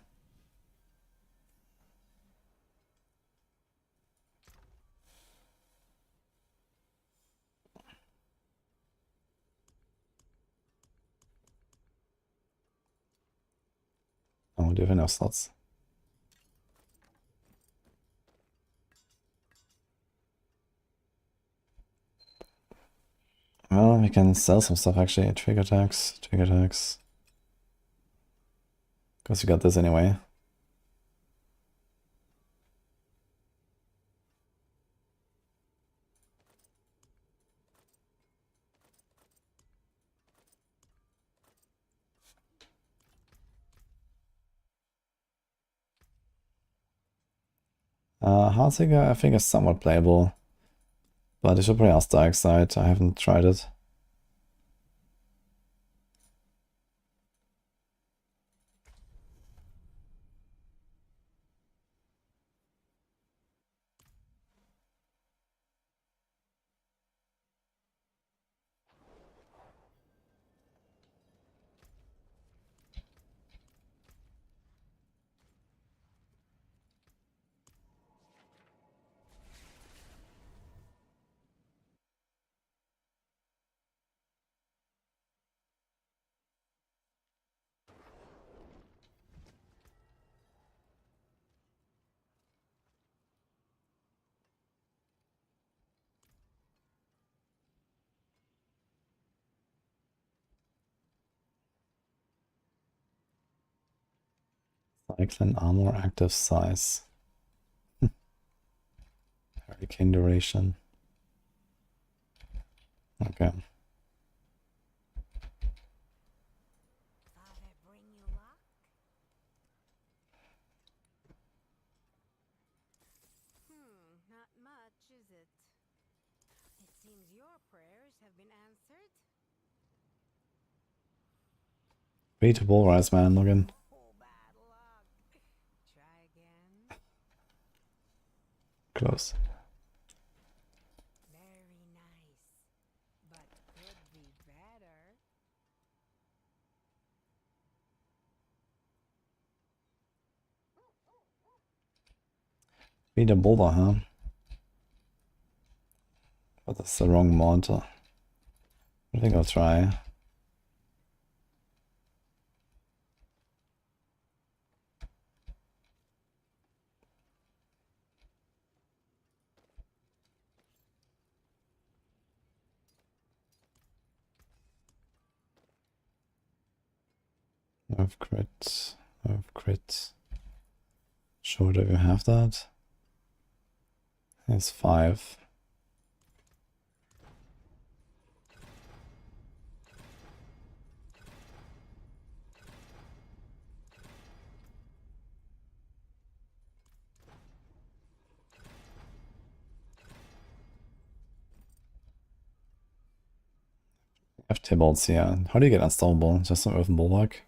Oh, do you have enough slots? Well, we can sell some stuff actually. Trigger attacks, trigger attacks. Because you got this anyway. Heartseeker I think is somewhat playable. But I should probably ask Dark Side. I haven't tried it. Cycling armor active size. Hurricane duration. Okay. Father bring you luck? Not much, is it? It Seems your prayers have been answered. Free to bull rise, man. Logan. Oh, bad luck. Try again. Close. Very nice. But could be better. Free to boulder, huh? But that's the wrong monster. I think I'll try. Nerve crit. Nerve crit. Sure, do you have that? It's 5. I have Tibalds here. How do you get unstoppable? Just an Earthen Bulwark?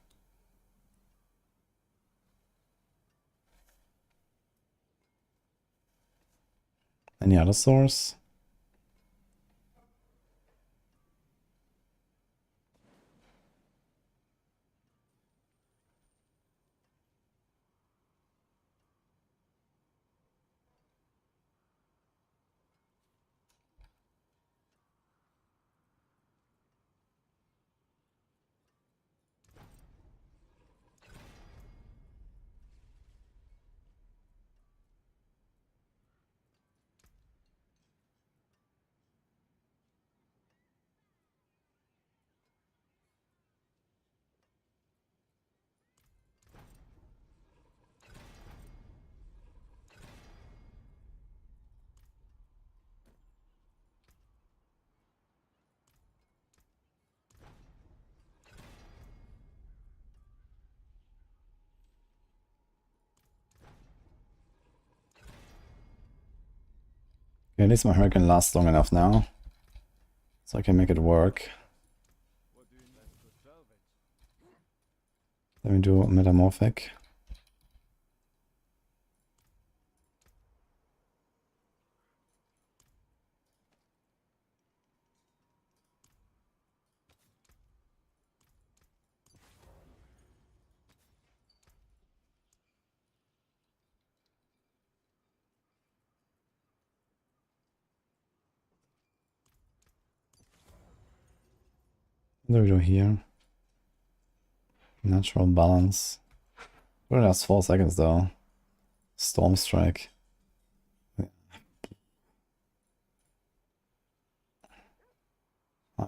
Any other source? Okay, at least my Hurricane lasts long enough now. So I can make it work. Let me do Metamorphic. What do we do here? Natural balance. It only lasts 4 seconds though. Storm Strike. I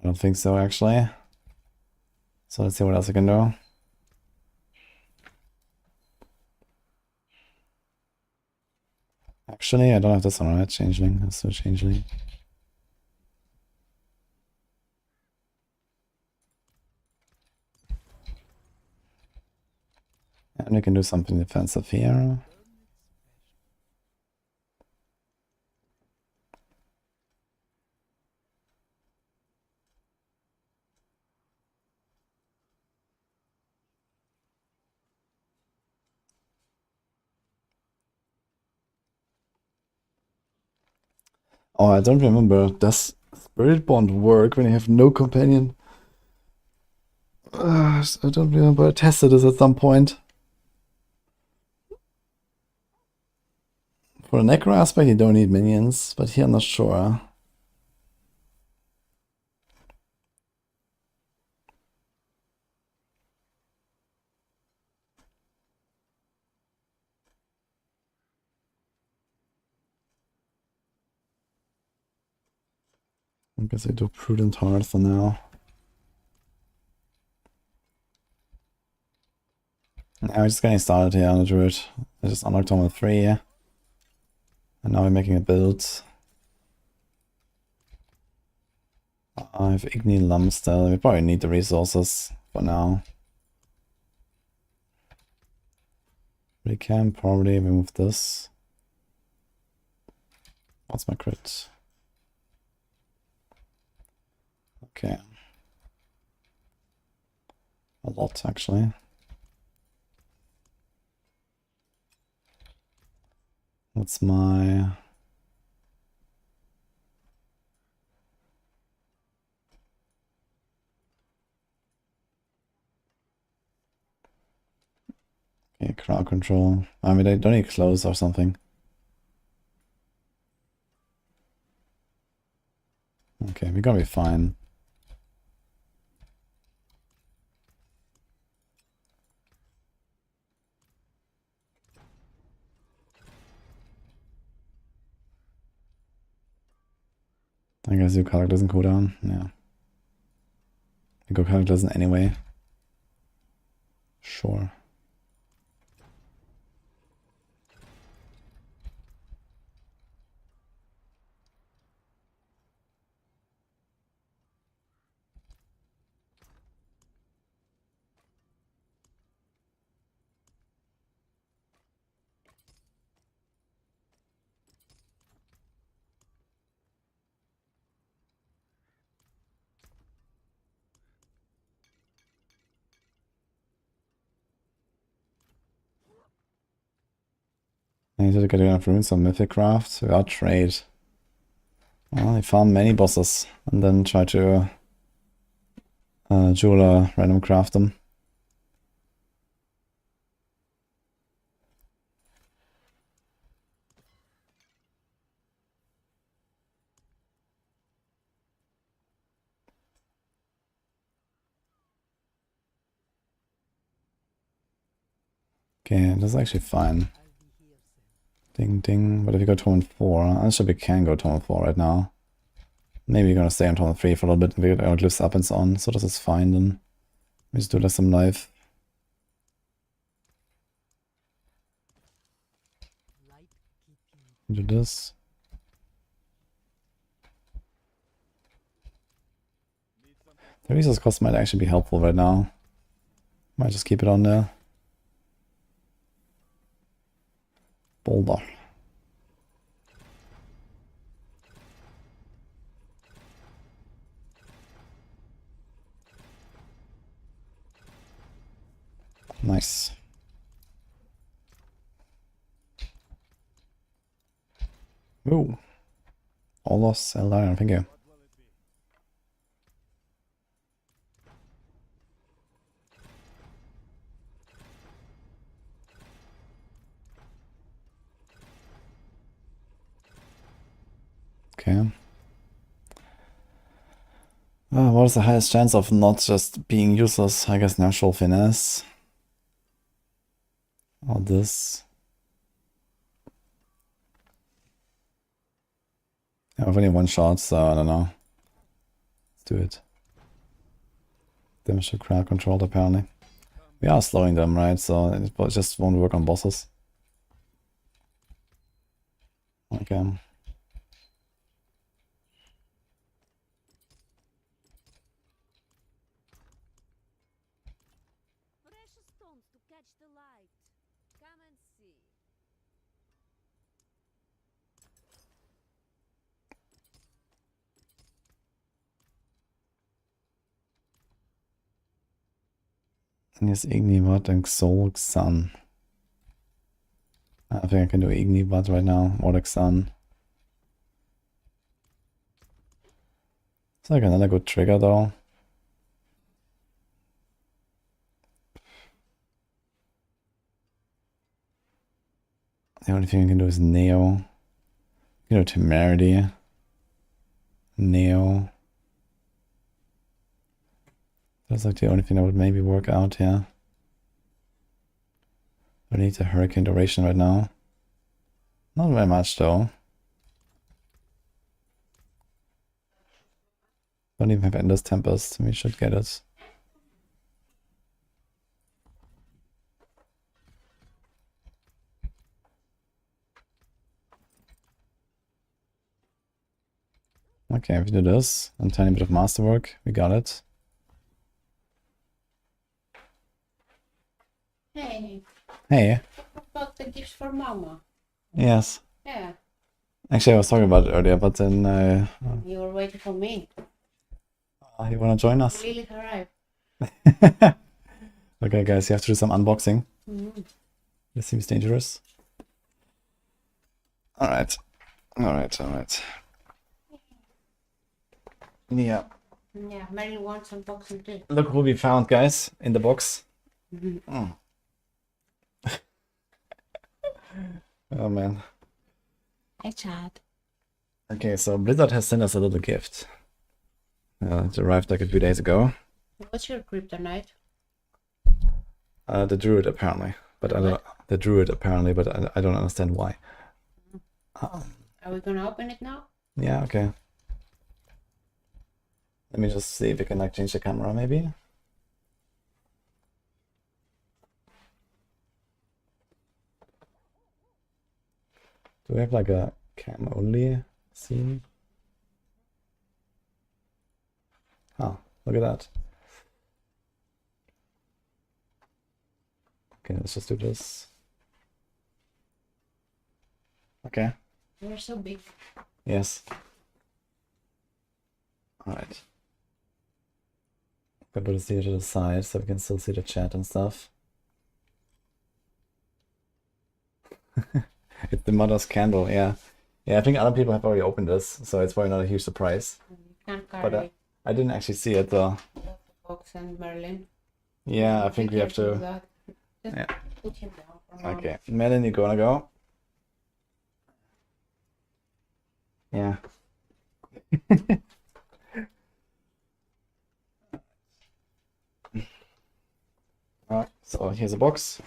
don't think so actually. So let's see what else I can do. Actually, I don't have this one, right? Changeling. Let's do Changeling. And we can do something defensive here. Oh, I don't remember. Does Spiritborn work when you have no companion? I don't remember. I tested this at some point. For the Necro aspect, you don't need minions, but here I'm not sure. I guess I do Prudent Heart for now. Now we're just getting started here on the Druid. I just unlocked Torment 3. And now we're making a build. I have Igni Lump still. We probably need the resources for now. We can probably remove this. What's my crit? Okay. A lot, actually. What's my... Okay, crowd control. I mean, I don't need close or something. Okay, we're gonna be fine. I guess your character doesn't go down. Yeah. Your character doesn't anyway. Sure. I need to get enough runes on Mythic Craft without trade. Well, I farm many bosses and then try to jeweler random craft them. Okay, that's actually fine. Ding ding. But if you go Tome 4, I should we can go Tome 4 right now. Maybe you're gonna stay on Tome 3 for a little bit and get our glyphs up and so on, so this is fine then. We just do less some life. Do this. The resource cost might actually be helpful right now. Might just keep it on there. Boulder. Nice. Ooh. All lost, cell iron, thank you. Okay. What is the highest chance of not just being useless? I guess natural finesse. Or this. Yeah, I've only one shot, so I don't know. Let's do it. Damage to crowd controlled apparently. We are slowing them, right? So it just won't work on bosses. Okay. Precious stones to catch the light. Come and see. And here's Ignivat and Sorc Sun. I think I can do Ignivat right now, or Sun. It's like another good trigger though. The only thing I can do is Neo. You know, Temerity. Neo. That's like the only thing that would maybe work out here. I need a Hurricane duration right now. Not very much though. Don't even have Endless Tempest. We should get it. Okay, if we do this, and a tiny bit of masterwork, we got it. Hey, Hey, what about the gifts for Mama? yes. Yeah, Actually, I was talking about it earlier, but then you were waiting for me. You wanna join us? Really arrived. Okay, guys, you have to do some unboxing. Mm. This seems dangerous. Alright. Alright. Yeah. Yeah, Mary wants unboxing too. Look who we found, guys, in the box. Mhm. Mm. Oh man. Hey, Chad. Okay, so Blizzard has sent us a little gift. It arrived like a few days ago. What's your kryptonite? The Druid apparently, but I don't. What? The Druid apparently, but I don't understand why. Are we gonna open it now? Yeah, okay. Let me just see if we can like change the camera, maybe. Do we have like a cam only scene? Oh, look at that. Okay, let's just do this. Okay. You're so big. Yes. Alright. I put it here to the side so we can still see the chat and stuff. It's the mother's candle, yeah. Yeah, I think other people have already opened this, so it's probably not a huge surprise. You can't But carry I didn't actually see it though. the box and Merlin. Yeah, I think we have careful with to. that. Just Yeah. put him down for now. Okay, Melon, you gonna go? Yeah. Alright, so here's a box.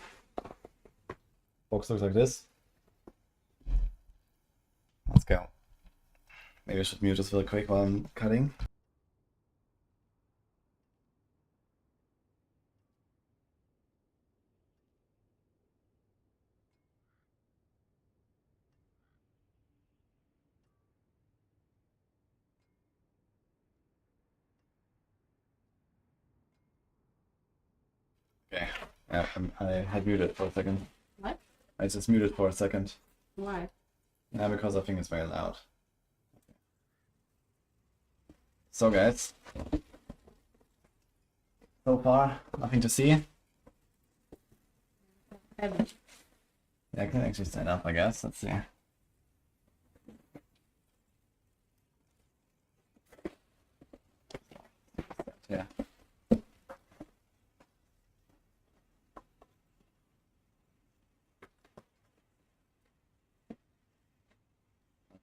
Box looks like this. Let's go. Maybe I should mute this really quick while I'm cutting. Okay. Yeah, I had muted for a second. What? I just muted for a second. Why? Yeah, because I think it's very loud. So guys, so far nothing to see. Heaven. Yeah, I can actually stand up, I guess. Let's see. Yeah.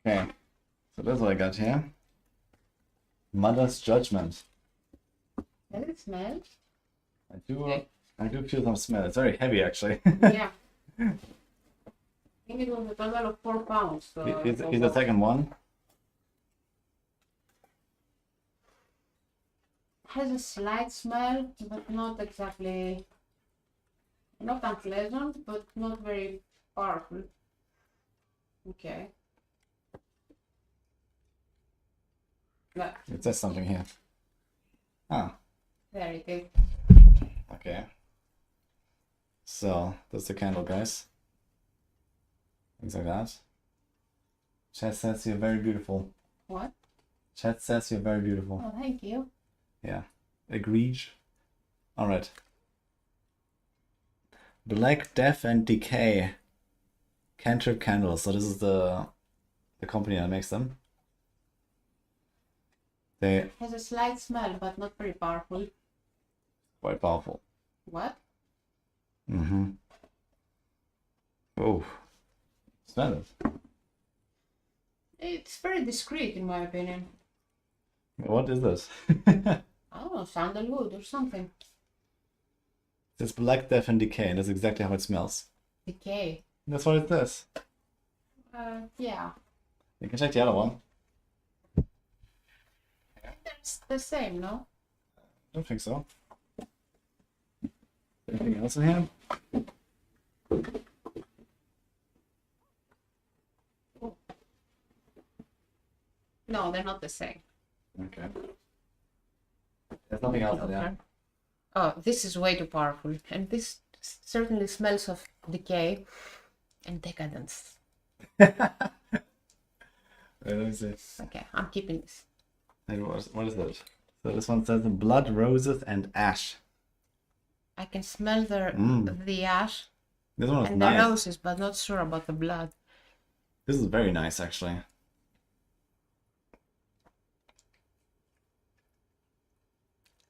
Okay, so that's what I got here. Mother's Judgement. Does it smell? I do feel some smell. It's very heavy actually. Yeah. I think it was a total of 4 pounds. So Here's the second one. Has a slight smell, but not exactly, not unpleasant, but not very powerful. Okay. But It says something here. Ah, there it is. okay. So that's the candle, guys. Things like that. Chat says you're very beautiful. What? Chat says you're very beautiful. Oh, thank you. Yeah. Agreed. Alright. Black Death and Decay. Cantrip candles. So this is the company that makes them. They Has a slight smell, but not very powerful. quite powerful. What? Mm-hmm. Oh. Smell it. It's very discreet, in my opinion. What is this? I don't know, sandalwood or something. It's Black Death and Decay, and that's exactly how it smells. Decay. That's what it is. Yeah. You can check the other one. It's the same, no? Don't think so. Anything else in here? No, they're not the same. Okay. There's nothing else in there. Oh, this is way too powerful. And this certainly smells of decay and decadence. Wait, let me see. Okay, I'm keeping this. Hey, what is that? So this one says blood, roses, and ash. I can smell the ash This one is and the nice. roses, but not sure about the blood. This is very nice, actually.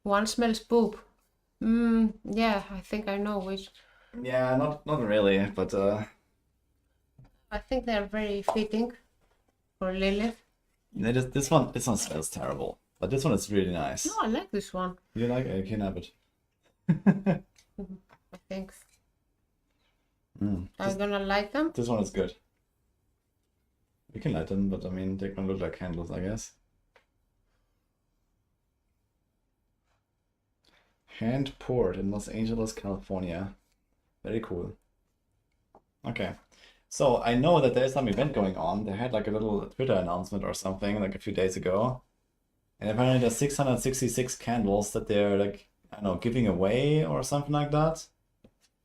One smells poop. Yeah, I think I know which. Yeah, not really, but I think they're very fitting for Lilith. this one smells terrible, but this one is really nice. No, I like this one. You like it? You can have it. I think. Mm, Are you gonna light them? this one is good. We can light them, but I mean, they can look like candles, I guess. Hand poured in Los Angeles, California. Very cool. Okay. So I know that there's some event going on. They had like a little Twitter announcement or something like a few days ago. And apparently there's 666 candles that they're like, I don't know, giving away or something like that.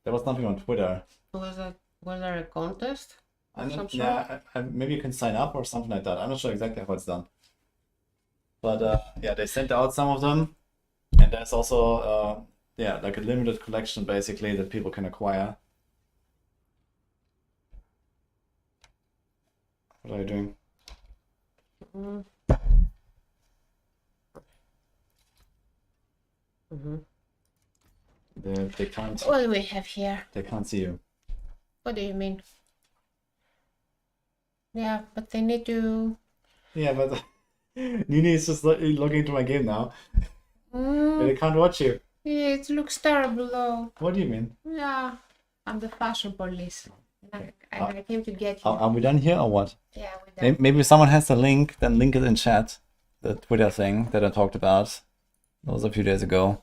There was something on Twitter. Was there a contest? I'm Some not, sort? yeah, maybe you can sign up or something like that. I'm not sure exactly how it's done. But yeah, they sent out some of them. And there's also, yeah, like a limited collection basically that people can acquire. What are you doing? They can't. What do we have here? They can't see you. What do you mean? Yeah, but they need to. Yeah, but Nini is just logging into my game now. They can't watch you. Yeah, it looks terrible though. What do you mean? Yeah, I'm the fashion police. I came to get you. Are we done here or what? Yeah, we're done. Maybe someone has the link, then link it in chat. The Twitter thing that I talked about. That was a few days ago.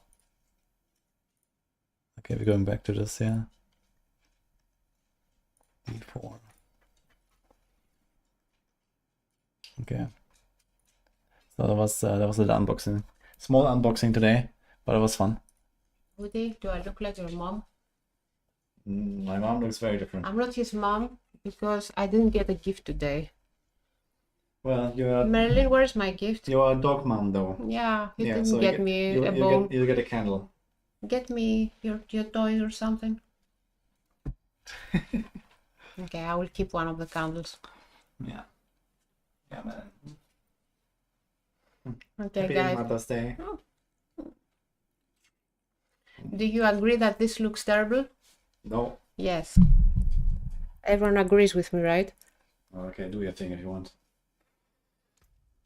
Okay, we're going back to this, yeah. D4. Okay. So that was a little unboxing. Small unboxing today, but it was fun. Woody, do I look like your mom? My mom looks very different. I'm not his mom because I didn't get a gift today. Well, you're Merlin, where's my gift? a dog mom though. Yeah, he Yeah, didn't so get me a you bone. you get a candle. Get me your toys or something. Okay, I will keep one of the candles. Yeah. Yeah, man. Okay, Happy guys. Mother's Day. Do you agree that this looks terrible? No. Yes. Everyone agrees with me, right? Okay, do your thing if you want.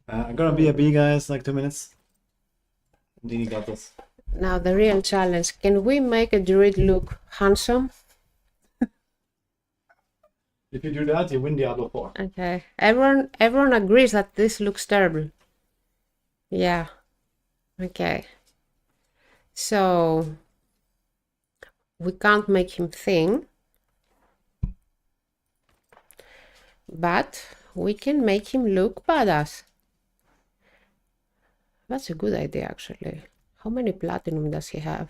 I'm gonna be a bee, guys, like 2 minutes. Dini got this. Now the real challenge. Can we make a druid look handsome? If you do that, you win Diablo 4. Okay. Everyone agrees that this looks terrible. Yeah. Okay. So we can't make him thin, but we can make him look badass. That's a good idea, actually. How many platinum does he have?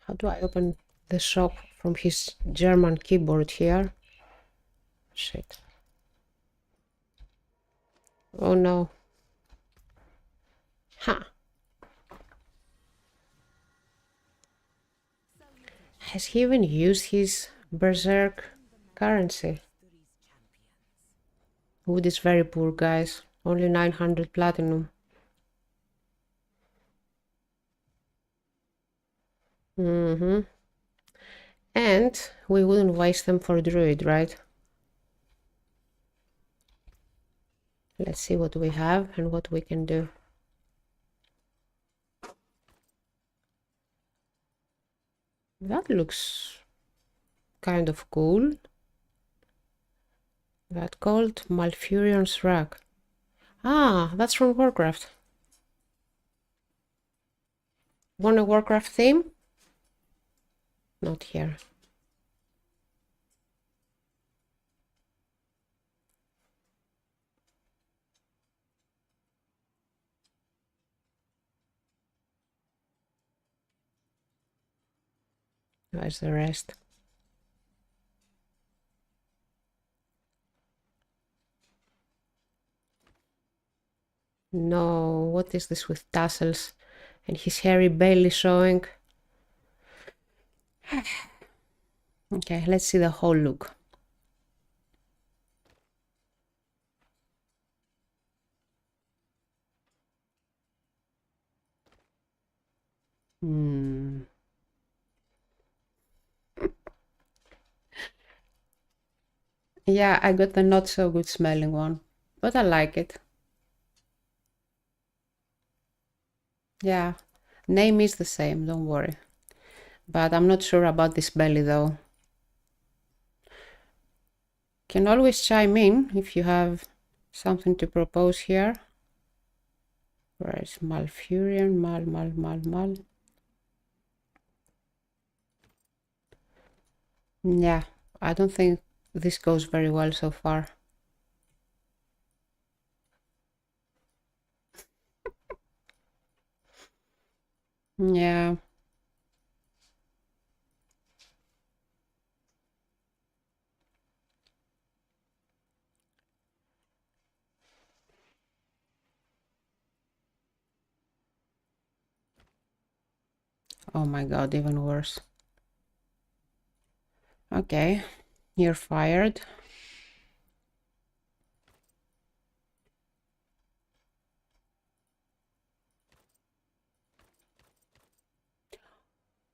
How do I open the shop from his German keyboard here? Shit. Oh no. Huh. Has he even used his Berserk currency? Wood is very poor, guys. Only 900 platinum. And we wouldn't waste them for Druid, right? Let's see what we have and what we can do. That looks kind of cool. That called Malfurion's Rag. Ah, that's from Warcraft. Want a Warcraft theme? Not here. Where's the rest? No, what is this with tassels? And his hairy belly showing. Okay, let's see the whole look. Yeah, I got the not so good smelling one, but I like it. Yeah, name is the same, don't worry. But I'm not sure about this belly though. Can always chime in if you have something to propose here. Where is Malfurion? Mal. Yeah, I don't think this goes very well so far. Yeah. Oh my god, even worse. Okay, you're fired.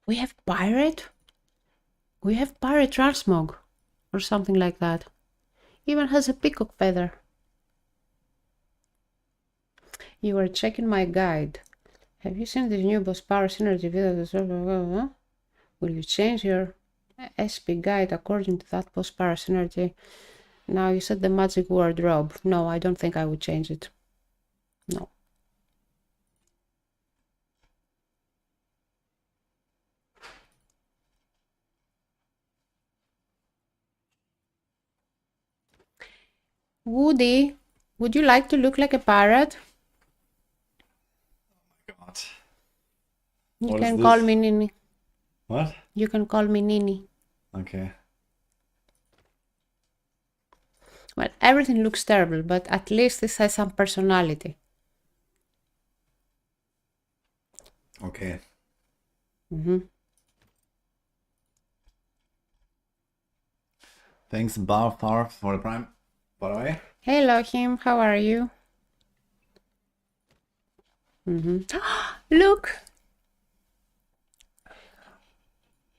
We have pirate? We have pirate transmog or something like that. Even has a peacock feather. You are checking my guide. Have you seen this new boss power synergy video? Will you change your SP guide according to that boss power synergy? Now you said the magic word robe. No, I don't think I would change it. No. Woody, would you like to look like a pirate? God. You What is can call this? me Nini. What? You can call me Nini. Okay. Well, everything looks terrible, but at least this has some personality. Okay. Thanks, Barb, for the prime. By the way. Hey, Lohim, how are you? Look!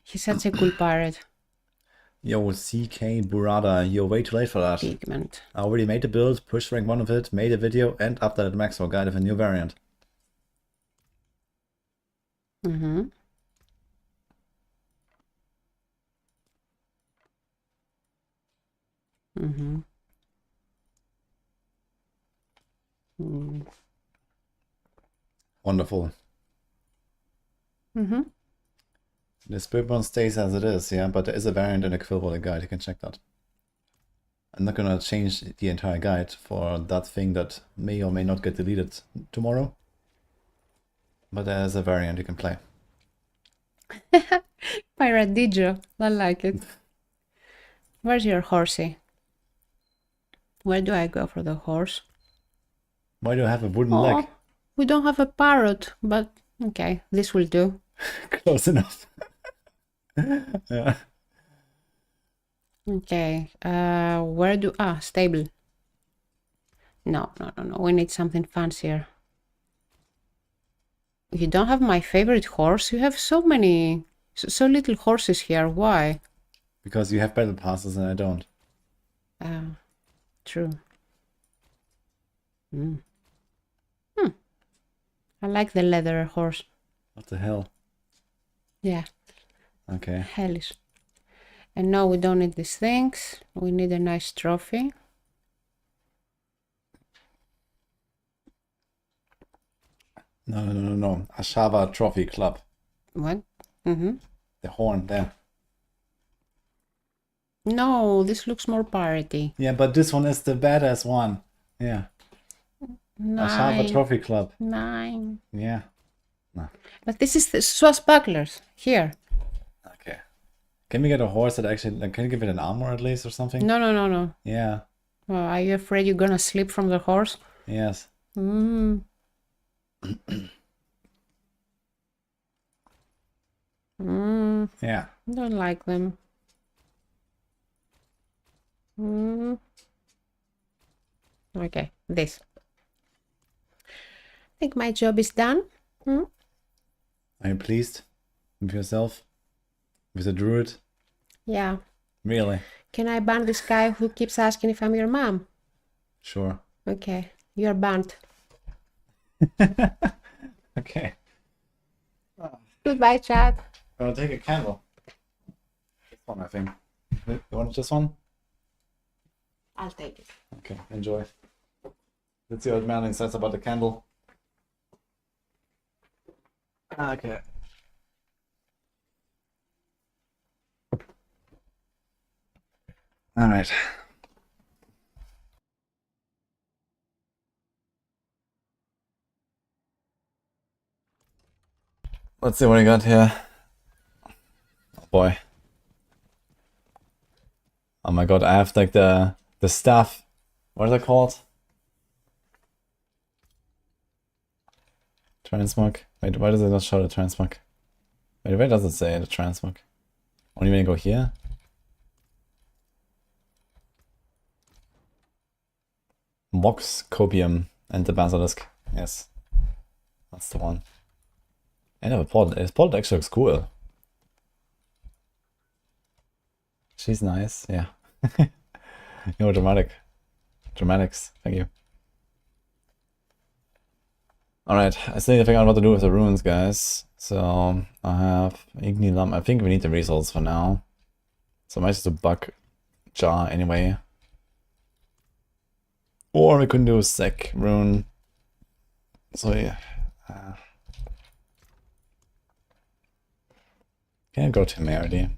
He's such a cool pirate. Yo, CK Burada, you're way too late for that. Pigment. I already made the build, pushed rank 1 of it, made a video, and updated Maxwell guide of a new variant. Wonderful. The Spiritborn stays as it is, yeah, but there is a variant in the Quillwater guide, you can check that. I'm not gonna change the entire guide for that thing that may or may not get deleted tomorrow. But there's a variant you can play. Pirate I like it. Where's your horsey? Where do I go for the horse? Why do I have a wooden Oh, leg? we don't have a parrot, but okay, this will do. Close enough. Yeah. Okay, where do... stable. No. We need something fancier. You don't have my favorite horse? You have so many... So little horses here. Why? Because you have battle passes and I don't. True. I like the leather horse. What the hell? Yeah, Okay. hellish. And no, we don't need these things. We need a nice trophy. No. Ashava Trophy Club. What? The horn there. No, this looks more piratey. Yeah, but this one is the badass one. Yeah. Ashava 9. Trophy Club. 9. Yeah. But this is the swashbucklers. Here. Okay. Can we get a horse that actually... Like, can you give it an armor at least or something? No. Yeah. Are you afraid you're gonna slip from the horse? Yes. Mm. Yeah. Don't like them. Okay, this. I think my job is done. Are you pleased with yourself? With the druid? Yeah. Really? Can I ban this guy who keeps asking if I'm your mom? Sure. Okay, you're banned. Okay. Goodbye, chat. I'll take a candle. This one, I think. You want this one? I'll take it. Okay, enjoy. Let's see what Merlin says about the candle. Okay. Alright. Let's see what I got here. Oh boy. Oh my god, I have like the stuff. What is it called? Transmog? Wait, why does it not show the transmog? Wait, where does it say the transmog? Only when you go here? Mox, Copium, and the Basilisk. Yes. That's the one. And a pod. His pod actually looks cool. She's nice, yeah. Dramatic. Dramatics, thank you. Alright, I still need to figure out what to do with the runes, guys. So, I have Igni Lamp. I think we need the results for now. So I might just do Bug Jar anyway. Or we could do a Sec rune. So yeah. Can I go Temerity?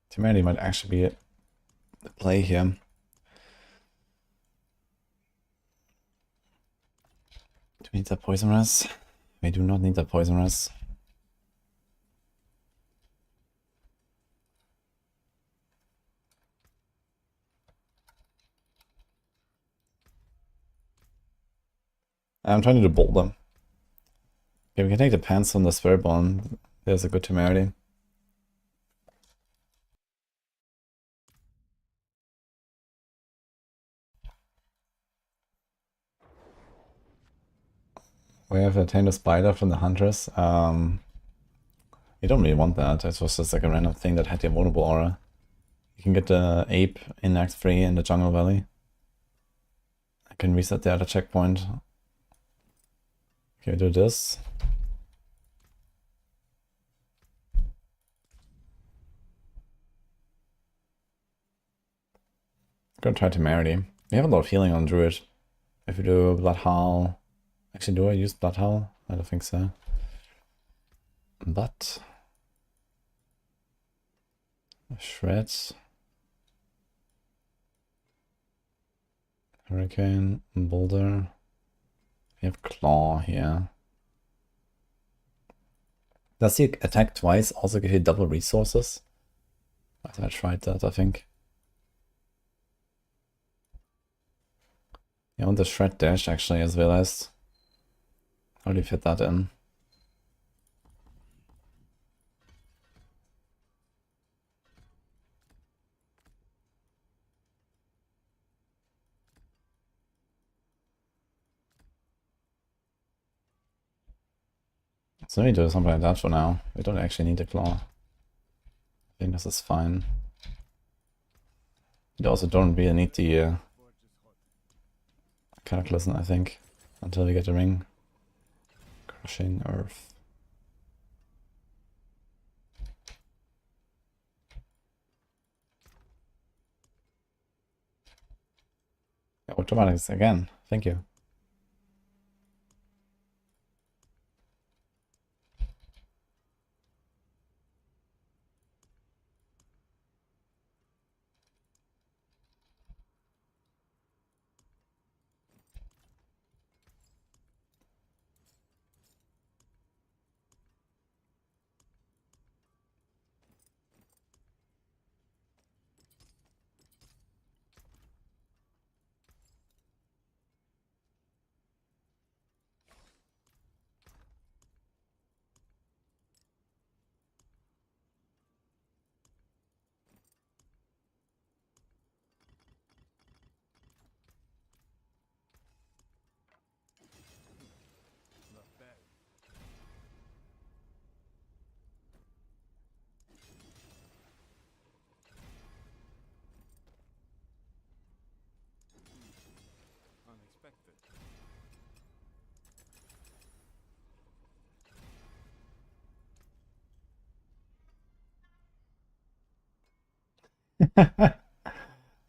Temerity might actually be the play here. Do we need that Poisonous? We do not need that Poisonous. I'm trying to do Boulder. Okay, we can take the pants on the Spiritborn. There's a good Temerity. We have a Tainted Spider from the Huntress. You don't really want that. It was just like a random thing that had the vulnerable aura. You can get the Ape in Act 3 in the Jungle Valley. I can reset the other checkpoint. Okay, do this. Gonna try Temerity. We have a lot of healing on Druid. If we do Blood Howl. Actually, do I use Blood Howl? I don't think so. But Shreds. Hurricane, Boulder. We have Claw here. Does the attack twice also give you double resources? I tried that, I think. Yeah, I want the Shred Dash actually as well as. How do you fit that in? So we do something like that for now. We don't actually need the claw. I think this is fine. We also don't really need the Cataclysm, I think, until we get the ring. Crushing Earth. Yeah, automatics again. Thank you.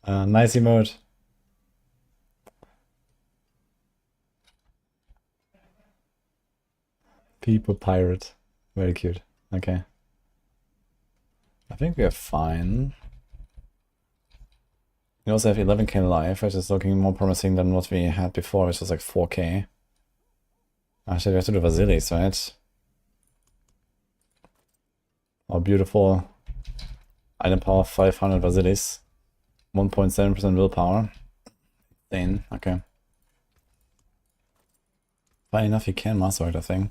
Nice emote. People pirate. Very cute. Okay. I think we are fine. We also have 11k life, which is looking more promising than what we had before, which was like 4k. Actually, we have to do Vasilis, right? Oh, beautiful. Item power 500 Vasilis. 1.7% willpower. Insane. Okay. Fine enough, you can master it, I think.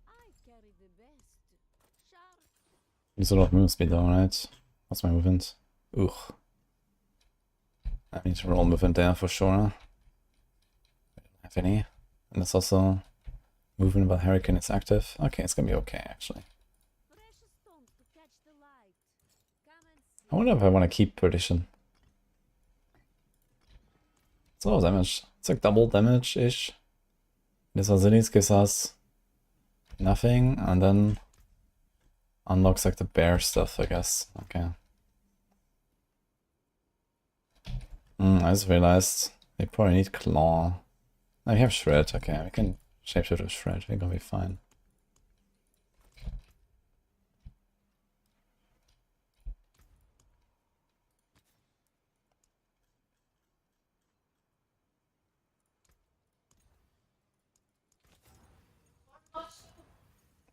I carry the best. Sharp. Use a lot of move speed though, right? What's my movement? Ugh. I need to roll movement there for sure. I don't have any. And it's also movement while Hurricane is active. Okay, it's gonna be okay actually. Precious stones to catch the light. Come and see. I wonder if I want to keep Perdition. It's a lot of damage. It's like double damage-ish. This Vasilis gives us nothing, and then unlocks like the bear stuff, I guess. Okay. I just realized we probably need Claw. No, we have Shred. Okay, we can shapeshift with Shred. We're gonna be fine.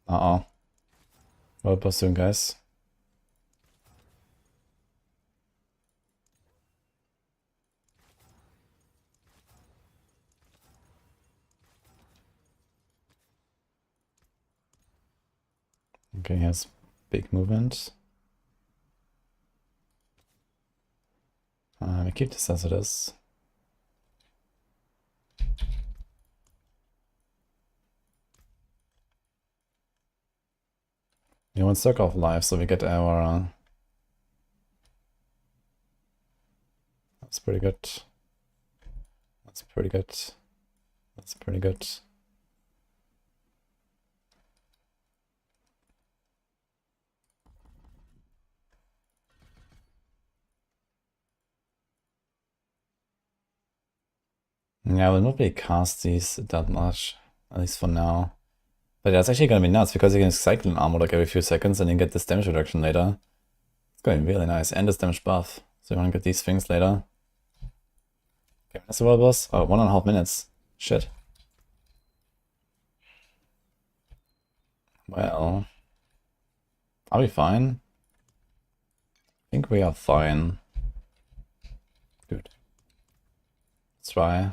Uh-oh. What was doing, guys? Okay, he has big movement. We keep this as it is. We want Circle of Life, so we get our... That's pretty good. That's pretty good. That's pretty good. Yeah, I will not really cast these that much, at least for now. But that's actually gonna be nuts, because you can cycle an armor like every few seconds and then get this damage reduction later. It's going to be really nice, and this damage buff. So you wanna get these things later. Okay, that's the world boss. Oh, 1.5 minutes. Shit. Well, are we fine? I think we are fine. Dude. Let's try.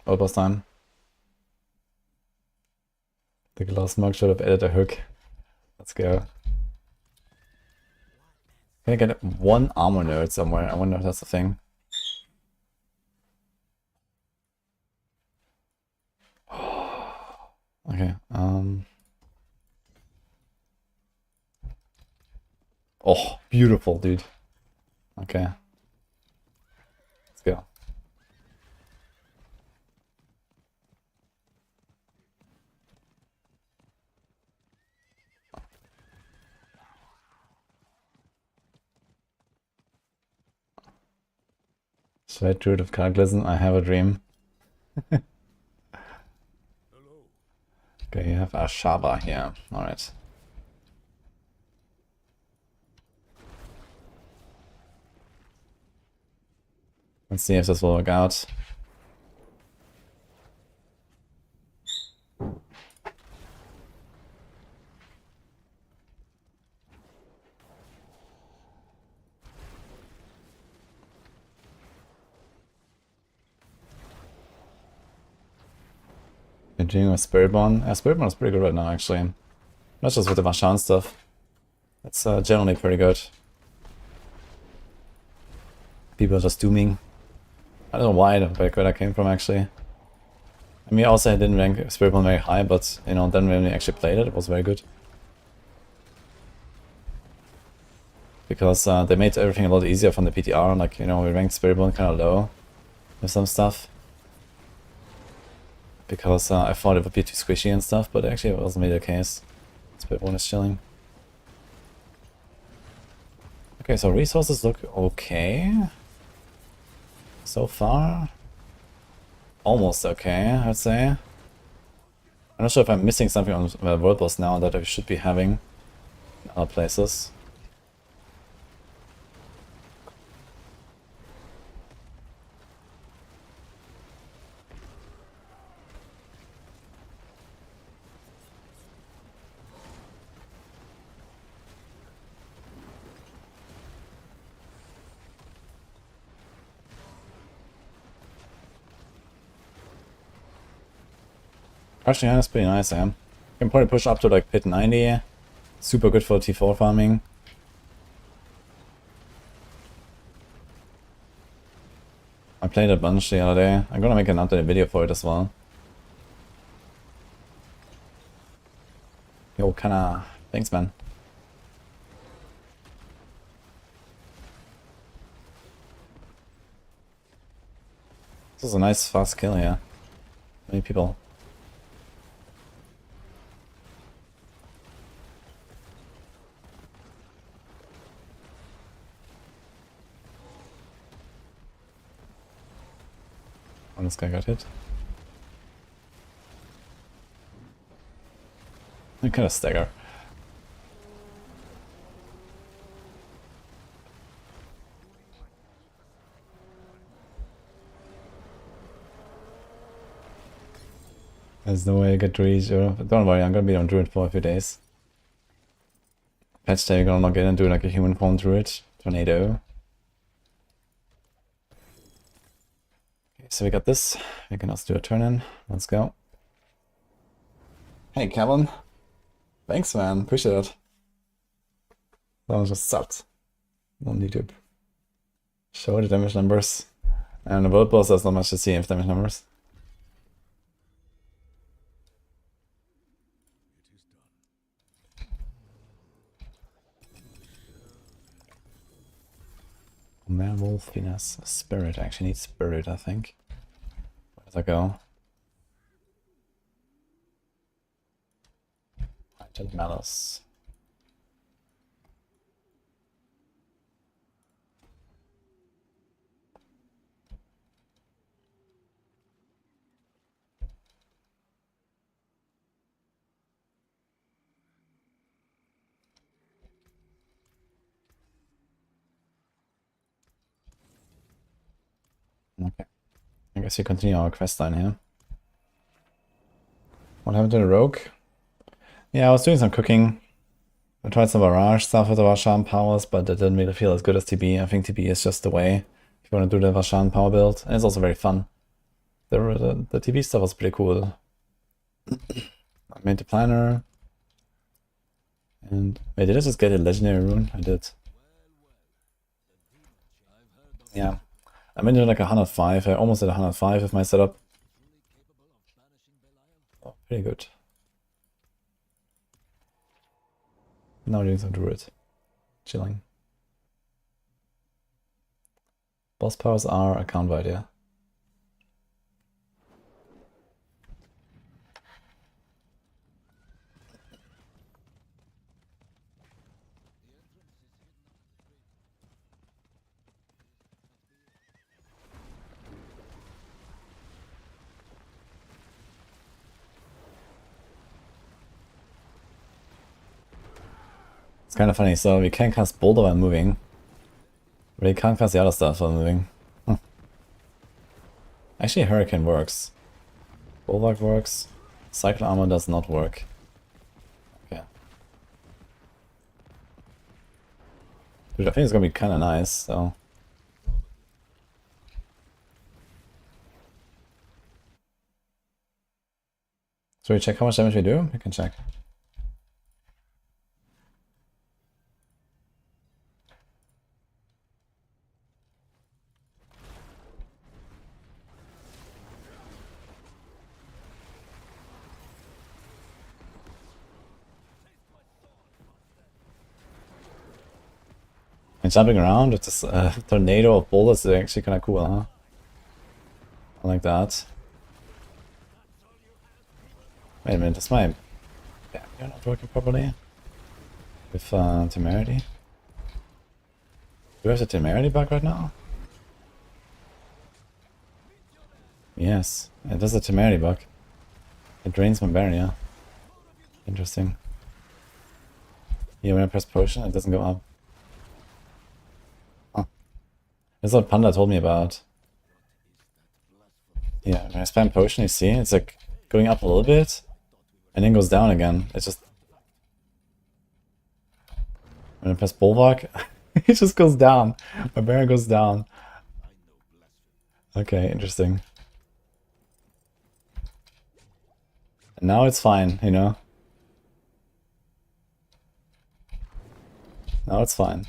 World boss time. The glass mug should have added a hook. Let's go. Can I get one armor node somewhere? I wonder if that's a thing. Okay, oh, beautiful, dude. Okay. Let's go. Sweat Druid of Cataclysm, I have a dream. Okay, you have Ashaba here. Alright. Let's see if this will work out. Continuing with Spiritborn. Yeah, Spiritborn is pretty good right now, actually. Not just with the Vashan stuff. It's generally pretty good. People are just dooming. I don't know why, where that came from, actually. I mean, also I didn't rank Spiritborn very high, but you know, then when we actually played it, it was very good. Because they made everything a lot easier from the PTR, like, you know, we ranked Spiritborn kind of low with some stuff. Because I thought it would be too squishy and stuff, but actually it wasn't really the case. Spiritborn is chilling. Okay, so resources look okay. So far. Almost okay, I'd say. I'm not sure if I'm missing something on the world boss now that I should be having in other places. Crushing hand is pretty nice, yeah. You can probably push up to like pit 90. Super good for T4 farming. I played a bunch the other day. I'm gonna make an updated video for it as well. Yo, kinda... Thanks, man. This is a nice fast kill here. Many people. Oh, this guy got hit. I kind of stagger. There's no way I get Druid. Don't worry, I'm gonna be on Druid for a few days. Patch day, you're gonna log in and do like a human form Druid. Tornado. Okay, so we got this. We can also do a turn in. Let's go. Hey, Kevin. Thanks, man. Appreciate it. That was just sucked on YouTube. Show the damage numbers. And the world boss has not much to see if damage numbers. Werewolf Venus Spirit. I actually need Spirit, I think. Where does that go? Heightened Malice. Okay. I guess we continue our quest line here. What happened to the rogue? Yeah, I was doing some cooking. I tried some Barrage stuff with the Varshan powers, but it didn't really feel as good as TB. I think TB is just the way if you want to do the Varshan power build. And it's also very fun. The TB stuff was pretty cool. I made the planner. And wait, did I just get a legendary rune? I did. Yeah. I'm into like 105. I almost at 105 with my setup. Oh, pretty good. Now doing some Druid. Chilling. Boss powers are account wide, yeah. It's kind of funny, so we can cast Boulder while moving. But we can't cast the other stuff while moving. Huh. Actually, Hurricane works. Bulwark works. Cycle Armor does not work. Okay. Dude, I think it's gonna be kinda nice, so... Should we check how much damage we do? We can check. And jumping around with this tornado of bullets is actually kind of cool, huh? I like that. Wait a minute, is my barrier not working properly? With temerity? Do I have the temerity bug right now? Yes, it does a temerity bug. It drains my barrier. Interesting. Yeah, when I press potion, it doesn't go up. Huh. That's what Panda told me about. Yeah, when I spam potion, you see, it's like going up a little bit, and then goes down again. It's just... When I press bulwark, it just goes down. My barrier goes down. Okay, interesting. And now it's fine, you know? Now it's fine.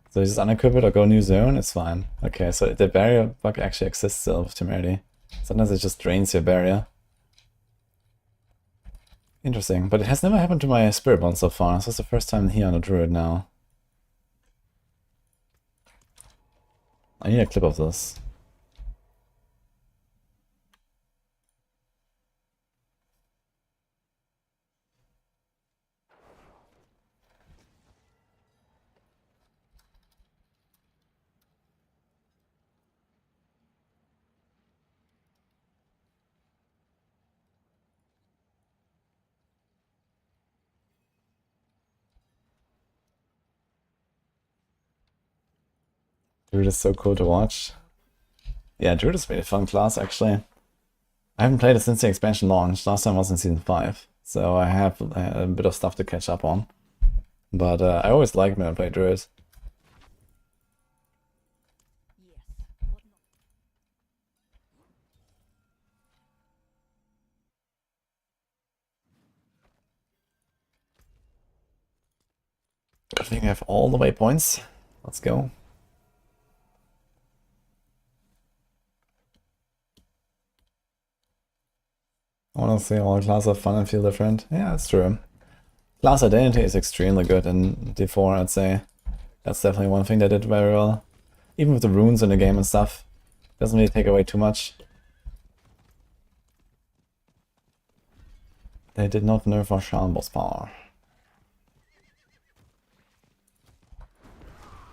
So you just unequip it or go new zone, it's fine. Okay, so the barrier bug actually exists still with temerity. Sometimes it just drains your barrier. Interesting, but it has never happened to my Spiritborn so far. This was the first time here on a Druid now. I need a clip of this. Druid is so cool to watch. Yeah, Druid is a really fun class, actually. I haven't played it since the expansion launched. Last time was in Season 5. So I have a bit of stuff to catch up on. But I always like when I play Druid. I think I have all the waypoints. Let's go. Honestly, all classes are fun and feel different. Yeah, that's true. Class identity is extremely good in D4, I'd say. That's definitely one thing they did very well. Even with the runes in the game and stuff. Doesn't really take away too much. They did not nerf our Shaman boss power.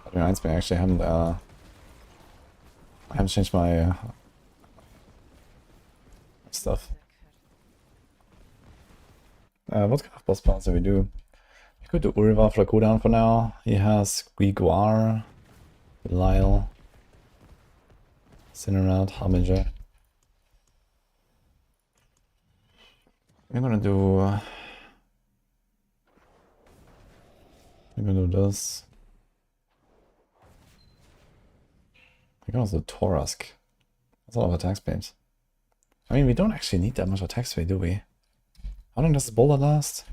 That reminds me, I actually haven't changed my stuff. What kind of boss powers do we do? We could do Uriva for the cooldown for now. He has Guiguar, Belial, Cinerad, Harbinger. I'm gonna do... I'm gonna do this. I can also do Torask. That's a lot of attack speed. I mean, we don't actually need that much attack speed, do we? How long does this boulder last?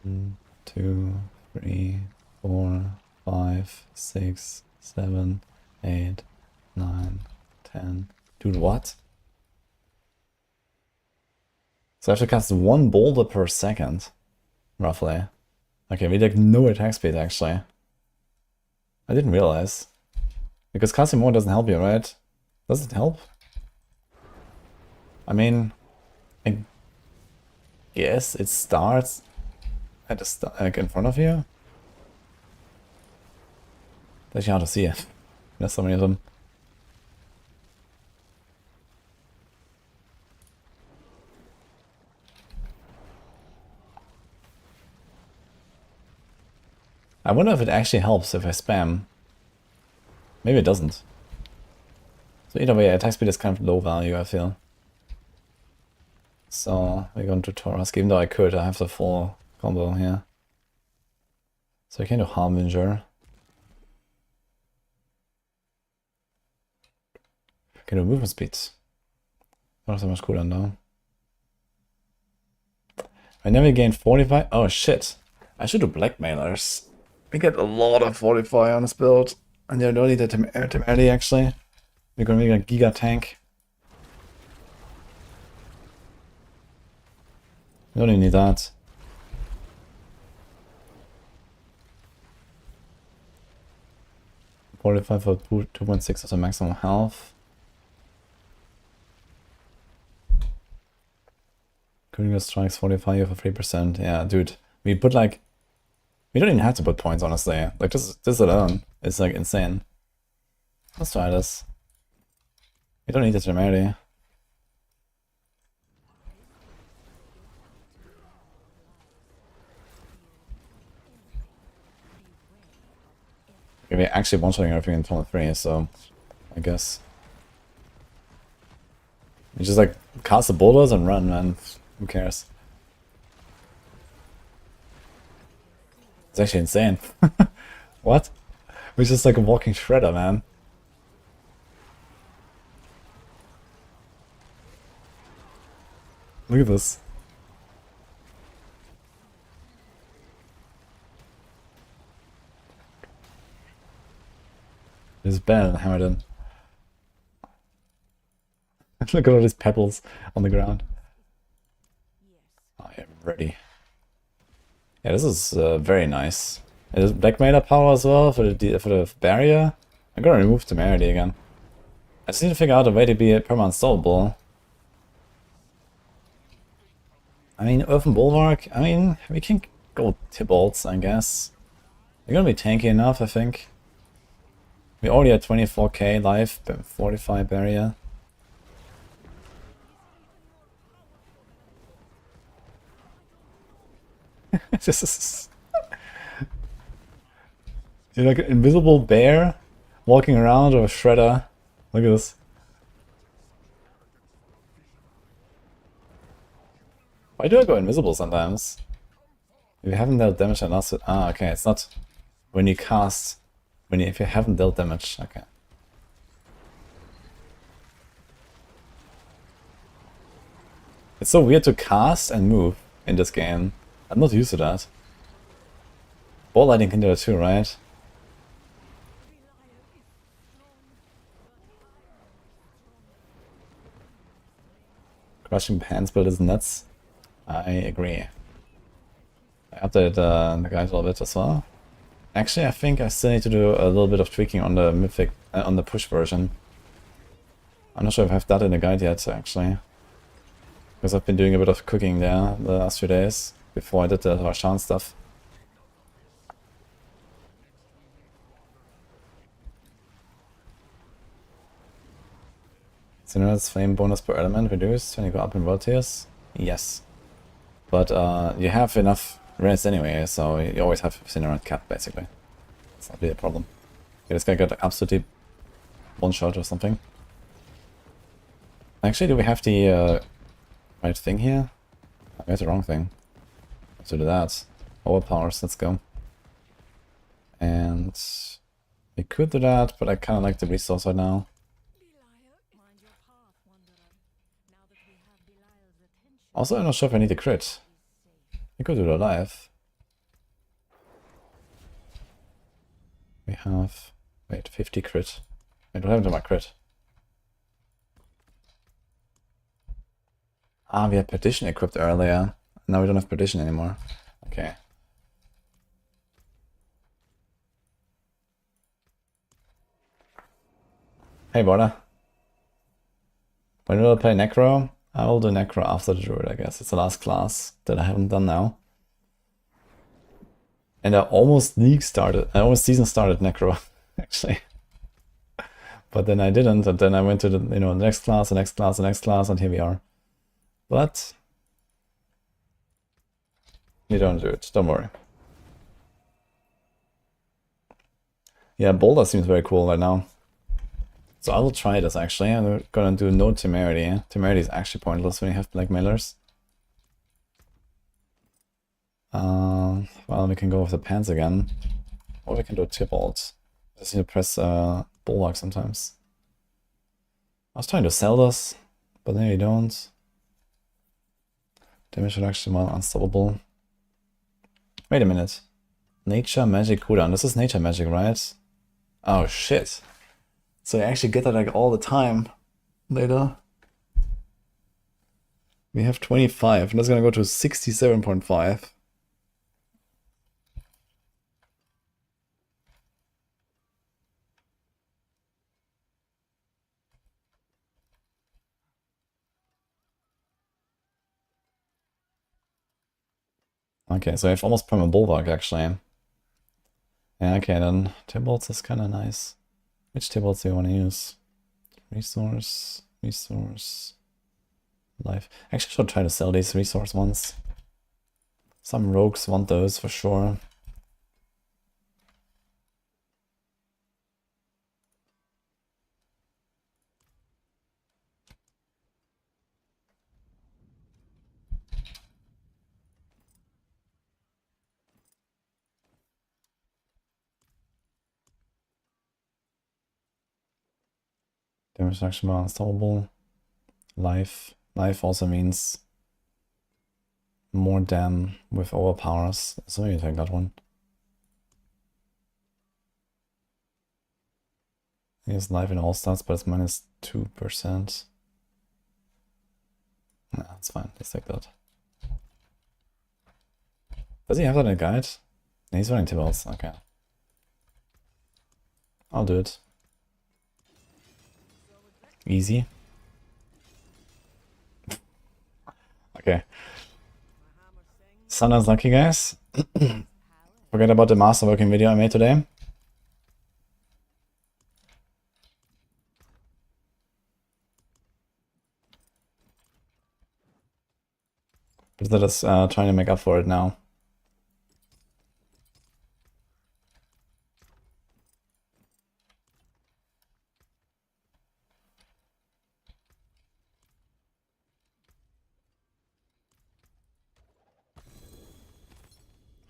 1, 2, 3, 4, 5, 6, 7, 8, 9, 10. Dude, what? So I have to cast 1 boulder per second, roughly. Okay, we like no attack speed actually. I didn't realize. Because casting more doesn't help you, right? Does it help? I mean, I guess it starts at the like in front of you. It's actually hard to see it. There's so many of them. I wonder if it actually helps if I spam. Maybe it doesn't. So either way, attack speed is kind of low value, I feel. So we're going to Torask, even though I could, I have the full combo here. So I can do Harbinger. I can do movement speeds. Not so much cooldown though. I never gained 45. Oh shit. I should do Blackmailers. We get a lot of 45 on this build. And they're only the temerity actually. We're gonna make a Giga tank. We don't even need that. 45 for 2.6 as a maximum health. Critical strikes 45 for 3%. Yeah, dude. We put like... We don't even have to put points, honestly. Like, this alone is like insane. Let's try this. We don't need the temerity. Okay, we're actually one-shotting everything in turn 3, so... I guess. You just like cast the boulders and run, man. Who cares? It's actually insane. What? We're just like a walking shredder, man. Look at this. It's better than Hamilton. Look at all these pebbles on the ground. I am ready. Yeah, this is very nice. It is Black Mana power as well for the barrier. I'm gonna remove temerity again. I just need to figure out a way to be perma-installable. I mean, Earthen Bulwark, I mean, we can go Tybalts, I guess. They're gonna be tanky enough, I think. We already had 24k life, 45 barrier. This is... You're like an invisible bear walking around with a shredder. Look at this. Why do I go invisible sometimes? If you haven't dealt damage and also... Ah, okay, it's not when you cast... if you haven't dealt damage, okay. It's so weird to cast and move in this game. I'm not used to that. Ball lighting can do it too, right? Crushing Pants build is nuts. I agree. I updated the guide a little bit as well. Actually, I think I still need to do a little bit of tweaking on the mythic, on the push version. I'm not sure if I've done it in the guide yet, actually. Because I've been doing a bit of cooking there the last few days, before I did the Rashan stuff. Cinera's flame bonus per element reduced when you go up in world tiers? Yes. But you have enough rest anyway, so you always have Cinera cap, basically. It's not really a problem. You just gotta get absolutely one shot or something. Actually, do we have the right thing here? I got the wrong thing. Let's do that. Overpowers, let's go. And we could do that, but I kinda like the resource right now. Also, I'm not sure if I need a crit. I could do it live. We have... Wait, 50 crit. I don't have it in my crit. Ah, we had Perdition equipped earlier. Now we don't have Perdition anymore. Okay. Hey, Border. When will I play Necro? I will do Necro after the Druid, I guess. It's the last class that I haven't done now. And I almost season started Necro, actually. But then I didn't, and then I went to the next class, the next class, the next class, and here we are. But you don't do it, don't worry. Yeah, Boulder seems very cool right now. So I will try this actually. I'm gonna do no temerity. Temerity is actually pointless when you have black mailers. Well, we can go with the pants again. Or we can do Tybalt. Just need to press Bulwark sometimes. I was trying to sell this, but then you don't. Damage reduction while unstoppable. Wait a minute. Nature magic cooldown. This is nature magic, right? Oh shit. So I actually get that like all the time later. We have 25, and that's gonna go to 67.5. Okay, so I have almost perma bulwark actually. Yeah, okay, then tables is kind of nice. Which tables do you want to use? Resource, life. Actually, I should try to sell these resource ones. Some rogues want those for sure. Damage reduction bar unstoppable. Life. Life also means more dam with overpowers. So maybe take that one. Here's life in all stats, but it's minus 2%. Nah, that's fine. Let's take that. Does he have that in a guide? No, he's running tables. Okay. I'll do it. Easy. Okay. Sunder's lucky, guys. Forget about the masterworking video I made today. Blizzard is trying to make up for it now.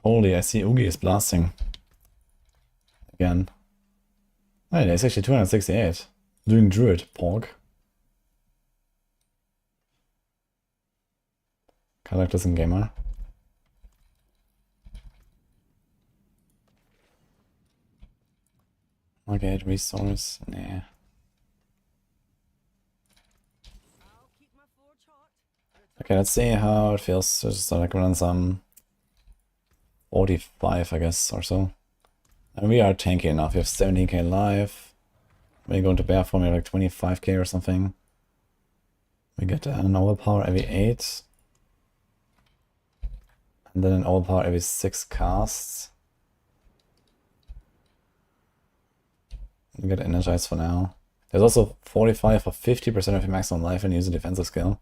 Holy, I see Oogie is blasting. Again. Oh, yeah, it's actually 268. Doing Druid, Pork. Characters in gamer. Okay, resource. Nah. Okay, let's see how it feels. Just like run some 45, I guess, or so. And we are tanky enough. We have 17k life. We're going to bear for me like 25k or something. We get an overpower every 8. And then an overpower every 6 casts. We get energized for now. There's also 45 or 50% of your maximum life when you use a defensive skill.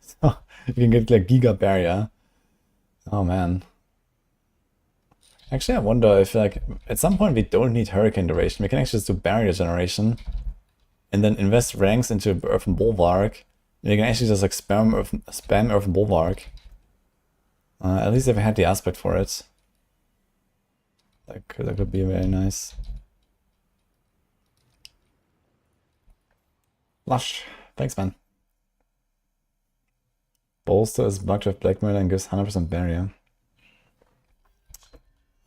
So you can get like Giga Barrier. Oh man. Actually, I wonder if like at some point we don't need Hurricane duration. We can actually just do Barrier generation and then invest ranks into Earthen Bulwark. And you can actually just like spam Earthen Bulwark. At least if I had the aspect for it. That could be very nice. Lush. Thanks, man. Bolster is bugged with Blackmail and gives 100% barrier.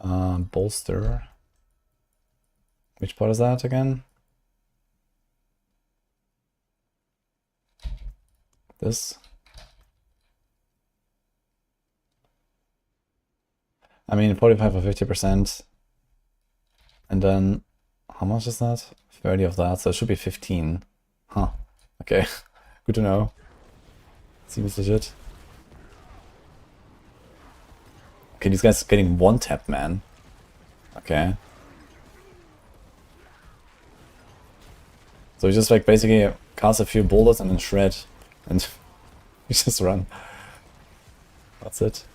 Bolster. Which part is that again? This. I mean, 45 or 50%. And then, how much is that? 30 of that, so it should be 15. Huh. Okay. Good to know. Seems legit. Okay, these guys are getting one tap, man. Okay. So we just like basically cast a few boulders and then shred. And we just run. That's it.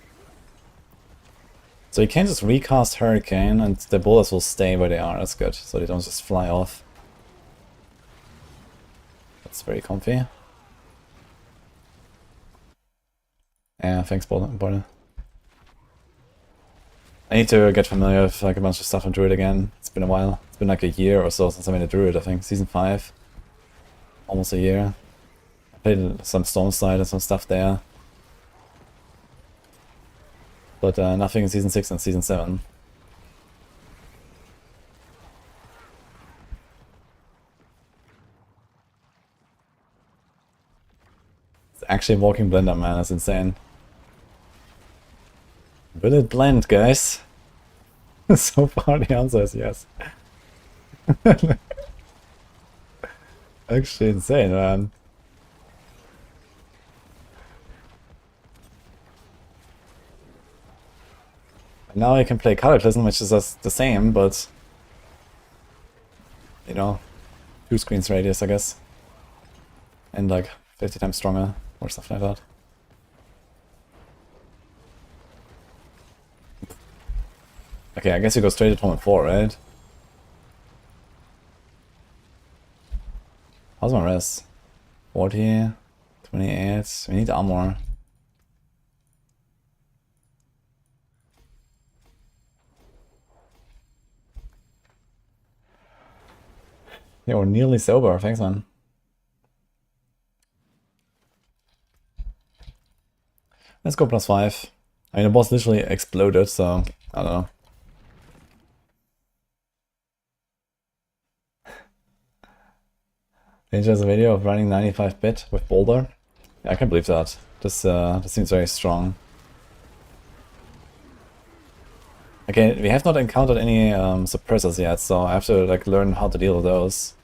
So you can just recast Hurricane and the boulders will stay where they are. That's good. So they don't just fly off. That's very comfy. Yeah, thanks, Border. I need to get familiar with like a bunch of stuff on Druid again. It's been a while. It's been like a year or so since I made a Druid, I think. Season 5. Almost a year. I played some Stormside and some stuff there. But nothing in Season 6 and Season 7. It's actually Walking Blender, man. That's insane. Will it blend, guys? So far the answer is yes. Actually insane, man. Now I can play Cataclysm, which is just the same, but you know, 2 screens radius, I guess, and like 50 times stronger or something like that. Okay, I guess you go straight to Torment 4, right? How's my res? 40, 28, we need armor. Yeah, we're nearly sober, thanks man. Let's go +5. I mean, the boss literally exploded, so I don't know. There's a video of running 95-bit with Boulder. Yeah, I can believe that. This seems very strong. Okay, we have not encountered any suppressors yet, so I have to like learn how to deal with those.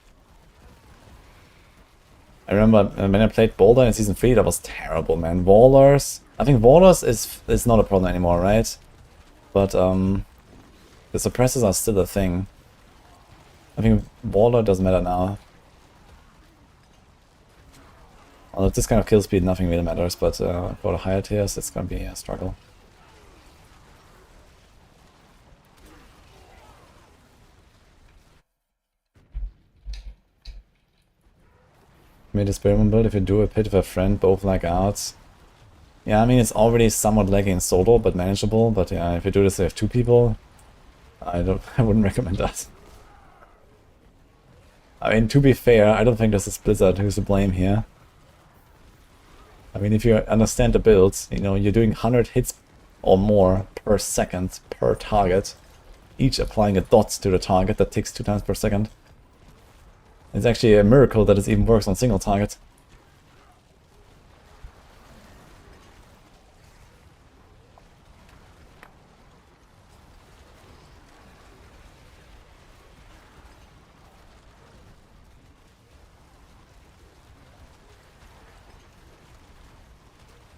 I remember when I played Boulder in Season 3, that was terrible, man. Wallers... I think Wallers is not a problem anymore, right? But the suppressors are still a thing. I think Waller doesn't matter now. Although this kind of kill speed, nothing really matters, but for the higher tiers, it's gonna be a struggle. Made a Spiritborn build if you do a pit with a friend, both like arts. Yeah, I mean, it's already somewhat laggy in solo, but manageable. But yeah, if you do this with 2 people, I wouldn't recommend that. I mean, to be fair, I don't think this is Blizzard who's to blame here. I mean, if you understand the builds, you know, you're doing 100 hits or more per second per target, each applying a dot to the target that ticks 2 times per second. It's actually a miracle that it even works on single target.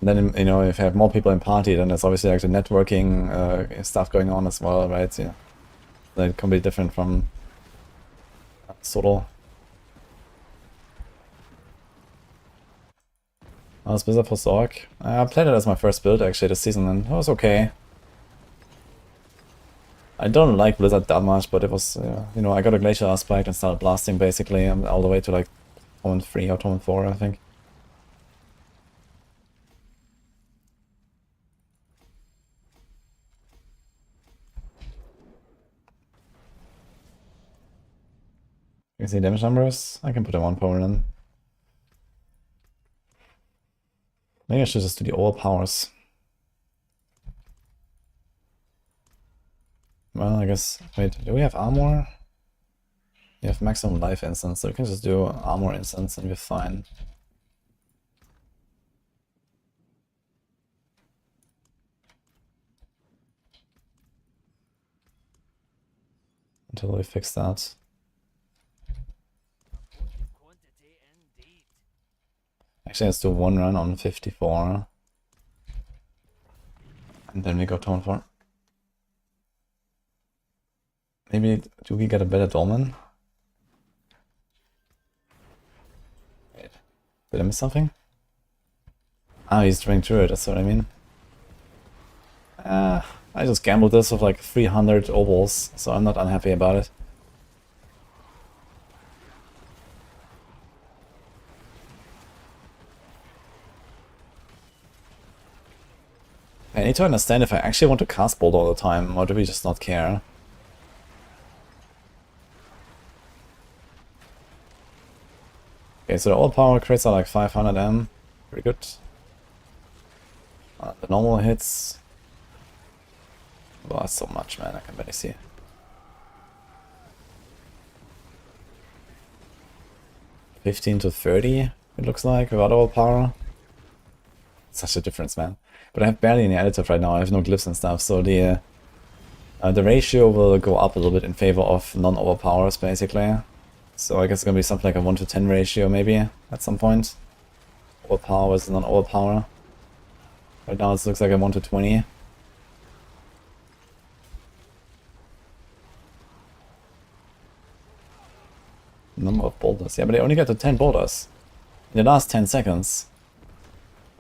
And then, you know, if you have more people in party, then there's obviously like the networking stuff going on as well, right? Yeah, that can be different from solo. How's Blizzard for Sorc? I played it as my first build actually this season, and it was okay. I don't like Blizzard that much, but it was, you know, I got a Glacial Aspect and started blasting basically all the way to like Torment 3 or Torment 4, I think. You can see damage numbers. I can put a 1 power in. Maybe I should just do the overpowers. Well, I guess... Wait, do we have armor? We have maximum life instance, so we can just do armor instance and we're fine. Until we fix that. Actually, let's do 1 run on 54. And then we go Tone 4. Maybe, do we get a better Dolmen? Wait, did I miss something? Ah, he's doing Druid, that's what I mean. I just gambled this with like 300 ovals, so I'm not unhappy about it. I need to understand if I actually want to cast Bolt all the time, or do we just not care? Okay, so the overpower crits are like 500 M. Pretty good. The normal hits... Well, that's so much, man, I can barely see. $15 to $30, it looks like, without overpower. Such a difference, man. But I have barely any additive right now, I have no glyphs and stuff, so the ratio will go up a little bit in favor of non-overpowers, basically. So I guess it's gonna be something like a 1 to 10 ratio, maybe, at some point. Overpower versus non-overpower. Right now it looks like a 1 to 20. boulders. Yeah, but they only get to 10 boulders in the last 10 seconds.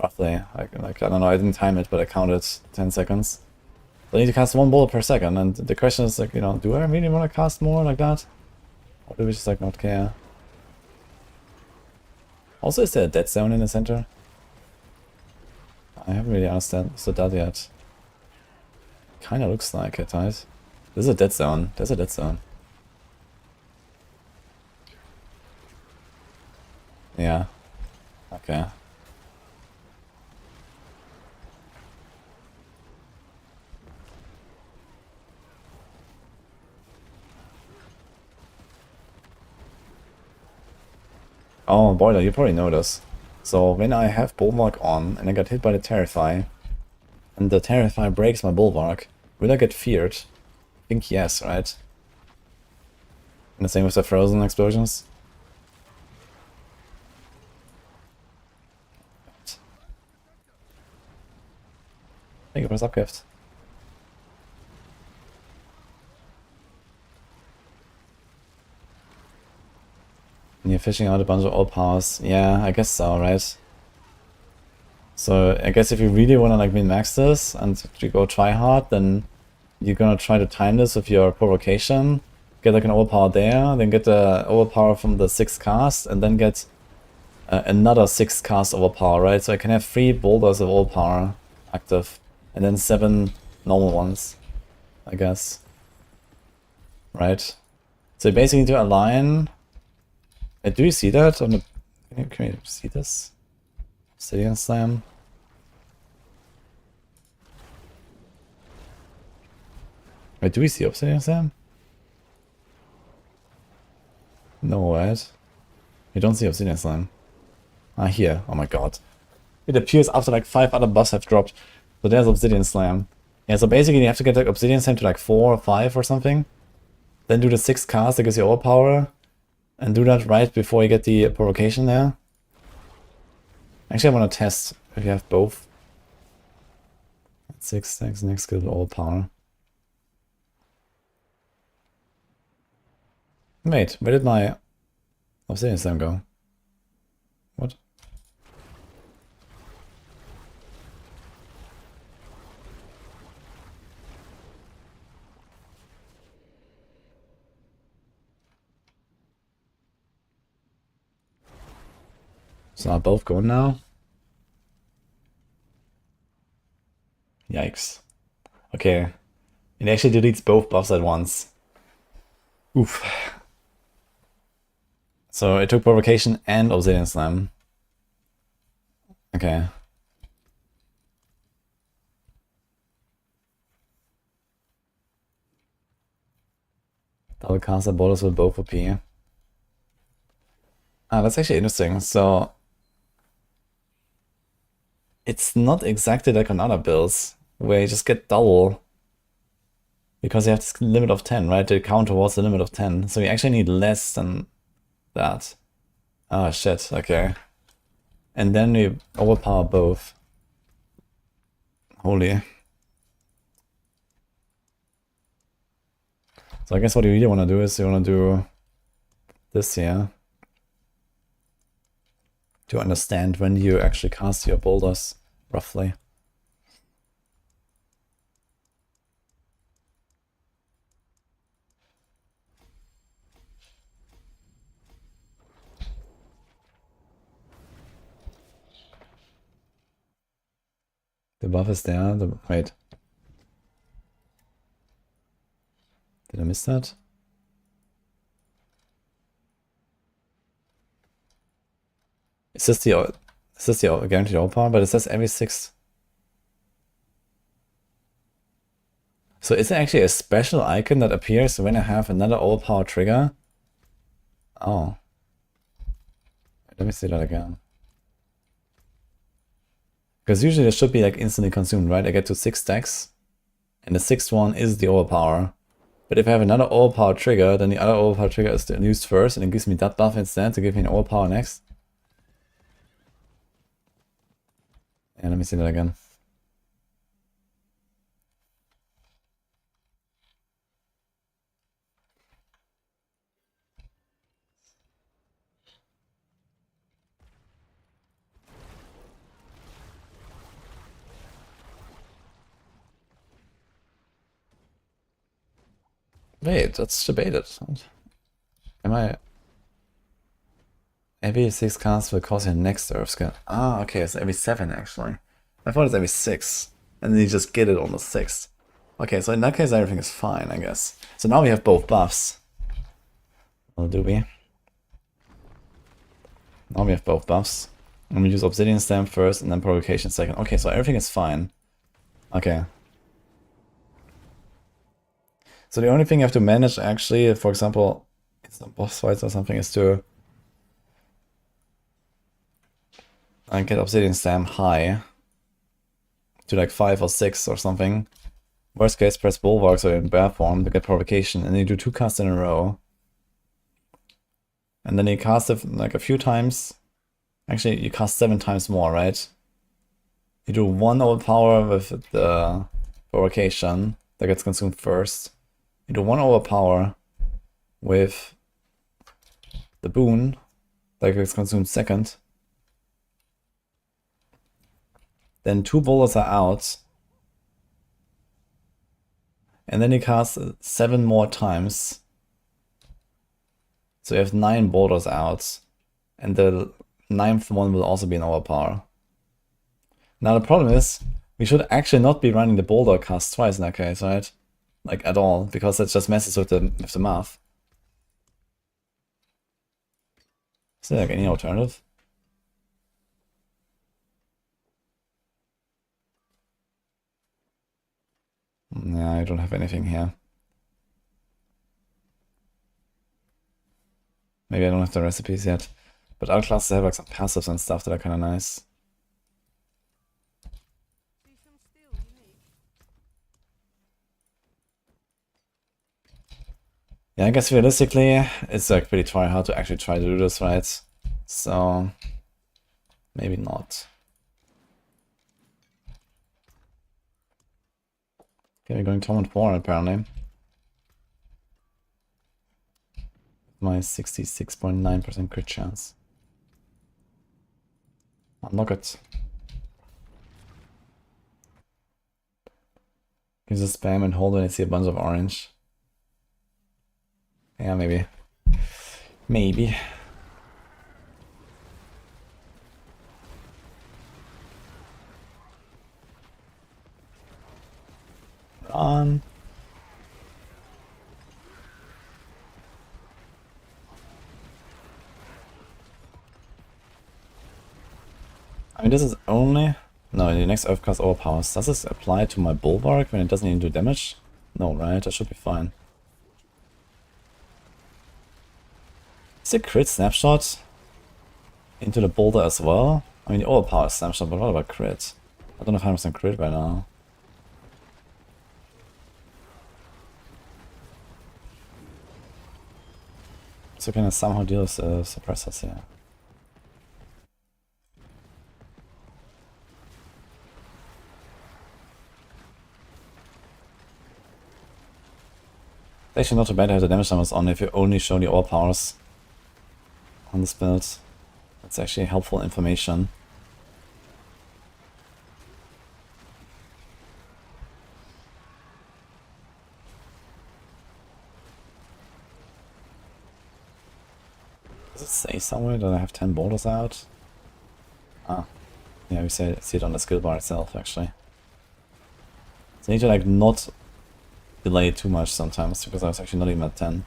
Roughly. Like I don't know, I didn't time it, but I counted 10 seconds. So I need to cast 1 boulder per second, and the question is like, you know, do I really want to cast more like that? Or do we just like not care? Also, is there a dead zone in the center? I haven't really understood that yet. Kinda looks like it, right? There's a dead zone. There's a dead zone. Yeah. Okay. Oh, Boiler, you probably know this. So when I have Bulwark on and I get hit by the Terrify, and the Terrify breaks my Bulwark, will I get feared? I think yes, right? And the same with the Frozen Explosions? Thank you for the subgift. And you're fishing out a bunch of old powers. Yeah, I guess so, right? So I guess if you really want to like min-max this and you go try hard, then you're gonna try to time this with your provocation. Get like an overpower there, then get the overpower from the 6th cast, and then get another 6th cast overpower, right? So I can have 3 boulders of overpower active, and then 7 normal ones, I guess. Right? So you basically need to align. Do you see that on the? Can you see this? Obsidian Slam. Wait, do we see Obsidian Slam? No, right? We don't see Obsidian Slam. Ah, here. Oh my god. It appears after like 5 other buffs have dropped. So there's Obsidian Slam. Yeah, so basically you have to get like Obsidian Slam to like 4 or 5 or something. Then do the 6th cast that gives you overpower. And do that right before you get the provocation there. Actually, I want to test if you have both. 6 stacks, next skill overpower. Wait, where did my Obsidian Slam go? What? So are both going now? Yikes. Okay. It actually deletes both buffs at once. Oof. So it took Provocation and Obsidian Slam. Okay. Double caster borders with both OP. Ah, that's actually interesting. So it's not exactly like on other builds, where you just get double. Because you have this limit of 10, right? To count towards the limit of 10. So you actually need less than that. Oh shit, okay. And then you overpower both. Holy. So I guess what you really want to do is you want to do this here. To understand when you actually cast your boulders, roughly. The buff is there. Wait. Did I miss that? Is this the guaranteed overpower? But it says every 6. So is there actually a special icon that appears when I have another overpower trigger? Oh. Let me see that again. Because usually it should be like instantly consumed, right? I get to 6 stacks, and the 6th one is the overpower. But if I have another overpower trigger, then the other overpower trigger is used first, and it gives me that buff instead to give me an overpower next. Yeah, let me see that again. Wait, that's debated. Am I... Every 6 casts will cause your next Earth skill. Ah, okay, it's every 7 actually. I thought it's every 6. And then you just get it on the 6th. Okay, so in that case everything is fine, I guess. So now we have both buffs. Well, do we? Now we have both buffs. And we use Obsidian Stamp first and then Provocation second. Okay, so everything is fine. Okay. So the only thing you have to manage actually, for example, in some boss fights or something, is to get Obsidian Stamp high. To like 5 or 6 or something. Worst case, press Bulwarks or in bear form to get Provocation, and then you do 2 casts in a row. And then you cast it like a few times. Actually, you cast 7 times more, right? You do 1 overpower with the Provocation that gets consumed first. You do 1 overpower with the boon that gets consumed second. Then 2 boulders are out. And then you cast 7 more times. So you have 9 boulders out. And the 9th one will also be an overpower. Now the problem is, we should actually not be running the boulder cast twice in that case, right? Like at all, because it just messes with the math. Is there like any alternative? Yeah, I don't have anything here. Maybe I don't have the recipes yet. But other classes have like some passives and stuff that are kind of nice. Yeah, I guess realistically, it's like pretty hard to actually try to do this, right? So, maybe not. Okay, we're going Torment 4 apparently. My 66.9% crit chance. Unlock it. Use a spam and hold when I see a bunch of orange. Yeah, maybe. Maybe. Run. I mean, this is only... No, the next Earthcast overpowers. Does this apply to my Bulwark when it doesn't even do damage? No, right? That should be fine. Is it crit snapshot into the boulder as well? I mean, the overpower is snapshot, but what about crit? I don't have 100% crit right now. So can I somehow deal with suppressors here? It's actually not too bad to have the damage numbers on if you only show the overpowers on this build. That's actually helpful information. Does it say somewhere that I have 10 boulders out? Ah, yeah, we see it on the skill bar itself actually. So I need to like not delay it too much sometimes because I was actually not even at 10.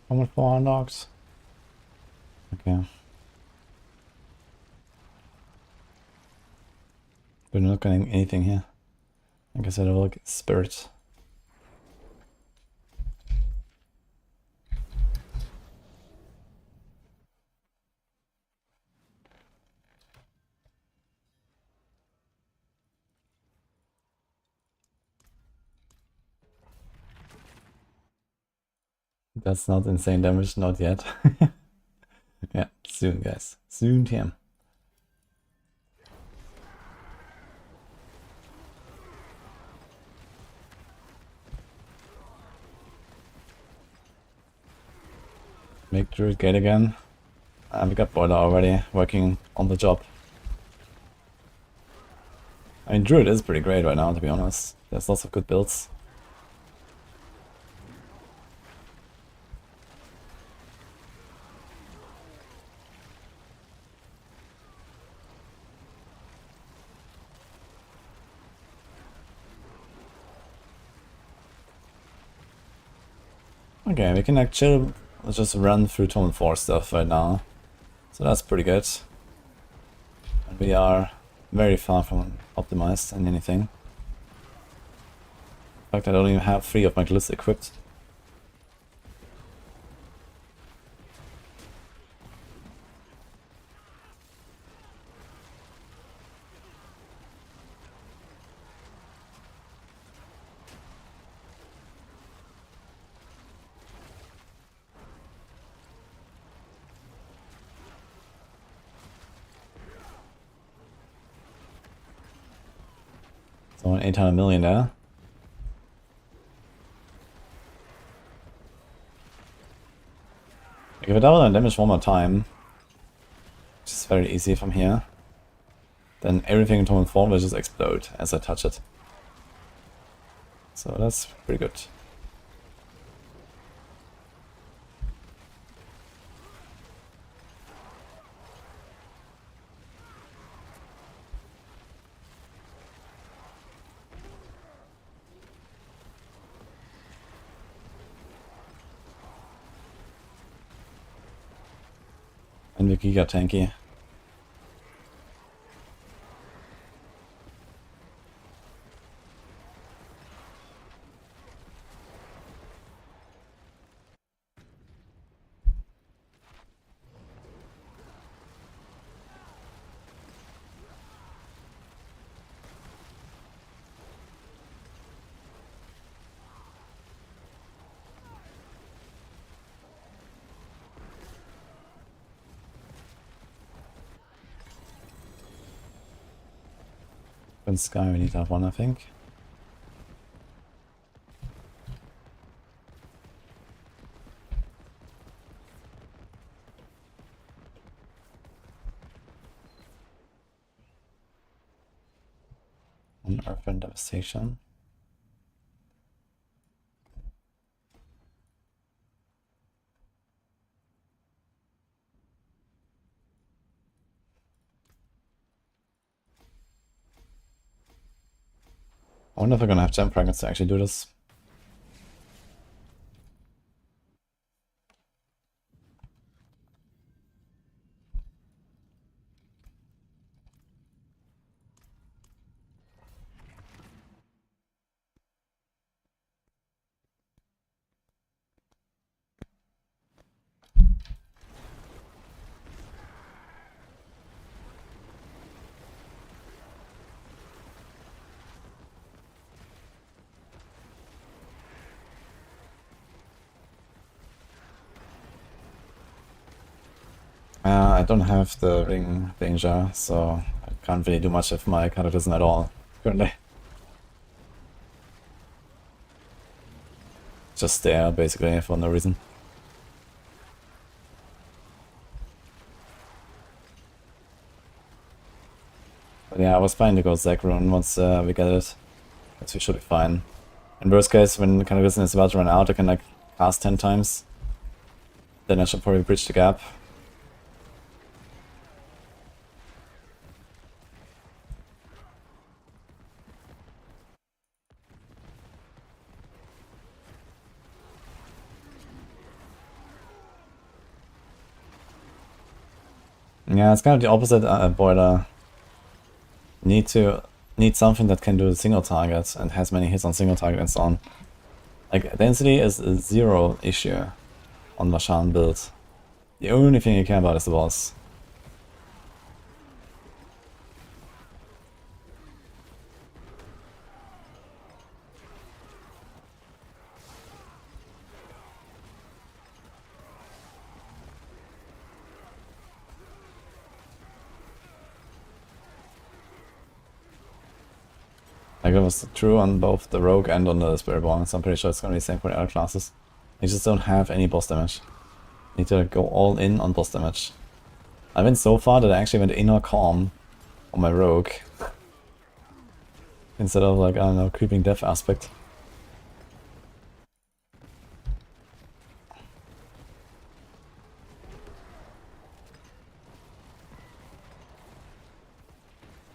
How much more unlocks? Okay. We're not getting anything here. I guess I will get Spirit. That's not insane damage, not yet. Yeah, soon, guys. Soon, TM. Make Druid gate again. We got Boiler already working on the job. I mean, Druid is pretty great right now, to be honest. There's lots of good builds. Okay, we can actually just run through Tome 4 stuff right now. So that's pretty good. And we are very far from optimized in anything. In fact, I don't even have 3 of my glitz equipped. So 800 million there. If I double that damage one more time, which is very easy from here, then everything in Tome 4 will just explode as I touch it. So that's pretty good. And we giga tanky. In Sky we need to have one, I think. One Earth and Devastation. I wonder if we're gonna have gem fragments to actually do this. I don't have the ring danger, so I can't really do much with my cataclysm at all currently. Just there basically for no reason. But yeah, I was fine to go Zac rune once we get it. Guess we should be fine. In worst case, when cataclysm is about to run out, I can like cast 10 times. Then I should probably bridge the gap. Yeah, it's kind of the opposite boiler. Need to need something that can do a single target and has many hits on single target and so on. Like, density is a zero issue on Mashan build. The only thing you care about is the boss. Like, it was true on both the Rogue and on the Spiritborn, so I'm pretty sure it's gonna be the same for the other classes. You just don't have any boss damage. You need to go all in on boss damage. I went so far that I actually went Inner Calm on my Rogue. Instead of, like, I don't know, Creeping Death aspect.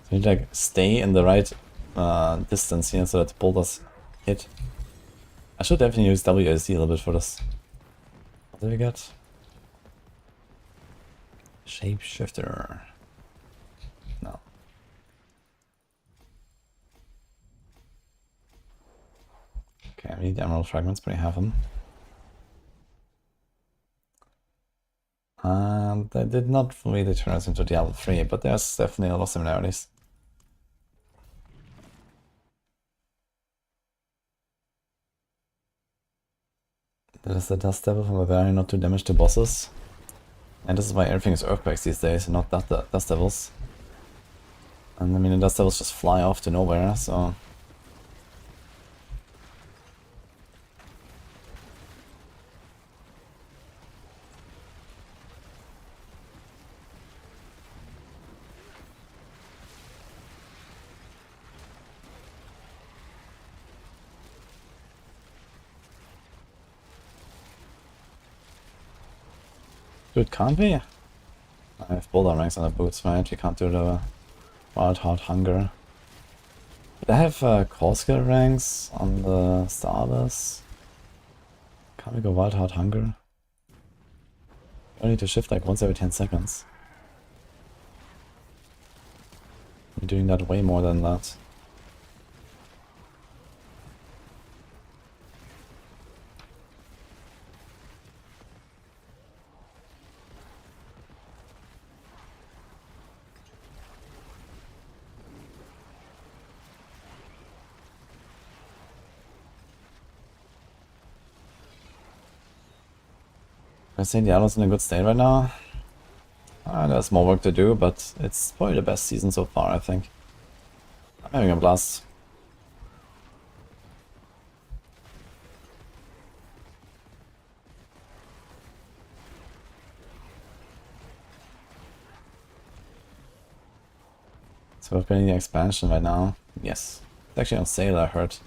So you need to, like, stay in the right distance here so that the boulders hit. I should definitely use WASD a little bit for this. What did we get? Shapeshifter. No. Okay, we need emerald fragments, but I have them. And they did not really turn us into Diablo 3, but there's definitely a lot of similarities. That is the Dust Devil from Bavaria, not to damage to bosses. And this is why everything is Earthquakes these days, and not Dust Devils. And I mean, the Dust Devils just fly off to nowhere, so... Dude, can't we? I have boulder ranks on the boots, right? We can't do the Wild Heart Hunger. But I have core skill ranks on the starters. Can't we go Wild Heart Hunger? I need to shift like once every 10 seconds. I'm doing that way more than that. I think Diablo's in a good state right now. There's more work to do, but it's probably the best season so far, I think. I'm having a blast. So we're getting the expansion right now. Yes. It's actually on sale, I heard.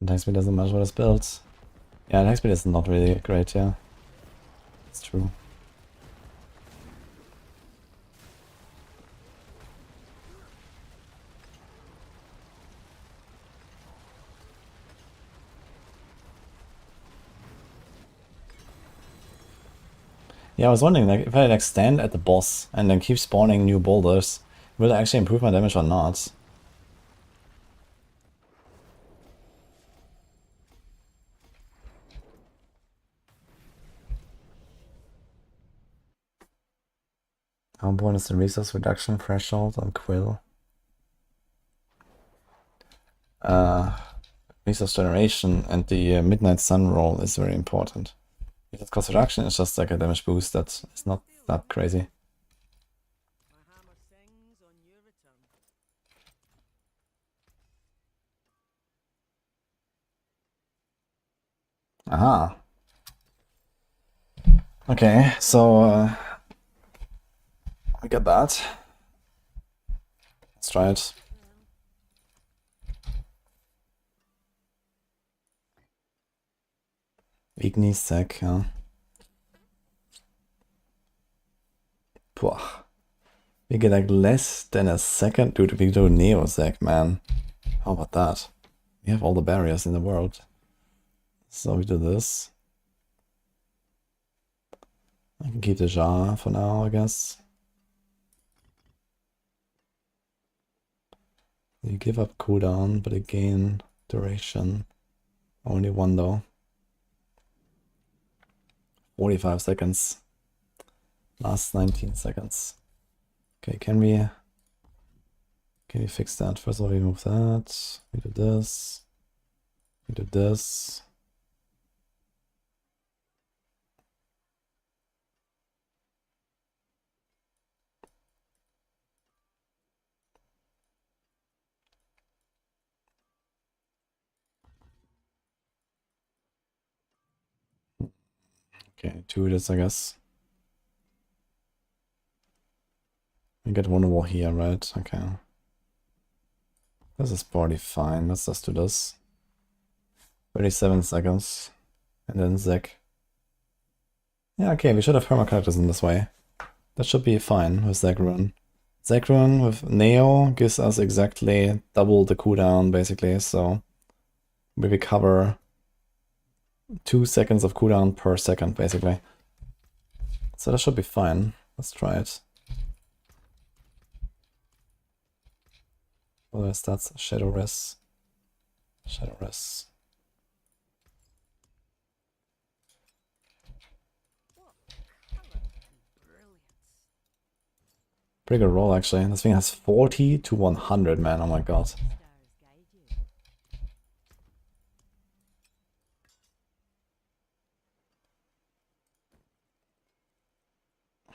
Attack speed doesn't match what it's built. Yeah, attack speed is not really great, yeah. It's true. Yeah, I was wondering, like, if I like stand at the boss and then keep spawning new boulders, will it actually improve my damage or not? How important is the resource reduction threshold on Quill? Resource generation and the Midnight Sun roll is very important. Resource cost reduction is just like a damage boost that is not that crazy. My hammer sings on your return. Aha. Okay, so we got that. Let's try it. Igni sec, huh? Pwah. We get like less than a second. Dude, we do Neo sec, man. How about that? We have all the barriers in the world. So we do this. I can keep the jar for now, I guess. You give up cooldown, but again, duration. Only one though. 45 seconds. Last 19 seconds. Okay, can we fix that? First of all, we move that. We do this. We do this. Okay, 2 this, I guess. We get one wall here, right? Okay. This is probably fine. Let's just do this. 37 seconds. And then Zek. Yeah, okay, we should have perma characters in this way. That should be fine with Zek Rune. Zek Rune with Neo gives us exactly double the cooldown, basically, so we recover 2 seconds of cooldown per second, basically. So that should be fine. Let's try it. Well, that's Shadow Res. Shadow Res. Pretty good roll, actually. This thing has 40 to 100, man. Oh my god.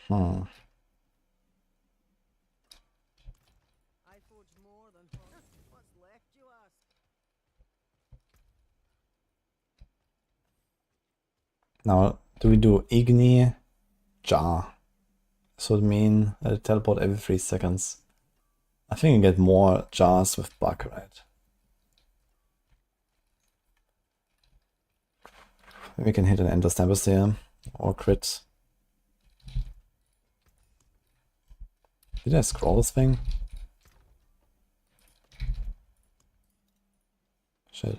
Hmm. Now, do we do Igni Jar? This would mean that it teleport every 3 seconds. I think you get more jars with Bug, right? We can hit an Ender Stampus here, or crit. Did I scroll this thing? Shit.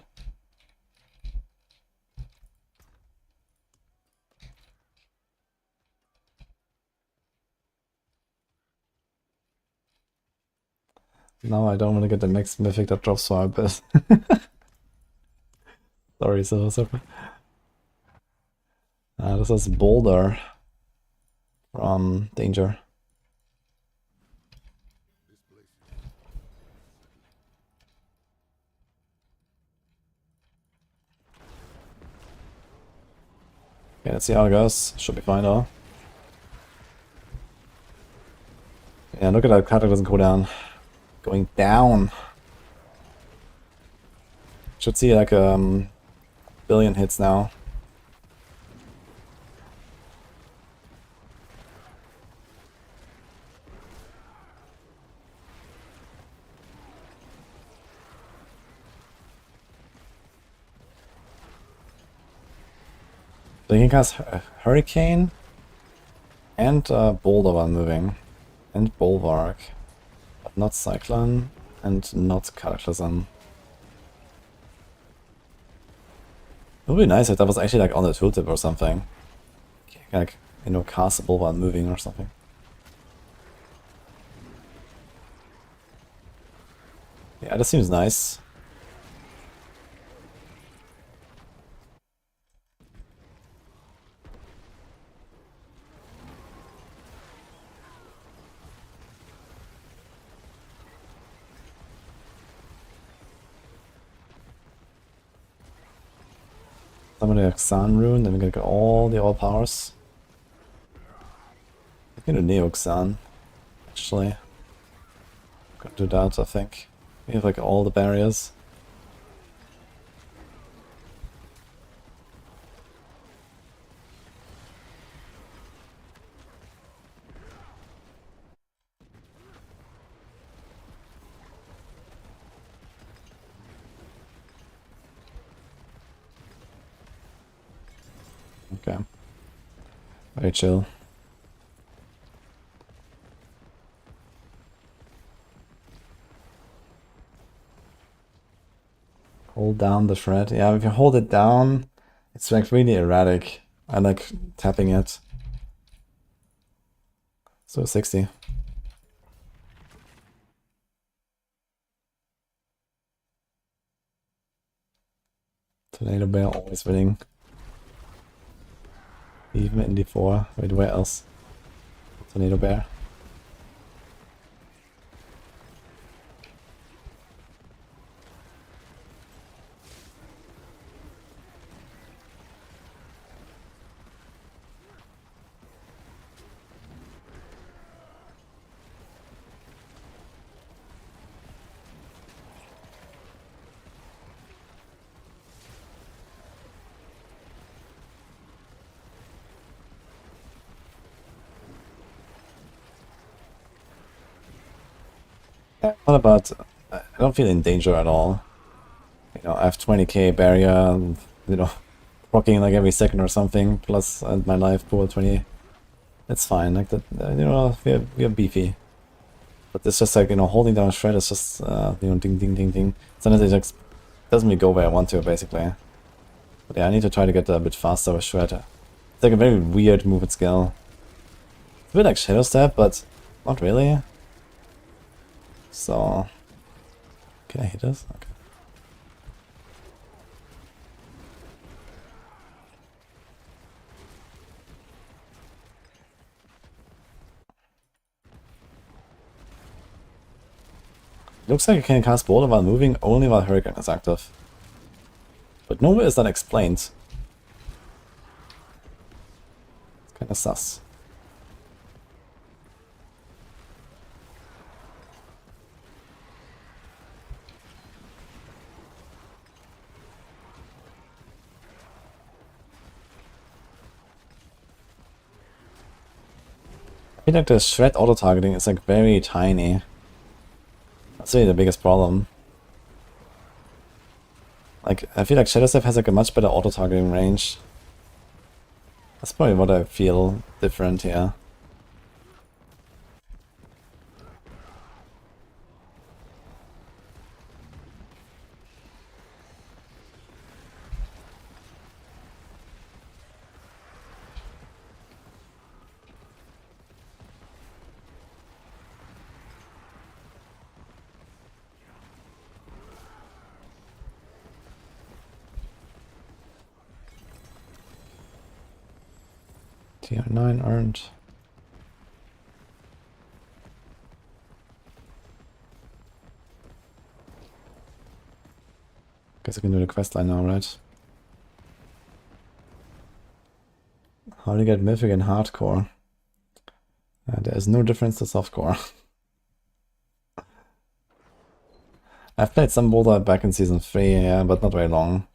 Now I don't want to get the max mythic that drops for a bit. Sorry, so sorry. This is Boulder from Danger. Okay, let's see how it goes. Should be fine though. Yeah, look at that card, doesn't go down. Going down. Should see like billion hits now. So he has Hurricane and Boulder while moving. And Bulwark. But not Cyclone and not Cataclysm. It would be nice if that was actually like on the tooltip or something. Like, you know, castable while moving or something. Yeah, that seems nice. Summon the Xan rune, then we're gonna get all the all powers. I'm gonna Neo Xan, actually. Gonna do that, I think. We have like all the barriers. Okay. Very chill. Hold down the shred. Yeah, if you hold it down, it's like really erratic. I like tapping it. So 60. Tornado Bear always winning. Even in D4. Wait, where else? Tornado Bear. Yeah, what about... I don't feel in danger at all. You know, I have 20k barrier, you know, rocking like every second or something, plus my life pool 20. It's fine, like that, you know, we are beefy. But it's just like, you know, holding down a shred is just, you know, ding, ding, ding, ding. Sometimes it just doesn't really go where I want to, basically. But yeah, I need to try to get a bit faster with shred. It's like a very weird movement skill. It's a bit like Shadow Step, but not really. So... Can I hit this? Okay. Looks like I can cast Boulder while moving only while Hurricane is active. But nowhere is that explained. It's kinda sus. I feel like the shred auto-targeting is like very tiny. That's really the biggest problem. Like, I feel like Shadow Step has like a much better auto-targeting range. That's probably what I feel different here. TR9 earned. Guess I can do the quest line now, right? How do you get Mythic and Hardcore? There is no difference to Softcore. I've played some Boulder back in Season 3, yeah, but not very long.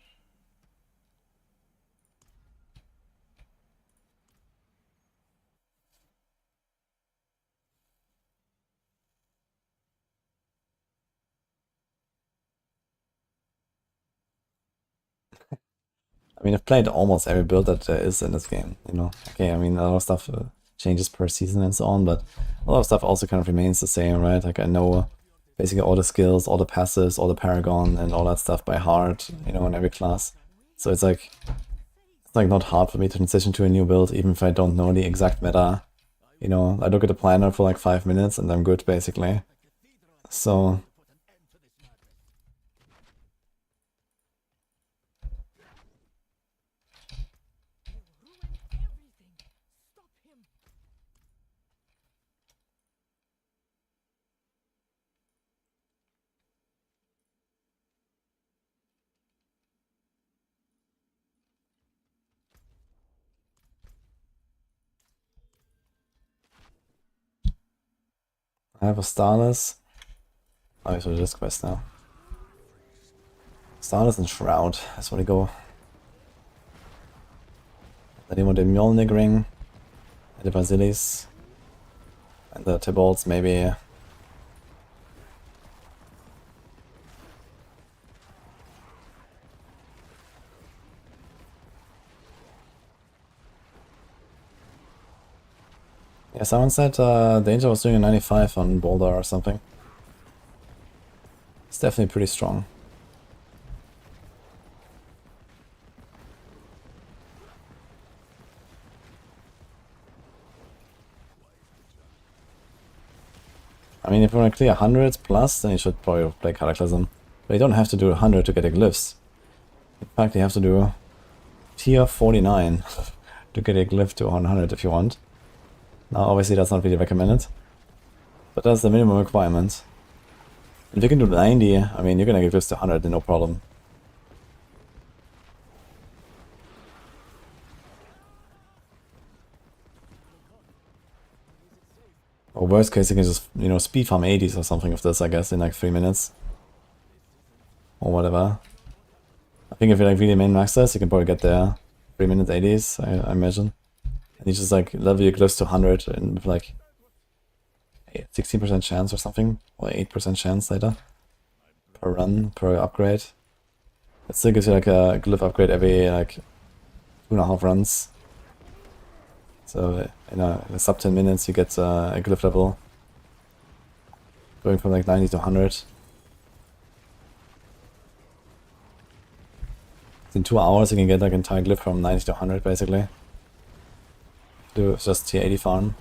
I mean, I've played almost every build that there is in this game, you know. Okay, I mean, a lot of stuff changes per season and so on, but a lot of stuff also kind of remains the same, right? Like, I know basically all the skills, all the passives, all the Paragon, and all that stuff by heart, you know, in every class. So it's like not hard for me to transition to a new build, even if I don't know the exact meta. You know, I look at the planner for like 5 minutes and I'm good, basically. So... I have a Starless. Oh, I should just quest now. Starless and Shroud. That's where we go. Then you want the Mjolnir ring, and the Basilis, and the Tibalts maybe. Yeah, someone said Danger was doing a 95 on Boulder or something. It's definitely pretty strong. I mean, if you want to clear 100 plus, then you should probably play Cataclysm. But you don't have to do 100 to get the glyphs. In fact, you have to do tier 49 to get a glyph to 100 if you want. Now, obviously, that's not really recommended. But that's the minimum requirement. If you can do 90, I mean, you're gonna get glyphs to 100, no problem. Or worst case, you can just, you know, speed farm 80s or something of this, I guess, in like 3 minutes. Or whatever. I think if you like really main max this, you can probably get there 3 minutes 80s, I imagine. And you just like level your glyphs to 100 and with like 16% chance or something, or 8% chance later per run, per upgrade. It still gives you like a glyph upgrade every like 2.5 runs. So in a sub 10 minutes you get a glyph level going from like 90 to 100. In 2 hours you can get like an entire glyph from 90 to 100 basically. Do just tier 80 farm.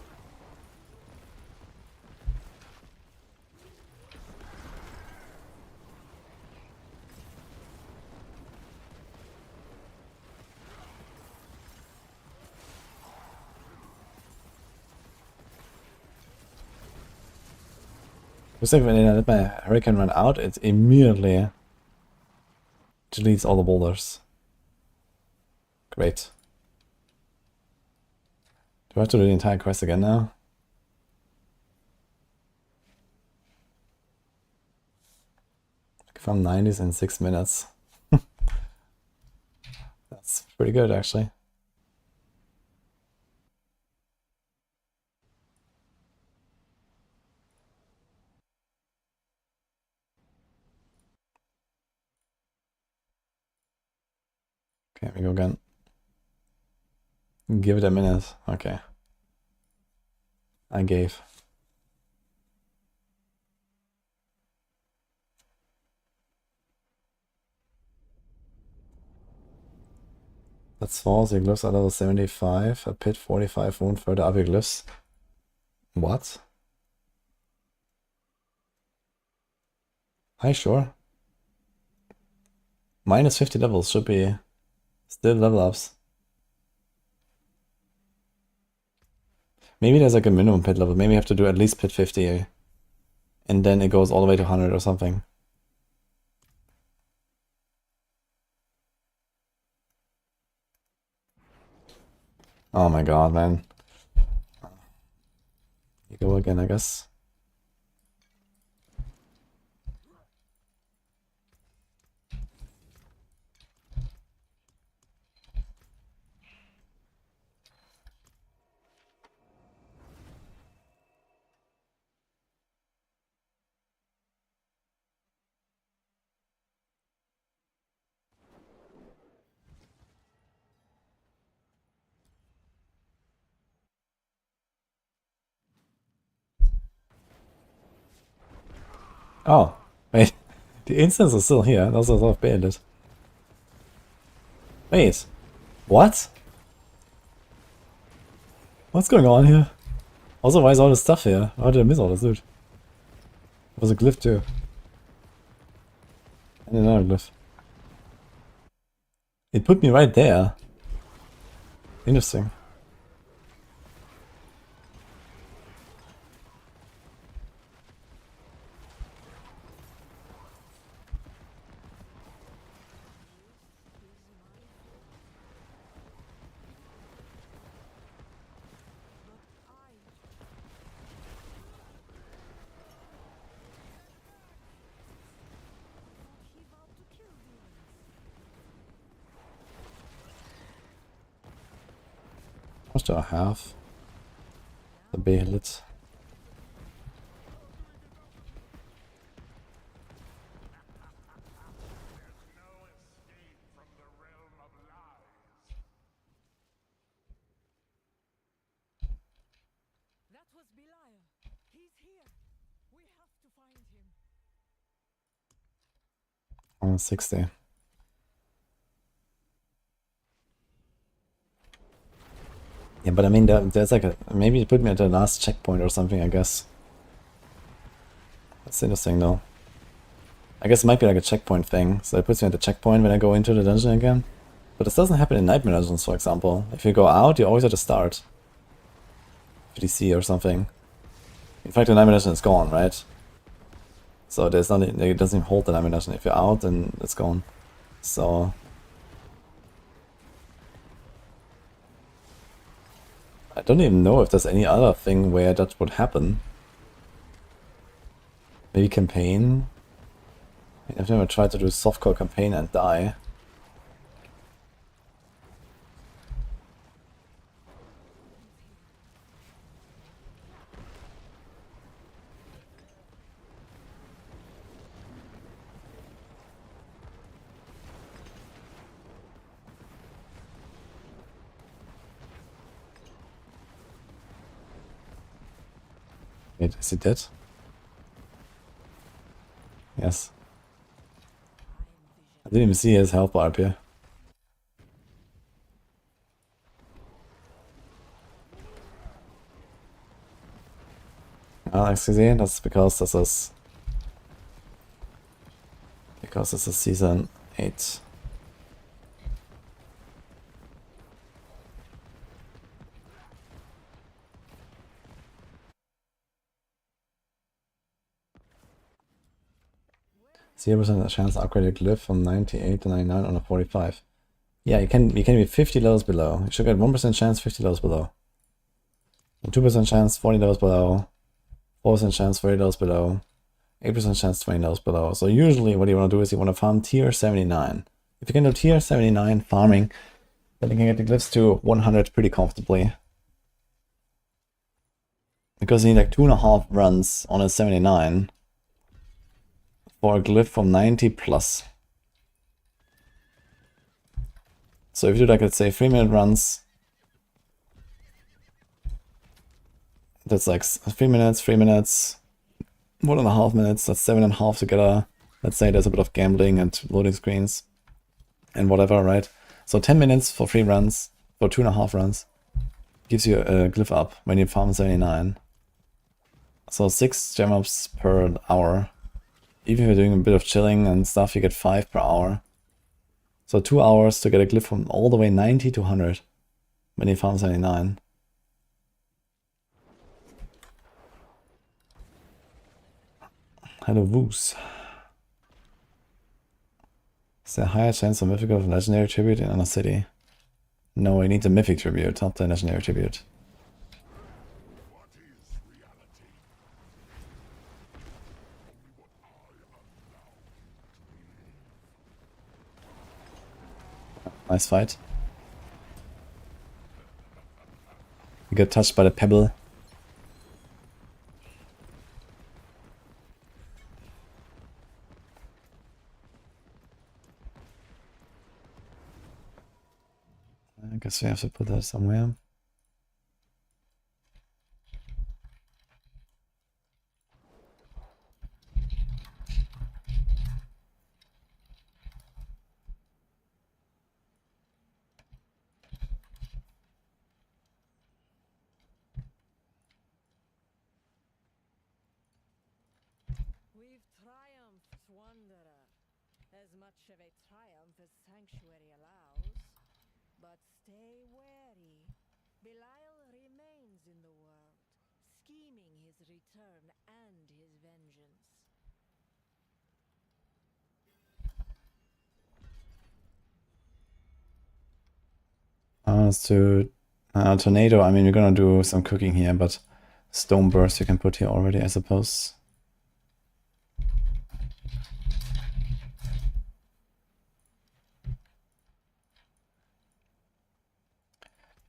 Looks like when I let my Hurricane run out, it immediately deletes all the boulders. Great. Do I have to do the entire quest again now? From 90s in 6 minutes. That's pretty good actually. Okay, we go again. Give it a minute. Okay. I gave. That's false. Your glyphs are level 75. A pit 45 won't further up your glyphs. What? Hi, sure. Minus 50 levels should be still level ups. Maybe there's like a minimum pit level. Maybe you have to do at least pit 50. And then it goes all the way to 100 or something. Oh my god, man. You go again, I guess. Oh, wait. The instance is still here. Das ist auch beendet. Wait. What? What's going on here? Also, why is all this stuff here? How did I miss all this loot? It was a glyph too. And another glyph. It put me right there. Interesting. What do I have? The Behelit. was Belial. He's here. We have to find him. Oh, 60. Yeah, but I mean, there's like a... Maybe it put me at the last checkpoint or something, I guess. That's interesting, though. I guess it might be like a checkpoint thing. So it puts me at the checkpoint when I go into the dungeon again. But this doesn't happen in Nightmare Dungeons, for example. If you go out, you always have to start. VDC or something. In fact, the Nightmare Dungeon is gone, right? So there's not... It doesn't even hold the Nightmare Dungeon. If you're out, then it's gone. So... I don't even know if there's any other thing where that would happen. Maybe campaign? I've never tried to do softcore campaign and die. Wait, is he dead? Yes. I didn't even see his health bar up here. Excuse me, that's because this is... Because this is season 8. Zero percent chance to upgrade a glyph from 98 to 99 on a 45. Yeah, you can be 50 levels below. You should get 1% chance 50 levels below. And 2% chance 40 levels below. 4% chance 30 levels below. 8% chance 20 levels below. So usually what you want to do is you want to farm tier 79. If you can do tier 79 farming, then you can get the glyphs to 100 pretty comfortably. Because you need like 2.5 runs on a 79 for a glyph from 90 plus. So if you do like, let's say 3-minute runs, that's like 3 minutes, 3 minutes, 1.5 minutes, that's 7.5 together. Let's say there's a bit of gambling and loading screens and whatever, right? So 10 minutes for 3 runs, for 2.5 runs, gives you a glyph up when you farm 79. So 6 gem ups per hour. Even if you're doing a bit of chilling and stuff, you get 5 per hour. So 2 hours to get a glyph from all the way 90 to 100 when you farm 79. Hello, Woos. Is there a higher chance of mythical of legendary tribute in another city? No, we need the mythic tribute, not the legendary tribute. Nice fight. We got touched by the pebble. I guess we have to put that somewhere. We've triumphed, Wanderer. As much of a triumph as Sanctuary allows. But stay wary. Belial remains in the world, scheming his return and his vengeance. As to tornado, I mean, we're gonna do some cooking here, but stone burst you can put here already, I suppose.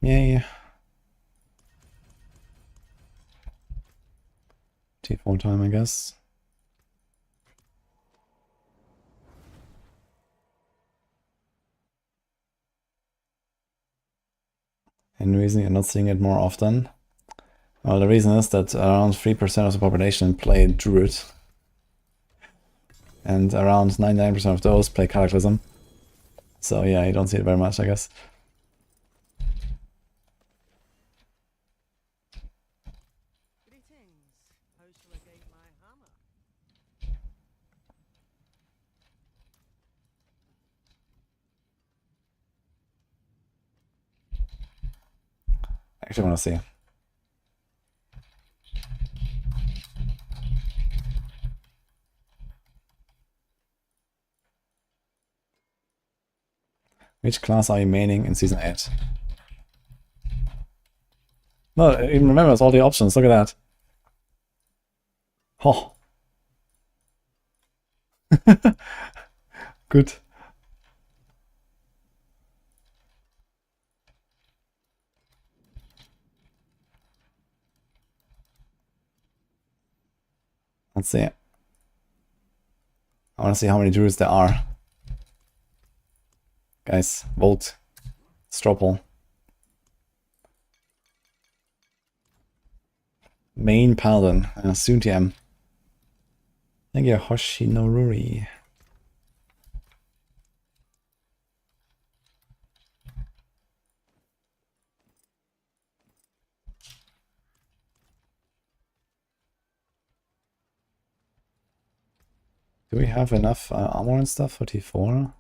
Yay. T4 time, I guess. And reason you're not seeing it more often. Well, the reason is that around 3% of the population play Druid. And around 99% of those play Cataclysm. So yeah, you don't see it very much, I guess. Greetings. How shall I guide my hammer? I actually want to see. Which class are you maining in Season 8? No, it even remembers all the options, look at that. Oh. Good. Let's see. I want to see how many Druids there are. Guys, vote. Straw poll. Main Paladin. Soon TM. Thank you, Hoshinoruri. Do we have enough armor and stuff for T4?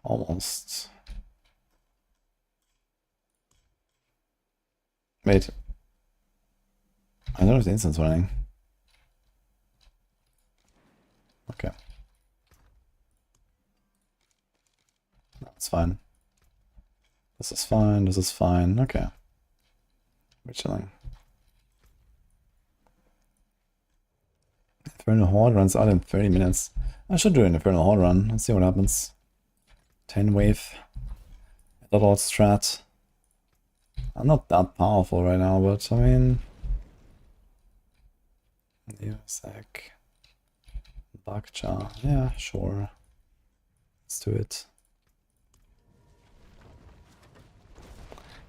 Almost. Wait. I don't know if the instant's running. Okay. No, it's fine. This is fine, this is fine. Okay. We're chilling. Infernal Horde runs out in 30 minutes. I should do an Infernal Horde run. Let's see what happens. 10 wave. Lord strat. I'm not that powerful right now, but I mean... Sec. Bakcha. Yeah, sure. Let's do it.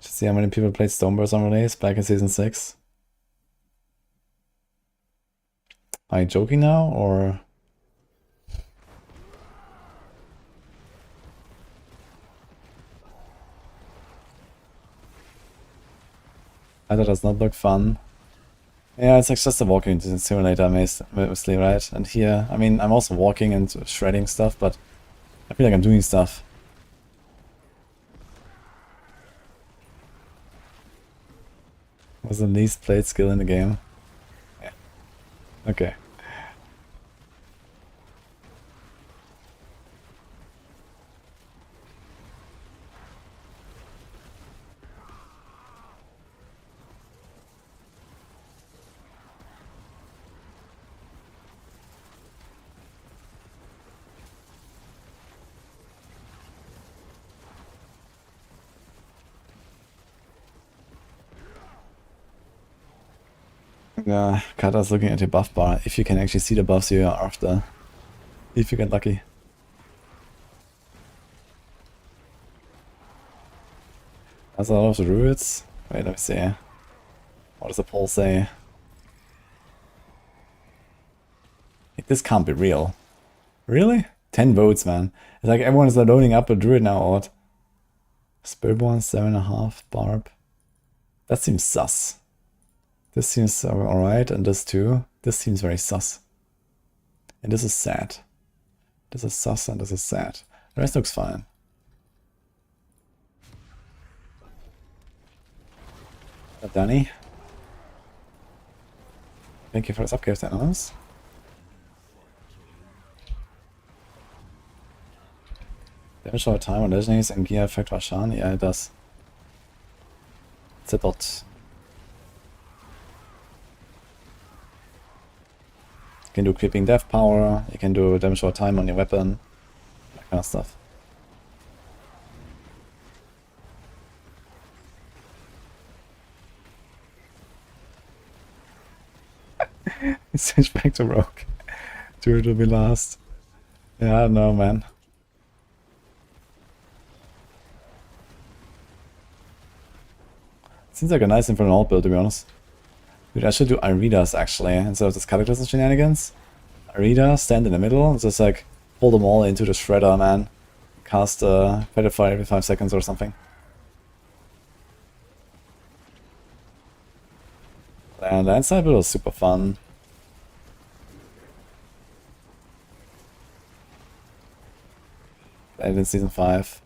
Just see how many people played Stoneburst on release back in Season 6. Are you joking now, or...? That does not look fun. Yeah, it's like just a walking simulator mostly, right? And here, I mean, I'm also walking and shredding stuff, but I feel like I'm doing stuff. What's the least played skill in the game? Yeah. Okay. Yeah, Kata's looking at your buff bar. If you can actually see the buffs you are after. If you get lucky. That's a lot of the Druids. Wait, let me see. What does the poll say? This can't be real. Really? 10 votes, man. It's like everyone is loading up a Druid now, or what? Spiritborn, 7.5, Barb. That seems sus. This seems alright, and this too. This seems very sus. And this is sad. This is sus and this is sad. The rest looks fine. Danny. Thank you for the subgift, Animals. Damage over time on legendaries and gear effect Rashan. Yeah, it does. It's a dot. You can do creeping death power, you can do damage over time on your weapon, that kind of stuff. Switch back to Rogue. Druid will be last. Yeah, I don't know, man. Seems like a nice Infernal build, to be honest. Dude, I should do Aridas, actually, instead of this Cataclysm shenanigans. Arida, stand in the middle, and just like pull them all into the Shredder, man. Cast Feather Fire every 5 seconds or something. And the inside build was super fun. Played in Season 5.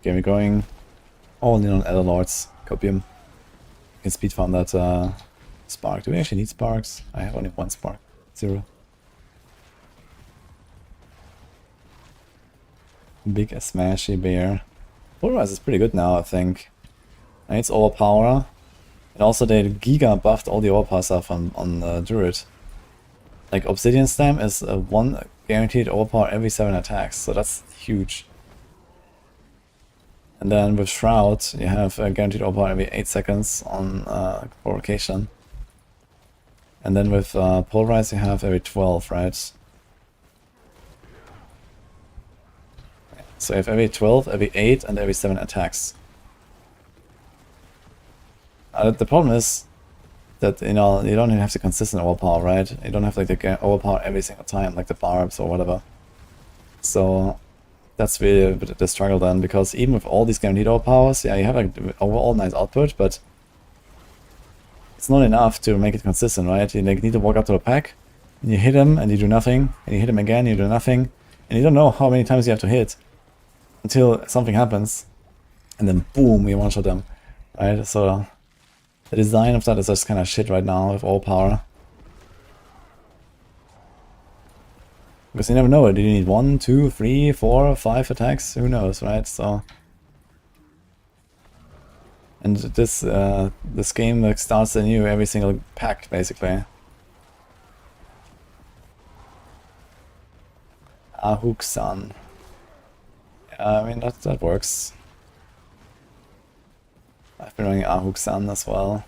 Okay, we're going all in on Elder Lords. Copium. You can speed farm that spark. Do we actually need sparks? I have only 1 spark. 0. Big smashy bear. Polarise is pretty good now, I think. And it's overpower. And also they giga buffed all the overpower stuff on Druid. Like Obsidian Slam is 1 guaranteed overpower every 7 attacks, so that's huge. And then with Shroud, you have a guaranteed overpower every 8 seconds on provocation. And then with Pulverize, you have every 12, right? So you have every 12, every 8, and every 7 attacks. The problem is that, you know, you don't have the consistent overpower, right? You don't have like the overpower every single time, like the Barbs or whatever. So that's really a bit the struggle then, because even with all these guaranteed overpowers, yeah, you have like overall nice output, but it's not enough to make it consistent, right? You like, need to walk up to the pack, and you hit him, and you do nothing, and you hit him again, you do nothing, and you don't know how many times you have to hit until something happens, and then boom, you one-shot them, right? So the design of that is just kind of shit right now with overpower. Because you never know, do you need 1, 2, 3, 4, 5 attacks? Who knows, right? So, and this game like starts anew every single pack, basically. Ahuk-san. Yeah, I mean, that works. I've been running Ahuk-san as well.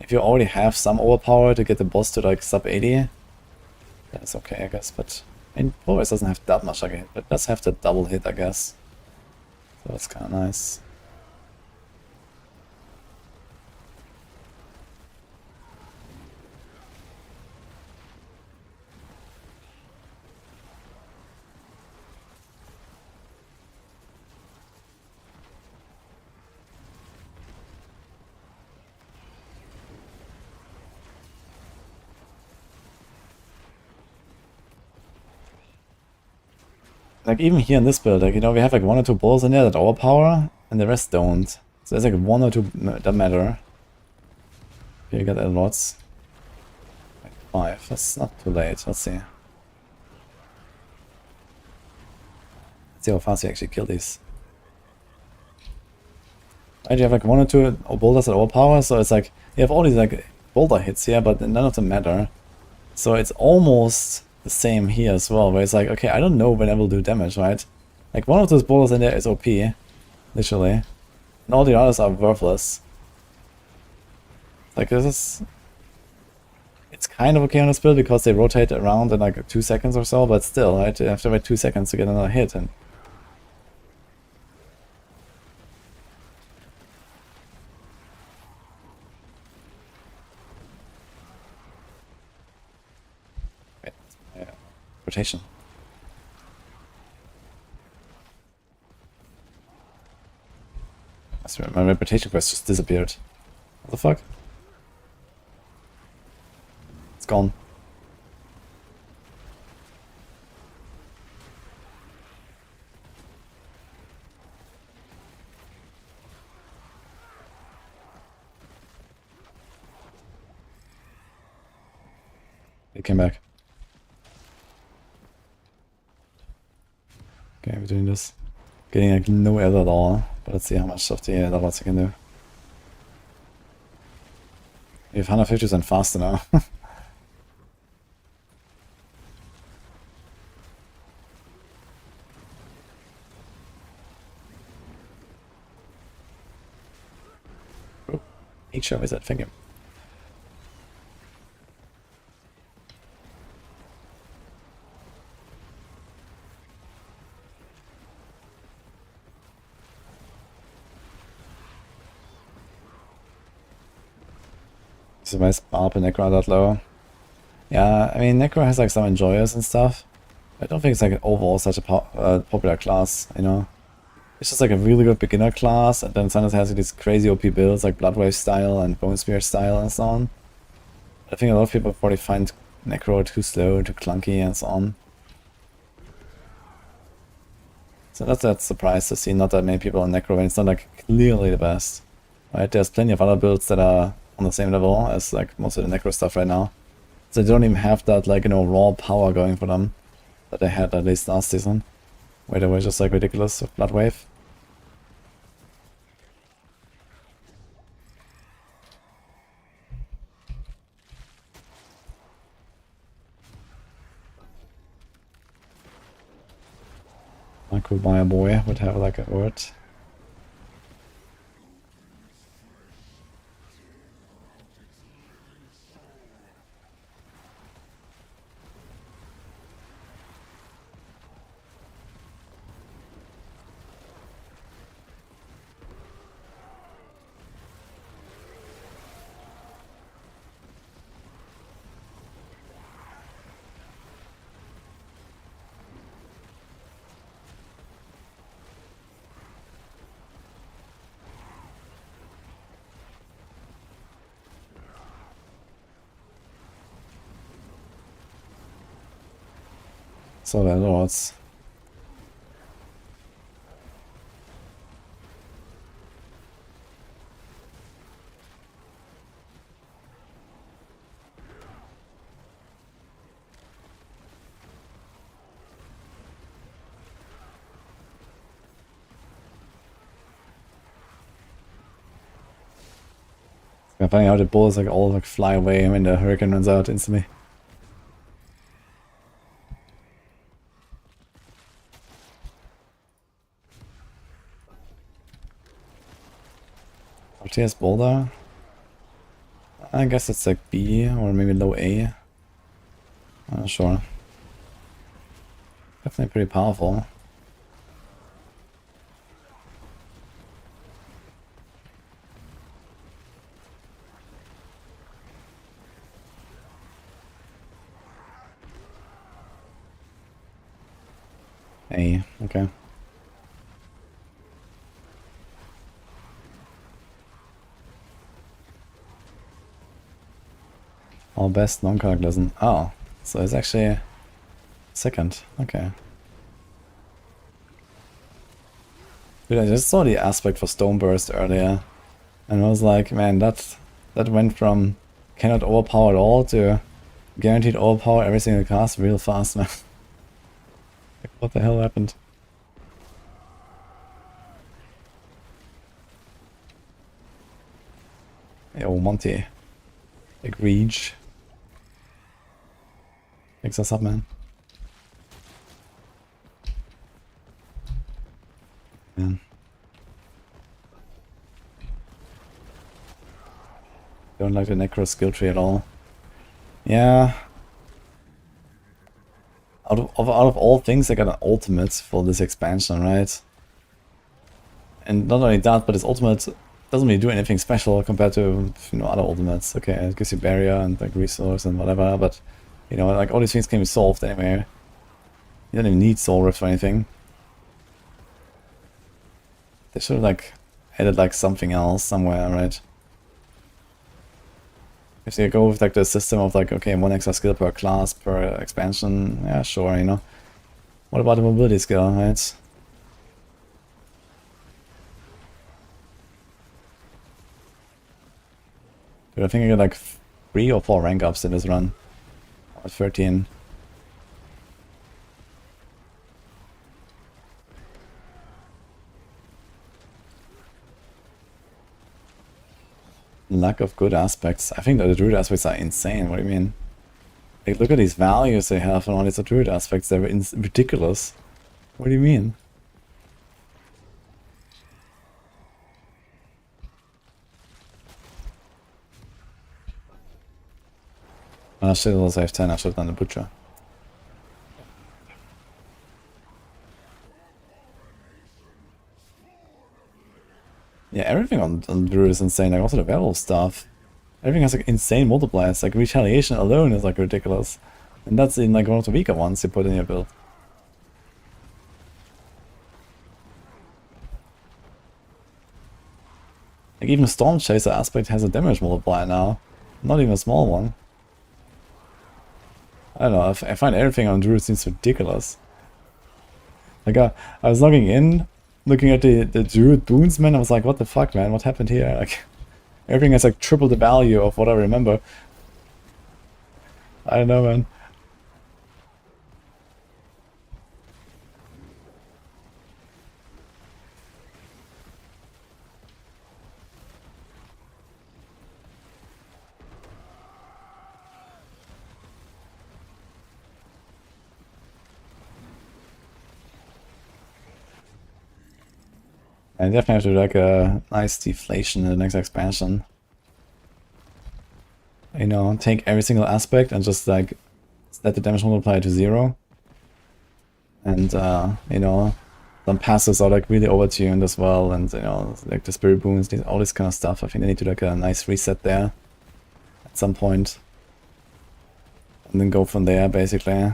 If you already have some overpower to get the boss to like sub 80, that's okay, I guess. But I mean, Polaris doesn't have that much like a hit, but it does have the double hit, I guess. So that's kind of nice. Like even here in this build, like, you know, we have like 1 or 2 balls in there that overpower, and the rest don't. So there's like 1 or 2 that matter. Here you got a lots. Like 5, that's not too late, let's see. Let's see how fast you actually kill these. Right, you have like 1 or 2 boulders that overpower, so it's like, you have all these like boulder hits here, but none of them matter. So it's almost the same here as well, where it's like, okay, I don't know when I will do damage, right? Like one of those boulders in there is OP, literally. And all the others are worthless. Like this is... It's kind of okay on this build because they rotate around in like 2 seconds or so, but still, right? You have to wait 2 seconds to get another hit. And rotation. I swear, my reputation quest just disappeared. What the fuck? It's gone. It came back. Okay, we're doing this. Getting like no error at all, but let's see how much of the other lots I can do. We have 150% faster now. Nature wizard, thank you. So why is Barb and Necro that low? Yeah, I mean, Necro has like some enjoyers and stuff. I don't think it's like overall such a popular class, you know? It's just like a really good beginner class, and then sometimes it has like these crazy OP builds like Bloodwave style and Bone Spear style and so on. I think a lot of people probably find Necro too slow, too clunky and so on. So that's that surprise to see not that many people on Necro when it's not like clearly the best. Right? There's plenty of other builds that are on the same level as like most of the Necro stuff right now. So they don't even have that like, you know, raw power going for them that they had at least last season, where they were just like ridiculous with Bloodwave. Michael my boy would have like a word. So the lords. I'm finding out the bulls like all like fly away when the hurricane runs out instantly. RTS boulder. I guess it's like B or maybe low A. I'm not sure. Definitely pretty powerful. A, okay. All best non-card lesson. Oh, so it's actually second. Okay. Dude, I just saw the aspect for Stoneburst earlier, and I was like, man, that went from cannot overpower at all to guaranteed overpower every single cast real fast, man. Like, what the hell happened? Yo, Monty. Big Reach. Fix us up, man. Man. Don't like the Necro skill tree at all. Yeah. Out of all things, I got an ultimate for this expansion, right? And not only that, but this ultimate doesn't really do anything special compared to, you know, other ultimates. Okay, it gives you barrier and like resource and whatever, but you know, like all these things can be solved anyway. You don't even need soul rift or anything. They should have like added like something else somewhere, right? If they go with like the system of like, okay, 1 extra skill per class per expansion, yeah, sure, you know. What about the mobility skill, right? Dude, I think I got like 3 or 4 rank ups in this run. Or 13. Lack of good aspects. I think that the Druid aspects are insane. What do you mean? Like, look at these values they have on all these Druid aspects. They're ridiculous. What do you mean? I should also have 10, I should have done the Butcher. Yeah, everything on Druid is insane, like also the werewolf stuff. Everything has like insane multipliers, like Retaliation alone is like ridiculous. And that's in like one of the weaker ones you put in your build. Like even Storm Chaser aspect has a damage multiplier now. Not even a small one. I don't know, I find everything on Druid seems ridiculous. Like I was logging in, looking at the Druid boons, man, I was like, what the fuck, man, what happened here? Like, everything has like triple the value of what I remember. I don't know, man. I definitely have to do like a nice deflation in the next expansion. You know, take every single aspect and just like set the damage multiplier to 0. And you know, some passes are like really overtuned as well, and you know, like the spirit boons, all this kind of stuff. I think they need to do like a nice reset there at some point. And then go from there basically.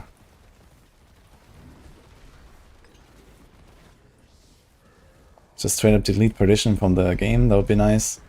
Just straight up delete Perdition from the game, that would be nice.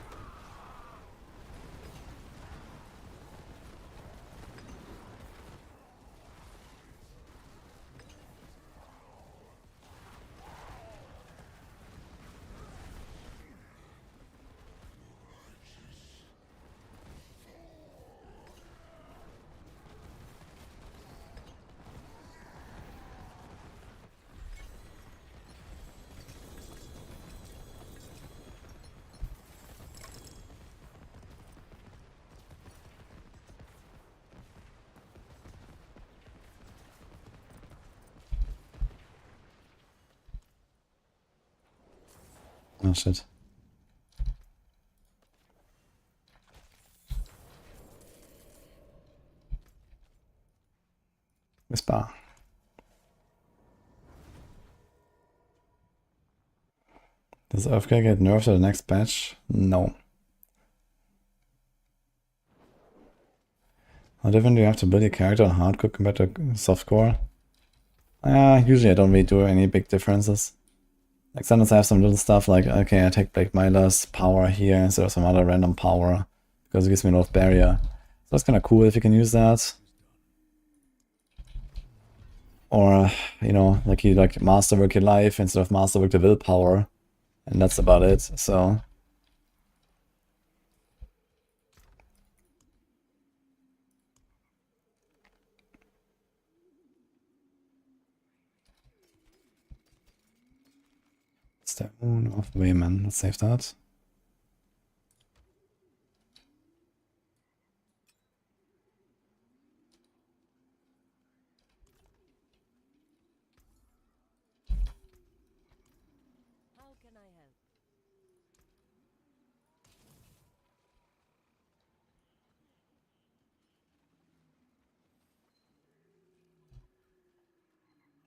Oh shit. Whisper. Does Earthquake get nerfed at the next patch? No. How different do you have to build your character on hardcore compared to softcore? Usually I don't really do any big differences. Like sometimes I have some little stuff like, okay, I take Blake Myla's power here instead of some other random power, because it gives me a lot of barrier. So that's kind of cool if you can use that. Or, you know, like you like masterwork your life instead of masterwork the willpower. And that's about it, so. Stone of Wayman, let's save that. How can I help?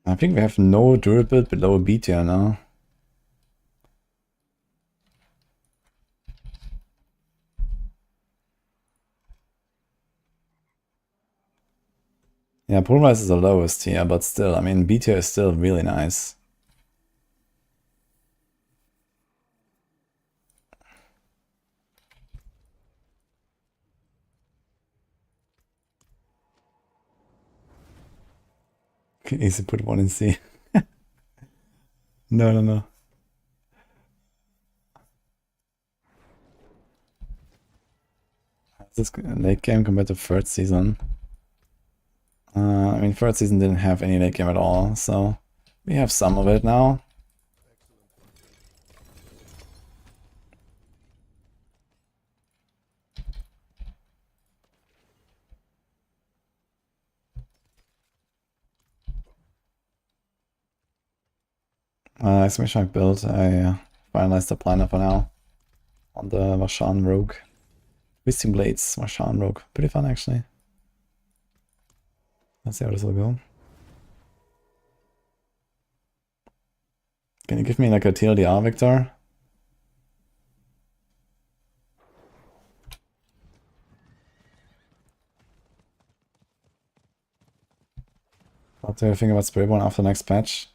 I think we have no Druid build below a B tier now. Yeah, Pulverize is the lowest tier, but still, I mean, B tier is still really nice. Easy put one in C. No. This late game compared to third season. I mean, third season didn't have any late game at all, so we have some of it now. Exclamation mark build, I finalized the planner for now on the Varshan Rogue. Twisting Blades, Varshan Rogue, pretty fun actually. Let's see how this will go. Can you give me like a TLDR, Victor? What do you think about Spiritborn after the next patch?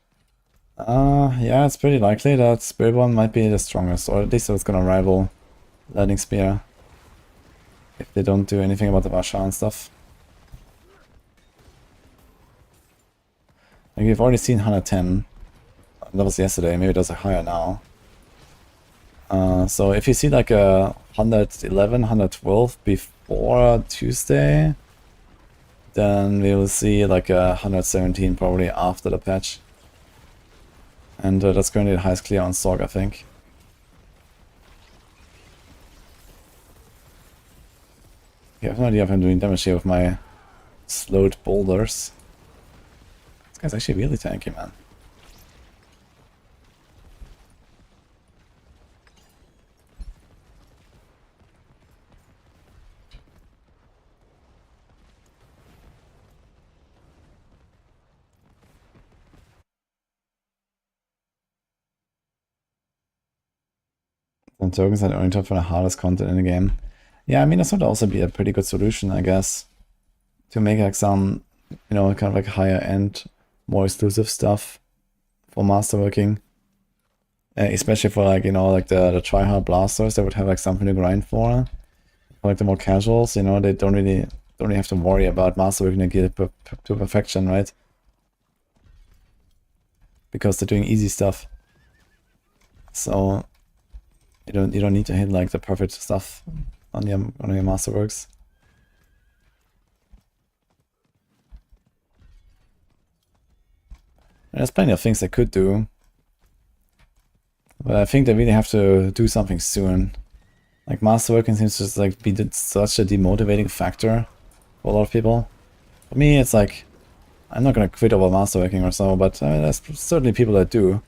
Yeah, it's pretty likely that Spiritborn might be the strongest, or at least it's gonna rival Lightning Spear. If they don't do anything about the Vasha and stuff. Like, we've already seen 110. That was yesterday, maybe that's higher now. So if you see like a 111, 112 before Tuesday, then we will see like a 117 probably after the patch. And that's currently the highest clear on Sorc, I think. I have no idea if I'm doing damage here with my slowed boulders. This guy's actually really tanky, man. And tokens are the only top for the hardest content in the game. Yeah, I mean, this would also be a pretty good solution, I guess. To make like some, you know, kind of like higher end, more exclusive stuff for masterworking. Especially for like, you know, like the tryhard blasters, they would have like something to grind for. For like the more casuals, you know, they don't really have to worry about masterworking the gear to perfection, right? Because they're doing easy stuff. So you don't need to hit like the perfect stuff on your masterworks. There's plenty of things they could do, but I think they really have to do something soon. Like masterworking seems to just like be such a demotivating factor for a lot of people. For me, it's like I'm not gonna quit over masterworking or so, but there's certainly people that do.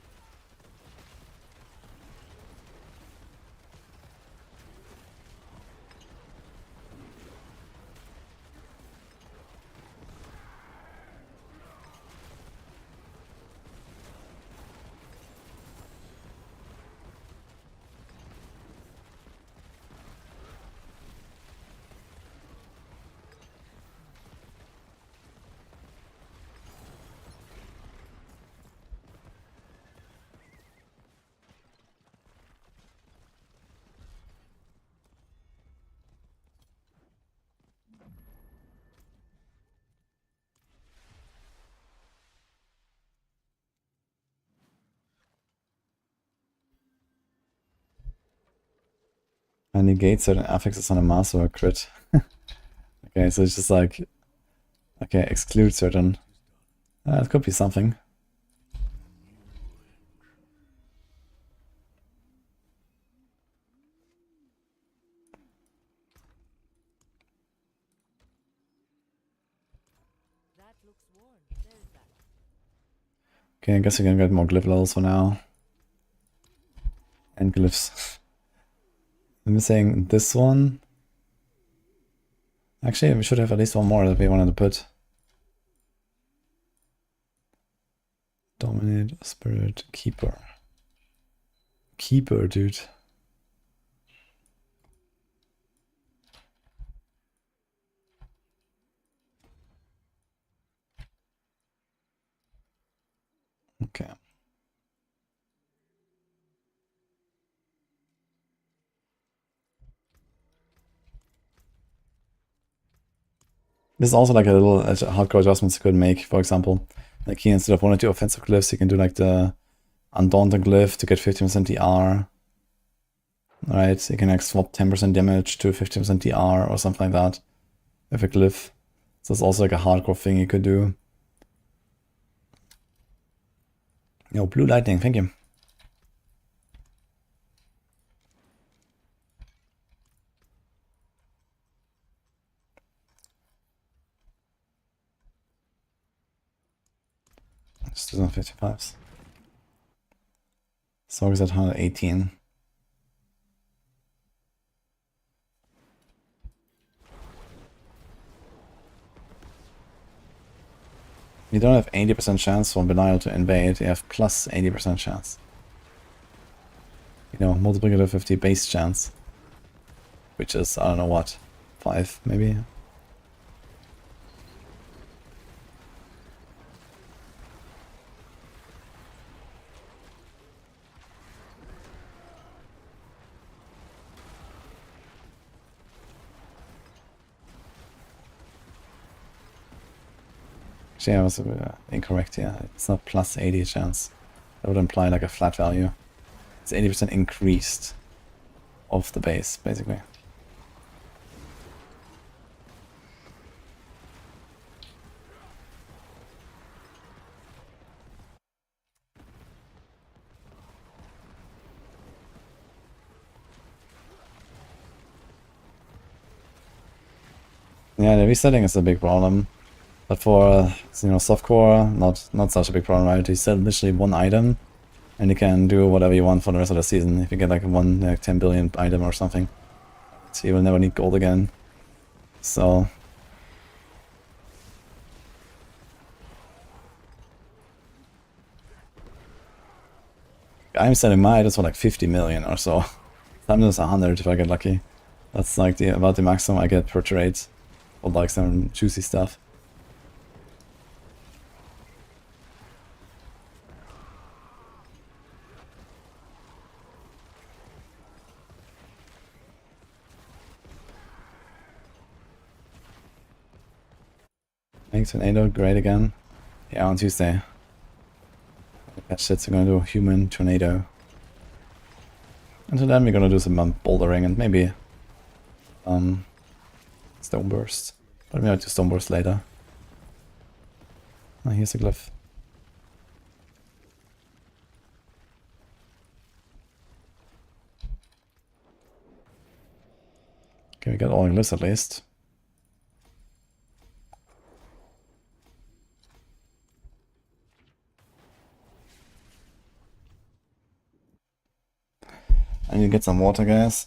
And negate certain affixes on a masterwork crit. Okay, so it's just like, okay, exclude certain. It could be something. Okay, I guess we can get more glyph levels for now. And glyphs. I'm missing this one. Actually, we should have at least one more that we wanted to put. Dominate, Spirit, Keeper. Keeper, dude. Okay. This is also like a little hardcore adjustments you could make, for example. Like here, instead of 1 or 2 offensive glyphs, you can do like the Undaunted glyph to get 50% DR. Right, you can like swap 10% damage to 50% DR or something like that with a glyph. So it's also like a hardcore thing you could do. Yo, blue lightning, thank you. Still on 55s. Sorc is at 118. You don't have 80% chance for Belial to invade, you have plus 80% chance. You know, multiplicative 50 base chance. Which is, I don't know what, 5 maybe? Actually, I was incorrect here. It's not plus 80 chance. That would imply like a flat value. It's 80% increased of the base, basically. Yeah, the resetting is a big problem. But for, you know, softcore, not such a big problem, right? You set literally one item, and you can do whatever you want for the rest of the season. If you get like one like 10 billion item or something, so you will never need gold again. So I'm setting my items for like 50 million or so. Sometimes 100 if I get lucky. That's like about the maximum I get per trade, or like some juicy stuff. Thanks, Tornado, great again. Yeah, on Tuesday. That shit's gonna do a human tornado. Until then, we're gonna do some bouldering and maybe stone burst. But we might do stone burst later. Oh, here's a glyph. Okay, we got all the glyphs at least. I need to get some water, guys.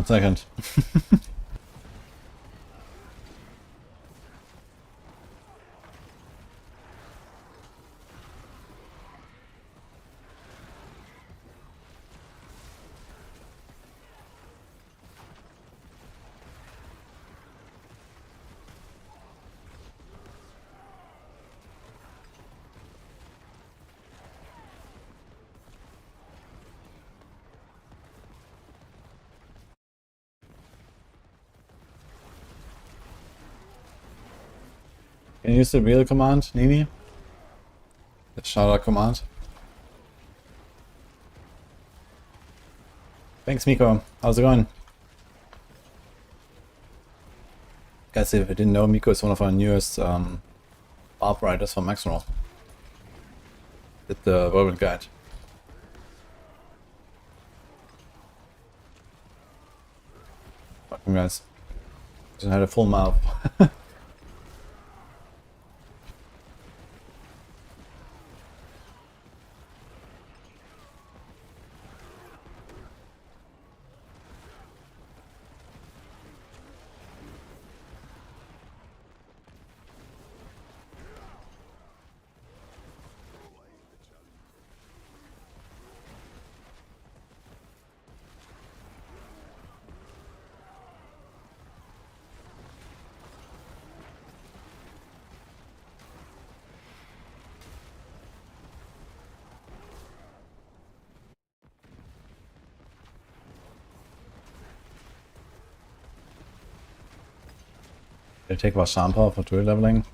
1 second. Can you use the real command, Nini? The shout-out command. Thanks, Miko. How's it going? Guys, if you didn't know, Miko is one of our newest Barb writers from Maxroll. Did the Whirlwind Guide. Welcome, guys. Just had a full mouth. I take about Shampoo for Druid leveling.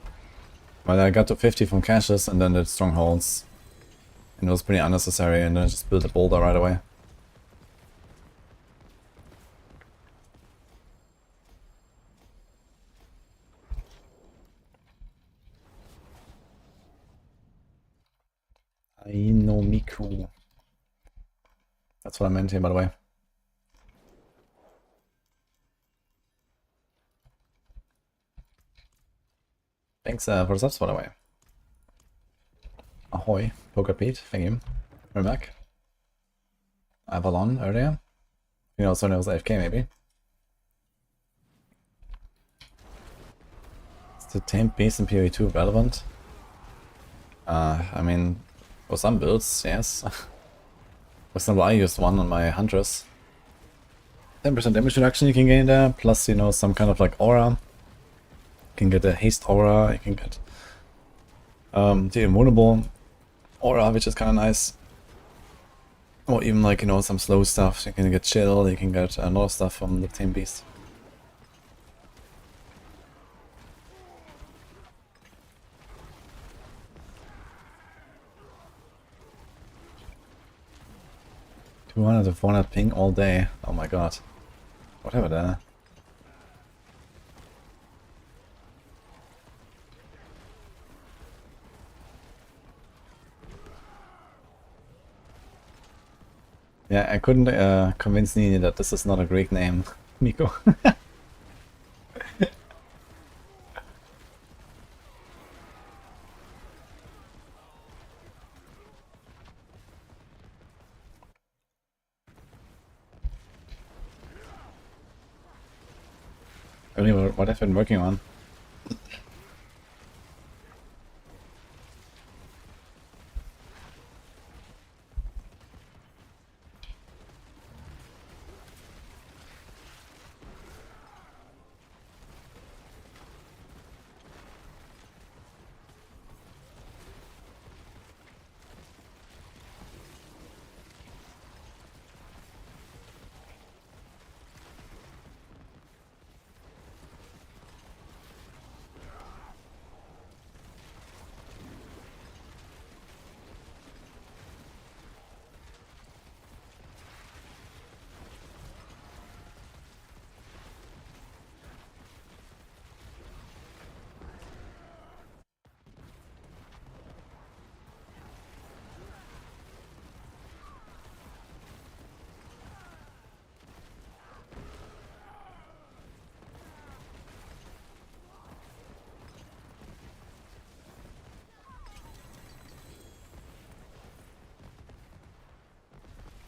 Well, I got to 50 from caches and then the strongholds. And it was pretty unnecessary, and then I just built a boulder right away. Ainomiku. That's what I meant here, by the way. Thanks for the subs, by the way. Ahoy, Poker Pete, thank you. We're back. Avalon earlier. You know, Sonia was AFK maybe. Is the tamed beast in PoE2 relevant? I mean, for some builds, yes. For example, I used one on my Huntress. 10% damage reduction you can gain there, plus, you know, some kind of like aura. You can get a haste aura, you can get the immovable aura, which is kind of nice. Or even like, you know, some slow stuff. You can get chill, you can get a lot of stuff from the Tame Beast. $200 to 400 ping all day. Oh my god. Whatever there. Yeah, I couldn't convince Nini that this is not a Greek name, Miko. Really, what I've been working on.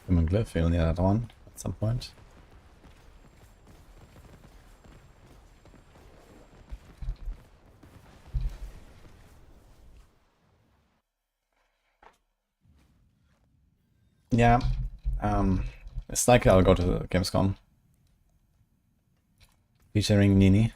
Human Glyph, you'll need that one at some point. Yeah. It's likely I'll go to the Gamescom. Featuring Nini.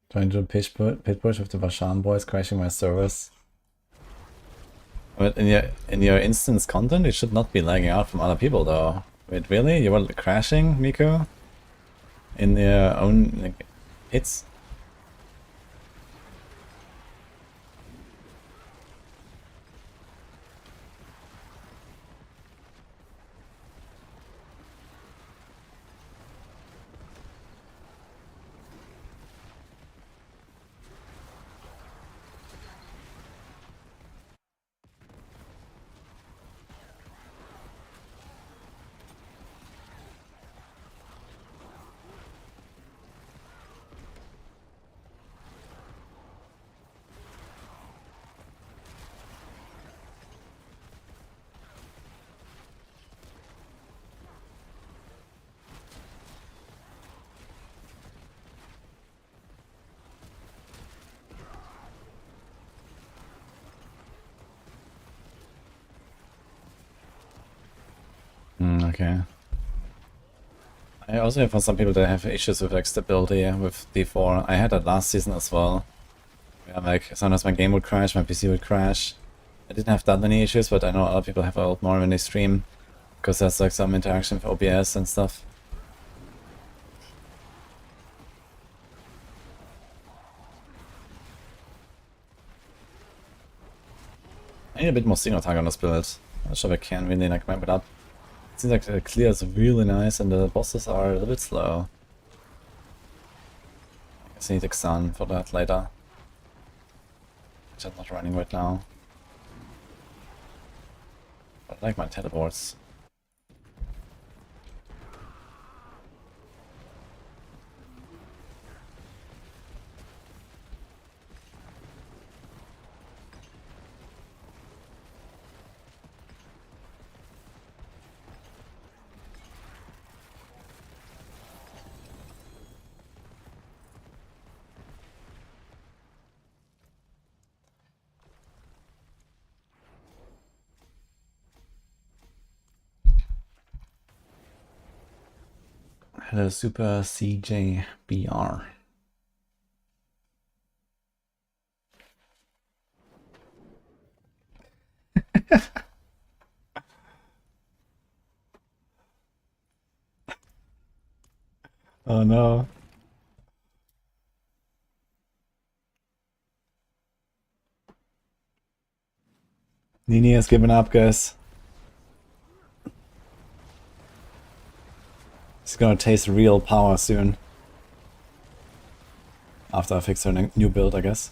Trying to do a pit push with the Vashan boys crashing my servers. But in your instance content, it should not be lagging out from other people though. Wait, really? You were crashing, Miko? In your own like, hits? Okay. I also have for some people that have issues with like stability with D4. I had that last season as well. Yeah, like sometimes my game would crash, my PC would crash. I didn't have that many issues, but I know other people have a lot more when they stream. Because there's like some interaction with OBS and stuff. I need a bit more single target on this build. I'm not sure if I can really like map it up. It seems like the clear is really nice and the bosses are a little bit slow. I guess I need Exile for that later. Which I'm not running right now. But I like my teleports. Hello, Super CJBR. Oh no. Nini has given up, guys. She's gonna taste real power soon. After I fix her new build, I guess.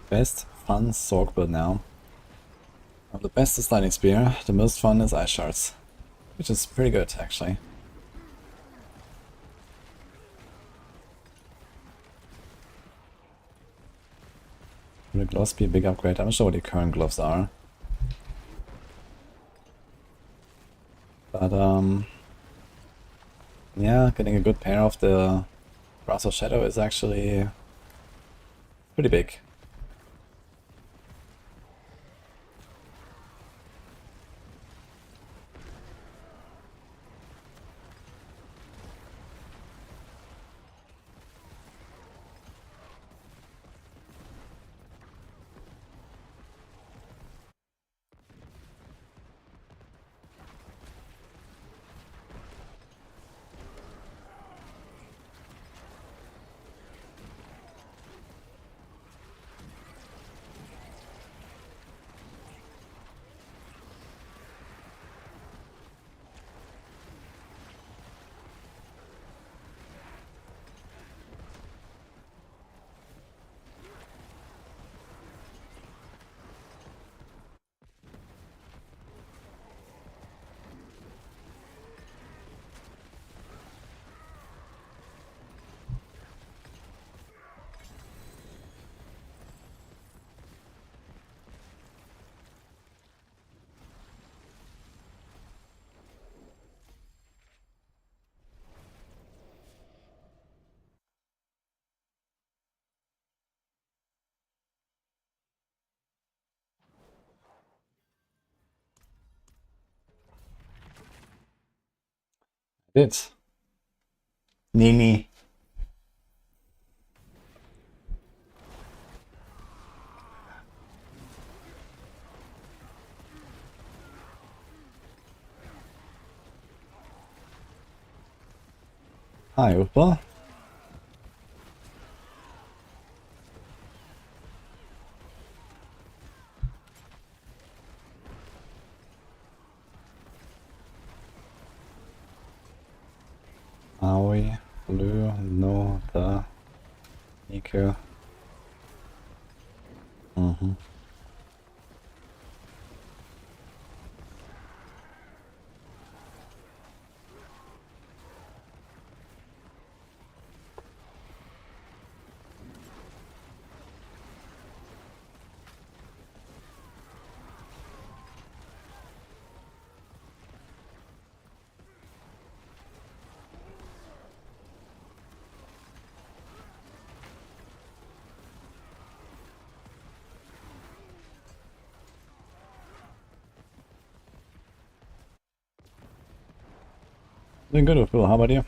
Best fun Sorc build now. Well, the best is Lightning Spear, the most fun is Ice Shards. Which is pretty good, actually. Will the gloves be a big upgrade? I'm not sure what the current gloves are. But, yeah, getting a good pair of the Brass of Shadow is actually pretty big. Bit. Nini. Hi, Upa. Aoi, Blue, No, the Niku. Doing good, Phil. How about you?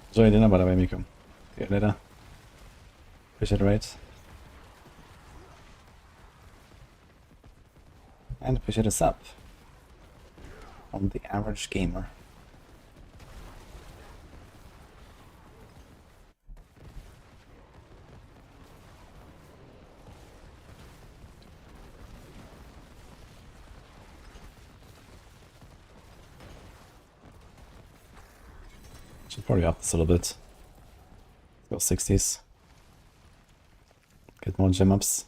Enjoy dinner, by the way, Miko. See you later. Appreciate the rates. And appreciate the sub. On the average gamer. Should probably up this a little bit. Go 60s. Get more gem ups.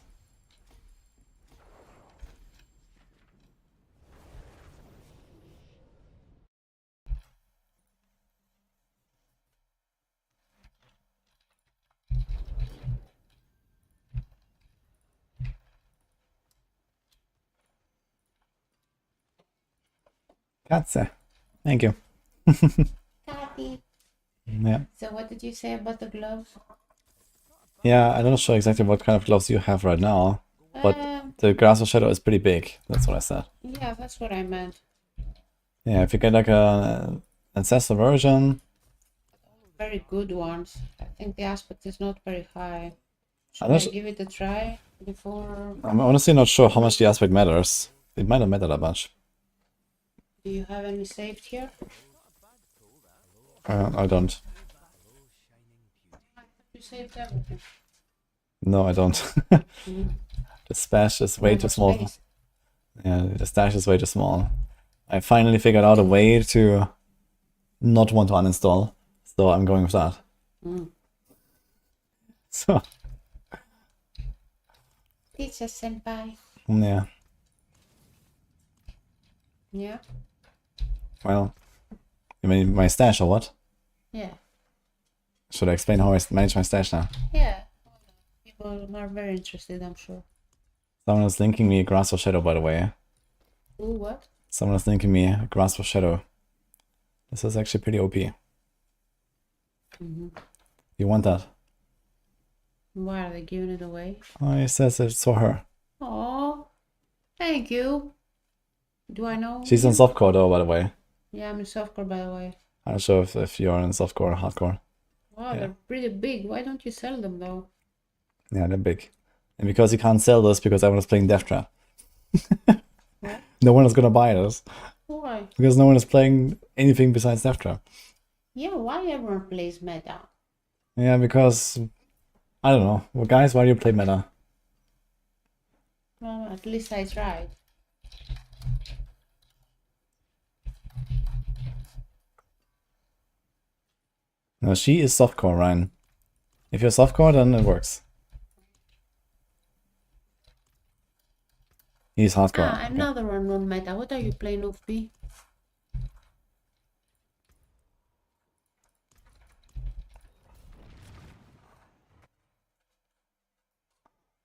Katze. Thank you. Happy. Yeah. So what did you say about the gloves? Yeah, I'm not sure exactly what kind of gloves you have right now, but the Grass of Shadow is pretty big. That's what I said. Yeah, that's what I meant. Yeah, if you get like a ancestor version, Very good ones. I think the aspect is not very high. Should I'm I not- give it a try before? I'm honestly not sure how much the aspect matters. It might not matter that much. Do you have any saved here? I don't. You saved everything. No, I don't. The stash is way No too more small. space. Yeah, the stash is way too small. I finally figured out a way to not want to uninstall, so I'm going with that. So, Teacher senpai. yeah. Yeah. Well, you mean my stash or what? Yeah. Should I explain how I manage my stash now? Yeah. People are very interested, I'm sure. Someone is linking me a Grasp of Shadow, by the way. Ooh, what? Someone is linking me a Grasp of Shadow. This is actually pretty OP. You want that? Why are they giving it away? Oh, he says it's for her. Oh, thank you. Do I know? She's you? on softcore though, by the way. Yeah, I'm in softcore, by the way. I'm not sure if you're in softcore or hardcore. Wow, Yeah. they're pretty big. Why don't you sell them though? Yeah, they're big. And because you can't sell this because everyone is playing Death Trap. What? No one is gonna buy this. Why? Because no one is playing anything besides Death Trap. Yeah, why everyone plays meta? Yeah, because I don't know. Well, guys, why do you play meta? Well, at least I tried. No, she is softcore, Ryan. If you're softcore, then it works. He's hardcore. Ah, another one non-meta. What are you playing, F2P?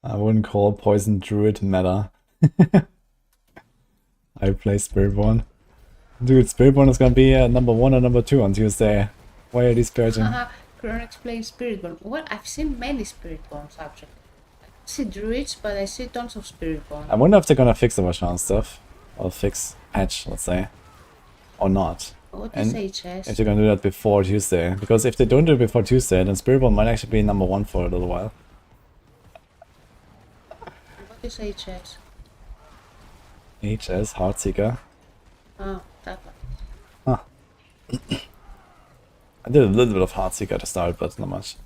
I wouldn't call Poison Druid meta. I play Spiritborn. Dude, Spiritborn is gonna be number 1 or number 2 on Tuesday. Why are these purging? Haha, Chronix playing Spiritborn. Well, I've seen many Spiritborns actually. I see Druids, but I see tons of Spiritborn. I wonder if they're gonna fix the Vashon stuff. Or fix patch, let's say. Or not. What And is HS? if they're gonna do that before Tuesday. Because if they don't do it before Tuesday, then Spiritborn might actually be number 1 for a little while. What is HS? HS, Heartseeker. Oh, that one. I did a little bit of Heartseeker to start, but not much.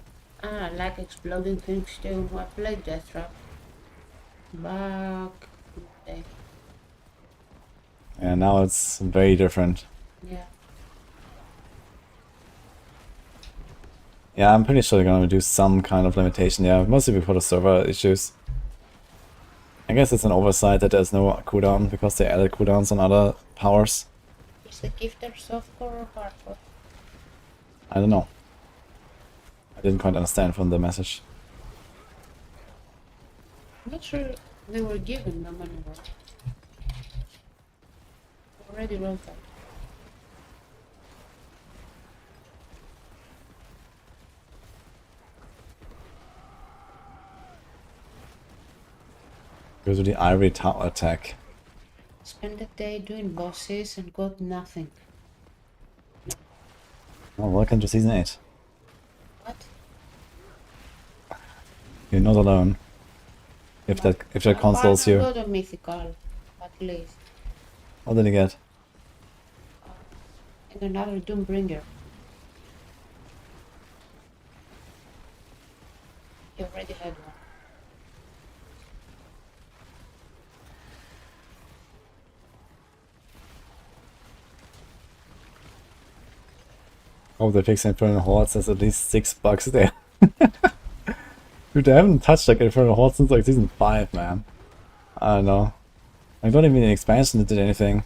Ah, I like exploding things too. I played Death Trap. Back. Okay. And now it's very different. Yeah. Yeah, I'm pretty sure they're gonna do some kind of limitation, yeah, mostly before the server issues. I guess it's an oversight that there's no cooldown because they added cooldowns on other powers. Is the gifter softcore or hardcore? I don't know. I didn't quite understand from the message. I'm not sure they were given them anymore. Already wrote that. Go to the Ivory Tower attack. Spent the day doing bosses and got nothing. Oh, welcome to Season 8. What? You're not alone. If that consoles you. Got a mythical, at least. What did you get? And another Doombringer. You already had one. Oh, they're fixing Infernal Hordes. There's at least 6 bugs there. Dude, they haven't touched like Infernal Hordes since like Season 5, man. I don't know. I don't even an expansion that did anything.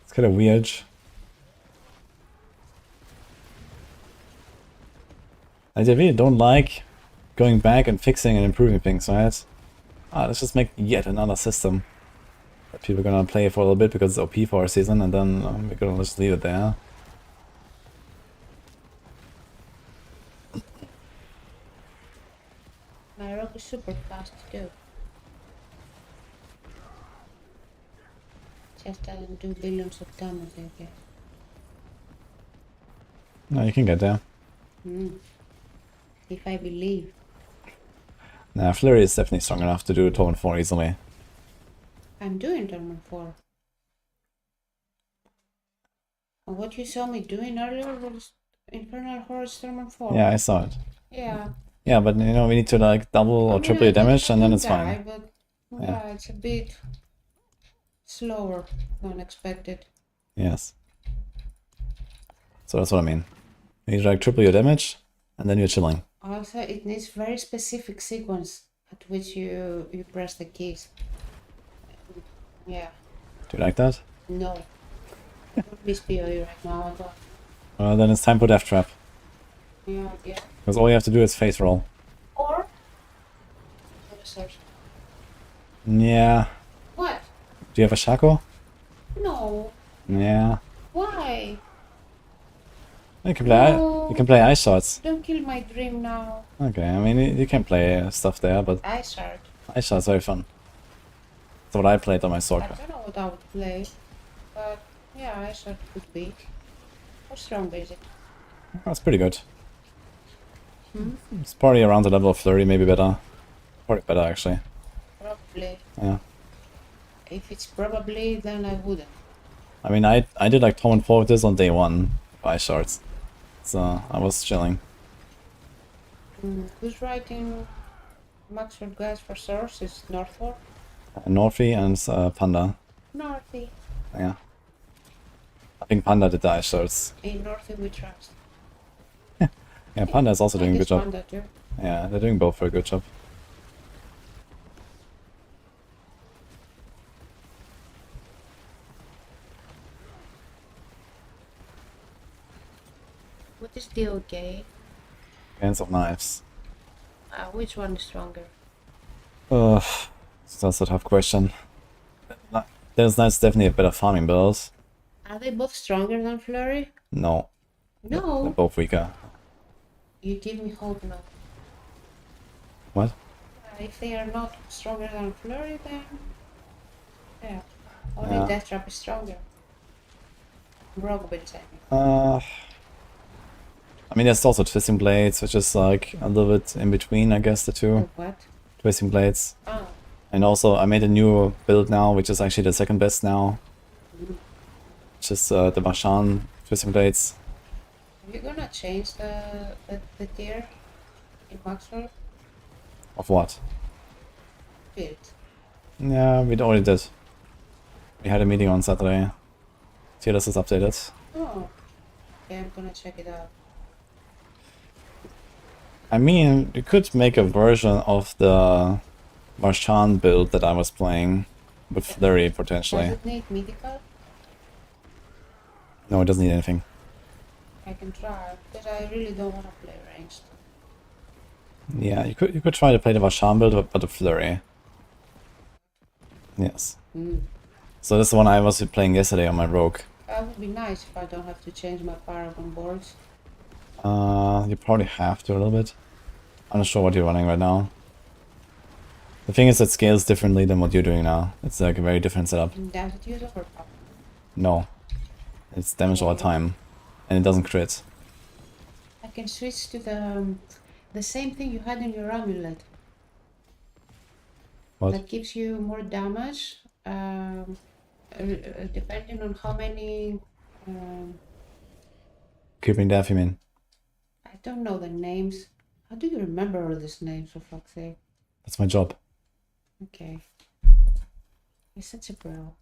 It's kind of weird. I really don't like going back and fixing and improving things, right? Let's just make yet another system that people are gonna play for a little bit because it's OP for a season, and then we're gonna just leave it there. My rock is super fast too. Just doesn't do billions of damage, I guess. No, you can get there. If I believe. Nah, Flurry is definitely strong enough to do Torment 4 easily. I'm doing Tournament 4. And what you saw me doing earlier was Infernal Hordes Tournament 4. Yeah, I saw it. Yeah. Yeah, but you know, we need to like double or triple your damage and then it's fine. But yeah, it's a bit slower than expected. Yes. So that's what I mean. You need to like triple your damage and then you're chilling. Also, it needs very specific sequence at which you press the keys. Yeah. Do you like that? No. I don't miss PoE right now at all. Well, then it's time for Death Trap. Yeah, yeah. Because all you have to do is face roll. Or search. Yeah. What? Do you have a Shaco? No. Yeah. Why? You can play. No. You can play Ice Shots. Don't kill my dream now. Okay, I mean you can play stuff there, but I start. Ice Shots very fun. That's what I played on my I Sorc. don't know what I would play, but yeah, I start could be. Or strong basic. That's pretty good. It's probably around the level of Flurry, maybe better. Probably better actually. Probably. Yeah. If it's probably, then I wouldn't. I mean I did like Torment 4 with this on day 1 by Shards. So I was chilling. Who's writing Maxwell guys for Source? Is Northford? Northy and Panda. Northy. Yeah. I think Panda did the ice shards. In Northern we trust. Yeah, Panda is also doing a good job. Panda too. Yeah, they're doing both for a good job. What is the okay? Hands of Knives. Which one is stronger? That's a tough question. There's definitely a better farming build. Are they both stronger than Flurry? No, they're No. both weaker. You give me hope now. What? If they are not stronger than Flurry, then yeah, only Yeah. Death Trap is stronger. Rogue build saving. I mean, there's also Twisting Blades, which is like a little bit in between, I guess, the two. What? Twisting Blades. Oh, And also, I made a new build now, which is actually the second best now. Which is the Bashan Twisting Blades. are you gonna change the tier in Maxwell Of what? build? Yeah, we already did. We had a meeting on Saturday. Tier list is updated. Oh, okay, I'm gonna check it out. I mean, you could make a version of the Marshan build that I was playing with Flurry Does potentially. it need mythical? No, it doesn't need anything. I can try, because I really don't want to play ranged. Yeah, you could try to play the Marshan build, but the Flurry. Yes. So this is the one I was playing yesterday on my Rogue. That would be nice if I don't have to change my Paragon boards. You probably have to a little bit. I'm not sure what you're running right now. The thing is that scales differently than what you're doing now. It's like a very different setup. Does it use overpower? No. It's damage all the time. And it doesn't crit. I can switch to the same thing you had in your amulet. What? That gives you more damage, depending on how many. Keeping death, you mean? I don't know the names. How do you remember all these names, for fuck's sake? That's my job. Okay. You're such a bro.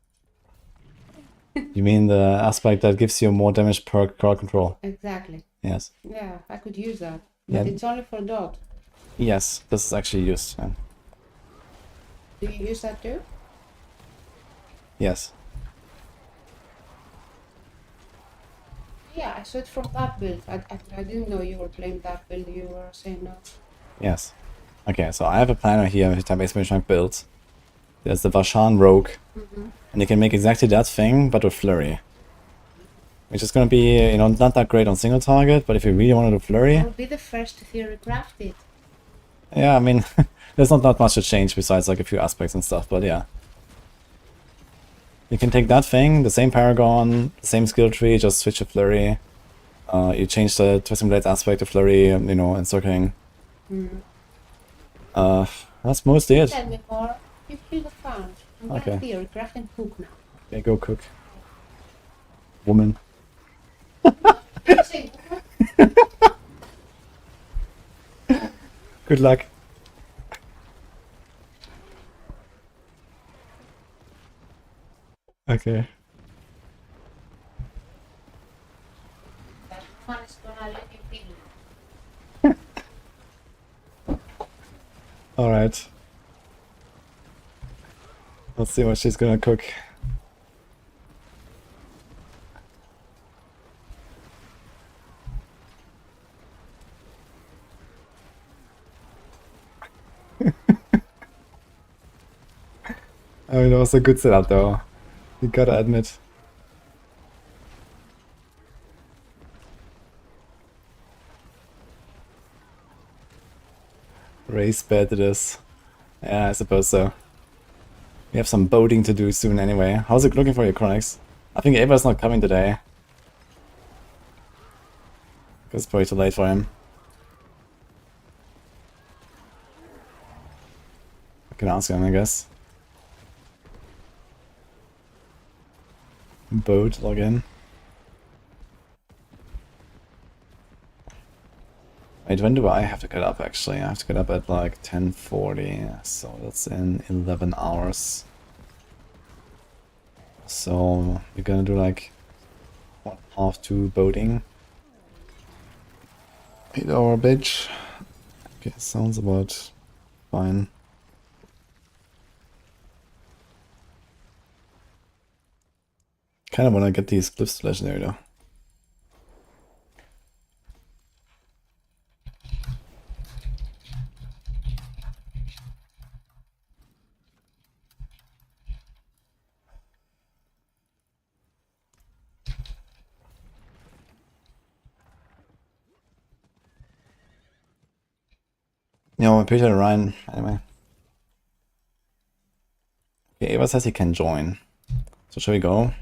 You mean the aspect that gives you more damage per crowd control? Exactly. Yes. Yeah, I could use that. Yeah. But it's only for dot. Yes, this is actually used. Yeah. Do you use that too? Yes. Yeah, I saw it from that build. I didn't know you were playing that build. You were saying no. Yes. Okay, so I have a planner here with type Expedition Chunk build. There's the Vashan Rogue. And you can make exactly that thing, but with Flurry. Which is gonna be, you know, not that great on single target, but if you really want to do Flurry, I'll be the first to theory craft it. yeah, I mean, there's not that much to change besides like a few aspects and stuff, but yeah. You can take that thing, the same Paragon, the same skill tree, just switch to Flurry. You change the Twisting Blades aspect to Flurry, you know, encircling. That's mostly it. Tell me more. You feel the fun. I'm gonna Okay. theory craft and cook now. Okay, go cook. Woman. Say, Good luck. Okay. that fun is gonna let you feel. Alright. Let's see what she's gonna cook. I mean, that was a good setup though. You gotta admit. Race bed it is. Yeah, I suppose so. We have some boating to do soon anyway. How's it looking for your chronics? I think Ava's not coming today. It's probably too late for him. I can ask him, I guess. Boat, login. Wait, when do I have to get up actually? I have to get up at like 10:40, so that's in 11 hours. So we're gonna do like 1/2 boating. 8-hour bitch. Okay, sounds about fine. Kind of want to get these cliffs legendary though. Yeah, Peter Ryan, anyway. Okay, Eva says he can join. So shall we go?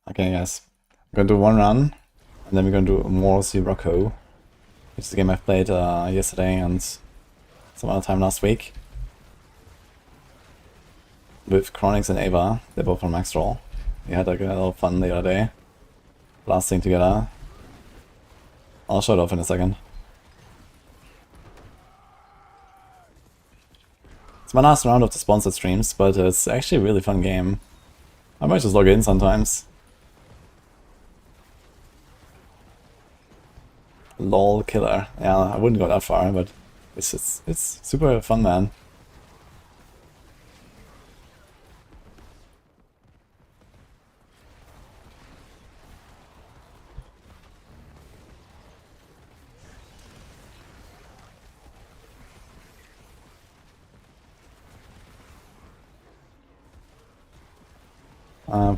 Okay, guys. We're gonna do one run, and then we're gonna do more Sirocco, which is a game I played yesterday and some other time last week. With Chronix and Ava, they're both from Max Roll. We had like a little fun the other day, blasting together. I'll show it off in a second. It's my last round of the sponsored streams, but it's actually a really fun game. I might just log in sometimes. LOL killer. Yeah, I wouldn't go that far, but it's super fun, man.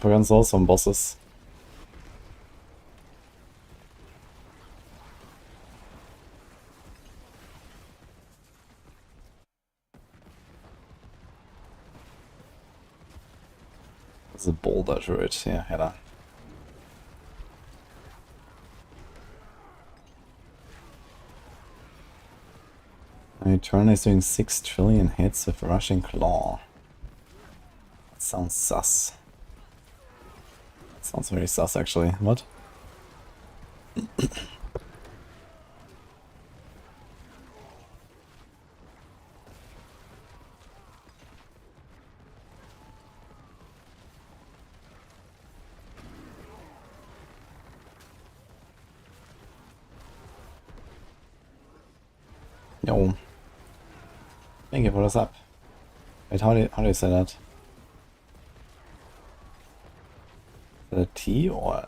Paragon's also some bosses. There's a boulder Druid, yeah, header. Turn is doing 6 trillion hits with Rushing Claw. That sounds sus. That sounds very sus, actually. What? Yo. Thank you for the sub. Wait, how do you say that? Is that a T or?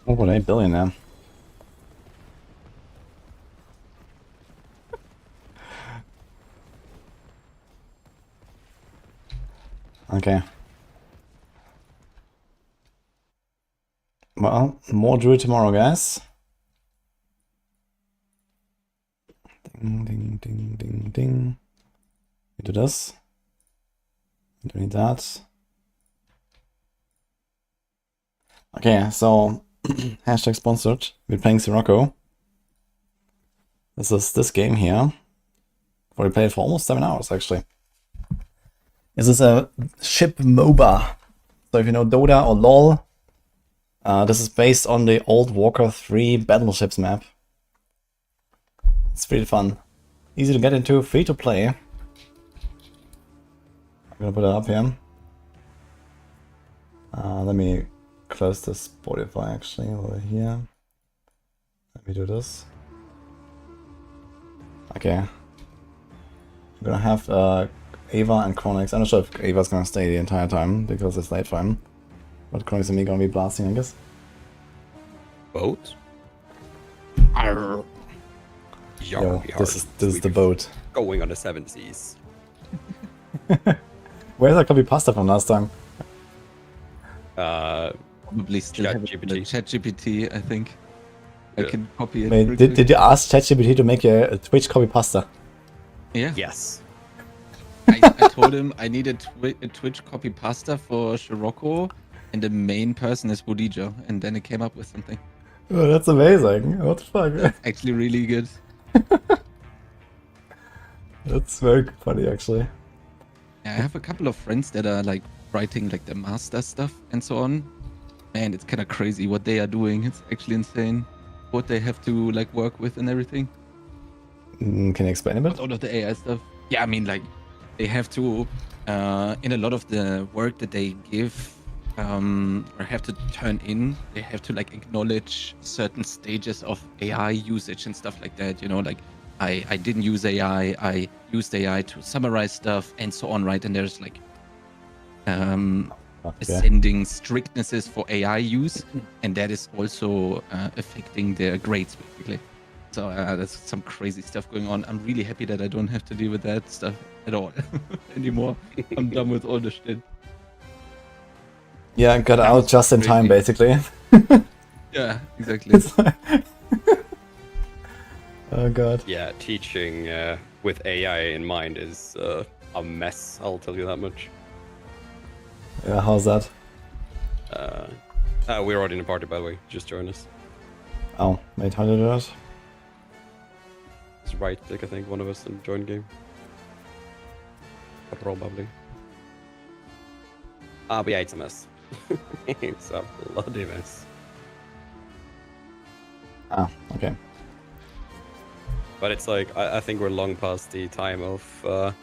Oh, what 8 billion now. Okay. Well, more Druid tomorrow, guys. Ding, ding, ding, ding, ding. We do this. We don't need that. Okay, so hashtag sponsored. We're playing Sirocco. This is this game here. We played for almost 7 hours, actually. This is a ship MOBA. So if you know Dota or LOL, this is based on the old Warcraft 3 Battleships map. It's pretty fun. Easy to get into, free to play. I'm gonna put it up here. Let me close the Spotify actually over here. Let me do this. Okay. I'm gonna have Ava and Chronix. I'm not sure if Ava's gonna stay the entire time because it's late for him. But Chronix and me gonna be blasting, I guess. Boat? Arr. Yo, this is the boat. Going on the 7 seas. Where's that copy pasta from last time? Probably still have it in the ChatGPT, I think. I Yeah. can copy it. Wait, real did quick. you ask ChatGPT to make a Twitch copy pasta? Yeah. Yes. I told him I need a Twitch copy pasta for Sirocco, and the main person is wudijo, and then it came up with something. Oh, that's amazing. What the fuck? That's actually really good. That's very funny, actually. Yeah, I have a couple of friends that are like writing like the master stuff and so on. Man, it's kind of crazy what they are doing. It's actually insane what they have to like work with and everything. Can you explain a bit? All of the AI stuff. Yeah, I mean, like they have to in a lot of the work that they give or have to turn in, they have to like acknowledge certain stages of AI usage and stuff like that. You know, like I didn't use AI, I used AI to summarize stuff and so on, right? And there's like ascending strictnesses for AI use, and that is also affecting their grades basically. So there's some crazy stuff going on. I'm really happy that I don't have to deal with that stuff at all anymore. I'm done with all the shit. Yeah, got That out was just in time, crazy. basically. Yeah, exactly. It's like- oh god. Yeah, teaching with AI in mind is a mess, I'll tell you that much. Yeah, how's that? We're already in a party, by the way. Just join us. Oh, wait, how did you do that? It's right click, I think, one of us, and join game. Probably. But yeah, it's a mess. It's a bloody mess. Ah, okay. But it's like, I think we're long past the time of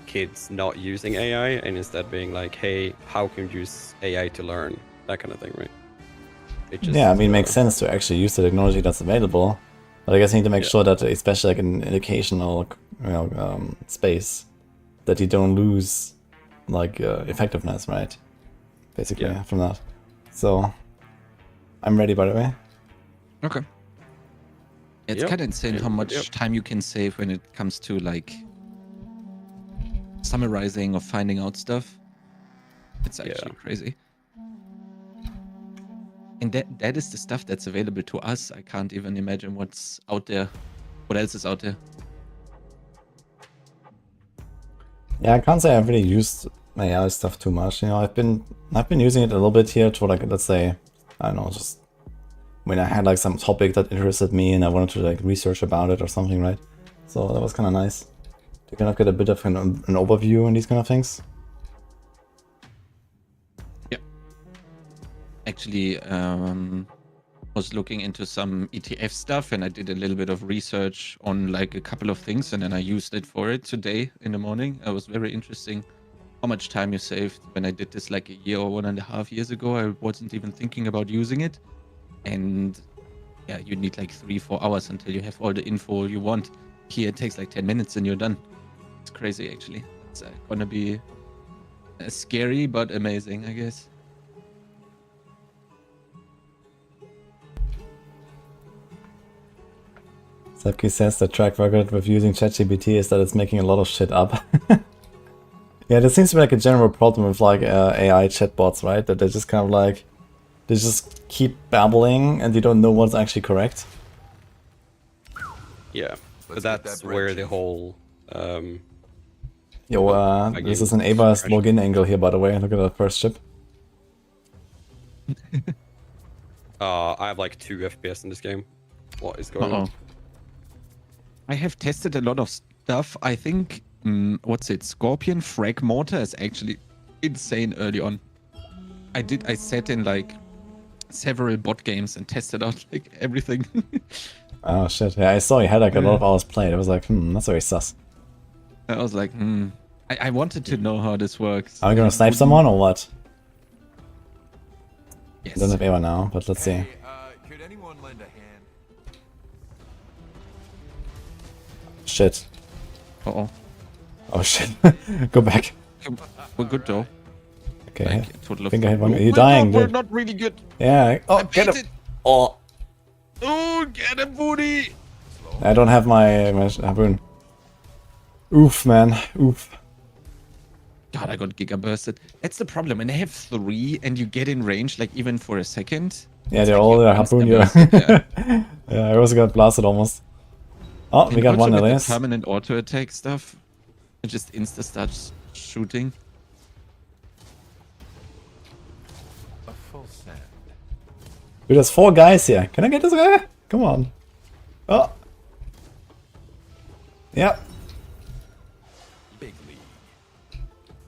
kids not using AI and instead being like, hey, how can you use AI to learn? That kind of thing, right? It just, Yeah, I mean, it makes sense to actually use the technology that's available. But I guess you need to make sure that, especially like in educational, space, that you don't lose like effectiveness, right? Basically, from that. So, I'm ready, by the way. Okay. It's kind of insane how much time you can save when it comes to like summarizing or finding out stuff. It's actually crazy. And that is the stuff that's available to us. I can't even imagine what's out there. What else is out there? Yeah, I can't say I've really used AI stuff too much. You know, I've been using it a little bit here to like, let's say, I don't know, just when I had like some topic that interested me and I wanted to like research about it or something, right? So that was kind of nice to kind of get a bit of an overview on these kind of things. Yeah. Actually, was looking into some ETF stuff and I did a little bit of research on like a couple of things and then I used it for it today in the morning. It was very interesting how much time you saved. When I did this like a year or 1.5 years ago, I wasn't even thinking about using it. And yeah, you need like 3-4 hours until you have all the info you want. Here it takes like 10 minutes and you're done. It's crazy actually. It's gonna be scary but amazing, I guess. Sepke says the track record with using ChatGPT is that it's making a lot of shit up. Yeah, there seems to be like a general problem with like AI chatbots, right? That they're just kind of like, they just keep babbling and you don't know what's actually correct. Yeah, but that's where the whole... Yo, this is an Ava's login angle here, by the way. Look at that first ship. I have like 2 FPS in this game. What is going on? I have tested a lot of stuff. I think, what's it? Scorpion Frag Mortar is actually insane early on. I sat in like several bot games and tested out like everything. Oh shit, yeah, I saw you had like a lot of hours played. I was like, that's very sus. I was like, I wanted to know how this works. Are we gonna snipe someone or what? Yes. I don't have Ava now, but let's see. Could anyone lend a hand? Shit. Uh-oh. Oh shit. Go back. We're good though. Okay. Like, total I think I have one. No, You're dying, we're dude. not really good. Yeah. Oh, get him. Oh. Oh, get him, booty. I don't have my harpoon. Oof, man. Oof. God, I got giga bursted. That's the problem. When they have 3 and you get in range, like even for a second. Yeah, it's they're like all you're harpoon you. insta-bursted, yeah. Yeah, I also got blasted almost. Oh, we And got also one at with the least. permanent auto attack stuff, it just insta starts shooting. A full send. Dude, there's 4 guys here. Can I get this guy? Come on. Oh. Yeah. Big league.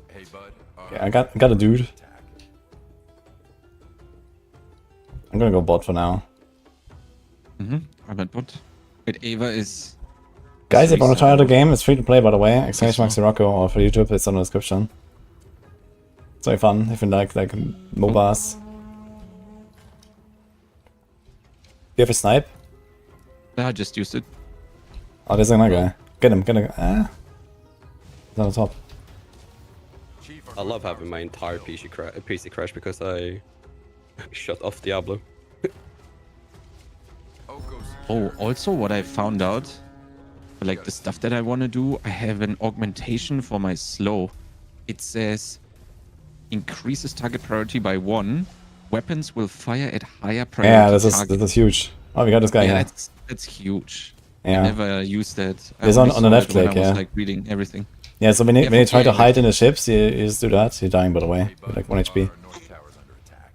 Hey, bud. Okay, I got a dude. Attack. I'm gonna go bot for now. I'm at bot. Wait, Ava is... Guys, if you want to try out the Suicide. game, it's free to play by the way. Exclamation mark so. Sirocco or for YouTube, it's on the description. It's very fun if you like MOBAs. Do you have a snipe? Yeah, I just used it. Oh, there's another guy. Get him, get him. Ah. He's on the top. Chief, I love having my entire PC crash because I shut off Diablo. Oh, also what I found out, like the stuff that I want to do, I have an augmentation for my slow. It says increases target priority by 1. Weapons will fire at higher priority Yeah, this target. is huge. Oh, we got this guy Yeah, here. that's huge. Yeah. I never used that. I It's only on the saw left it when click, I was yeah. like reading everything. Yeah, so when you, Yeah, when you for try to playing hide it. in the ships, you just do that. You're dying, by the way. You're like 1 HP. North Tower's under attack.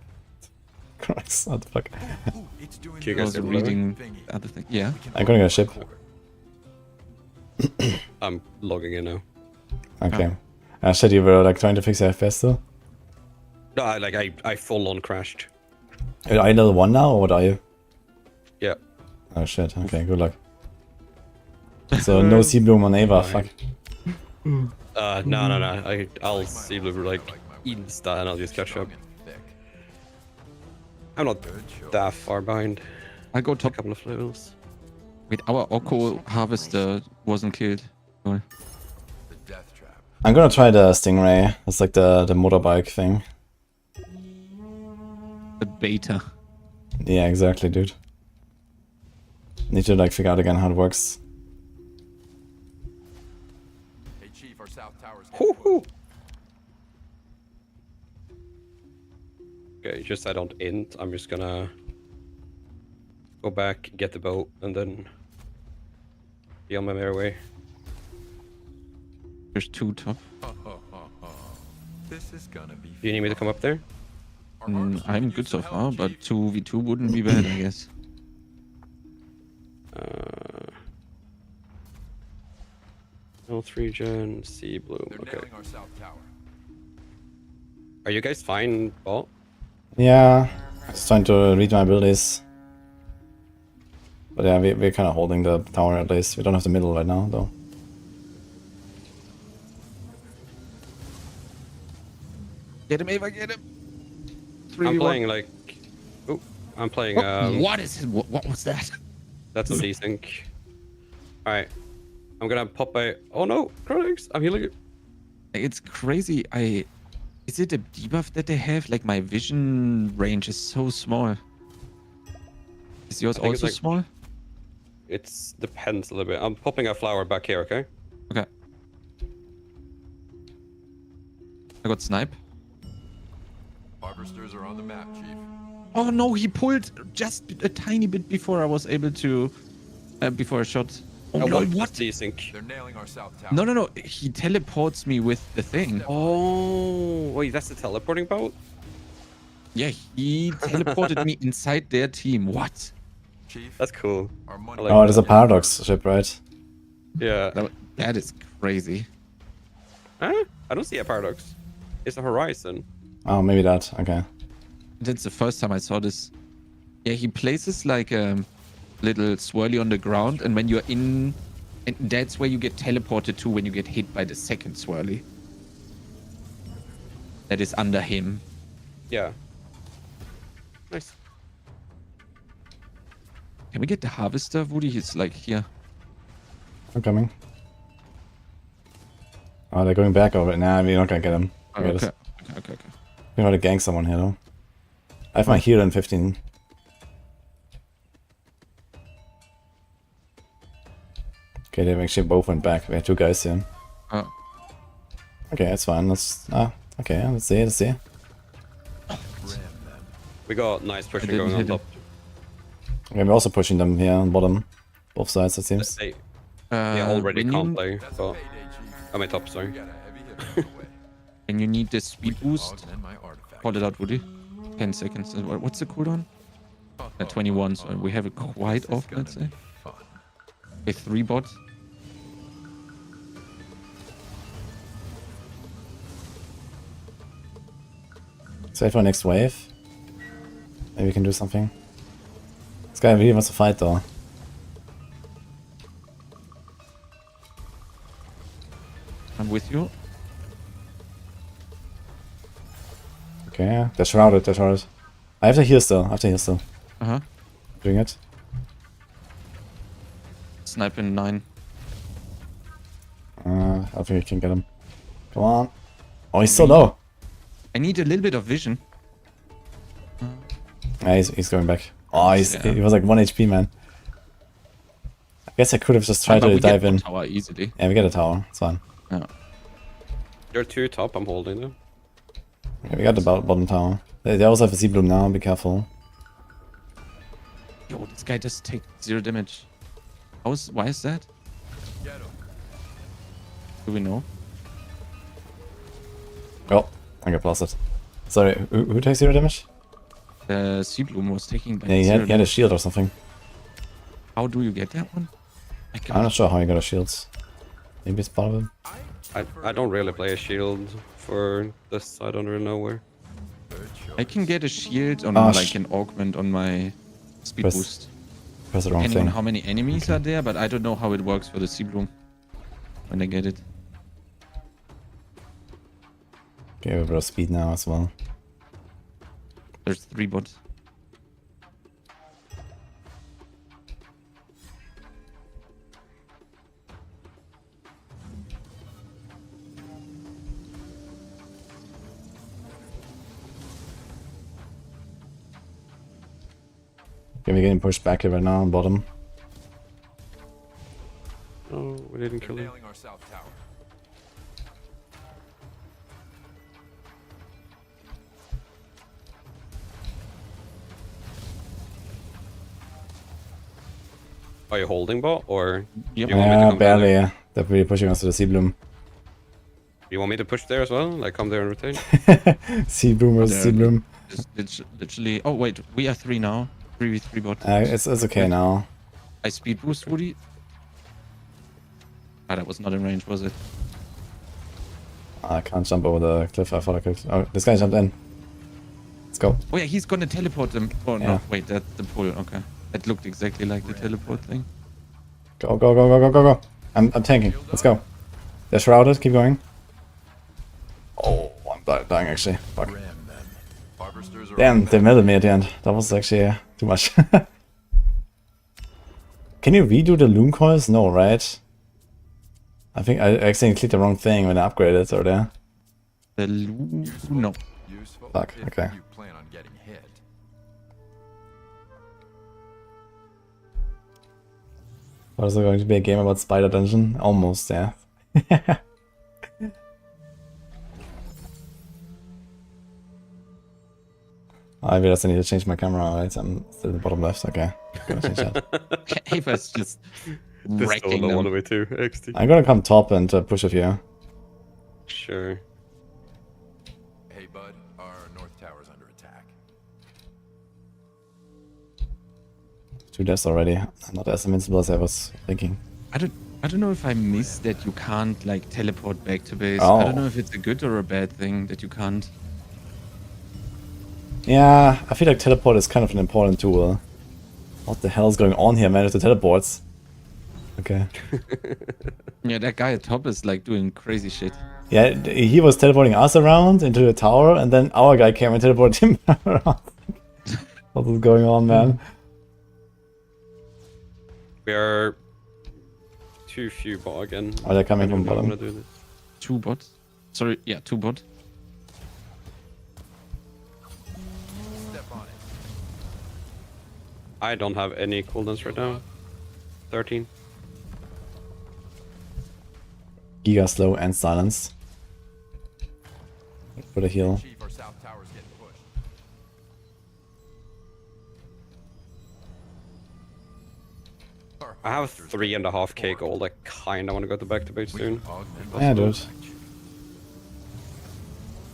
Christ, what the fuck? Ooh, it's doing You I guys was are reading thingy. the other thing. Yeah. I'm gonna get a ship. I'm logging in now. Okay. Shit, you were like trying to fix your FPS though? No, I full on crashed. Are you level 1 now, or what are you? Yeah. Oh shit, okay, good luck. So no sea bloom on Ava, fuck. No. I'll see if like insta and I'll just catch up. Thick. I'm not Good show. that far behind. I go A top. couple of levels. Wait, our Oko harvester wasn't killed. Oh, The death trap. I'm gonna try the Stingray. It's like the motorbike thing. the beta. Yeah, exactly, dude. Need to like figure out again how it works. Hey, Chief, our south tower's Hoo-hoo. Okay, just I don't end. I'm just gonna go back, get the boat, and then be on my merry way. There's 2 top. This is gonna be. Do you need me to come up there? I'm good so far, but 2v2 wouldn't be bad, I guess. North region, sea bloom. They're Okay. nailing our south tower. Are you guys fine, bot? Yeah, just trying to read my abilities. But yeah, we're kind of holding the tower at least. We don't have the middle right now, though. Get him, Ava, get him! I'm 3v1. playing like. Oh, I'm playing. What is it? What was that? That's a desync. Alright. I'm gonna pop by. Oh no, Chronix! I'm healing it. It's crazy. Is it a debuff that they have? Like my vision range is so small. Is yours I think it's also like- small? It depends a little bit. I'm popping a flower back here, okay? Okay. I got snipe. Harvesters are on the map, Chief. Oh no, he pulled just a tiny bit before I was able to. Before I shot. Oh no, what? Desync. They're nailing our south tower. No. He teleports me with the thing. Oh, wait, that's the teleporting boat? Yeah, he teleported me inside their team. What? Chief, That's cool. our money. I like Oh, there's a Paradox ship, right? Yeah. That is crazy. Huh? I don't see a paradox. It's a horizon. Oh, maybe that. Okay. That's the first time I saw this. Yeah, he places like a little swirly on the ground, and when you're in, and that's where you get teleported to when you get hit by the second swirly. That is under him. Yeah. Nice. Can we get the harvester, Woody? He's like here. I'm coming. Oh, they're going back over it. Nah, we're not gonna get him. Oh, Okay. okay. We gotta gank someone here, though. I have my heal in 15. Okay, they actually both went back. We had 2 guys here. Oh. Okay, that's fine. Let's okay, let's see, let's see. We got nice pushing didn't going on hit him. top. Okay, we're also pushing them here on bottom. Both sides, it seems. They already when can't you, play. That's But payday, Chief. I mean top, We sorry. got a heavy hitter on the way. when you need the speed boost, Augment my artifact. call it out, Woody. 10 seconds. What's the cooldown? 21, so we have it quite This is off, let's gonna say. be fun. Okay, 3 bots. Let's wait for next wave. Maybe we can do something. This guy really wants to fight though. I'm with you. Okay, they're shrouded, they're shrouded. I have to heal still, I have to heal still. Uh-huh. Doing it. Sniping 9. I think we can get him. Come on. Oh, he's so low. I need a little bit of vision. Yeah, he's going back. Oh, Yeah. he was like 1 HP, man. I guess I could have just tried But to we get dive in. tower easily. Yeah, we get a tower. It's fine. Yeah. You're 2 top, I'm holding them. Okay, we got the bottom tower. They also have a sea bloom now. Be careful. Yo, this guy just take 0 damage. Why is that? Get him. Do we know? Oh, I got blasted. Sorry, who takes 0 damage? The Sea Bloom was taking back Yeah, he 0 had a shield or something. How do you get that one? I'm not sure how he got a shield. Maybe it's part of him. I don't really play a shield for this. I don't really know where. I can get a shield on Oh, like an augment on my speed Press boost. Press the wrong Depending on thing. how many enemies are there, but I don't know how it works for the Sea Bloom when I get it. Okay, we have a bit of speed now as well. There's 3 bots. Okay, we're getting pushed back here right now on bottom. Oh, we didn't They're kill him. nailing our south tower. Are you holding bot or Yep. you want me to Yeah, come down barely. there? Yeah. They're really pushing us to the sea bloom. You want me to push there as well? Like come there and rotate? Sea bloom versus sea They're bloom. It's literally. Oh wait, we are 3 now. 3v3 bot. It's okay now. I speed boost Woody. Ah, that was not in range, was it? I can't jump over the cliff. I thought I could. Oh, this guy jumped in. Let's go. Oh yeah, he's gonna teleport them. Oh Yeah. no, wait, that's the pull. Okay, that looked exactly like the teleport thing. Go, go, go, go, go, go, go. I'm tanking. Let's go. They're shrouded. Keep going. Oh, I'm dying actually. Fuck. Ram them. Harvesters are Damn, on they melted me at the end. That was actually too much. Can you redo the loom coils? No, right? I think I accidentally clicked the wrong thing when I upgraded or there. The no. useful Fuck, if okay. you plan on getting hit. Was it going to be a game about Spider Dungeon? Almost, yeah. I realized I need to change my camera, right? I'm still in the bottom left, okay. Gonna change that. Ava's just This wrecking all the them. way too. XT. I'm gonna come top and push with you. Sure. Hey, bud, our north tower's under attack. 2 deaths already. I'm not as invincible as I was thinking. I don't know if I missed that you can't like teleport back to base. Oh. I don't know if it's a good or a bad thing that you can't. Yeah, I feel like teleport is kind of an important tool. What the hell is going on here, man, with the teleports? Okay. Yeah, that guy at top is like doing crazy shit. Yeah, he was teleporting us around into the tower, and then our guy came and teleported him around. What is going on, man? We are too few bot again. Oh, they're coming I don't from really bottom. wanna do this. 2 bots. Sorry, yeah, 2 bot. Step on it. I don't have any cooldowns right now. 13. Giga slow and silence. for the heal. Chief, our south tower's getting pushed. Our I have harvesters 3.5k gold. I kinda want to go to back to base we soon. can augment Yeah, the dude. storage.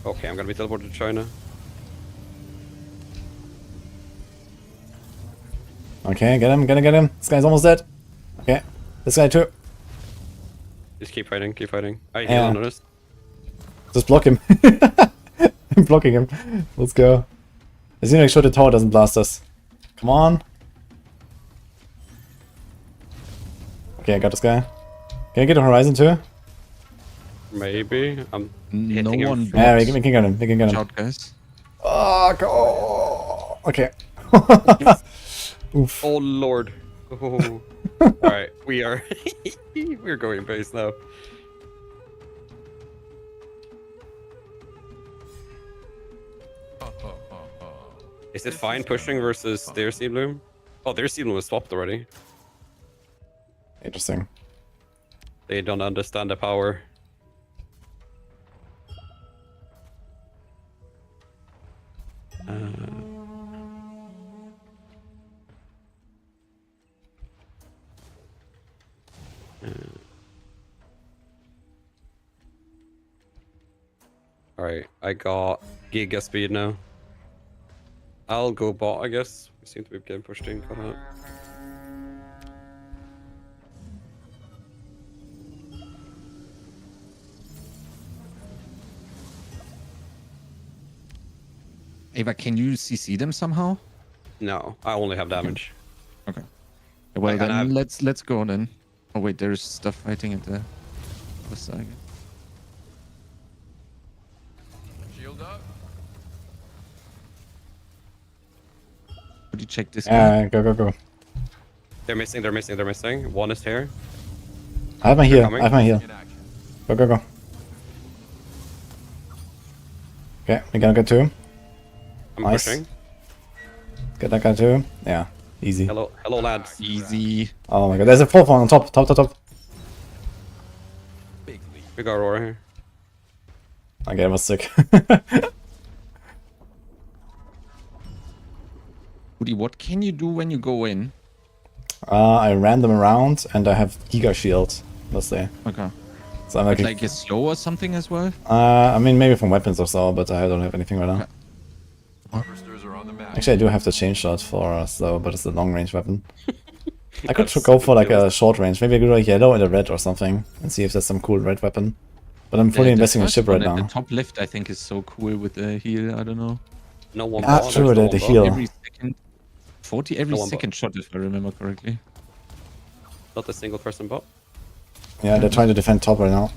Okay, I'm gonna be teleported to China. Okay, get him, get him. This guy's almost dead. Okay, this guy too. Just keep fighting, keep fighting. I heal Yeah. on this. Just block him. I'm blocking him. Let's go. I just need to make sure the tower doesn't blast us. Come on. Okay, I got this guy. Can I get a horizon too? Maybe. I'm No hitting him. one Yeah, blocks. we can get him. We can get him. Shout, guys. Oh, go. Okay. Oof. Oh lord. Oh. Alright, we are we're going base now. Is it fine pushing versus their Sea Bloom? Oh, their Sea Bloom was swapped already. Interesting. They don't understand the power. Alright, I got Giga speed now. I'll go bot, I guess. We seem to be getting pushed in quite a lot. Ava, can you CC them somehow? No, I only have damage. Okay. Well, And then I've- let's go then. Oh wait, there's stuff fighting at the other side. Shield up. Could you check this guy? Yeah, go, go, go. They're missing, they're missing, they're missing. One is here. I have my heal. coming. I have my heal. In action. Go, go, go. Okay, we gotta get two. I'm Nice. pushing. Get that guy too. Yeah, easy. Hello, hello lads. Easy. Oh my god, there's a fourth one on top, top. Big lead. We got Aurora here. Okay, I was sick. Woody, what can you do when you go in? I ran them around and I have Giga Shield. Let's say. Okay. So I'm But like, like a slow or something as well? I mean maybe from weapons or so, but I don't have anything right now. Okay. Harvesters are on the map. Actually, I do have the chain shot for slow, but it's a long range weapon. I could go for like a short range. Maybe I could go yellow and a red or something and see if there's some cool red weapon. But I'm fully The investing in first ship right one at now. The top left, I think, is so cool with the heal. I don't know. No one Ah, bot, true, there's no the one bot. heal. Every second, 40 every No one second shot, if I remember correctly. Not a single person bot. Yeah, they're trying to defend top right now.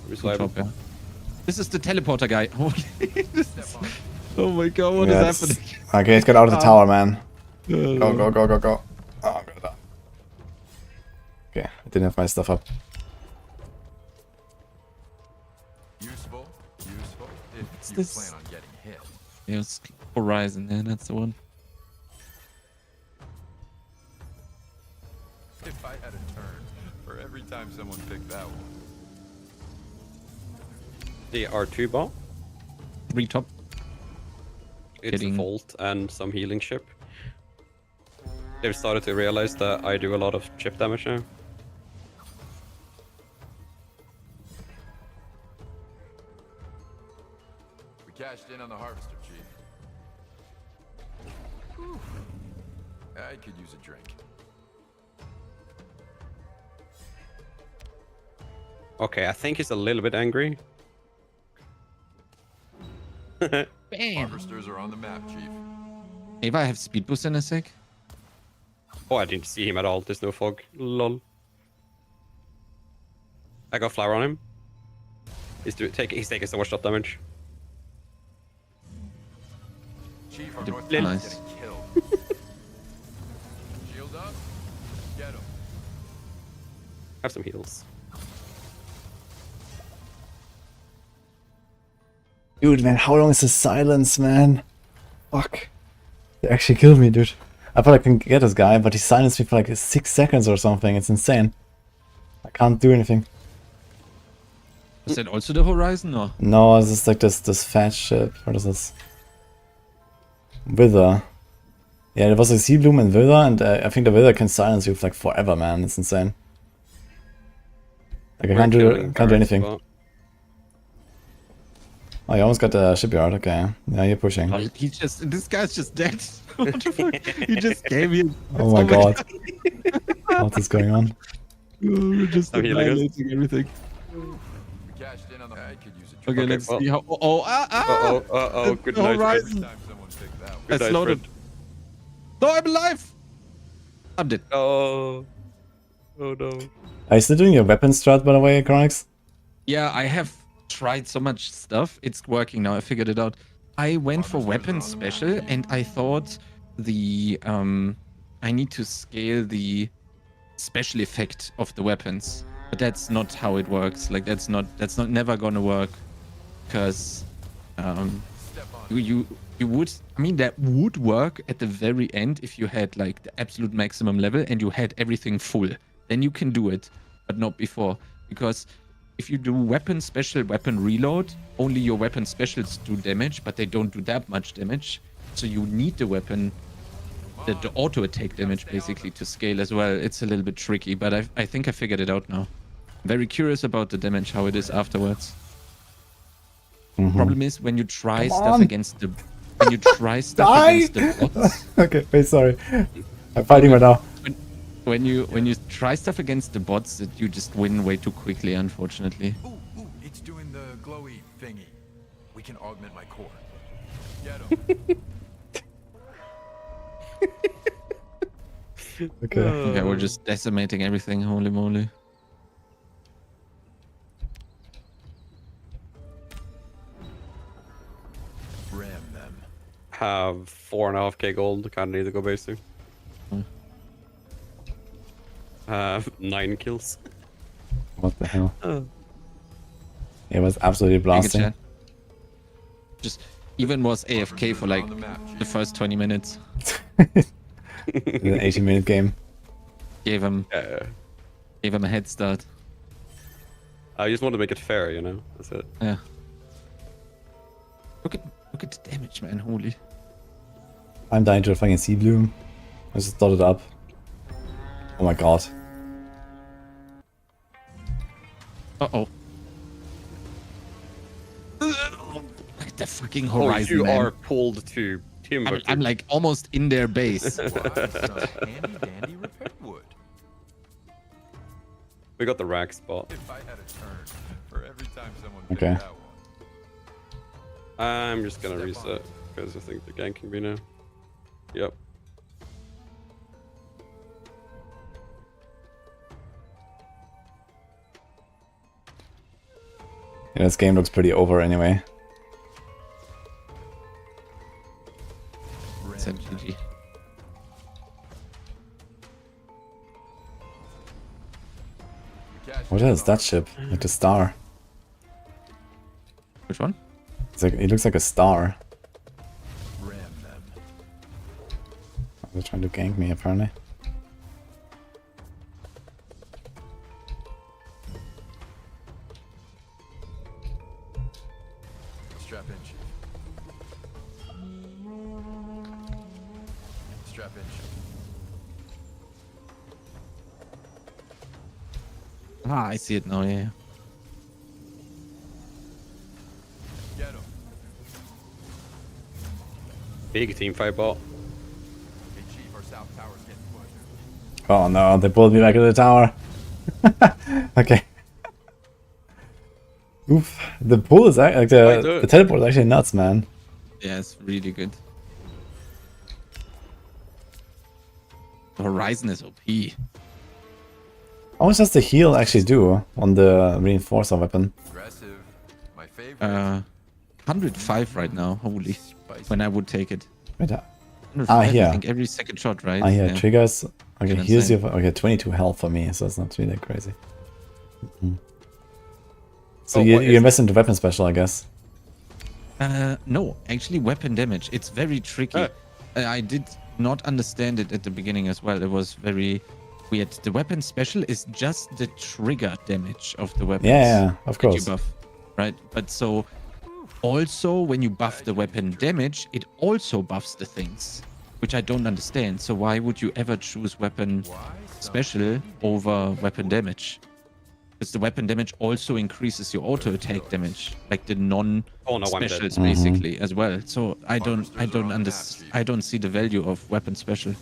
Who's Good liable? job, yeah. This is the teleporter guy. Holy. Oh my god, what Yeah, is happening? Okay, let's get out of the tower, man. Go, go, go, go, go. Oh, God. Okay, I didn't have my stuff up. Useful. If you this? plan on getting hit. Yes, Horizon, yeah, that's the one. If I had a turn for every time someone picked that one. The R2 bot. 3 top. It's Getting- a Volt and some healing chip. They've started to realize that I do a lot of chip damage now. We cashed in on the harvester, Chief. Whew. I could use a drink. Okay, I think he's a little bit angry. Bam! Harvesters are on the map, Chief. Ava, I have speed boost in a sec. Oh, I didn't see him at all. There's no fog. Lol. I got flower on him. He's taking so much shot damage. Chief, our The- north Nice. tower's getting killed. Shield up. Get him. Have some heals. Dude, man, how long is the silence, man? Fuck. They actually killed me, dude. I thought I can get this guy, but he silenced me for like 6 seconds or something. It's insane. I can't do anything. Is that also the Horizon or? No, it's just like this fat ship. What is this? Wither. Yeah, there was a sea bloom and Wither, and I think the Wither can silence you for like forever, man. It's insane. Like I can't do anything. Spot. Oh, you almost got the shipyard. Okay, yeah, you're pushing. Oh, this guy's just dead. What the fuck? He just gave me. Oh my god. What is going on? We're just I'm healing us. annihilating everything. We cashed in on the. I could use a Okay, Okay, let's well. see how. Uh-oh, good the night, Horizon. time someone picked that one. I Good night, slowed it. friend. No, I'm alive. I'm dead. Oh. Oh no. Are you still doing your weapon strat, by the way, Chronix? Yeah, I have tried so much stuff. It's working now. I figured it out. I went for weapon special and I thought the I need to scale the special effect of the weapons. But that's not how it works. Like that's not never gonna work. Because you would, I mean, that would work at the very end if you had like the absolute maximum level and you had everything full. Then you can do it, but not before. Because if you do weapon special, weapon reload, only your weapon specials do damage, but they don't do that much damage. So you need the weapon, the auto attack damage basically to scale as well. It's a little bit tricky, but I think I figured it out now. Very curious about the damage, how it is afterwards. Problem is when you try stuff against the against the bots. Okay, wait, sorry. I'm fighting right now. When you try stuff against the bots, you just win way too quickly, unfortunately. Ooh, it's doing the glowy thingy. We can augment my core. Get him. Okay. Okay, we're just decimating everything. Holy moly! Ram them. Have 4.5k gold. Kind of need to go basic. Have 9 kills. What the hell? Oh. It was absolutely Take it, blasting. chat. Just even was AFK for like On the map, the first 20 minutes. It's an 80-minute game. Gave him Yeah. a head start. I just want to make it fair, you know. That's it. Yeah. Look at the damage, man. Holy. I'm dying to a fucking sea bloom. I just dotted up. Oh my god. Uh-oh. The fucking Oh, Horizon, you man. are pulled to timber. I'm like almost in their base. Wow, some handy dandy repair wood. We got the rack spot. If I had a turn for every time someone picked Okay. that one. I'm just gonna reset because I think the gank can be now. Yep. Yeah, this game looks pretty over anyway. It's a GG. What is that ship? Like the star. Which one? It's like, it looks like a star. Ram them. They're trying to gank me apparently. Strap in, chief. Strap in, chief. Ah, I see it now, yeah. Get him. Big team fight bot. Hey, chief, our south tower's getting pushed. Oh no, they pulled me back to the tower. Okay. Oof. The pull is like the teleport is actually nuts, man. Yeah, it's really good. The Horizon is OP. How much does the heal actually do on the reinforcer weapon? Aggressive. My favorite. 105 right now. Holy. When I would take it. Wait, 105, here. I think every second shot, right? yeah, triggers. Okay, That's heals you. insane. Okay, 22 health for me, so it's not really crazy. So Oh, you what is invest into weapon special, I guess. No, actually weapon damage. It's very tricky. I did not understand it at the beginning as well. It was very weird. The weapon special is just the trigger damage of the weapons. Yeah, of that you course. buff, right? But so also when you buff the weapon damage, it also buffs the things, which I don't understand. So why would you ever choose weapon special over weapon damage? Because the weapon damage also increases your auto attack damage, like the non specials basically as well. So I don't see the value of weapon special.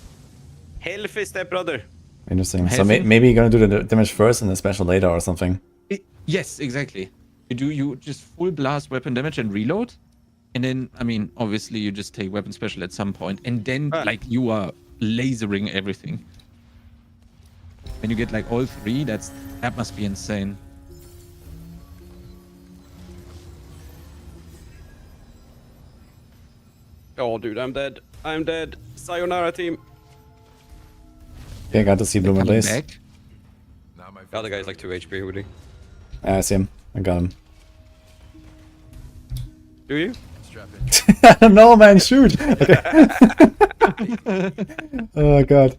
Health is that, brother. Interesting. So Healthy? maybe you're gonna do the damage first and the special later or something. Yes, exactly. You just full blast weapon damage and reload, and then I mean obviously you just take weapon special at some point, and then like you are lasering everything. When you get like all three, that must be insane. Oh, dude, I'm dead. I'm dead. Sayonara, team. Okay, got to see Bloom at Coming least. back. Now my The other guy's like 2 HP, Woody. Yeah, I see him. I got him. Do you? strap in. I don't know, man. Shoot. Okay. Oh god.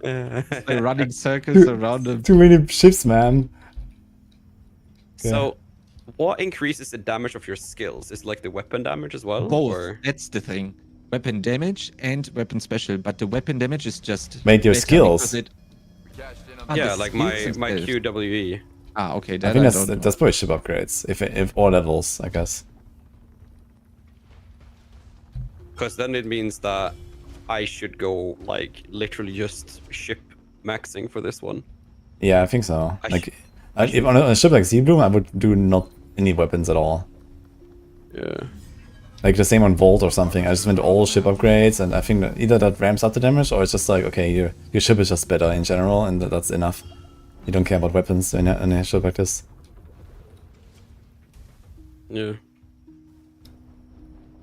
They're running circles around them. Too many ships, man. So, what increases the damage of your skills? Is like the weapon damage as well? Both. Or... That's the thing. Weapon damage and weapon special, but the weapon damage is just Wait, your better skills? because it- We cashed in on Ah, the Yeah, the like skills my is better. QWE. Ah, okay. I That think don't know. that's probably ship upgrades. If all levels, I guess. Because then it means that I should go like literally just ship maxing for this one. Yeah, I think so. I Like, if on a ship like Sea Bloom, I would do not any weapons at all. Yeah. Like the same on Volt or something. I just went all ship upgrades, and I think that either that ramps up the damage, or it's just like, okay, your ship is just better in general, and that's enough. You don't care about weapons in a ship like this. Yeah.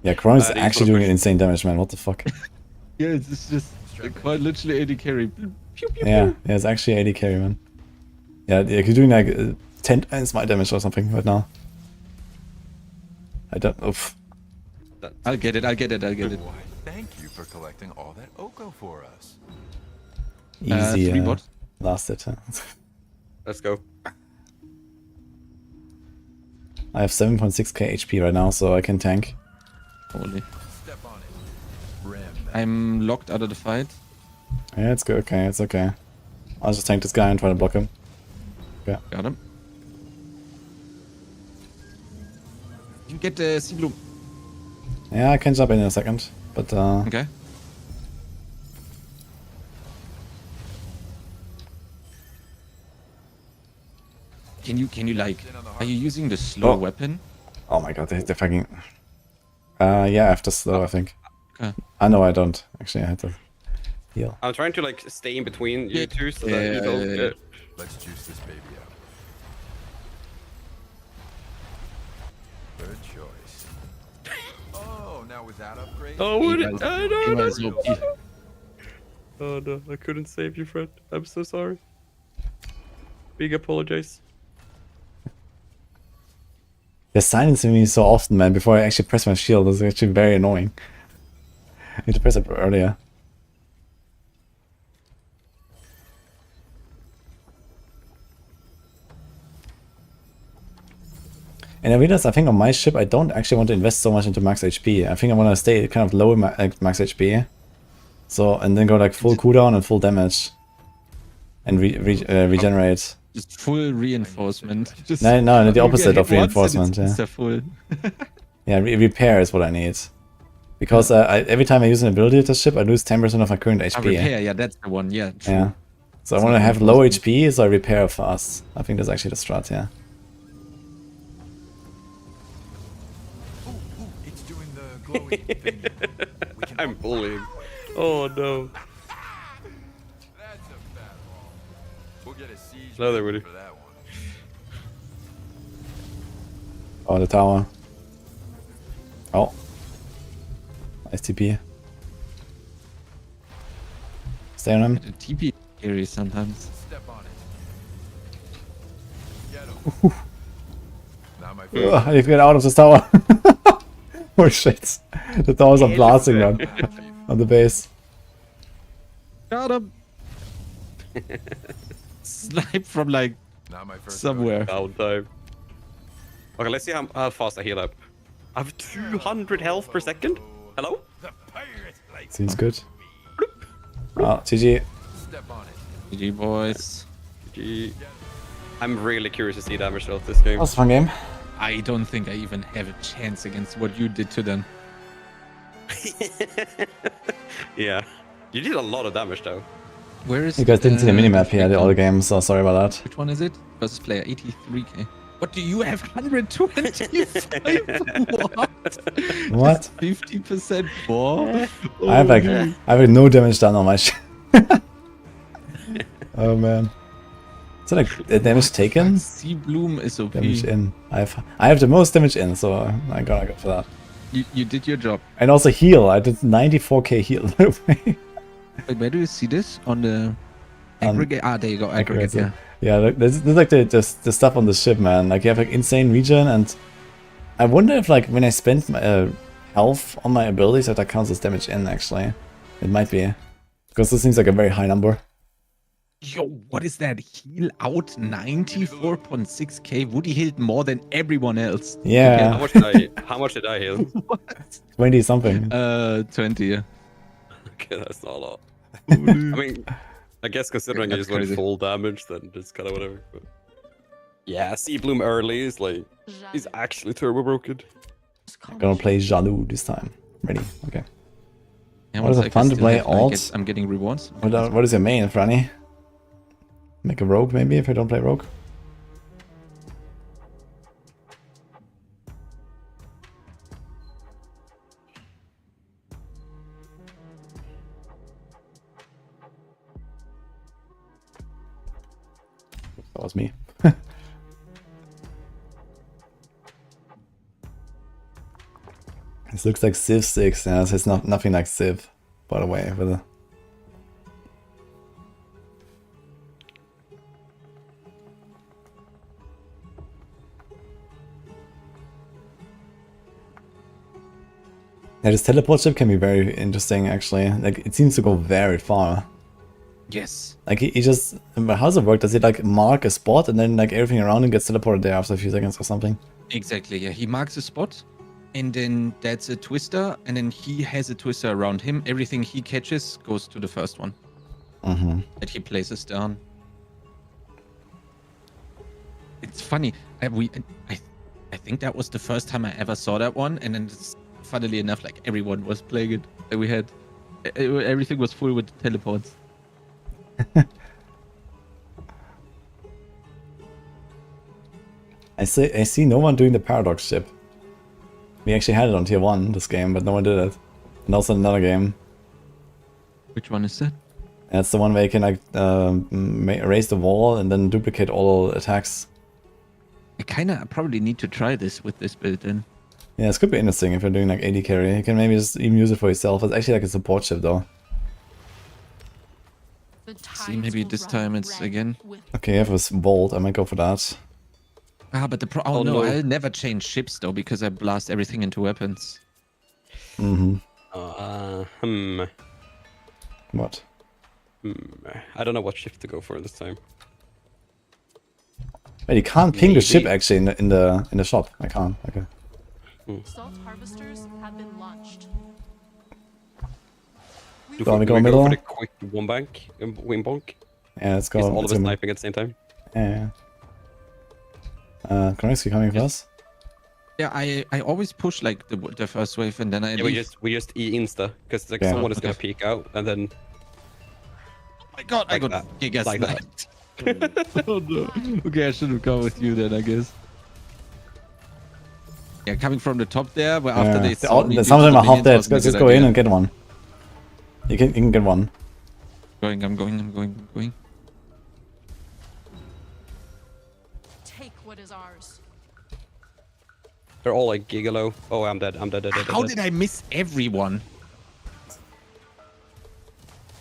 Yeah, Kron is These actually doing motherfuckers- insane damage, man. What the fuck? Yeah, it's just quite literally AD carry. Pew, pew, Yeah, it's actually 80 carry, man. Yeah, you're doing like 10 times my damage or something right now. I don't. Oof. I'll get it. Why, thank you for collecting all that Oko for us. Easy. 3 bot. Lasted. Huh? Let's go. I have 7.6k HP right now, so I can tank. Holy. Step on it. Ram that. I'm locked out of the fight. Yeah, it's good. Okay, it's okay. I'll just tank this guy and try to block him. Got him. You get the Sea Bloom. Yeah, I can jump in a second, but Okay. Can you like? Are you using the slow Oh. weapon? oh my god, they're fucking. Yeah, I have to slow, I think. Okay. No, I don't. Actually, I had to heal. I'm trying to like stay in between you Yeah. two so that you Yeah, don't yeah, get... Let's juice this baby up. Good choice. Oh, now with that upgrade? Oh, what? Eva is OP. Oh no, I couldn't save you, friend. I'm so sorry. Big apologize. They're silencing me so often, man, before I actually press my shield. That's actually very annoying. I need to press it earlier. And I realized, I think on my ship, I don't actually want to invest so much into max HP. I think I want to stay kind of low in max HP. So, and then go like full cooldown and full damage. And regenerate. Just full reinforcement. Just No, the you opposite get of hit once and reinforcement, it's yeah. a full. Yeah, repair is what I need. Because every time I use an ability with this ship, I lose 10% of my current HP. Repair, yeah, that's the one. Yeah, true. Yeah. So I It's want to not have low reinforcement. HP, so I repair fast. I think that's actually the strat, yeah. Ooh, it's doing the glowy thing. We can I'm bullying. Oh no. That's a fat roll. We'll get a siege Another rating Woody. for that one. Oh, the tower. Oh. Nice TP. Stay on him. The TP carry sometimes. Step on it. Get him. Now my favorite. Ugh, I need to get out of this tower. Oh shit. The towers are blasting, man. On the base. Got him. Snipe from like Not my first somewhere. Downtime. Okay, let's see how fast I heal up. I have 200 health per second. Hello? The pirate like Seems good. Oh, GG. step on it. GG boys. GG. I'm really curious to see damage of this game. That was a fun game. I don't think I even have a chance against what you did to them. Yeah. You did a lot of damage though. Where is You guys didn't see the minimap here, the breakdown? all game, so sorry about that. Which one is it? Versus player 83k. What do you have? 125? What? What? 50% more? I have like no damage done on my shit. Oh man. Is that like the damage taken? Sea Bloom is OP. Damage in. I have the most damage in, so I gotta go for that. You did your job. And also heal. I did 94k heal. Wait, where do you see this? On the aggregate? There you go. Aggregate, yeah. Yeah, this is like the stuff on the ship, man. Like you have like insane regen, and I wonder if like when I spend my health on my abilities, that counts as damage in. Actually, it might be because this seems like a very high number. Yo, what is that? Heal out 94.6k. Woody healed more than everyone else. Yeah, How much did I heal? What? 20 something. 20, yeah. Okay, that's not a lot. I mean, I guess considering I That's just went crazy. full damage, then it's kind of whatever. But yeah, Sea Bloom early is like is actually turbo broken. I'm gonna play Jaloux this time. Ready? Okay. Yeah, What is once it I fun to still play have- alts? I'm getting rewards. What is your main, Franny? Make a rogue maybe if I don't play rogue. That was me. This looks like Civ 6, yeah, it's not nothing like Civ, by the way, with a yeah, this teleport ship can be very interesting actually. Like it seems to go very far. Yes. Like he just, how does it work? Does he like mark a spot and then like everything around him gets teleported there after a few seconds or something? Exactly, yeah. He marks a spot, and then that's a twister, and then he has a twister around him. Everything he catches goes to the first one that he places down. It's funny. I think that was the first time I ever saw that one, and then funnily enough, like everyone was playing it. Like, we had everything was full with teleports. I see no one doing the paradox ship. We actually had it on tier 1 this game, but no one did it. And also another game. Which one is that? That's the one where you can like raise the wall and then duplicate all attacks. I kind of probably need to try this with this build then. Yeah, this could be interesting if you're doing like AD carry. You can maybe just even use it for yourself. It's actually like a support ship though. See, maybe this time it's again. Okay, I have a bolt. I might go for that. But the Oh, no, no. I'll never change ships though because I blast everything into weapons. What? I don't know what shift to go for this time. Wait, you can't ping the ship Maybe. actually in the shop. I can't. Okay. Salt harvesters have been launched. Do Wanna we go go middle? for the quick win bonk? Yeah, let's go. Is all of let's us go. sniping at the same time? Yeah. Chronix, you coming first? Yeah, I always push like the first wave and then I Yeah, leave. we just E insta because like Yeah. someone is gonna Okay. peek out and then Oh my god, I like got that. giga Like that. sniped. Oh no. Okay, I should have come with you then, I guess. Yeah, coming from the top there, where after they saw me Some of them are half dead. wasn't a Let's just good go in idea. and get one. You can get one. I'm going. Take what is ours. they're all like gigalow. Oh, I'm dead. How did I miss everyone?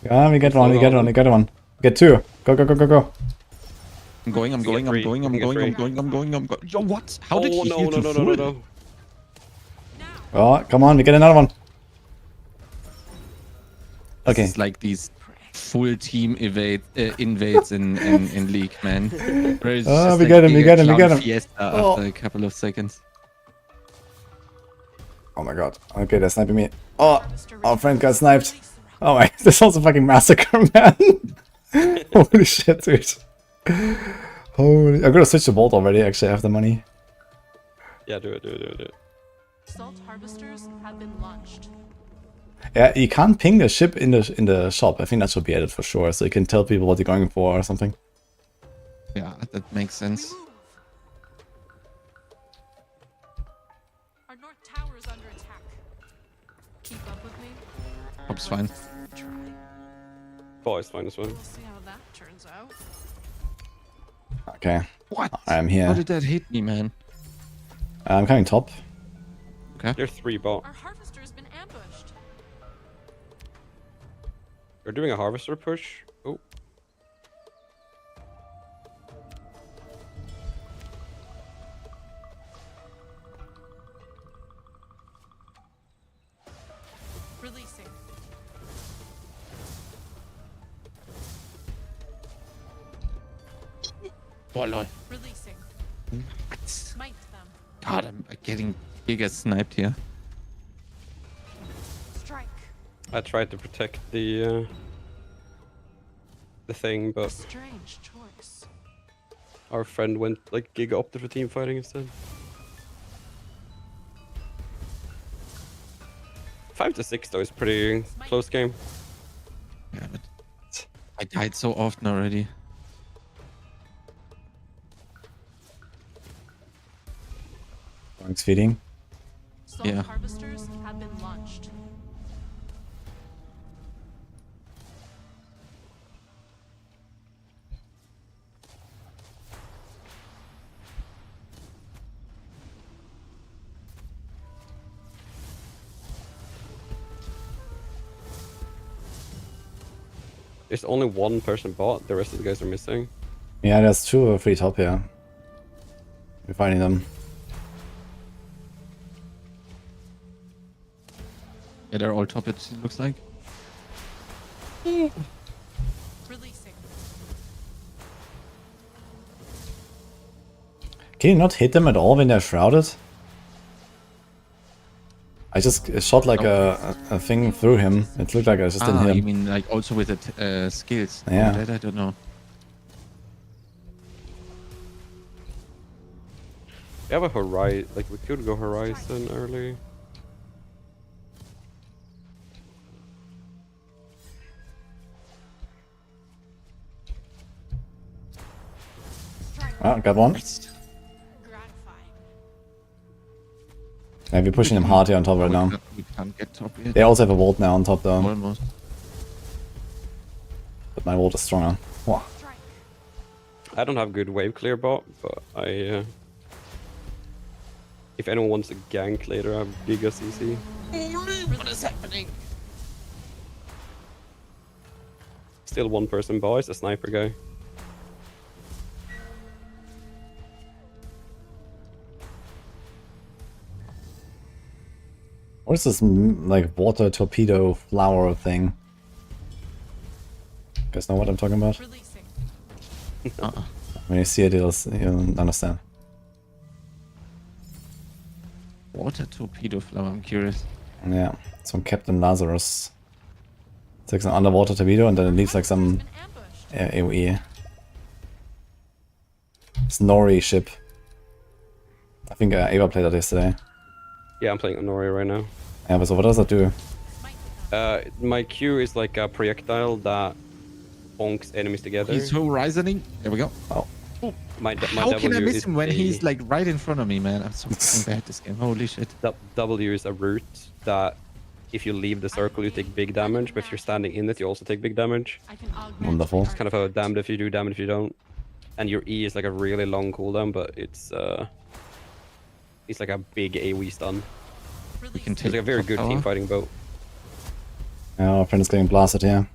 Yeah, we get one. We get one. We get one. Get two. Go. I'm going. You get three. Yo, what? How did he no, heal no, to no, full? no, no, no. Oh, come on. We get another one. Okay. It's like these full team invades in League, man. Where it's Oh, just we like get him, we Giga get him, we Clown get him. Fiesta Oh. after a couple of seconds. Oh my god. Okay, they're sniping me. Oh, our friend got sniped. Oh my, this was a fucking massacre, man. Holy shit, dude. Holy, I'm gonna switch to Bolt already, actually, I have the money. Yeah, do it. Salt harvesters have been launched. Yeah, you can't ping the ship in the shop. I think that should be added for sure, so you can tell people what you're going for or something. Yeah, that makes sense. Our north tower is under attack. Keep up with me. Hope's fine. Try. Boy's fine as well. We'll see how that turns out. Okay, What? I'm here. How did that hit me, man? I'm coming top. There's 3 bot. Our harvester has been ambushed. They're doing a harvester push. Oh. Releasing. Oh, lol. Releasing. What? Smite them. God, I'm getting Giga sniped here. Strike. I tried to protect the thing, but Strange choice. our friend went like Giga opted for team fighting instead. 5-6 though is pretty close game. Yeah, but I died so often already. Thanks, feeding. Salt Yeah. harvesters have been launched. There's only 1 person bot, the rest of the guys are missing. Yeah, there's 2 or 3 top here. We're finding them. Yeah, they're all top, it looks like. Releasing. Can you not hit them at all when they're shrouded? I just shot like a thing through him. It looked like I just didn't hit You him. mean like also with the skills? Yeah. Oh, that I don't know. We have a horizon, like we could go horizon early. Oh, got one. Gratifying. Yeah, we're pushing them hard here on top right now. We can't get top yet. They also have a vault now on top though, Almost. but my vault is stronger. Whoa. Strike. I don't have good wave clear bot, but I if anyone wants a gank later, I have Giga CC. What is happening? Still 1 person boys, a sniper guy. What is this like water torpedo flower thing? You guys know what I'm talking about? Releasing. When you see it, you'll understand. Water torpedo flower, I'm curious. Yeah, it's from Captain Lazarus. It's like an underwater torpedo and then it leaves like some Been ambushed. AoE. Snorri ship. I think Ava played that yesterday. Yeah, I'm playing Honori right now. Yeah, but so what does that do? Smite them. My Q is like a projectile that bonks enemies together. He's horizoning. There we go. My How can I W miss is him when a- he's like right in front of me, man? I'm so fucking bad at this game. Holy shit. W is a route that if you leave the circle, you take big damage, but if you're standing in it, you also take big damage. I can augment. Wonderful. It's kind of a damned if you do, damned if you don't. And your E is like a really long cooldown, but it's like a big AoE stun. We can It's take like a very top good tower. team fighting boat. Yeah, our friend is getting blasted here.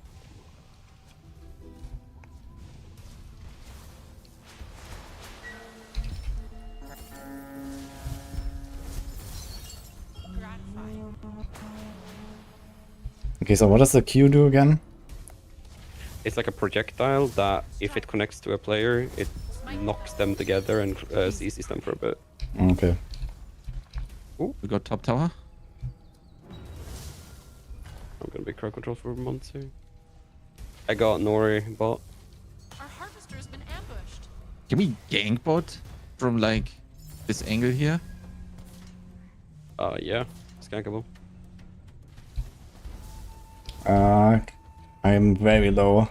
Gratifying. Okay, so what does the Q do again? It's like a projectile that, if it connects to a player, it knocks them together and seizes them for a bit. Okay. We got top tower. I'm gonna be crowd control for months here. I got Nori bot. Our harvester's been ambushed. Can we gank bot from like this angle here? Yeah, skankable. I'm very low.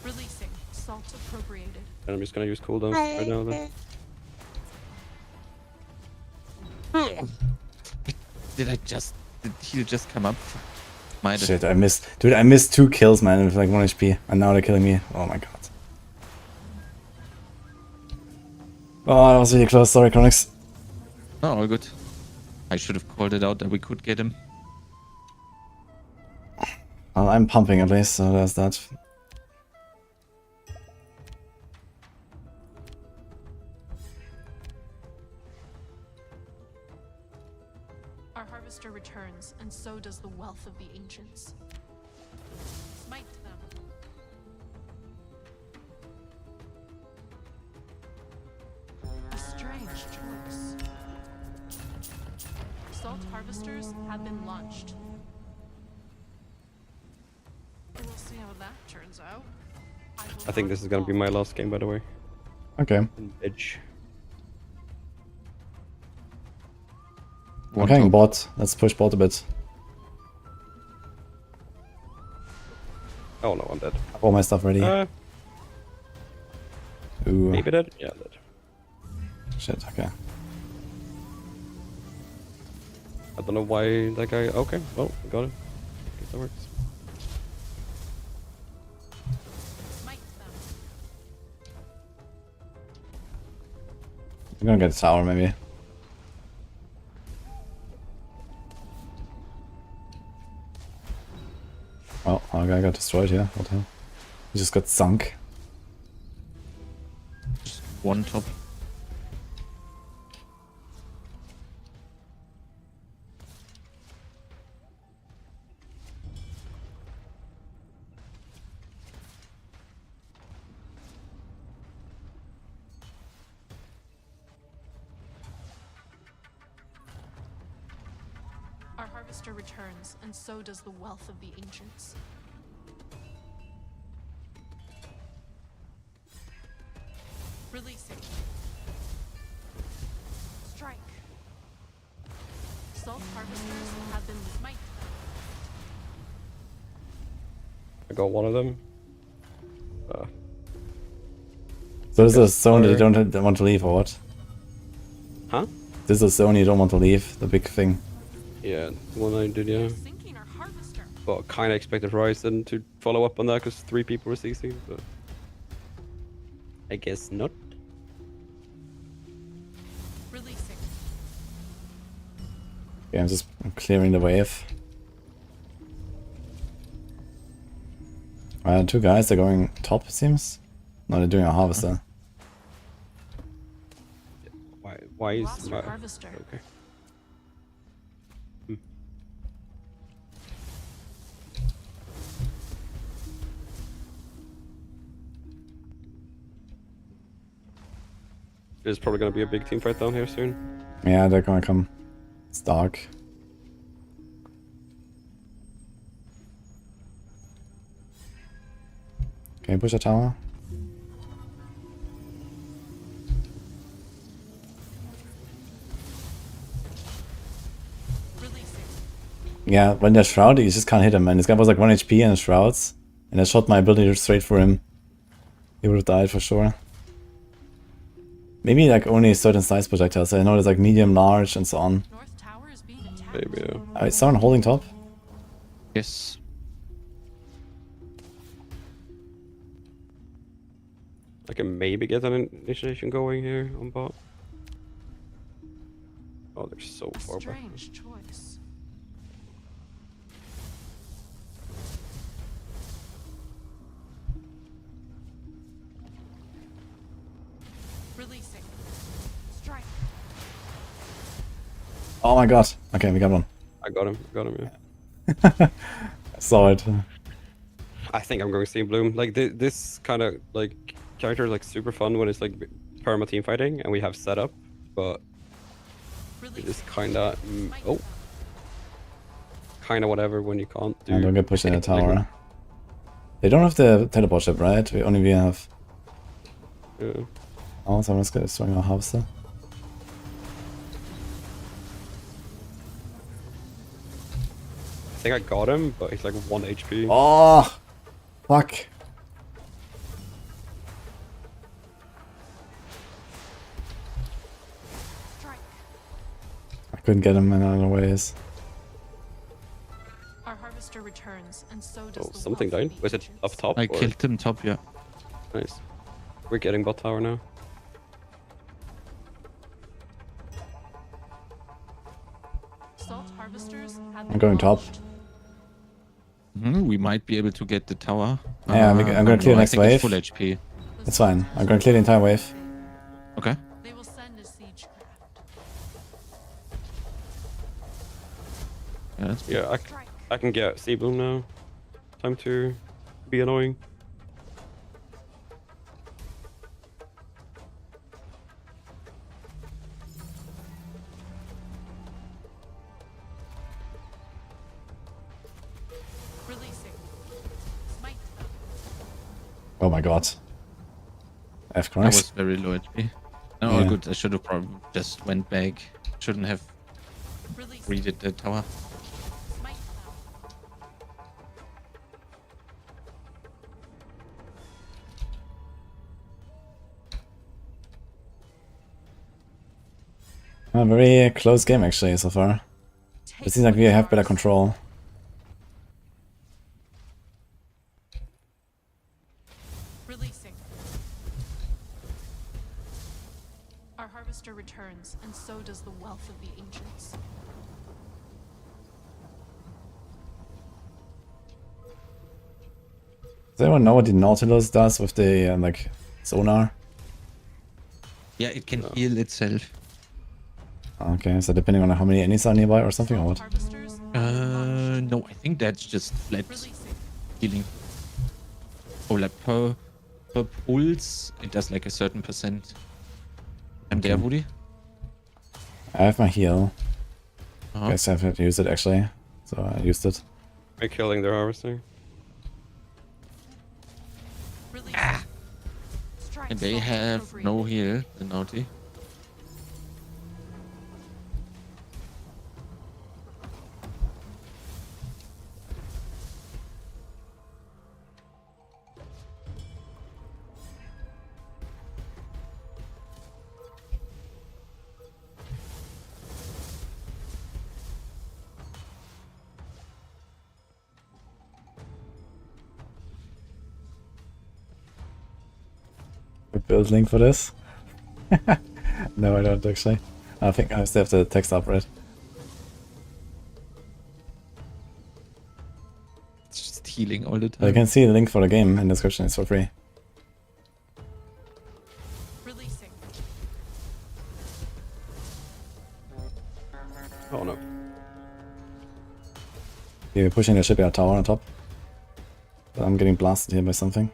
Releasing. Salt appropriated. And I'm just gonna use cooldowns right now then. Did heal just come up? Might have. Shit, I missed. Dude, I missed 2 kills, man, with like 1 HP. And now they're killing me. Oh my god. Oh, that was really close. Sorry, Chronix. Oh, all good. I should have called it out that we could get him. Well, I'm pumping at least, so there's that. Our harvester returns, and so does the wealth of the ancients. Smite them. A strange choice. Salt harvesters have been launched. We'll see how that turns out. I think this is gonna be my last game, by the way. Okay. Edge. I'm playing bot. Let's push bot a bit. Oh no, I'm dead. Have all my stuff ready. Ooh. Maybe dead? Yeah, dead. Shit, okay. I don't know why that guy. Okay, well, we got it. I guess that works. Smite them. I'm gonna get a tower, maybe. Oh, our guy got destroyed here. What the hell? He just got sunk. Just one top. Our harvester returns, and so does the wealth of the ancients. Releasing. Strike. Salt harvesters have been smite. I got one of them. So this is a zone that you don't want to leave, or what? Huh? This is a zone you don't want to leave, the big thing. Yeah, the one I did, yeah. Sinking our harvester. But kind of expected Horizon to follow up on that because 3 people were CC, but I guess not. Releasing. Yeah, I'm clearing the wave. 2 guys are going top, it seems. No, they're doing a harvester. Why is Lost my... our harvester. Okay. There's probably gonna be a big team fight down here soon. Yeah, they're gonna come. It's dark. Can you push a tower? Releasing. Yeah, when they're Shroud, you just can't hit him, man. This guy was like 1 HP and Shrouds. And I shot my ability straight for him. He would have died for sure. Maybe like only certain size projectiles. I know there's like medium, large, and so on. North Tower is being attacked. Maybe, yeah. Is someone holding top? Yes. I can maybe get an initiation going here on bot. Oh, they're so far back. Strange choice. Releasing. Strike. Oh my god. Okay, we got one. I got him, yeah. I saw it. I think I'm going to see Bloom. Like this kind of like character is like super fun when it's like perma team fighting and we have setup, but it is kind of kind of whatever when you can't do. And don't get pushed in the like, tower. They don't have the teleport ship, right? We have. yeah. Oh, someone's gonna swing our house there. I think I got him, but he's like 1 HP. Oh, fuck. Strike. I couldn't get him in other ways. Our harvester returns, and so does Oh, the something wealth of died. the Was it ancients. up top? I or- killed him top, yeah. Nice. We're getting bot tower now. Salt harvesters have I'm going been top. launched. We might be able to get the tower. Yeah, I'm gonna clear no, next I think wave. it's full HP. The It's fine. soldiers I'm gonna clear the entire wave. Okay. They will send a siege craft. Yeah, that's Yeah, Strike. I can get sea bloom now. Time to be annoying. Releasing. Smite them. Oh my god. F I Christ. was very low HP. No, Yeah. good. I should have probably just went back. Shouldn't have Releasing. redid the tower. Smite them. A very close game actually so far. Take It seems like we have better control. Releasing. Our harvester returns, and so does the wealth of the ancients. Does anyone know what the Nautilus does with the like sonar? Yeah, it can heal itself. Okay, so depending on how many enemies are nearby or something or what? Harvesters No, I think that's just flat releasing. healing. Oh, like per pulse, it does like a certain percent. I'm there, Okay. Woody. I have my heal. Uh-huh. Guess I have to use it actually. So I used it. We're killing their harvester. Releasing. Strike And they salt have no appropriated. heal, the Naughty. We build link for this? No, I don't actually. I think I still have the text up, right? It's just healing all the You time. can see the link for the game in the description, it's for free. Releasing. Oh no. You're pushing the shipyard tower on top. But I'm getting blasted here by something.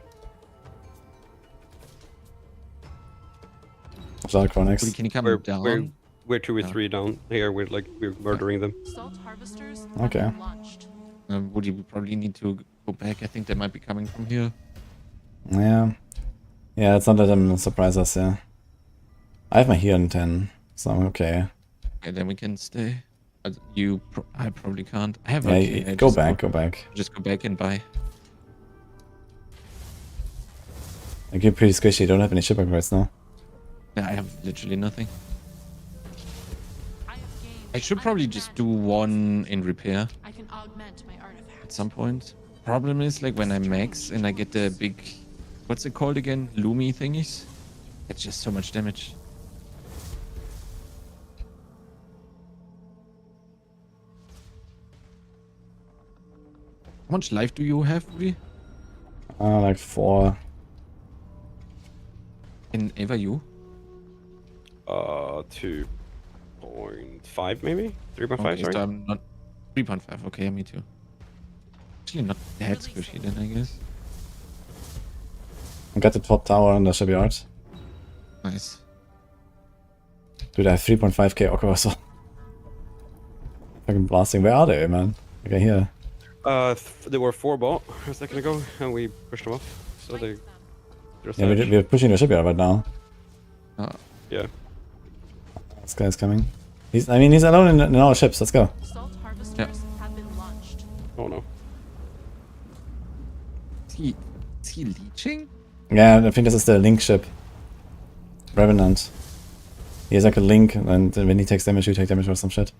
Sirocco Woody, next. can you come We're down? we're 2 or Yeah. 3 down here. We're murdering them. Salt harvesters have Okay. been launched. Woody, we probably need to go back. I think they might be coming from here. Yeah. Yeah, it's not that them surprise us, yeah. I have my heal in 10, so I'm okay. Okay, then we can stay. But I probably can't. I have Yeah, okay. I go just back, go back. Just go back and buy. Like, you're pretty squishy, you don't have any ship upgrades now. Yeah, I have literally nothing. I have gained I should probably just do one in repair I can augment my artifacts. at some point. Problem is, like, when I max and I get the big... What's it called again? Loomy thingies? It's just so much damage. How much life do you have, Woody? Like 4. In ever you? 2.5 maybe? 3.5, Okay, sorry. so I'm not... 3.5, okay, me too. Actually, not that squishy then, I guess. I got the top tower on the shipyard. Nice. Dude, I have 3.5k Oko so. Fucking blasting. Where are they, man? Okay, here. There were 4 bot a second ago, and we pushed them off. So they. Yeah, we're pushing the shipyard right now. Yeah. This guy's coming. He's alone in our ships. Let's go. Salt harvesters have been launched. Oh no. Is he leeching? Yeah, I think this is the link ship. Revenant. He has like a link, and when he takes damage, you take damage or some shit.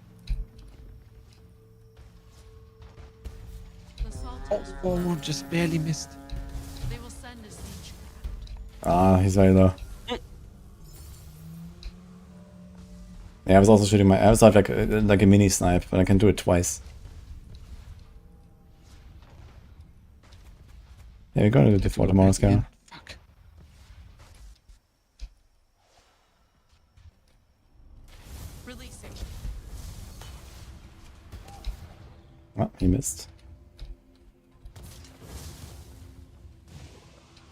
The salt Oh, just barely missed. they will send a siege craft. Ah, he's very low. Yeah, I was also shooting my. I also have like a mini snipe, but I can do it twice. Yeah, we're going to do for tomorrow's game. Fuck. Releasing. Oh, he missed.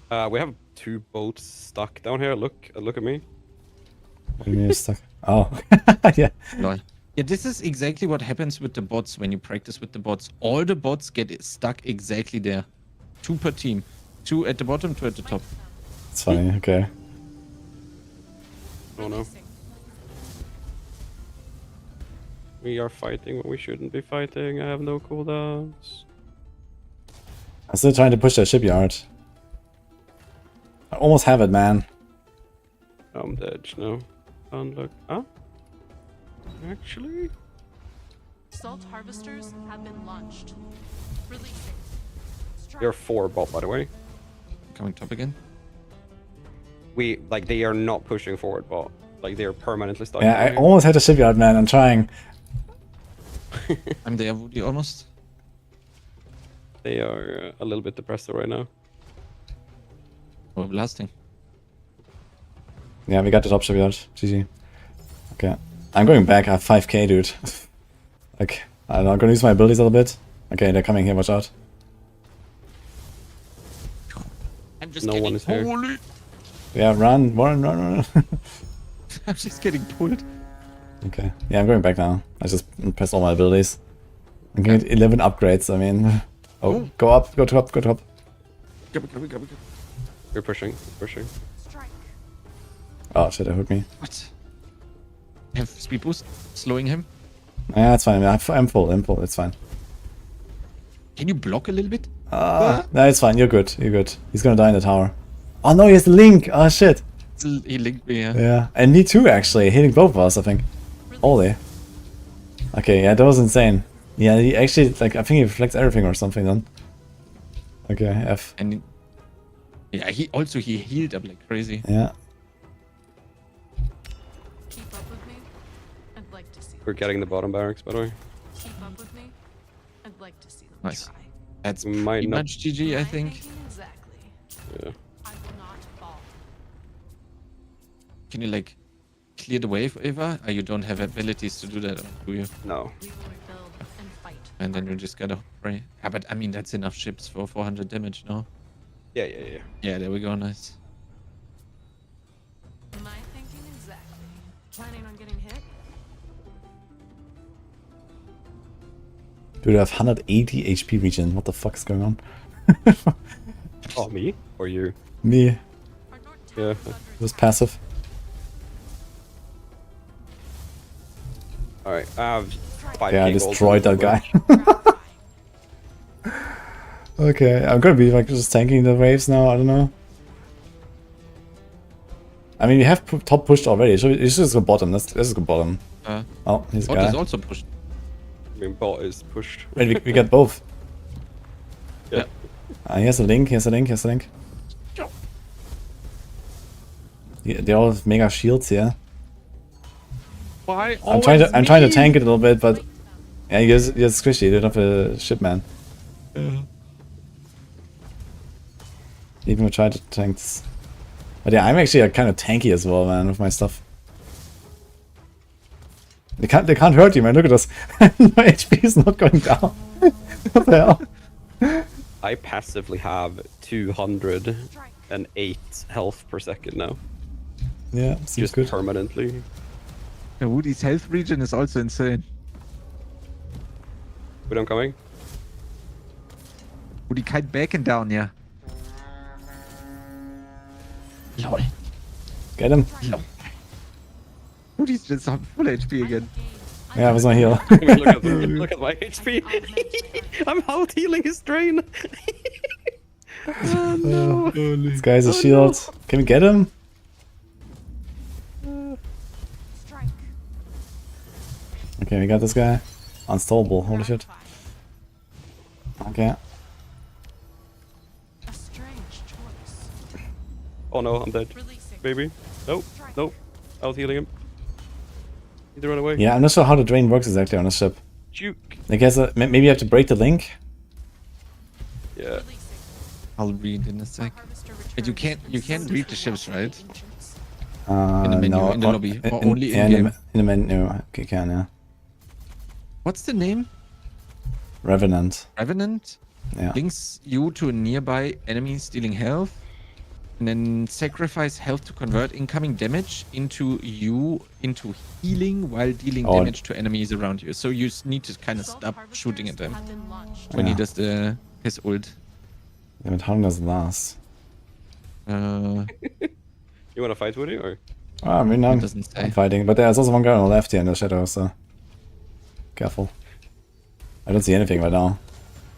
We have 2 boats stuck down here. Look at me. He is stuck. Oh, yeah. Lol. Yeah, this is exactly what happens with the bots when you practice with the bots. All the bots get stuck exactly there. 2 per team. 2 at the bottom, 2 at the top. It's funny. Okay. Oh no. We are fighting when we shouldn't be fighting. I have no cooldowns. I'm still trying to push that shipyard. I almost have it, man. I'm dead now. Unlock. Huh? Actually? Salt harvesters have been launched. Releasing. Strike. There are 4 bot, by the way. Coming top again. They are not pushing forward bot. Like, they are permanently stuck. Yeah, I here. almost had a shipyard, man. I'm trying. I'm there, Woody, almost. They are a little bit depressed right now. Oh, blasting. Yeah, we got the top shipyard. GG. Okay. I'm going back. I have 5k, dude. Like, I don't know. I'm gonna use my abilities a little bit. Okay, they're coming here. Watch out. I'm just No getting one is here. pulled. Yeah, run. Run. I'm just getting pulled. Okay. Yeah, I'm going back now. I just pressed all my abilities. I'm getting 11 upgrades. I mean, oh, go up, go top, go top. We're pushing. Strike. Oh shit, that hurt me. What? I have speed boost, slowing him. Yeah, it's fine. I'm full. It's fine. Can you block a little bit? No, it's fine. You're good. He's gonna die in the tower. Oh no, he has the link. Oh shit. He linked me, yeah. Yeah, and me too actually. Hitting both of us, I think. Holy. Okay, yeah, that was insane. Yeah, he actually I think he reflects everything or something then. Okay, F. And yeah, he healed up like crazy. Yeah. Keep up with me. I'd like to see them We're getting the bottom barracks, by the way. Keep up with me. I'd like to see them Nice. try. That's We might pretty not- much GG, I My think. thinking exactly. Yeah. I will not fall. Can you like clear the wave, Eva? You don't have abilities to do that, do you? No. We will rebuild and fight. And then you just gotta pray. Yeah, but I mean that's enough ships for 400 damage, no? Yeah. Yeah, there we go, nice. My thinking exactly. Planning on getting hit? Dude, I have 180 HP regen. What the fuck is going on? Oh, me? Or you? Me. Our north Yeah. tower is under It was attack. passive. Alright, I have 5k Yeah, I gold. destroyed that guy. Gratifying. Okay, I'm gonna be like just tanking the waves now. I don't know. I mean, we have top pushed already. So it's just go bottom. Let's go bottom. Oh, he's a Bot guy. is also pushed. I mean, bot is pushed. Wait, we get both. Yeah. Here's a link. Here's a link. Yeah, they all have mega shields here. Why? I'm trying to tank it a little bit, but yeah, you're squishy. You don't have a ship, man. Even we try to tank this. But yeah, I'm actually kind of tanky as well, man, with my stuff. They can't hurt you, man. Look at this. My HP is not going down. What the hell? I passively have 208 health per second now. Yeah, seems Just good. permanently. Yeah, Woody's health regen is also insane. But I'm coming. Woody kein Bacon down, yeah. Lol. Get him. Woody's just on full HP again. Yeah, I was not heal. I mean, look at my HP. I'm out healing his drain. Oh, no. This guy's a shield. Can we get him? Strike. Okay, we got this guy. Unstoppable, holy shit. Okay. A strange choice. Oh no, I'm dead. Releasing. Baby. Nope. Nope. Out healing him. Need to run away. Yeah, I'm not sure how the drain works exactly on the ship. Juke. I guess maybe you have to break the link. Yeah. Releasing. I'll read in a sec. Harvester But you returns can't and read the so ships, does the right? ancients. In the menu, no, in the lobby, or only yeah, in-game? in the menu. Okay, can, yeah. What's the name? Revenant. Revenant? Yeah. Links you to a nearby enemy stealing health. And then sacrifice health to convert incoming damage into healing while dealing Oh. damage to enemies around you. So you need to kind of Assault stop harvesters shooting at them have been launched. when he Yeah. does his ult. Yeah, but how long does it last? Uh, You wanna fight with it or? I mean, I'm doesn't say. I'm fighting. But there's also one guy on the left here in the shadow, so... Careful. I don't see anything right now.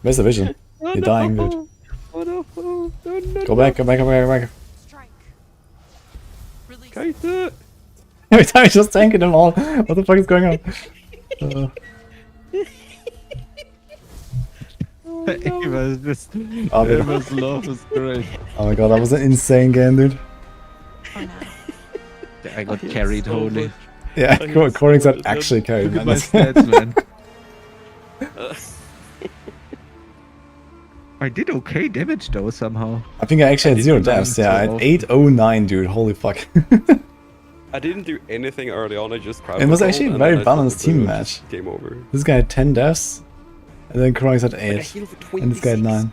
Where's the vision? You're dying, dude. Oh no. Oh, no, no, Go back, go back, go back, go back. Strike. Release. Kite. Every time he's just tanking them all. What the fuck is going on? Ava's just... Oh, dude. Ava's laugh was great. Oh my god, that was an insane game, dude. For now. I got carried so wholly. much. Yeah, I hate Corings so got much, actually carried, Look at man. my stats, man. I did okay damage though, somehow. I think I actually had 0 did deaths, 9, yeah. I so- had 809, dude. Holy fuck. I didn't do anything early on. I just crowd It was controlled, actually a and very then I took balanced the team Druid, match. Game over. This guy had 10 deaths, and then Corings had Like, I 8, healed for and this guy had 9.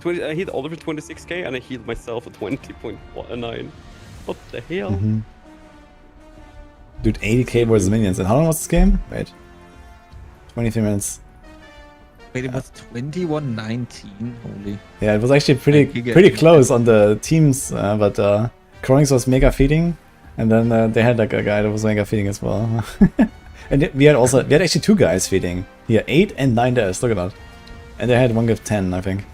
I healed Oliver for 26k, and I healed myself for 20.9. What the hell? Dude, 80k versus minions. And how long was this game? Wait. 23 minutes. Wait, it was 21-19. Holy. Yeah, it was actually Like, pretty you get- pretty close on the teams, but Corings was mega feeding, and then they had like a guy that was mega feeding as well. And we had actually 2 guys feeding. Here, 8 and 9 deaths, look at that. And they had one with 10, I think.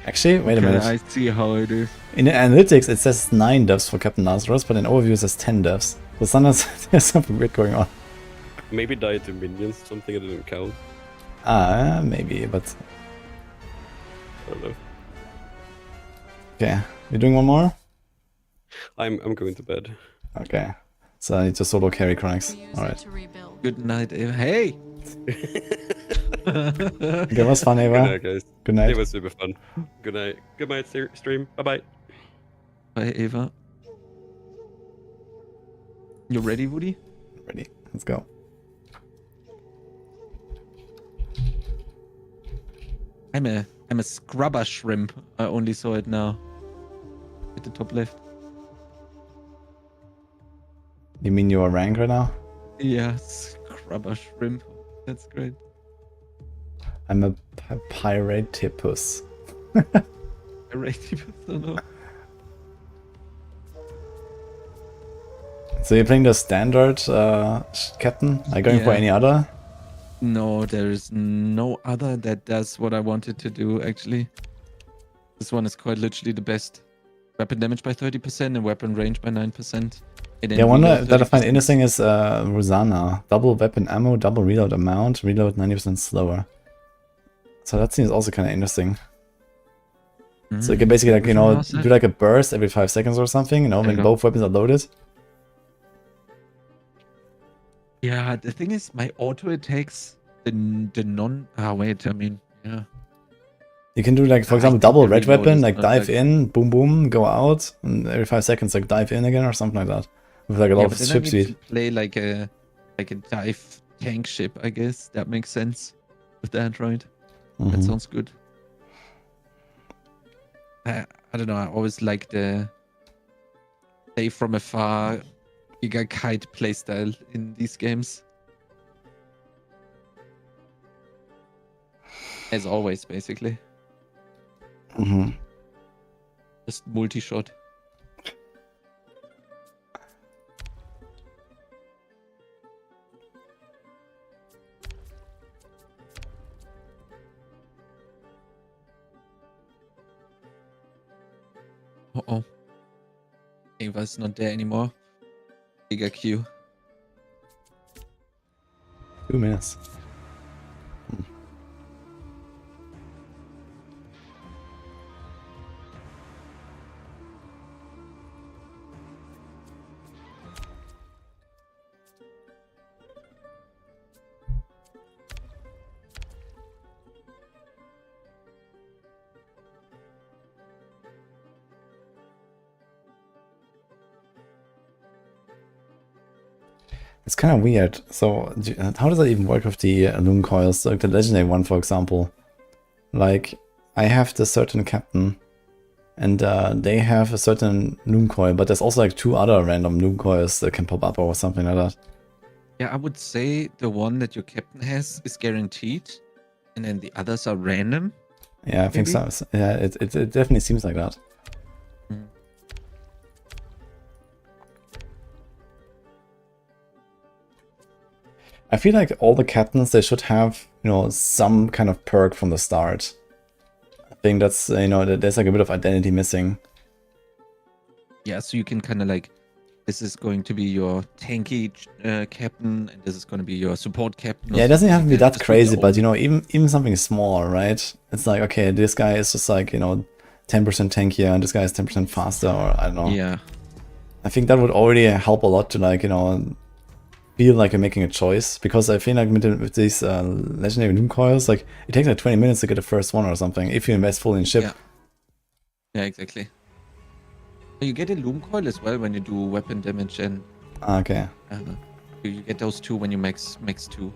Actually, wait a Okay, minute. I see how it is. In the analytics, it says 9 deaths for Captain Lazarus, but in overview it says 10 deaths. So sometimes there's something weird going on. Maybe died to minions, something I didn't count. Maybe, but... I don't know. Okay, you're doing one more? I'm going to bed. Okay. So I need to solo carry Chronix. We use Alright. it to rebuild. Good night, Ava. Hey! Okay, it was fun, Good Ava. night, guys. Good night. It was super fun. Good night. Good night, stream. Bye bye. Bye, Ava. You ready, Woody? Ready. Let's go. I'm a scrubber shrimp. I only saw it now. At the top left. You mean you're rank right now? Yeah, scrubber shrimp. That's great. I'm a piratipus. I rate you, I don't know. So you're playing the standard captain? Are you going for Yeah. any other? No, there is no other that does what I wanted to do, actually. This one is quite literally the best. Weapon damage by 30% and weapon range by 9%. Yeah, one that I find interesting is Rosanna. Double weapon ammo, double reload amount, reload 90% slower. So that seems also kind of interesting. So you can basically, like, you know, do like a burst every 5 seconds or something, you know, There when you go. both weapons are loaded. Yeah, the thing is, my auto attacks the non. Ah, wait, I mean, yeah. You can do, like, for I example, think double the red reload weapon, is like not dive like- in, boom boom, go out, and every 5 seconds, like dive in again or something like that. With like a lot Yeah, of but then I ship need speed. to play like a dive tank ship, I guess. That makes sense with the android. Mhm. That sounds good. I don't know. I always like the play from afar, Giga Kite playstyle in these games. As always, basically. Mhm. Just multi-shot. Uh-oh. Ava's not there anymore. Giga Q. 2 minutes. It's kind of weird. So, how does that even work with the loom coils? Like the legendary one, for example. Like, I have the certain captain, and they have a certain loom coil, but there's also like 2 other random loom coils that can pop up or something like that. Yeah, I would say the one that your captain has is guaranteed, and then the others are random. Yeah, I think Maybe? so. Yeah, it definitely seems like that. Mm. I feel like all the captains, they should have, you know, some kind of perk from the start. I think that's, you know, there's like a bit of identity missing. Yeah, so you can kind of like, this is going to be your tanky captain, and this is going to be your support captain. or Yeah, it doesn't have to something be like that Just with your crazy, but own- you know, even something small, right? It's like, okay, this guy is just like, you know, 10% tankier and this guy is 10% faster, or I don't know. Yeah, I think that would already help a lot to, like, you know, feel like you're making a choice, because I feel like with these legendary loom coils, like, it takes like 20 minutes to get the first one or something, if you invest fully in ship. Yeah. Yeah, exactly. You get a loom coil as well when you do weapon damage, and Okay. you get those 2 when you max 2.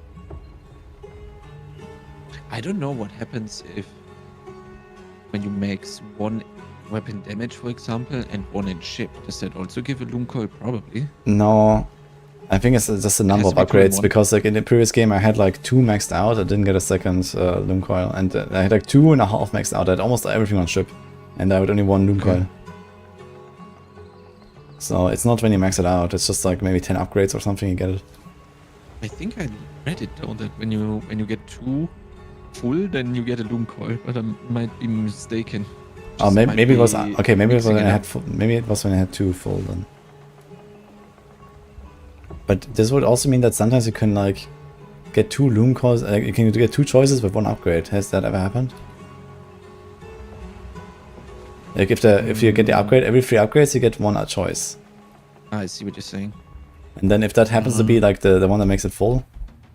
I don't know what happens if when you max 1 weapon damage, for example, and 1 in ship. Does that also give a loom coil? Probably. No, I think it's just a number has of to be 2 in upgrades, 1. because like in the previous game I had like 2 maxed out, I didn't get a second loom coil, and I had like 2.5 maxed out, I had almost everything on ship, and I had only 1 loom Okay. coil. So it's not when you max it out, it's just like maybe 10 upgrades or something you get it. I think I read it though that when you get 2 full, then you get a loom coil, but I might be mistaken. Oh, Just maybe, might maybe it was be okay. Maybe it was mixing when I up. had maybe it was when I had 2 full then. But this would also mean that sometimes you can like get 2 loom coils. You can get 2 choices with 1 upgrade. Has that ever happened? Like if you get the upgrade, every 3 upgrades you get 1 choice. I see what you're saying. And then if that happens to be like the one that makes it full,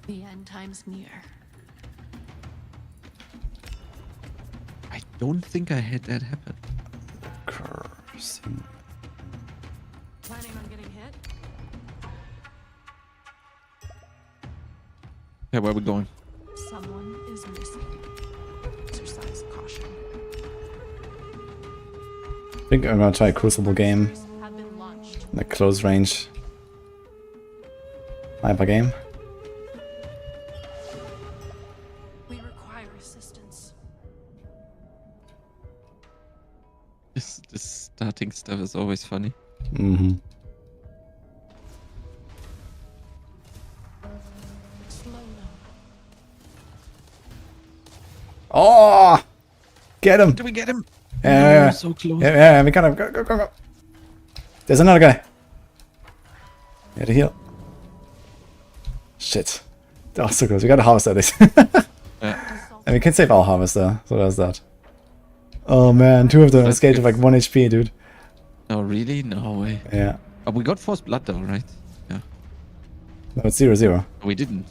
The end time's near. I don't think I had that happen. cursing. Planning on getting hit? Yeah, where are we going? Someone is missing. Exercise caution. I think I'm gonna try a Crucible game, Have been launched. like close range hyper game. We require assistance. This starting stuff is always funny. Mm-hmm. Slow now. Oh, get him! Do we get him? Yeah, No, so close. yeah, we got him. Go, go, go, go. There's another guy. Yeah, to heal. Shit. That was so close. We got a harvester at least. And we can save our harvester, so there's that. Oh man, 2 of them That's escaped good. with like 1 HP, dude. Oh, really? No way. Yeah. Oh, we got forced blood though, right? Yeah. No, it's 0-0. We didn't.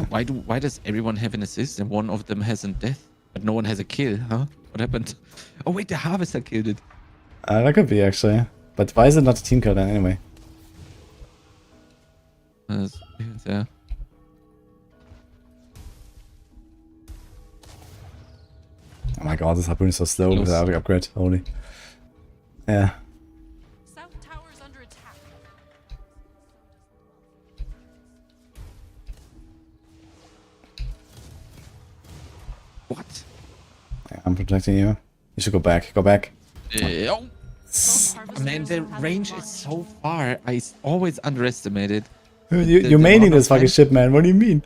Why does everyone have an assist and one of them has a death, but no one has a kill, huh? What happened? Oh wait, the harvester killed it. That could be actually. But why is it not a team kill then anyway? Yeah. Oh my god, this harpoon is so slow with the Close. upgrade. Holy. Yeah. South Tower's under attack. What? Yeah, I'm protecting you. You should go back. Go back. Oh, man, the range is so far. Always underestimate it. You're the maining amount of this fucking time- ship, man. What do you mean?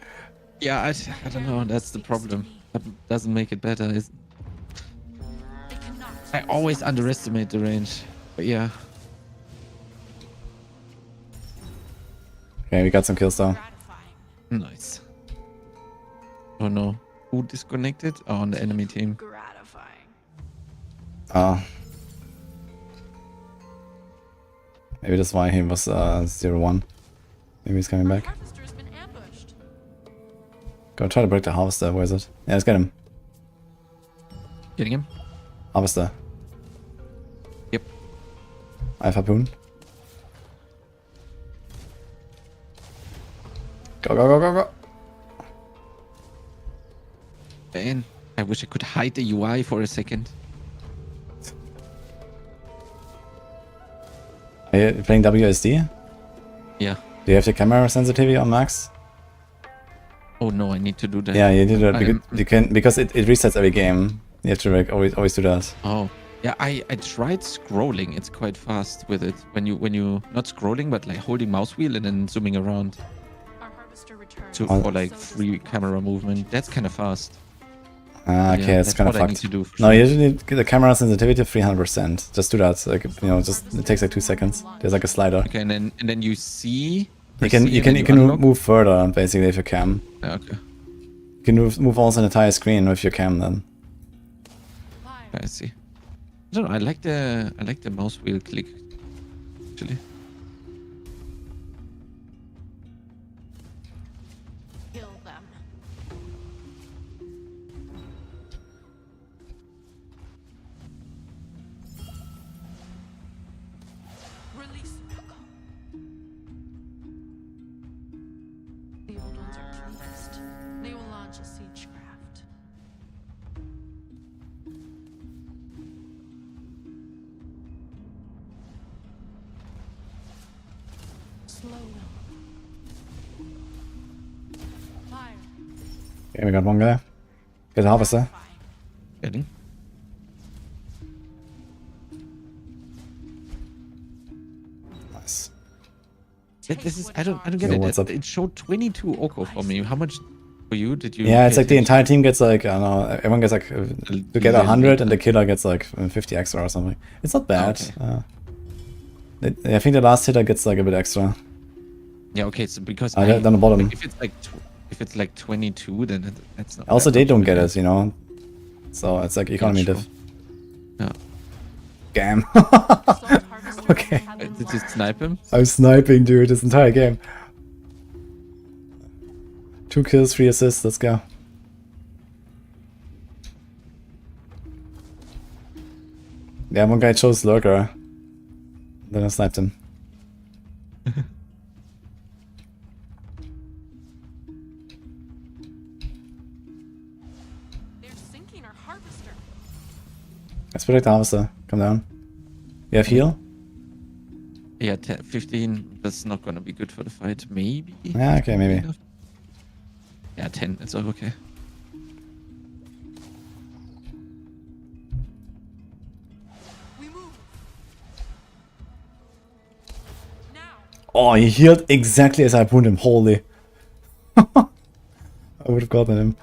Yeah, I don't know. That's the problem. That doesn't make it better. I always underestimate the range. But yeah. Okay, we got some kills though. Nice. Oh no. Who disconnected? Oh, on the enemy team. Gratifying. Oh. Maybe that's why he was 0-1. Maybe he's coming back. Harvester's been ambushed. Go try to break the harvester. Where is it? Yeah, let's get him. Getting him? Harvester. Yep. I have harpoon. Go, go, go, go, go. Man, I wish I could hide the UI for a second. Are you playing WSD? Yeah. Do you have the camera sensitivity on max? Oh no, I need to do that. Yeah, you do that. I'm- You can because it resets every game. You have to like always do that. Oh. Yeah, I tried scrolling. It's quite fast with it. When you not scrolling but like holding mouse wheel and then zooming around Our harvester returns. to for like free camera movement. That's kind of fast. Ah, okay, Yeah, that's kind of what I need fucked. to do. No, you usually get the camera sensitivity to 300%. Just do that. Like just it takes like 2 seconds. There's like a slider. Okay, and then you see. You can unlock. move further basically if you cam. Yeah, okay. You can move also an entire screen with your cam then. I see. I don't know. I like the mouse wheel click. Actually. Kill them. Release Sirocco. The old ones are pleased. They will launch a siegecraft. Slow them. Fire. Okay, we got one guy. Get the harvester. Getting. Nice. This is I don't get Yo, it. what's up? It showed 22 Oko for me. How much for you? Did you? Yeah, it's pay like the attention? entire team gets like, I don't know, everyone gets like, to get 100 and the killer gets like 50 extra or something. It's not bad. I think the last hitter gets like a bit extra. Yeah, okay. So because Down the bottom. like, if it's like 22, then that's not. Also, that they much don't of a get deal. it, you know? So it's like economy true. diff. Yeah. Damn. Okay. Did you snipe him? I'm sniping, dude, this entire game. 2 kills, 3 assists, let's go. Yeah, one guy chose Lurker. Then I sniped him. They're sinking our harvester. Let's protect the harvester. Come down. You have heal? Yeah, 10, 15. That's not gonna be good for the fight. Maybe. Yeah, okay, maybe. Enough. Yeah, 10. It's all okay. We move. Now. Oh, he healed exactly as I wounded him. Holy. I would have gotten him.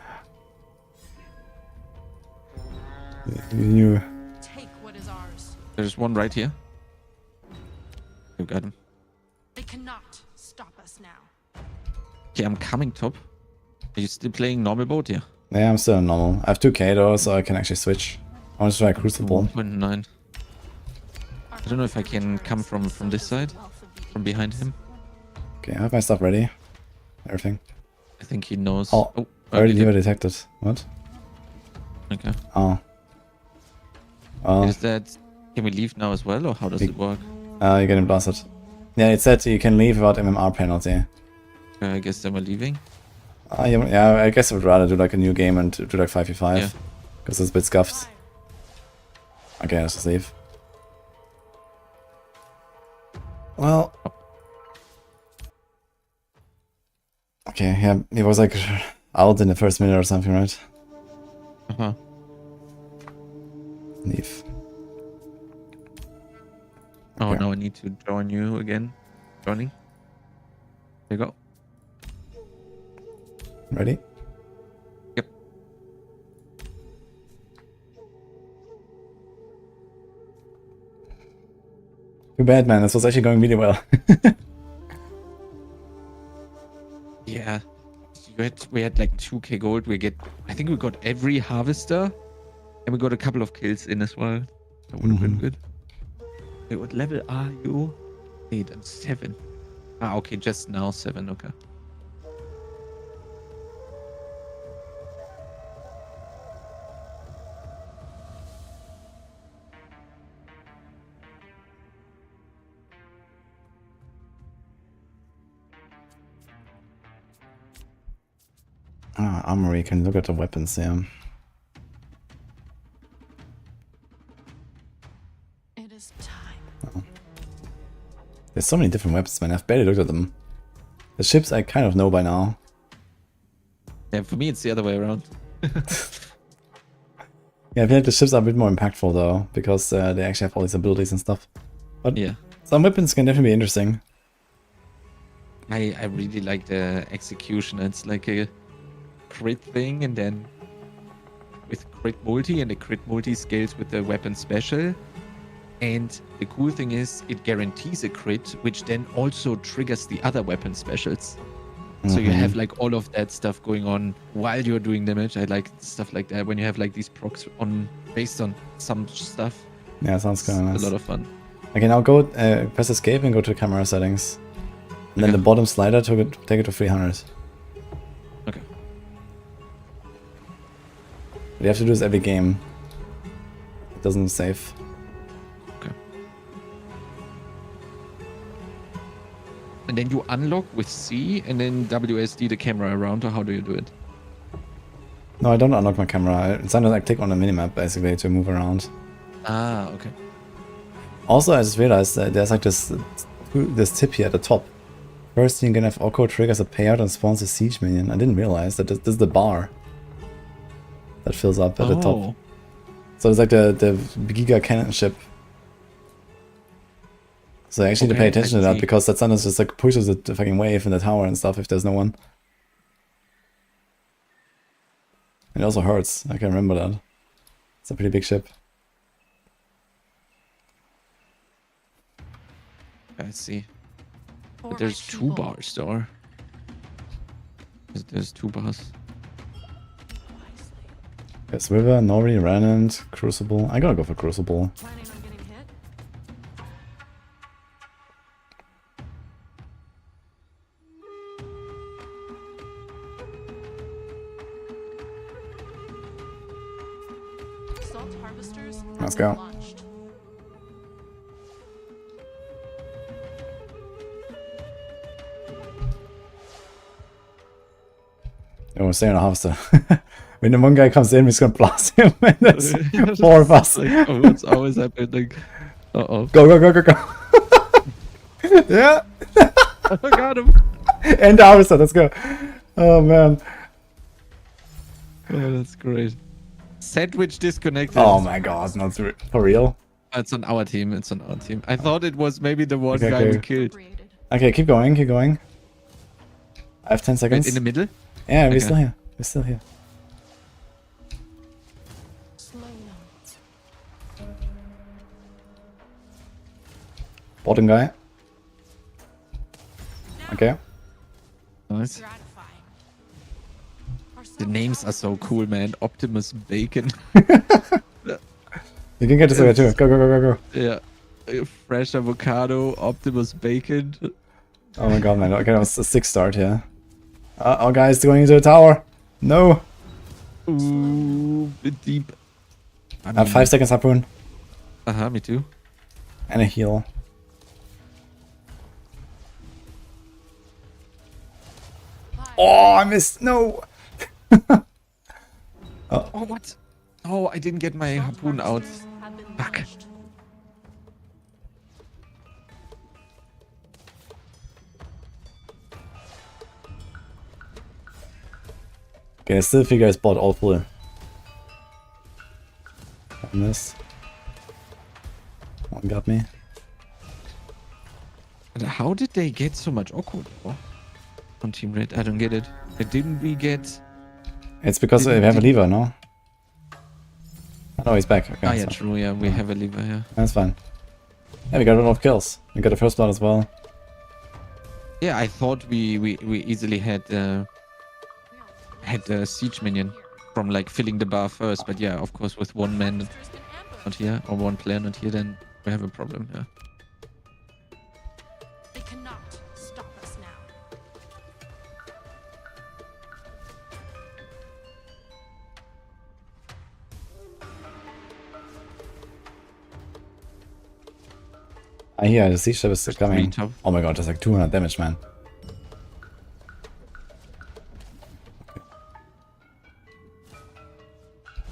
You knew. Take what is ours. There's one right here. You got him. They cannot stop us now. Okay, I'm coming top. Are you still playing normal boat? Yeah. Yeah, I'm still normal. I have 2k though, so I can actually switch. I want to try Crucible. 1.9. I don't know if I can come from this side, from behind him. Okay, I have my stuff ready. Everything. I think he knows. Oh, already lever detected. What? Okay. Oh. Oh. Is that? Can we leave now as well, or how does it work? You're getting blasted. Yeah, it said you can leave without MMR penalty. I guess then we're leaving. Yeah, I guess I would rather do like a new game and do like 5v5. Yeah. Because it's a bit scuffed. Okay, let's just leave. Well. Okay, yeah, he was like out in the first minute or something, right? Uh-huh. Leave. Oh, Okay. now I need to join you again. Joining. There you go. Ready? Yep. Too bad, man. This was actually going really well. Yeah. We had like 2k gold. I think we got every harvester. And we got a couple of kills in as well. That would have been good. Wait, what level are you? 8 and 7. Ah, okay, just now 7, okay. Ah, armory, can look at the weapons, yeah. It is time. Oh. There's so many different weapons, man. I've barely looked at them. The ships I kind of know by now. Yeah, for me it's the other way around. Yeah, I feel like the ships are a bit more impactful though, because they actually have all these abilities and stuff. But Yeah. some weapons can definitely be interesting. I really like the execution. It's like a crit thing, and then with crit multi, and the crit multi scales with the weapon special. And the cool thing is it guarantees a crit, which then also triggers the other weapon specials. So you have like all of that stuff going on while you're doing damage. I like stuff like that when you have like these procs on based on some stuff. Yeah, sounds kind of nice. A lot of fun. Okay, now go press escape and go to camera settings. And then the bottom slider, take it to 300. Okay. You have to do this every game. It doesn't save. Okay. And then you unlock with C and then WSD the camera around, or how do you do it? No, I don't unlock my camera. It's sometimes I click on the minimap basically to move around. Ah, okay. Also, I just realized that there's like this tip here at the top. First thing you can have Oko triggers a payout and spawns a siege minion. I didn't realize that this is the bar that fills up at the top. So it's like the Giga cannon ship. So I actually need to pay attention to that because that sometimes just like pushes the fucking wave in the tower and stuff if there's no one. It also hurts. I can remember that. It's a pretty big ship. I see. But there's 2 bars though. There's 2 bars. Yes, River, Nori, Renant, Crucible. I gotta go for Crucible. Planning on getting hit? Salt harvesters Let's go. launched. Oh, we're staying on a harvester. When the one guy comes in, we're just gonna blast him. And there's 4 of us. Like, oh, what's always happening? Uh-oh. Go, go, go, go, go. Yeah. I got him. And the harvester, let's go. Oh, man. Oh, that's great. Sandwich disconnected. Oh my god, not for real? It's on our team. It's on our team. I thought it was maybe the one guy we killed. Okay, keep going, keep going. I have 10 seconds. Wait, in the middle? Yeah, we're still here. We're still here. Bottom guy. Okay. Nice. The names are so cool, man. Optimus Bacon. You can get this guy too. Go, go, go, go, go. Yeah. Fresh avocado, Optimus Bacon. Oh my god, man. Okay, that was a 6 start here. Oh, guys, going into the tower. No. Ooh, bit deep. I have 5 seconds harpoon. Me too. And a heal. Oh, I missed. No. Oh, what? Oh, I didn't get my Assault harpoon out. harvesters have been Fuck. launched. Okay, I still figure I bought all full. I missed. One got me. But how did they get so much Oko though? On Team Red? I don't get it. Didn't we get... It's because we have a lever, no? Oh, he's back. Okay, Ah, yeah, so true. Yeah, we have a lever here. that's fine. Yeah, we got a lot of kills. We got the first blood as well. Yeah, I thought we easily had a siege minion from like filling the bar first, but yeah, of course, with one man Harvesters been ambushed. not here or one player not here, then we have a problem. Yeah. They cannot stop us now. I hear the siege ship is coming. top. Oh my god, that's like 200 damage, man.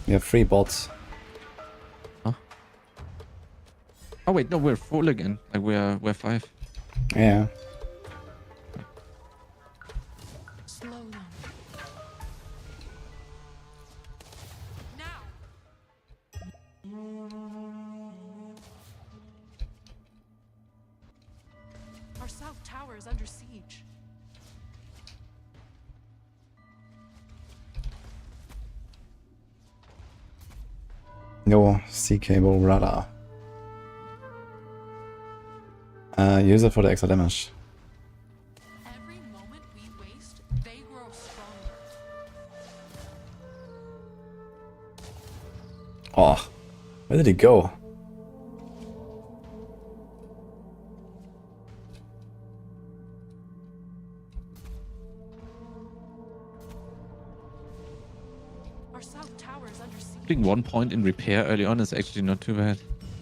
We have 3 bots. Oh wait, no, we're full again. Like we're 5. Yeah. Slow them. Now. Our south tower is under siege. No sea cable radar. Use it for the extra damage. Every moment we waste, they grow stronger. Oh, where did he go? Our south tower is under siege. Putting 1 point in repair early on is actually not too bad.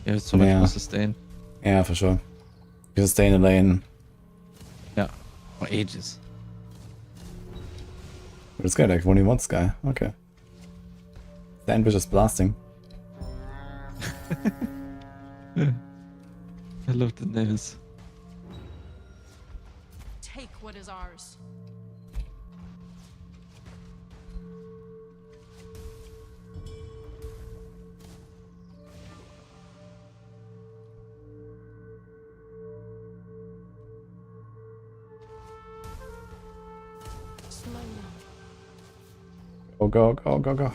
Yeah, so much more sustain. Yeah, for sure. You just stay in the lane. Yeah, for ages. But this guy like only one guy. Okay. The ambush is blasting. I love the names. Take what is ours. Slow them. Oh, go, go, go, go.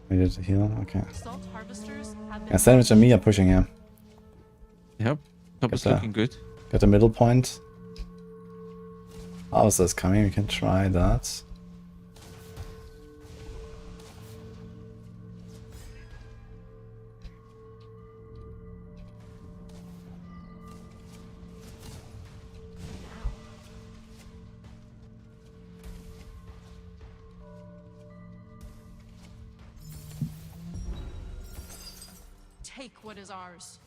We need to heal. Okay. Assault harvesters have been Yeah, Sandwich and me are pushing here. Yep, top is Get looking good. Got the middle point. Harvester is coming. We can try that. Take what is ours.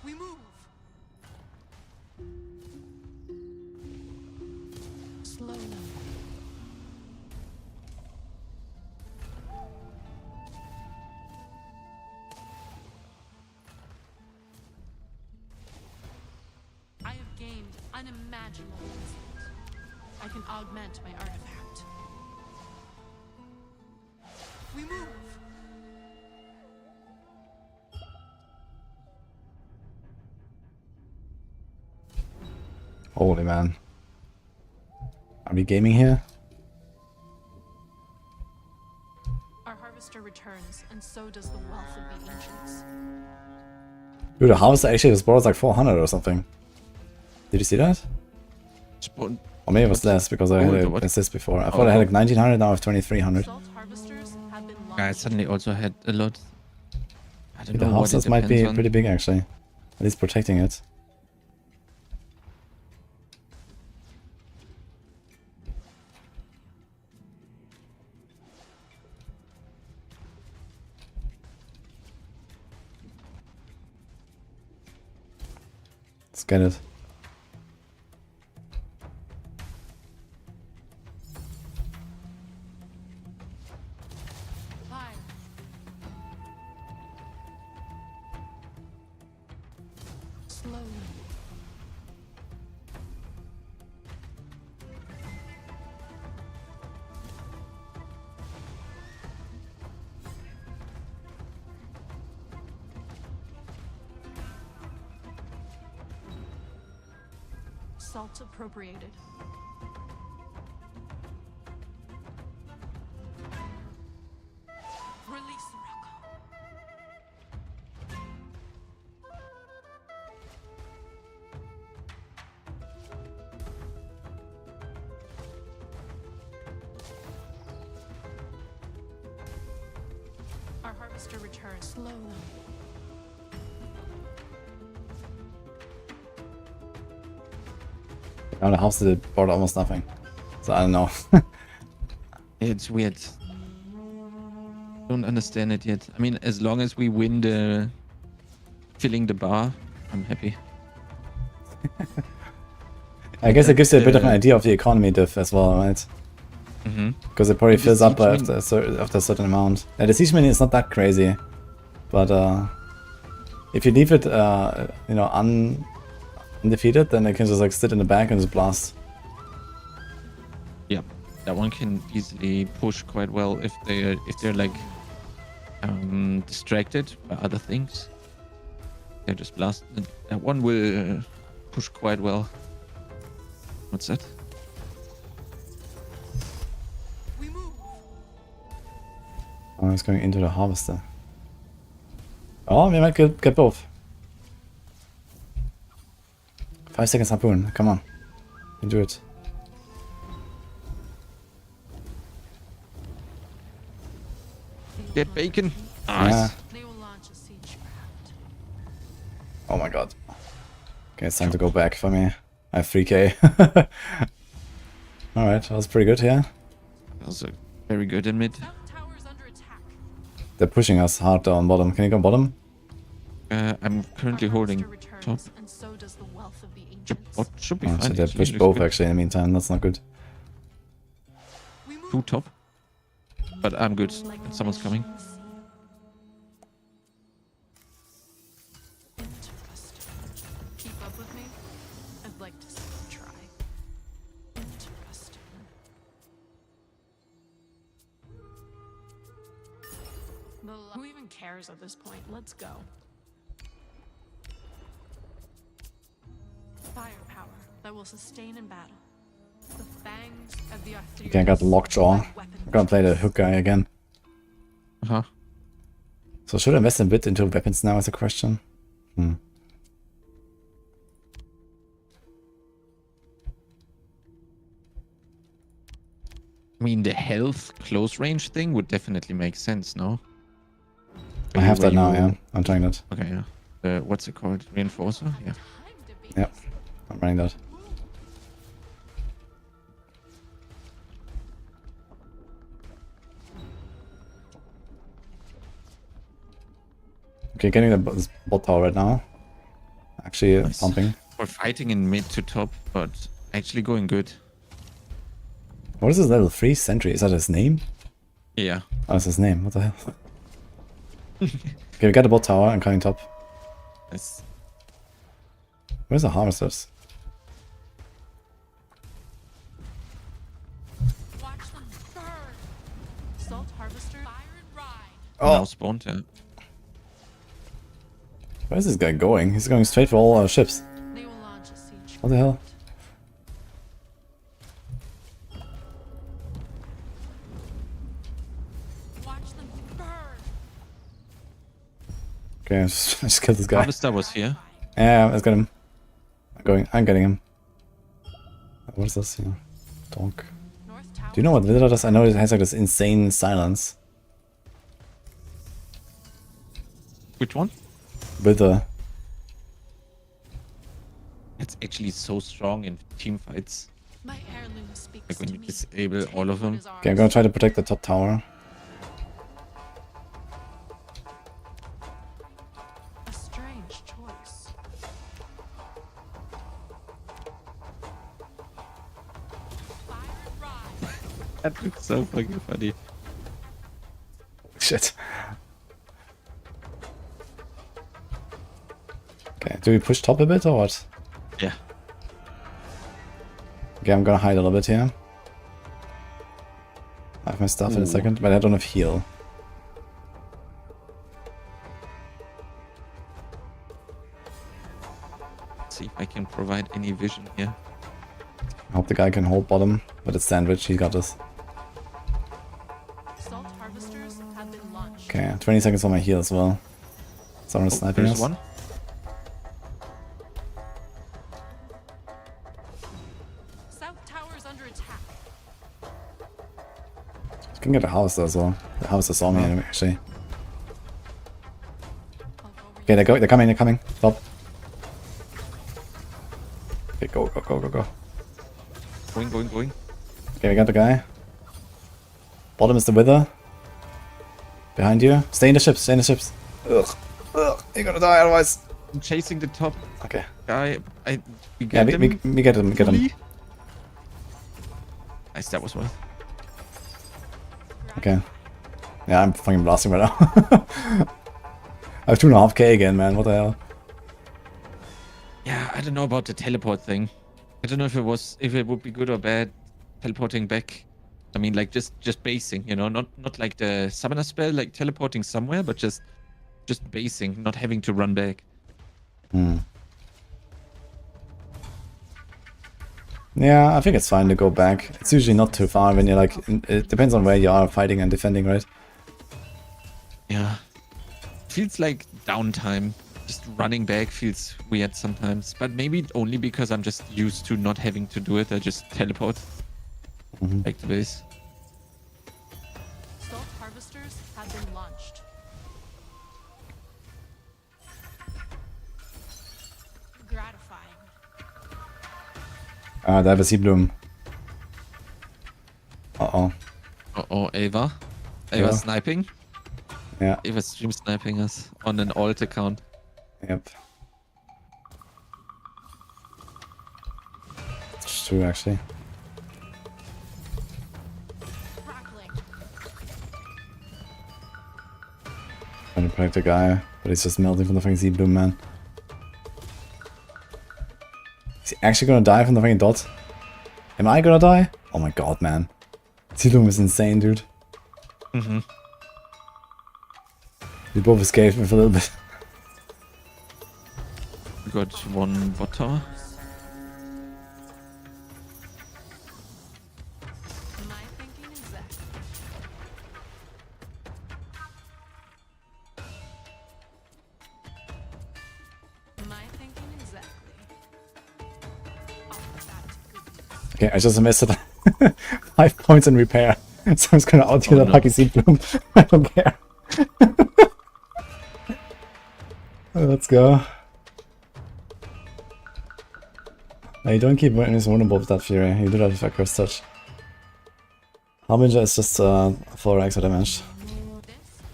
We move. Slow them. I have gained unimaginable insight. I can augment my artifact. We move. Holy man. Are we gaming here? Our harvester returns, and so does the wealth of the ancients. Dude, the harvester actually just brought like 400 or something. Did you see that? Spawn. Or maybe it was less because I had Oh, an what? assist before. I thought I had like 1900, now I have 2300. Assault harvesters have been launched. Yeah, I suddenly also had a lot. I don't The know what it harvesters might be depends on. pretty big actually. At least protecting it. Let's get it. Slowly. Salt appropriated. Release Sirocco. Our harvester returns slowly. Now the house did bought almost nothing. So I don't know. It's weird. Don't understand it yet. I mean, as long as we win the filling the bar, I'm happy. I guess it gives you a bit of an idea of the economy diff as well, right? Mm-hmm. Because it probably The fills up siege after a certain amount. Yeah, the siege mini is not that crazy, but if you leave it, you know, undefeated, then it can just like sit in the back and just blast. Yeah, that one can easily push quite well if they're like distracted by other things. They're just blast. That one will push quite well. What's that? We move. Oh, it's going into the harvester. Oh, we might get both. 5 seconds harpoon, come on. You can do it. Get bacon. Yeah. Nice. They will launch a siege Shroud. Oh my god. Okay, it's time to go back for me. I have 3k. Alright, that was pretty good here. That was very good in mid. South tower's under attack. They're pushing us hard down bottom. Can you go bottom? I'm currently Our holding harvester top. returns, and so does the wealth of the The ancients. bot should be Oh, fine. so they actually. pushed Looks both good. actually in the meantime. That's not good. We move. Two top. But I'm good. Someone's coming. Interesting. Keep up with me? I'd like to see them try. Interesting. Who even cares at this point? Let's go. Firepower that will sustain in battle. The fangs of the Arthurians. Okay, I got the lockjaw. My weapon I'm gonna play the hook guy again. Uh-huh. So should I invest a bit into weapons now is a question? Hmm. I mean, the health close range thing would definitely make sense, no? I have Where that now, you- yeah. I'm trying that. Okay, yeah. What's it called? Reinforcer? Yeah. Yep. I'm running that. Okay, getting the this bot tower right now. Actually, Nice. pumping. We're fighting in mid to top, but actually going good. What is this level 3 sentry? Is that his name? Yeah. Oh, that's his name. What the hell? Okay, we got the bot tower. I'm coming top. Nice. Where's the harvesters? Watch them burn. Salt harvester, fire and ride. Oh. Now spawned, yeah. Where's this guy going? He's going straight for all our ships. They will launch a siege. What the hell? Watch them burn. Okay, I just killed this guy. Harvester was here. Yeah, let's get him. I'm getting him. What is this here? Dog. North tower. Do you know what Wither does? I know it has like this insane silence. Which one? Wither. It's actually so strong in team fights. My heirloom speaks Like when to you me. disable Take all of what them. is Okay, I'm ours. gonna try to protect the top tower. A strange choice. Fire and ride. That looks so fucking funny. Shit. Okay, Do we push top a bit or what? Yeah. Okay, I'm gonna hide a little bit here. I have my stuff in a second, but I don't have heal. Let's see if I can provide any vision here. I hope the guy can hold bottom, but it's sandwich, he got this. Salt harvesters have been launched. Okay, 20 seconds on my heal as well. Someone's sniping There's us. one. South tower is under attack. You can get a house as well. The house is on me anyway, actually. I'll go over Okay, they're coming, they're coming. Stop. Okay, go, go, go, go, go. Going. Okay, we got the guy. Bottom is the wither. Behind you. Stay in the ships, stay in the ships. Ugh. Ugh. You're gonna die otherwise. I'm chasing the top Okay. guy. We Yeah, get we him. get him, we get him. fully. Nice, that was worth. Okay. Yeah, I'm fucking blasting right now. I have 2.5k again, man. What the hell? Yeah, I don't know about the teleport thing. I don't know if it would be good or bad teleporting back. I mean, like just basing, you know, not like the summoner spell, like teleporting somewhere, but just basing, not having to run back. Yeah, I think it's fine to go back. It's usually not too far when you're like... It depends on where you are fighting and defending, right? Yeah. Feels like downtime. Just running back feels weird sometimes. But maybe only because I'm just used to not having to do it. I just teleport back to base. Salt harvesters have been launched. Gratifying. Ah, there was Sea Bloom. Uh-oh. Uh-oh, Ava. Yeah. Ava sniping. Yeah, Ava stream sniping us on an alt account. yep. It's true, actually. Crackling. Trying to protect the guy, but he's just melting from the fucking Sea Bloom, man. Is he actually gonna die from the fucking dot? Am I gonna die? Oh my god, man. Sea Bloom is insane, dude. We both escaped me for a little bit. We got one bot tower. My thinking exactly. My thinking exactly. I'll put that to good use. Okay, I just missed it. 5 points in repair. So I'm just gonna out-heal Oh, that no. lucky Sea Bloom. I don't care. Let's go. No, you don't keep witness vulnerable with that Fury. You do that with a Curse Touch. Harbinger is just 4 extra damage. This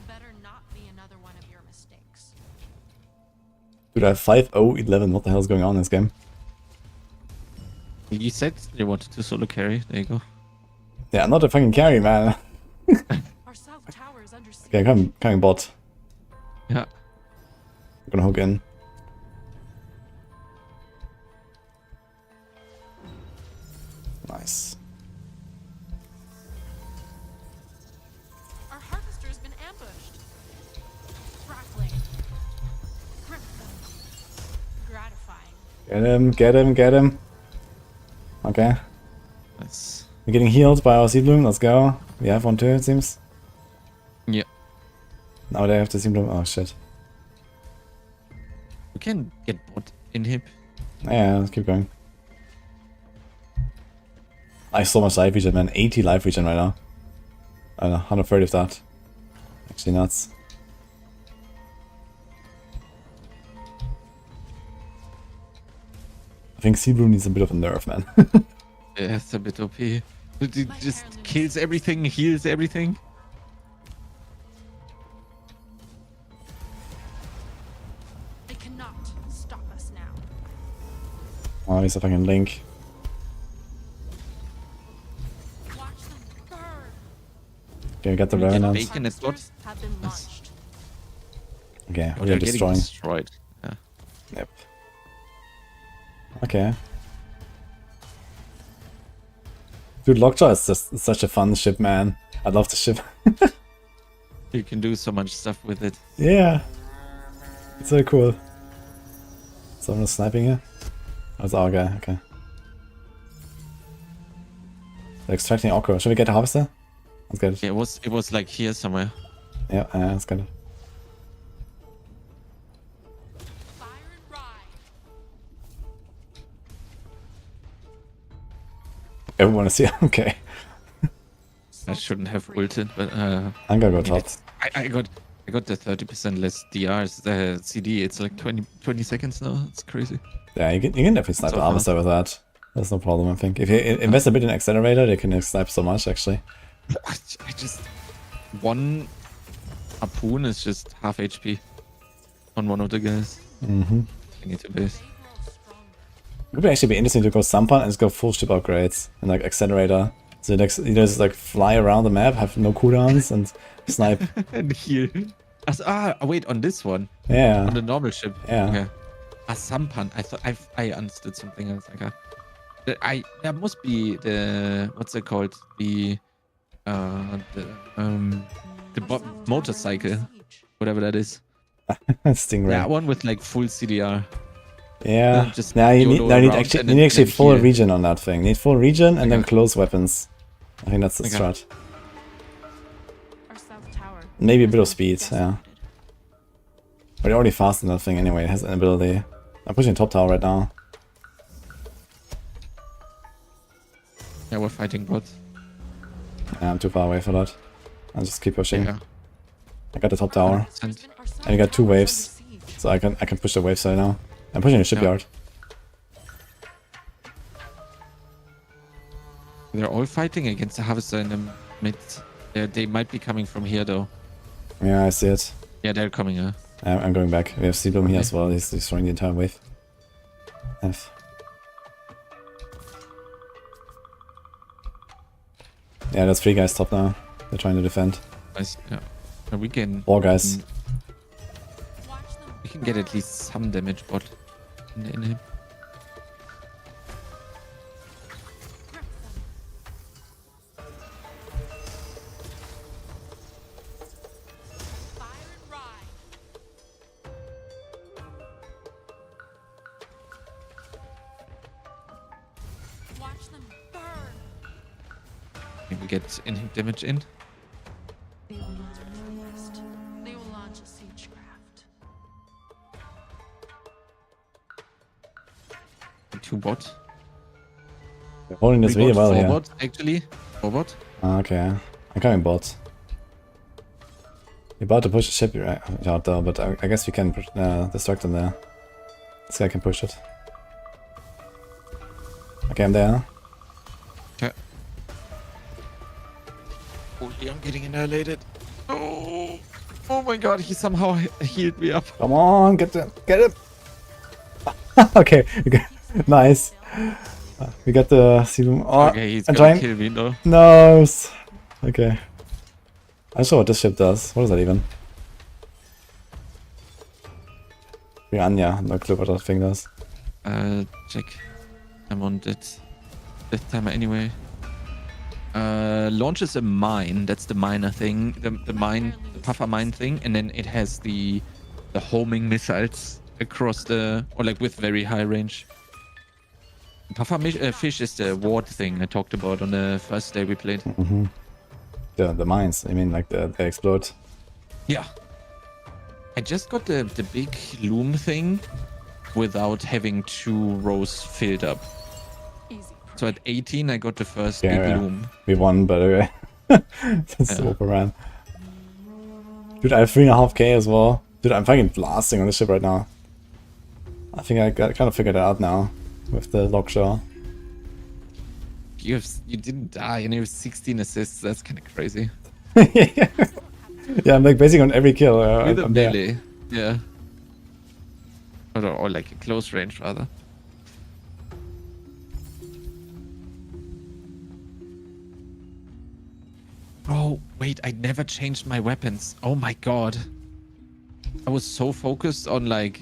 better not be another one of your mistakes. Dude, I have 5-0-11. What the hell is going on in this game? You said you wanted to solo carry. There you go. Yeah, I'm not a fucking carry, man. Our south tower is under siege. Okay, coming bot. Yeah. I'm gonna hook in. Nice. Our harvester has been ambushed. Crackling. Crimson. Gratifying. Get him, get him, get him. Okay. Nice. We're getting healed by our Sea Bloom. Let's go. We have one too, it seems. Yeah. Now they have the Sea Bloom. Oh shit. We can get bot inhib. Yeah, let's keep going. I have so much life regen, man. 80 life regen right now. I don't know, 130 of that. Actually nuts. I think Sea Bloom needs a bit of a nerf, man. Yeah, it's a bit OP. It just kills everything, heals everything. They cannot stop us now. Oh, he's a fucking Link. Watch them burn. Okay, we got the We get Revenant. bacon at bot. Harvesters have been launched. Okay, Oh, we they're are getting destroying. destroyed. Yeah. Yep. Okay. Dude, Lockjaw is just such a fun ship, man. I love the ship. You can do so much stuff with it. Yeah. It's so cool. Someone's sniping here? Oh, it's our guy, okay. They're extracting Oko. Should we get the harvester? Let's get it. Yeah, it was like here somewhere. Yeah, let's get it. Fire and ride. Everyone is here, okay. I shouldn't have ulted, but I'm gonna go top. I got the 30% less DRs, the CD. It's like 20 seconds now. It's crazy. Yeah, you can definitely snipe So the harvester with that. That's no problem, I think. If you invest a bit in accelerator, they can snipe so much, actually. I just one harpoon is just half HP on one of the guys. Mm-hmm. I need to base. It would actually be interesting to go Sampan and just go full ship upgrades and like accelerator. So you just like fly around the map, have no cooldowns, and snipe. And heal. Wait, on this one. Yeah. On the normal ship. Yeah. Okay. Sampan. I thought I understood something else. Like there must be the what's it called? The motorcycle, whatever that is. Stingray. That one with like full CDR. Yeah. Just Now you YOLO need around actually and you need then actually full heal. regen on that thing. You need full regen and then Okay. close weapons. I think that's the Okay. strat. Our south tower. Maybe a has bit of been speed, yeah. decimated. But you're already fast in that thing anyway. It has an ability. I'm pushing top tower right now. Yeah, we're fighting bots. Yeah, I'm too far away for that. I'll just keep pushing. Yeah. I got the top tower. And Our south And you got two tower is waves. under siege. So I can push the wave side now. I'm pushing the shipyard. they're all fighting against the harvester in the mid. They might be coming from here though. Yeah, I see it. Yeah, they're coming. I'm going back. We have Seabloom here Okay. as well. He's destroying the entire wave. F. Yeah, there's 3 guys top now. They're trying to defend. Nice. Yeah. And we can 4 guys. Watch them. we can get at least some damage bot in him. Fire and ride. Watch them burn. Can we get any damage in? They will not resist. They will launch a siegecraft. 2 bot. They're holding this We really got well 4 here. bot actually. 4 bot. Okay. I'm coming bot. You're about to push the ship out though, but I guess we can distract them there. This guy can push it. Okay, I'm there. Okay. Holy, I'm getting annihilated. Oh, oh my god, he somehow healed me up. Come on, get him! Get him! Okay, nice. We got the Seabloom. Oh, Okay, he's I'm gonna trying. kill me though. No. Okay. I don't know what this ship does. What is that even? Piranha. No clue what that thing does. Check. I'm on that timer anyway. Launches a mine. That's the miner thing. The mine, the puffer mine thing, and then it has the homing missiles across the or like with very high range. Puffer fish is the ward thing I talked about on the first day we played. Mm-hmm. The mines. I mean, like they explode. Yeah. I just got the big loom thing without having 2 rows filled up. Easy. So at 18 I got the first Yeah, big yeah. loom. We won, by the way. That's Yeah. overran. Dude, I have 3.5k as well. Dude, I'm fucking blasting on the ship right now. I think I kind of figured it out now with the lockjaw. You didn't die and you have 16 assists. That's kind of crazy. Yeah, I'm like basing on every kill. With a I'm there. melee, yeah. Or like a close range rather. Oh wait, I never changed my weapons. Oh my god. I was so focused on like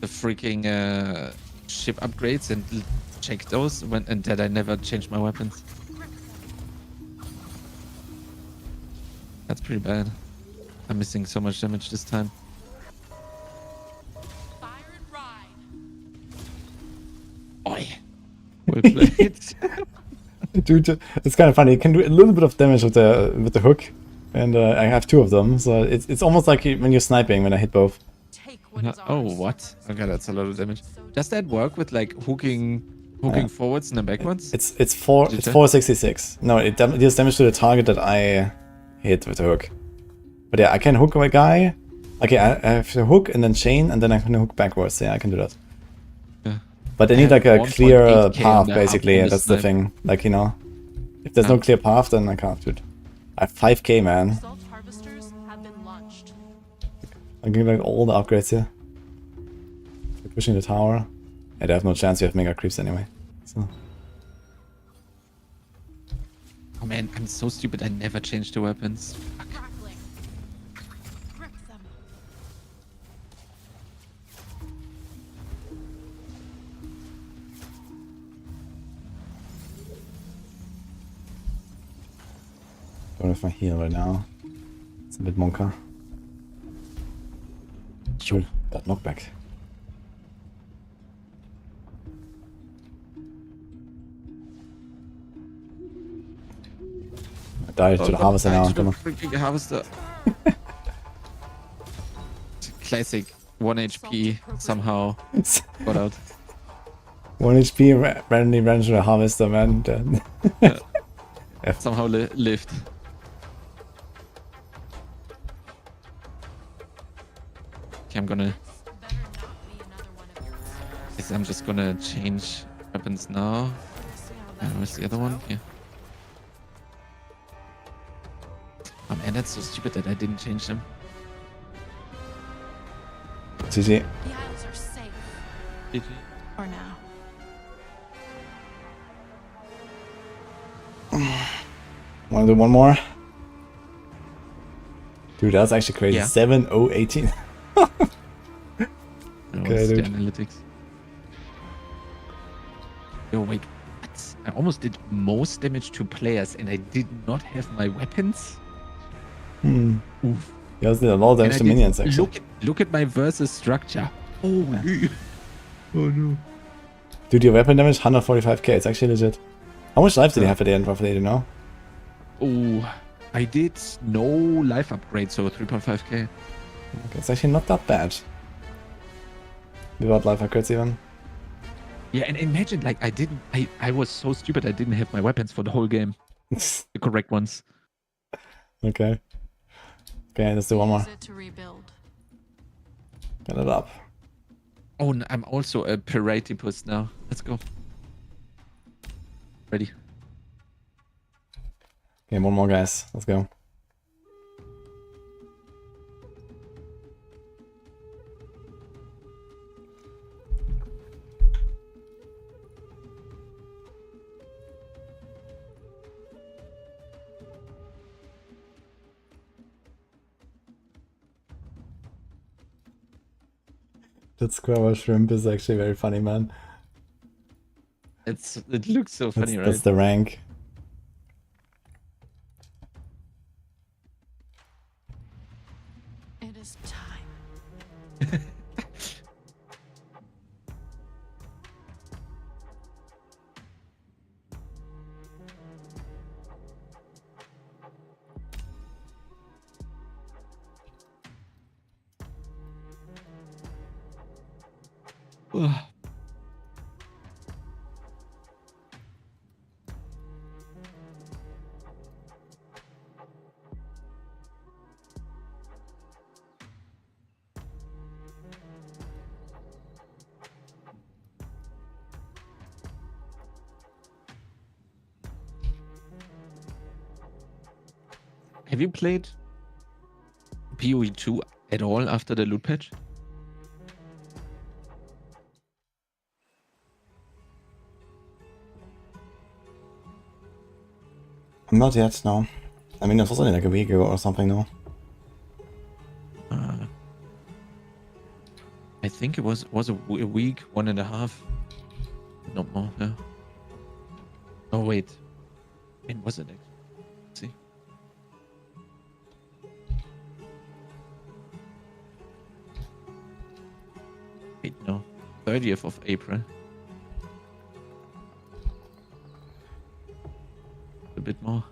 the freaking ship upgrades and check those, and that I never changed my weapons. That's pretty bad. I'm missing so much damage this time. Fire and ride. Oi. Well played. Dude, it's kind of funny. You can do a little bit of damage with the hook, and I have 2 of them, so it's almost like when you're sniping when I hit both. Take what is Oh, ours. what? Okay, that's a lot of damage. Does that work with like hooking forwards and then backwards? It's 466. No, it deals damage to the target that I hit with the hook. But yeah, I can hook my guy. Okay, I have to hook and then chain, and then I can hook backwards. Yeah, I can do that. Yeah. But I need like a 1.8K clear on path, the basically. up on the That's the snipe. thing. Like, you know, if there's no clear path, then I can't do it. I have 5k, man. Assault harvesters have been launched. I'm getting like all the upgrades here. We're pushing the tower. Yeah, they have no chance. You have mega creeps anyway. So. Oh man, I'm so stupid. I never changed the weapons. Crackling. Grip them. Don't have my heal right now. It's a bit monka. Sure, that knockback. I died to the harvester now. Come on. Freaking harvester. Classic. 1 HP somehow got out. 1 HP randomly ran to the harvester, man. Somehow lived. Okay, I'm gonna. Better not be another one of yours. Guess I'm just gonna change weapons now. Where's the other one? Yeah. Oh man, that's so stupid that I didn't change them. GG. The isles are safe. For now. Wanna do one more? Dude, that's actually crazy. Yeah. 7-0-18. Okay, dude. Analytics. Yo, wait. What? I almost did most damage to players and I did not have my weapons? Oof. You also did a lot of damage And to I did- minions, actually. Look at my versus structure. Holy. Oh no. Dude, your weapon damage 145k. It's actually legit. How much life did you have at the end, roughly? Do you know? Oh, I did no life upgrade, so 3.5k. Okay, it's actually not that bad. Without life upgrades, even. Yeah, and imagine, like, I was so stupid I didn't have my weapons for the whole game. The correct ones. Okay. Okay, let's do one more. Use it to rebuild. Get it up. Oh, and I'm also a Piratipus now. Let's go. Ready. Okay, one more, guys. Let's go. That squirrel shrimp is actually very funny, man. It looks so funny, right? That's the rank. It is time. Have you played PoE 2 at all after the loot patch? Not yet, no. I mean, it was only like a week ago or something, no? I think it was a week, 1.5. No more, yeah. Oh, wait. When was it actually? Let's see. Wait, no. 30th of April. A bit more.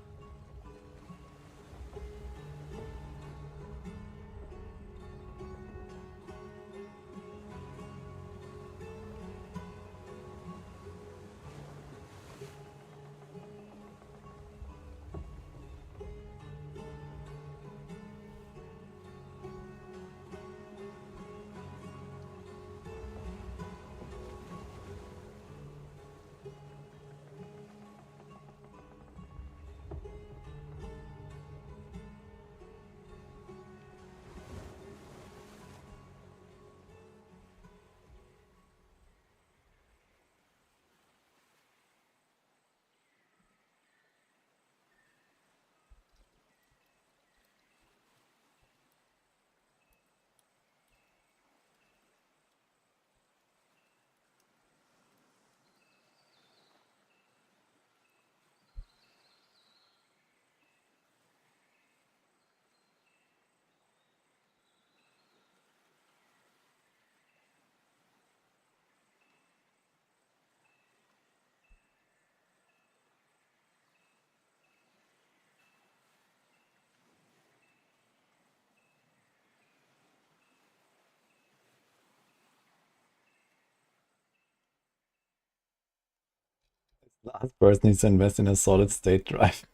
Last person needs to invest in a solid state drive.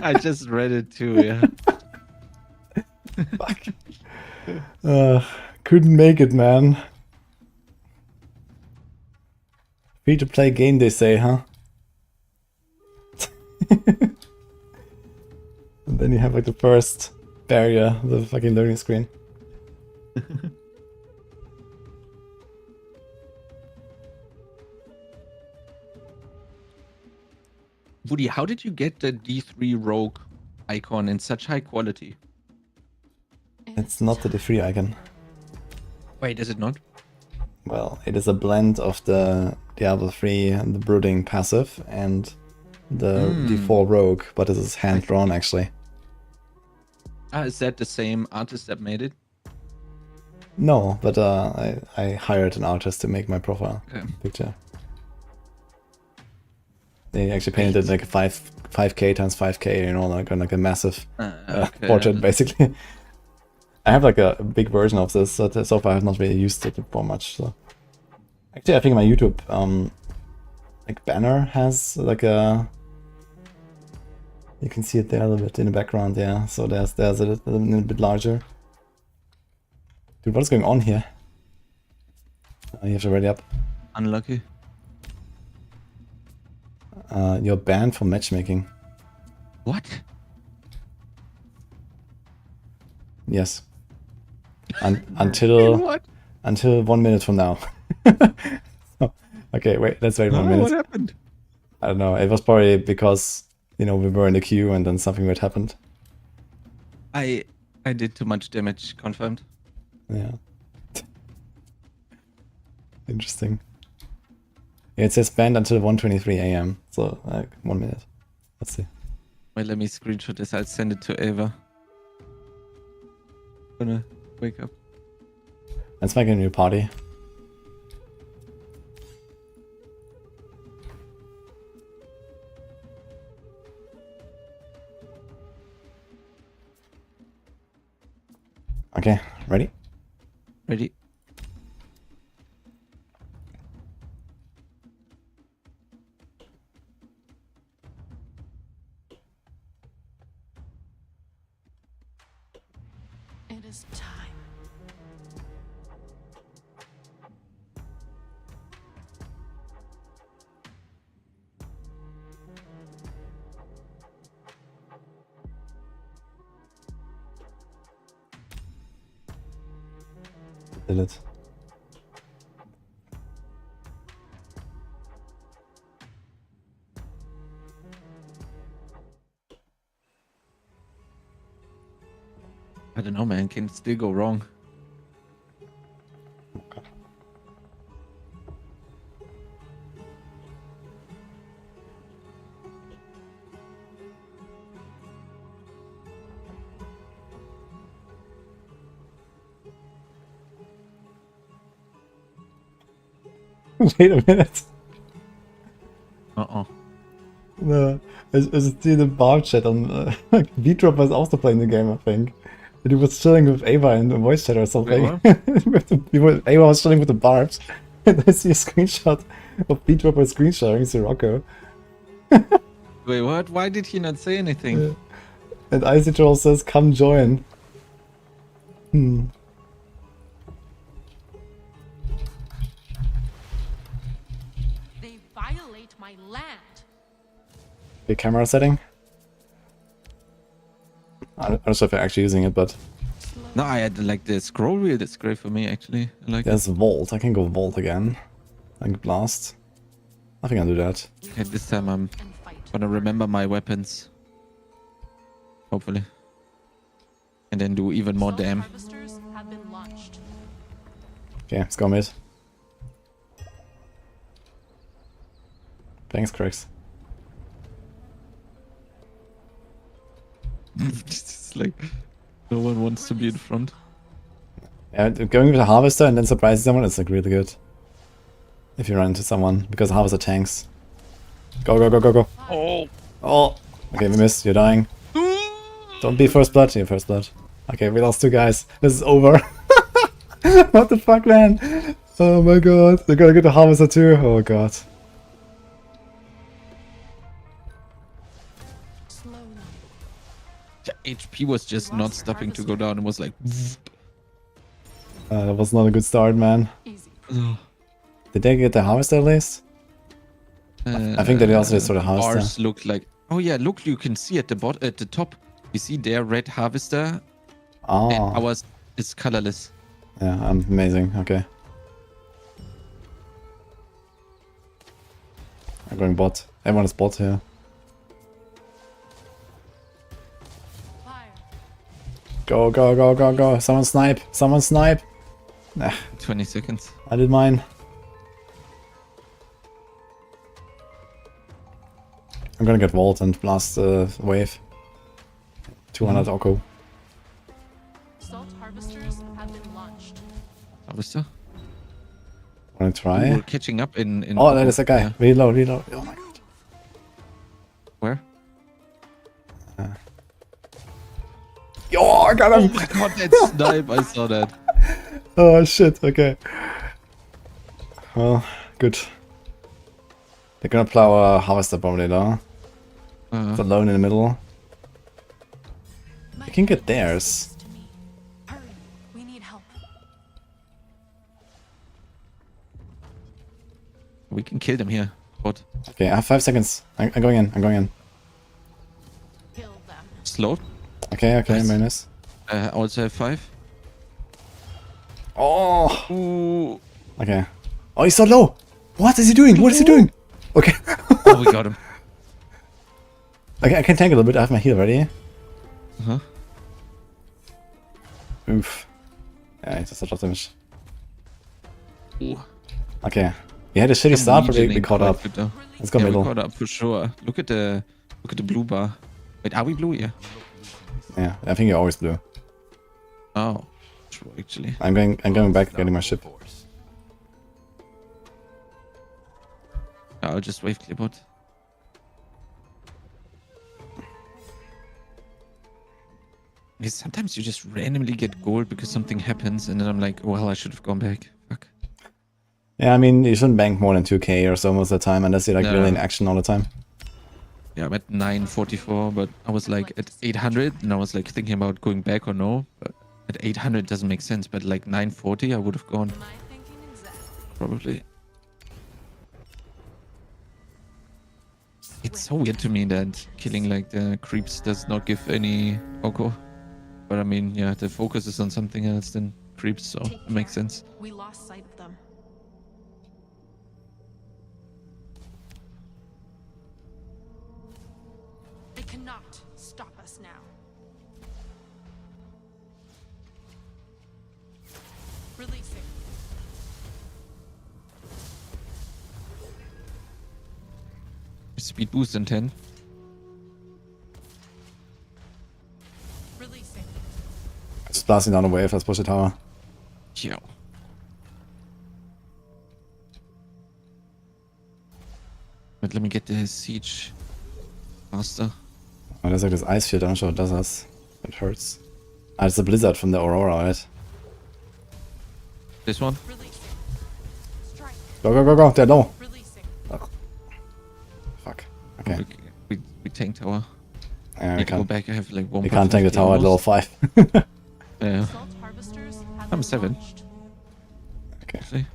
I just read it too, yeah. Fuck. Couldn't make it, man. Free to play game, they say, huh? And then you have like the first barrier, the fucking loading screen. Woody, how did you get the D3 Rogue icon in such high quality? It's not the free icon. Wait, is it not? Well, it is a blend of the Diablo 3 and the Brooding passive and the D4 Rogue, but it is hand-drawn actually. Ah, is that the same artist that made it? No, but I hired an artist to make my profile picture. They actually painted it like a 5k times 5k, you know, like on like a massive portrait basically. I have like a big version of this, but so far I have not really used it for much. So actually, I think my YouTube like banner has like a, you can see it there a little bit in the background, yeah. So there's a little bit larger. Dude, what is going on here? You have to ready up. Unlucky. You're banned from matchmaking. What? Yes. Until 1 minute from now. Okay, wait, let's wait 1 minute. What happened? I don't know. It was probably because, you know, we were in the queue and then something weird happened. I did too much damage, confirmed. Yeah. Interesting. Yeah, it says banned until 1:23 a.m. So like 1 minute. Let's see. Wait, let me screenshot this. I'll send it to Ava. Gonna wake up. Let's make a new party. Okay, ready? Ready? It is time. Did it. I don't know, man. Can still go wrong. Wait a minute. Uh-oh. No, I just see the Barb chat on V-Drop was also playing the game, I think. And he was chilling with Ava in the voice chat or something. Ava was chilling with the Barbs. And I see a screenshot of V-Drop was screen sharing Sirocco. Wait, what? Why did he not say anything? And Icy Troll says, come join. They violate my land. The camera setting? I don't know if I'm actually using it, but No, I had like the scroll wheel. That's great for me, actually. I like there's Vault. I can go Vault again. Like Blast. I think I'll do that. it. Okay, this time I'm And fight. gonna remember my weapons. Hopefully. And then do even more Assault damn. harvesters have been launched. Okay, let's go mid. Thanks, Crix. It's like no one wants to be in front. Yeah, going with the Harvester and then surprising someone is like really good. If you run into someone, because Harvester tanks. Go, go, go, go, go. Oh! Okay, we missed. You're dying. Don't be first blood. You're first blood. Okay, we lost 2 guys. This is over. What the fuck, man? Oh my god. They're gonna get the Harvester too. Oh god. Slowly. The HP was just not stopping to go down. It was like. That was not a good start, man. Easy. Did they get the Harvester at least? I think they also saw the Harvester. Bars look like. Oh yeah, look! You can see at the top. You see their red Harvester. Oh. And ours is colorless. Yeah, amazing. Okay. I'm going bot. Everyone is bot here. Fire. Go, go, go, go, go. Someone snipe. Someone snipe. Nah, 20 seconds. I did mine. I'm gonna get Vault and blast the wave. 200 Oko. Assault harvesters have been launched. Harvester. Wanna We're try? catching up in. Oh, that is a guy. Yeah. Reload, reload. Oh my god. Where? Yo, I got Oh him! my god, that snipe! I saw that. Oh shit, okay. Well, good. They're gonna plow a Harvester probably though. It's alone in the middle. You can get theirs. To me. Hurry. We need help. We can kill them here. What? Okay, I have 5 seconds. I'm going in, I'm going in. Kill them. Slow. Okay, okay, Nice. very nice. I also have 5. Oh! Ooh. Okay. Oh, he's so low! What is he doing? What is he doing? Okay. Oh, we got him. Okay, I can tank a little bit. I have my heal ready. Uh-huh. Oof. Yeah, it's just a lot of damage. Ooh. Okay. We had a shitty start, but we caught up. Good, though. Let's go Yeah, we middle. caught up for sure. Look at the blue bar. Wait, are we blue? Yeah. Yeah, I think you're always blue. Oh, true. Actually, I'm going back, getting my ship. I'll just wave clipboard. Because sometimes you just randomly get gold because something happens, and then I'm like, well, I should have gone back. Fuck. Yeah, I mean, you shouldn't bank more than 2k or so most of the time, unless you're like No. really in action all the time. Yeah, I'm at 944, but I was like at 800, and I was like thinking about going back or no. But at 800 doesn't make sense, but like 940, I would have gone Am I thinking exactly? probably. It's so weird to me that killing like the creeps does not give any Oko. But I mean, yeah, the focus is on something else than creeps, so Take it makes care. sense. We lost sight of them. They cannot stop us now. Releasing. Speed boost in 10. Releasing. Just blasting down the wave, let's push the tower. Yeah. But let me get the siege faster. Oh, there's like this ice field, I'm not sure what does us. It hurts. Ah, it's a blizzard from the Aurora, right? This one? Releasing. Strike. Go, go, go, go, they're low. Releasing. Ugh. Fuck. Okay. We tank tower. Yeah, we Need to go can't, back. I have like 1. we can't tank the tower at level 5. Yeah. Assault harvesters have I'm been 7. launched. Okay. Actually.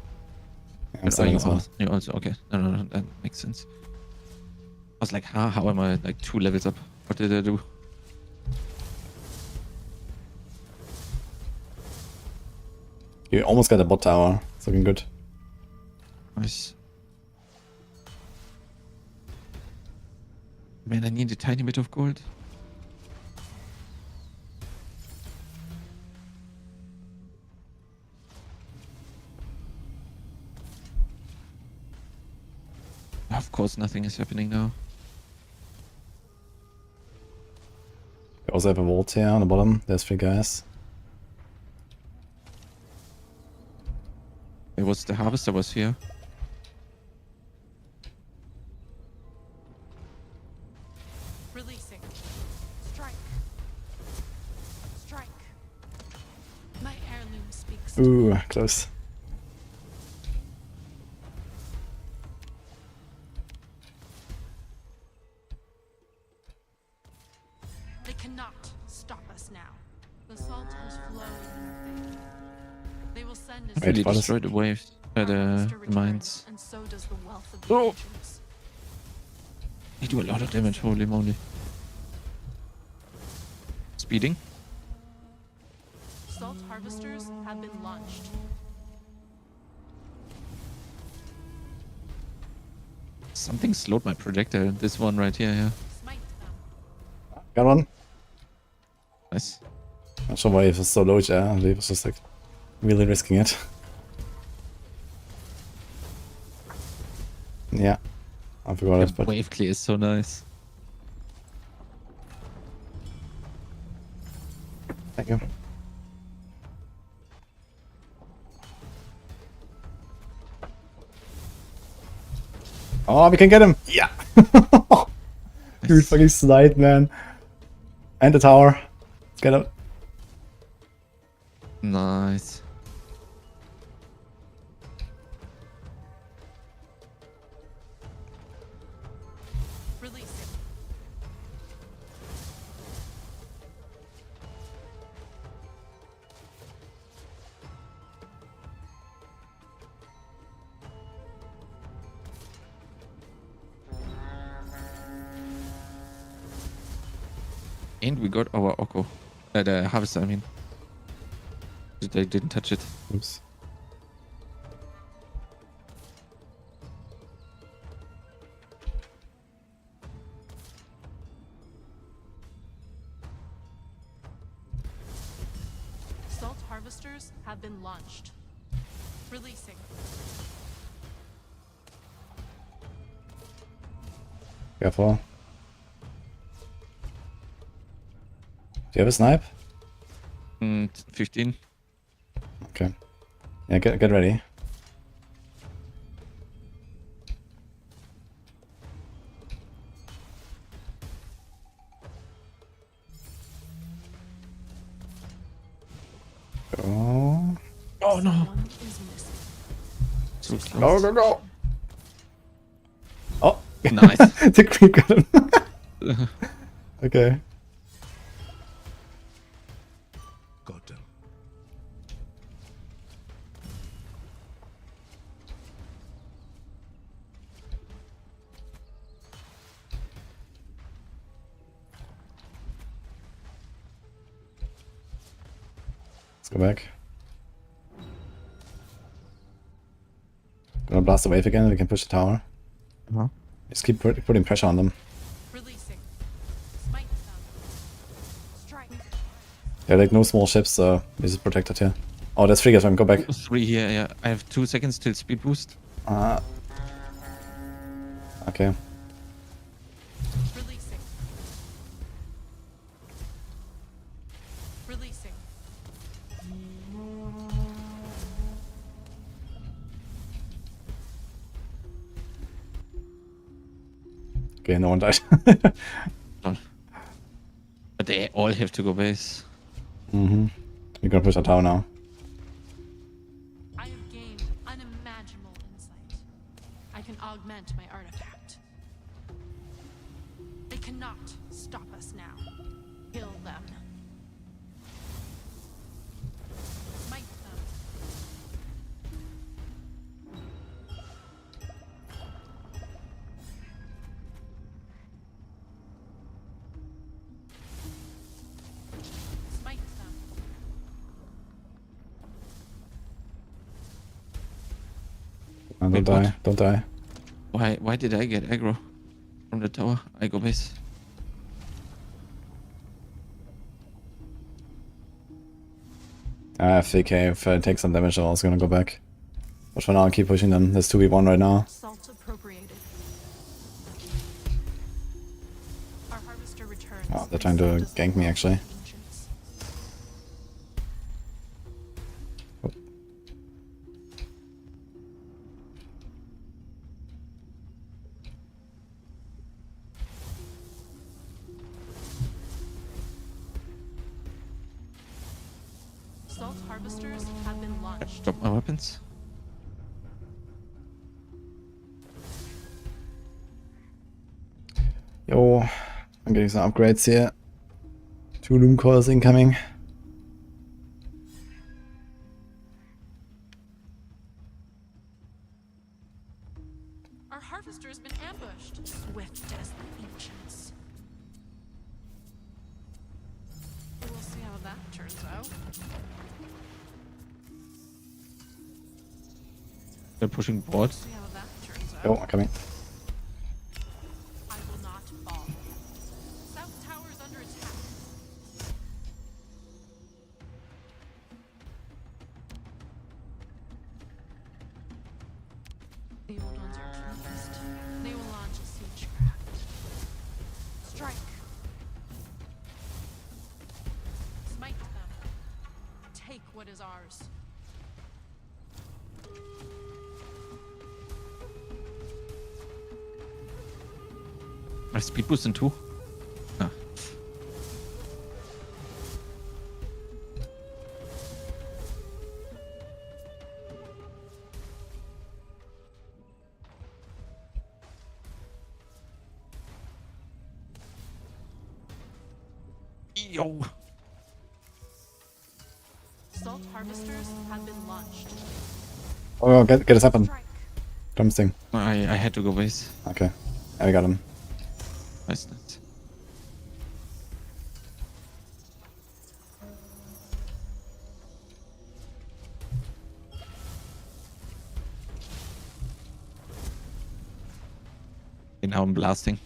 I'm But are 7 you, as well. you also okay? No, that makes sense. I was like, how am I like 2 levels up? What did I do? You almost got a bot tower. It's looking good. Nice. Man, I need a tiny bit of gold. Of course, nothing is happening now. We also have a vault here on the bottom. There's 3 guys. It was the harvester was here. Releasing. Strike. Strike. My heirloom speaks. Ooh, close. They cannot stop us now. The salt has flowed in our favor. They will send us. Wait, Really what is- destroyed the waves. Our The harvester returns, mines. and so does the wealth of the Oh. ancients. They do a lot of damage. Holy moly. Speeding. Salt harvesters have been launched. Something slowed my projector. This one right here. Yeah. Smite them. Got one. Nice. Not sure why it was so low, yeah. He was just like really risking it. Yeah. I forgot it, The but wave clear is so nice. thank you. Oh, we can get him! Yeah! Dude, Nice. fucking slide, man. And the tower. Let's get him. Nice. Releasing. And we got our Oko. The harvester, I mean. They didn't touch it. Oops. Salt harvesters have been launched. Releasing. Careful. Do you have a snipe? 15. Okay. Yeah, get ready. Go. Oh no! One is missing. So Go, close. go, go! Oh! Nice. The creep got him. Okay. Got them. Let's go back. Gonna blast the wave again, we can push the tower. Uh-huh. Just keep putting pressure on them. Releasing. Smite them. Strike. There are like no small ships, so this is protected here. Oh, there's 3 guys, go back. 3 here, yeah. I have 2 seconds till speed boost. Okay. Releasing. Releasing. Okay, no one died. But they all have to go base. Mm-hmm. We're gonna push our tower now. I have gained unimaginable insight. I can augment my artifact. They cannot stop us now. Kill them. Smite them. Smite them. Don't Wait, die. what? Don't die. Why did I get aggro from the tower? I go base. I have 3k. If I take some damage, I'm also gonna go back. But for now, I'll keep pushing them. There's 2v1 right now. Salt appropriated. Our harvester returns. Oh, they're trying to gank me, actually. Ancients. Salt harvesters have been launched. Drop my weapons. Yo, I'm getting some upgrades here. 2 Loom Cores incoming. Our harvester has been ambushed. Swift as the ancients. We'll see how that turns out. They're pushing board. See how that turns out. Yo, I'm coming. I will not fall. South Tower's under attack. The old ones are pleased. They will launch a siegecraft. Strike. Smite them. Take what is ours. I have speed boost in 2. Ah. Yo. Salt harvesters have been launched. Oh, get us up and Strike. dump thing. I had to go base. Okay. Yeah, we got him. Nice, nice. Okay, now I'm blasting.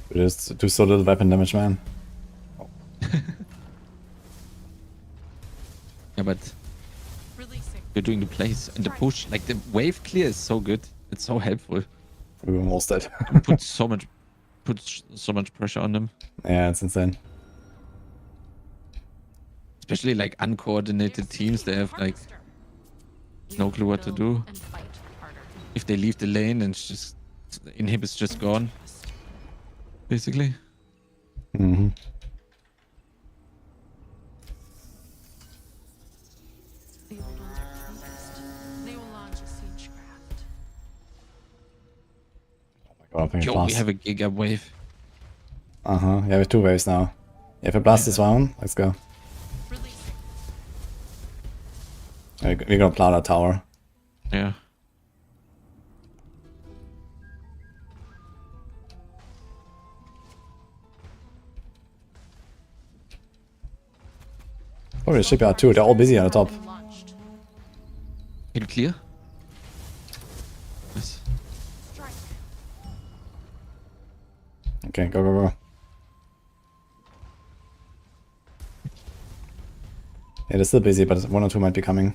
We just do so little weapon damage, man. Yeah, but Releasing. you're doing the plays and the push. Like the wave clear is so good. It's so helpful. We were almost dead. Put so much pressure on them. Yeah, it's insane. Especially like uncoordinated teams. They have like no clue what to do. And fight harder. If they leave the lane and it's just the inhib is just gone. Basically. Mm-hmm. The old ones are pleased. They will launch a siegecraft. God, I think Yo, we have a giga wave. Uh-huh. Yeah, we have 2 waves now. Yeah, if I blast this one, let's go. Releasing. We're gonna plow that tower. Yeah. Oh, the shipyard too. They're all busy on the top. Have been launched. Can you clear? Nice. Strike. Okay, go, go, go. Yeah, they're still busy, but 1 or 2 might be coming.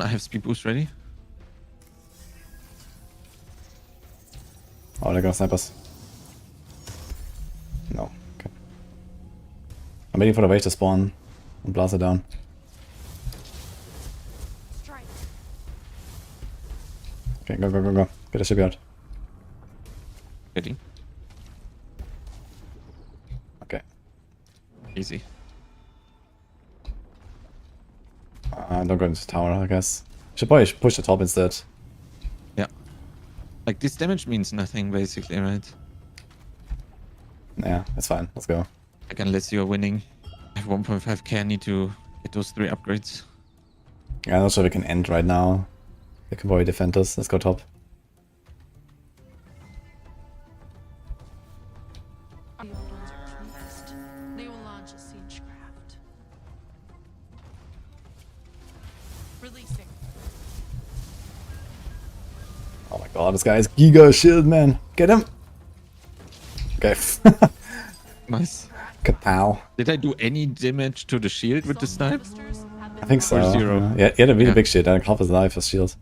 I have speed boost ready. Oh, they're gonna snipe us. No. Okay. I'm waiting for the wave to spawn and blast it down. Strike. Okay, go, go, go, go. Get the shipyard. Ready? Okay. Easy. Don't go into tower, I guess. Should probably push the top instead. Yeah. Like, this damage means nothing, basically, right? Yeah, that's fine. Let's go. Like, unless you're winning. I have 1.5k, I need to get those 3 upgrades. Yeah, I'm not sure we can end right now. They can probably defend us. Let's go top. Our old ones are pleased. They will launch a siegecraft. Releasing. Oh my god, this guy is Giga Shield, man. Get him! Okay. Nice. Kapow. Did I do any damage to the shield with the snipe? I think so. Or 0? Yeah, he had a really Yeah. big shield, and half his life was shield.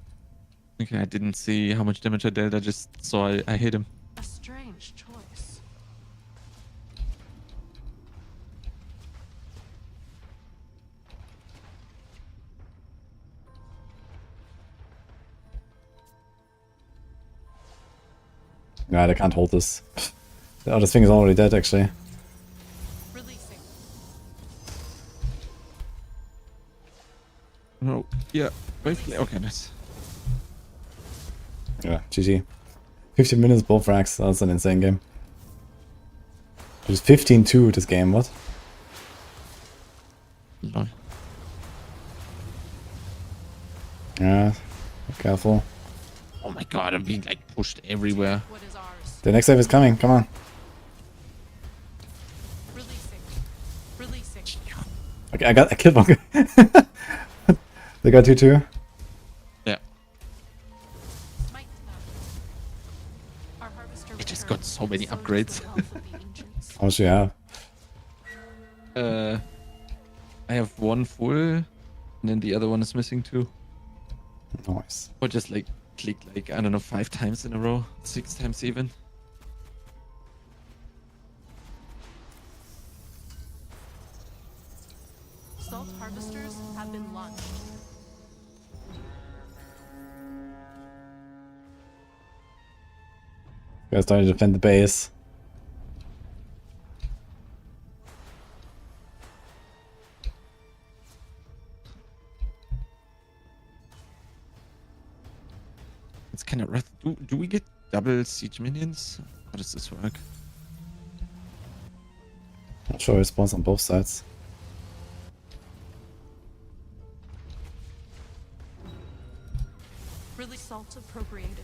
Okay, I didn't see how much damage I dealt. I just saw I hit him. A strange choice. Yeah, they can't hold this. Oh, this thing is already dead, actually. Releasing. No. Yeah. Basically, okay, nice. Yeah, GG. 15 minutes, both frags. That's an insane game. It's 15-2 this game, what? Lol. Yeah, be careful. Oh my god, I'm being like pushed everywhere. What is ours? The next wave is coming, come on. Releasing. Releasing. Okay, I killed one guy. They got you too? Yeah. Smite them. Our harvester I just returns, got so many so does upgrades. the wealth of the ancients. How much do you have? I have 1 full, and then the other one is missing 2. Nice. Or just like click like, I don't know, 5 times in a row, 6 times even. Salt harvesters have been launched. You guys trying to defend the base. It's kind of rough. Do we get double siege minions? How does this work? Not sure it spawns on both sides. Really salt appropriated.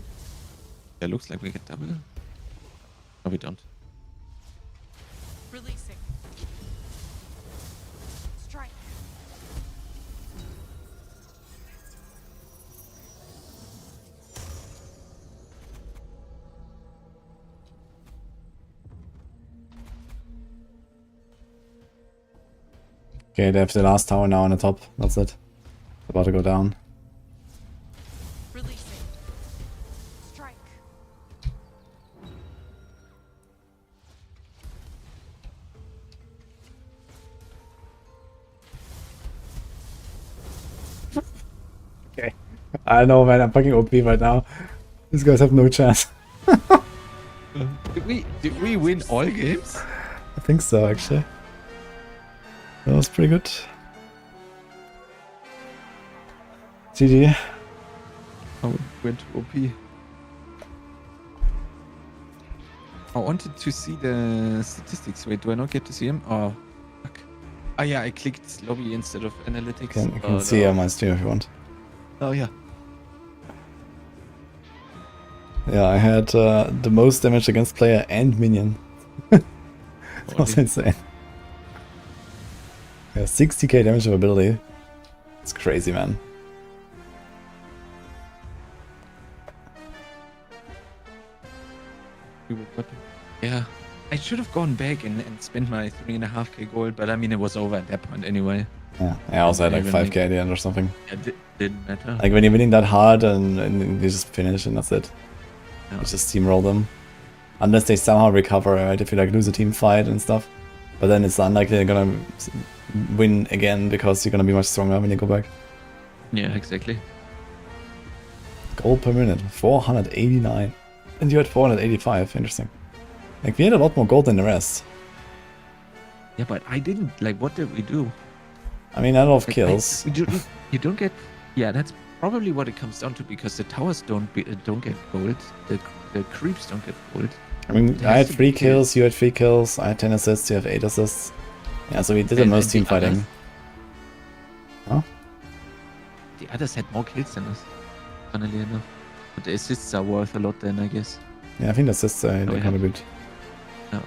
Yeah, looks like we get double. No, we don't. Releasing. Strike. Okay, they have the last tower now on the top. That's it. About to go down. Releasing. Strike. Okay. I know, man. I'm fucking OP right now. These guys have no chance. Did we win all games? I think so, actually. That was pretty good. GG. Oh, went to OP. I wanted to see the statistics. Wait, do I not get to see them? Oh, fuck. Oh yeah, I clicked lobby instead of analytics. You can see on my stream if you want. Oh yeah. Yeah, I had the most damage against player and minion. That was insane. Yeah, 60k damage of ability. It's crazy, man. Yeah, I should have gone back and spent my 3.5k gold, but I mean it was over at that point anyway. Yeah, I also had like Even 5k at the end or something. It didn't matter. Like when you're winning that hard and you just finish and that's it. No. You just steamroll them. Unless they somehow recover, right? If you like lose a team fight and stuff. But then it's unlikely they're gonna win again because you're gonna be much stronger when you go back. Yeah, exactly. Gold per minute, 489. And you had 485, interesting. Like, we had a lot more gold than the rest. Yeah, but I didn't. Like, what did we do? I mean, a lot of Like, kills. you don't get. Yeah, that's probably what it comes down to, because the towers don't get gold. The creeps don't get gold. I mean, It I has had to 3 be kills, you had 3 kills, I had 10 assists, you have 8 assists. Yeah, so we did the And- most and team the fighting. others? Huh? The others had more kills than us, funnily enough. But the assists are worth a lot then, I guess. Yeah, I think the assists they yeah. contribute. No.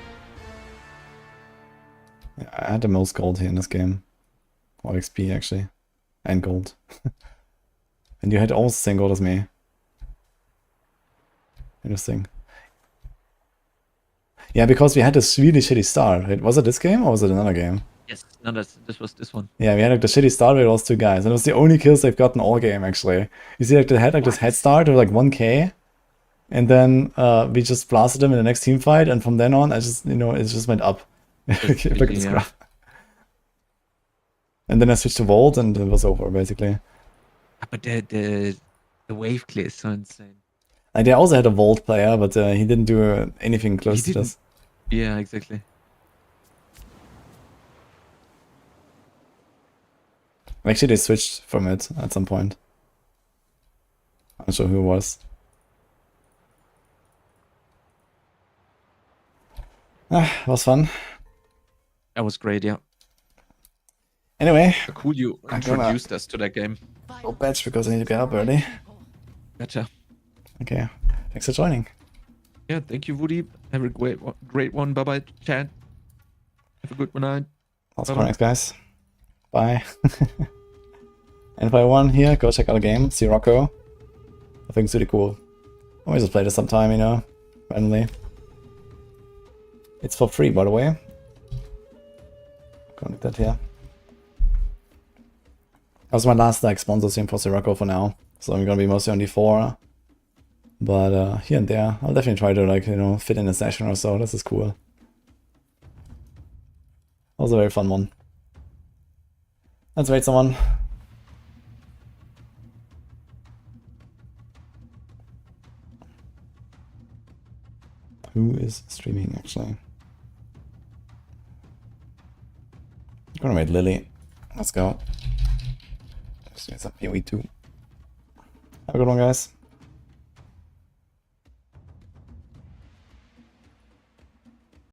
Yeah, I had the most gold here in this game. Or XP, actually. And gold. And you had almost the same gold as me. Interesting. Yeah, because we had this really shitty start. Right? Was it this game or was it another game? Yes, no, this was this one. Yeah, we had like the shitty start with those 2 guys. And it was the only kills they've gotten all game, actually. You see, like, they had like this head start of like 1k. And then we just blasted them in the next team fight. And from then on, I just, you know, it just went up. Look at this yeah. graph. And then I switched to Vault and it was over, basically. But the wave clear is so insane. And they also had a Vault player, but he didn't do anything close He to this. Yeah, exactly. Actually, they switched from it at some point. I'm not sure who it was. Ah, it was fun. That was great, yeah. Anyway, Cool you I'm gonna- introduced us to that game. go batch because I need to get up early. Gotcha. Okay, thanks for joining. Yeah, thank you, Woody. Have a great one. Bye-bye, chat. Have a good one night. Lots of Bye-bye. connects, guys. Bye. And if I won here, go check out the game, Sirocco. I think it's really cool. Always just play this sometime, you know, randomly. It's for free, by the way. Connect that here. That was my last like sponsor stream for Sirocco for now, so I'm gonna be mostly on D4. But here and there, I'll definitely try to like, you know, fit in a session or so. This is cool. That was a very fun one. Let's raid someone. Who is streaming actually? I'm gonna raid Lily. Let's go. Let's do some PoE2. Have a good one, guys.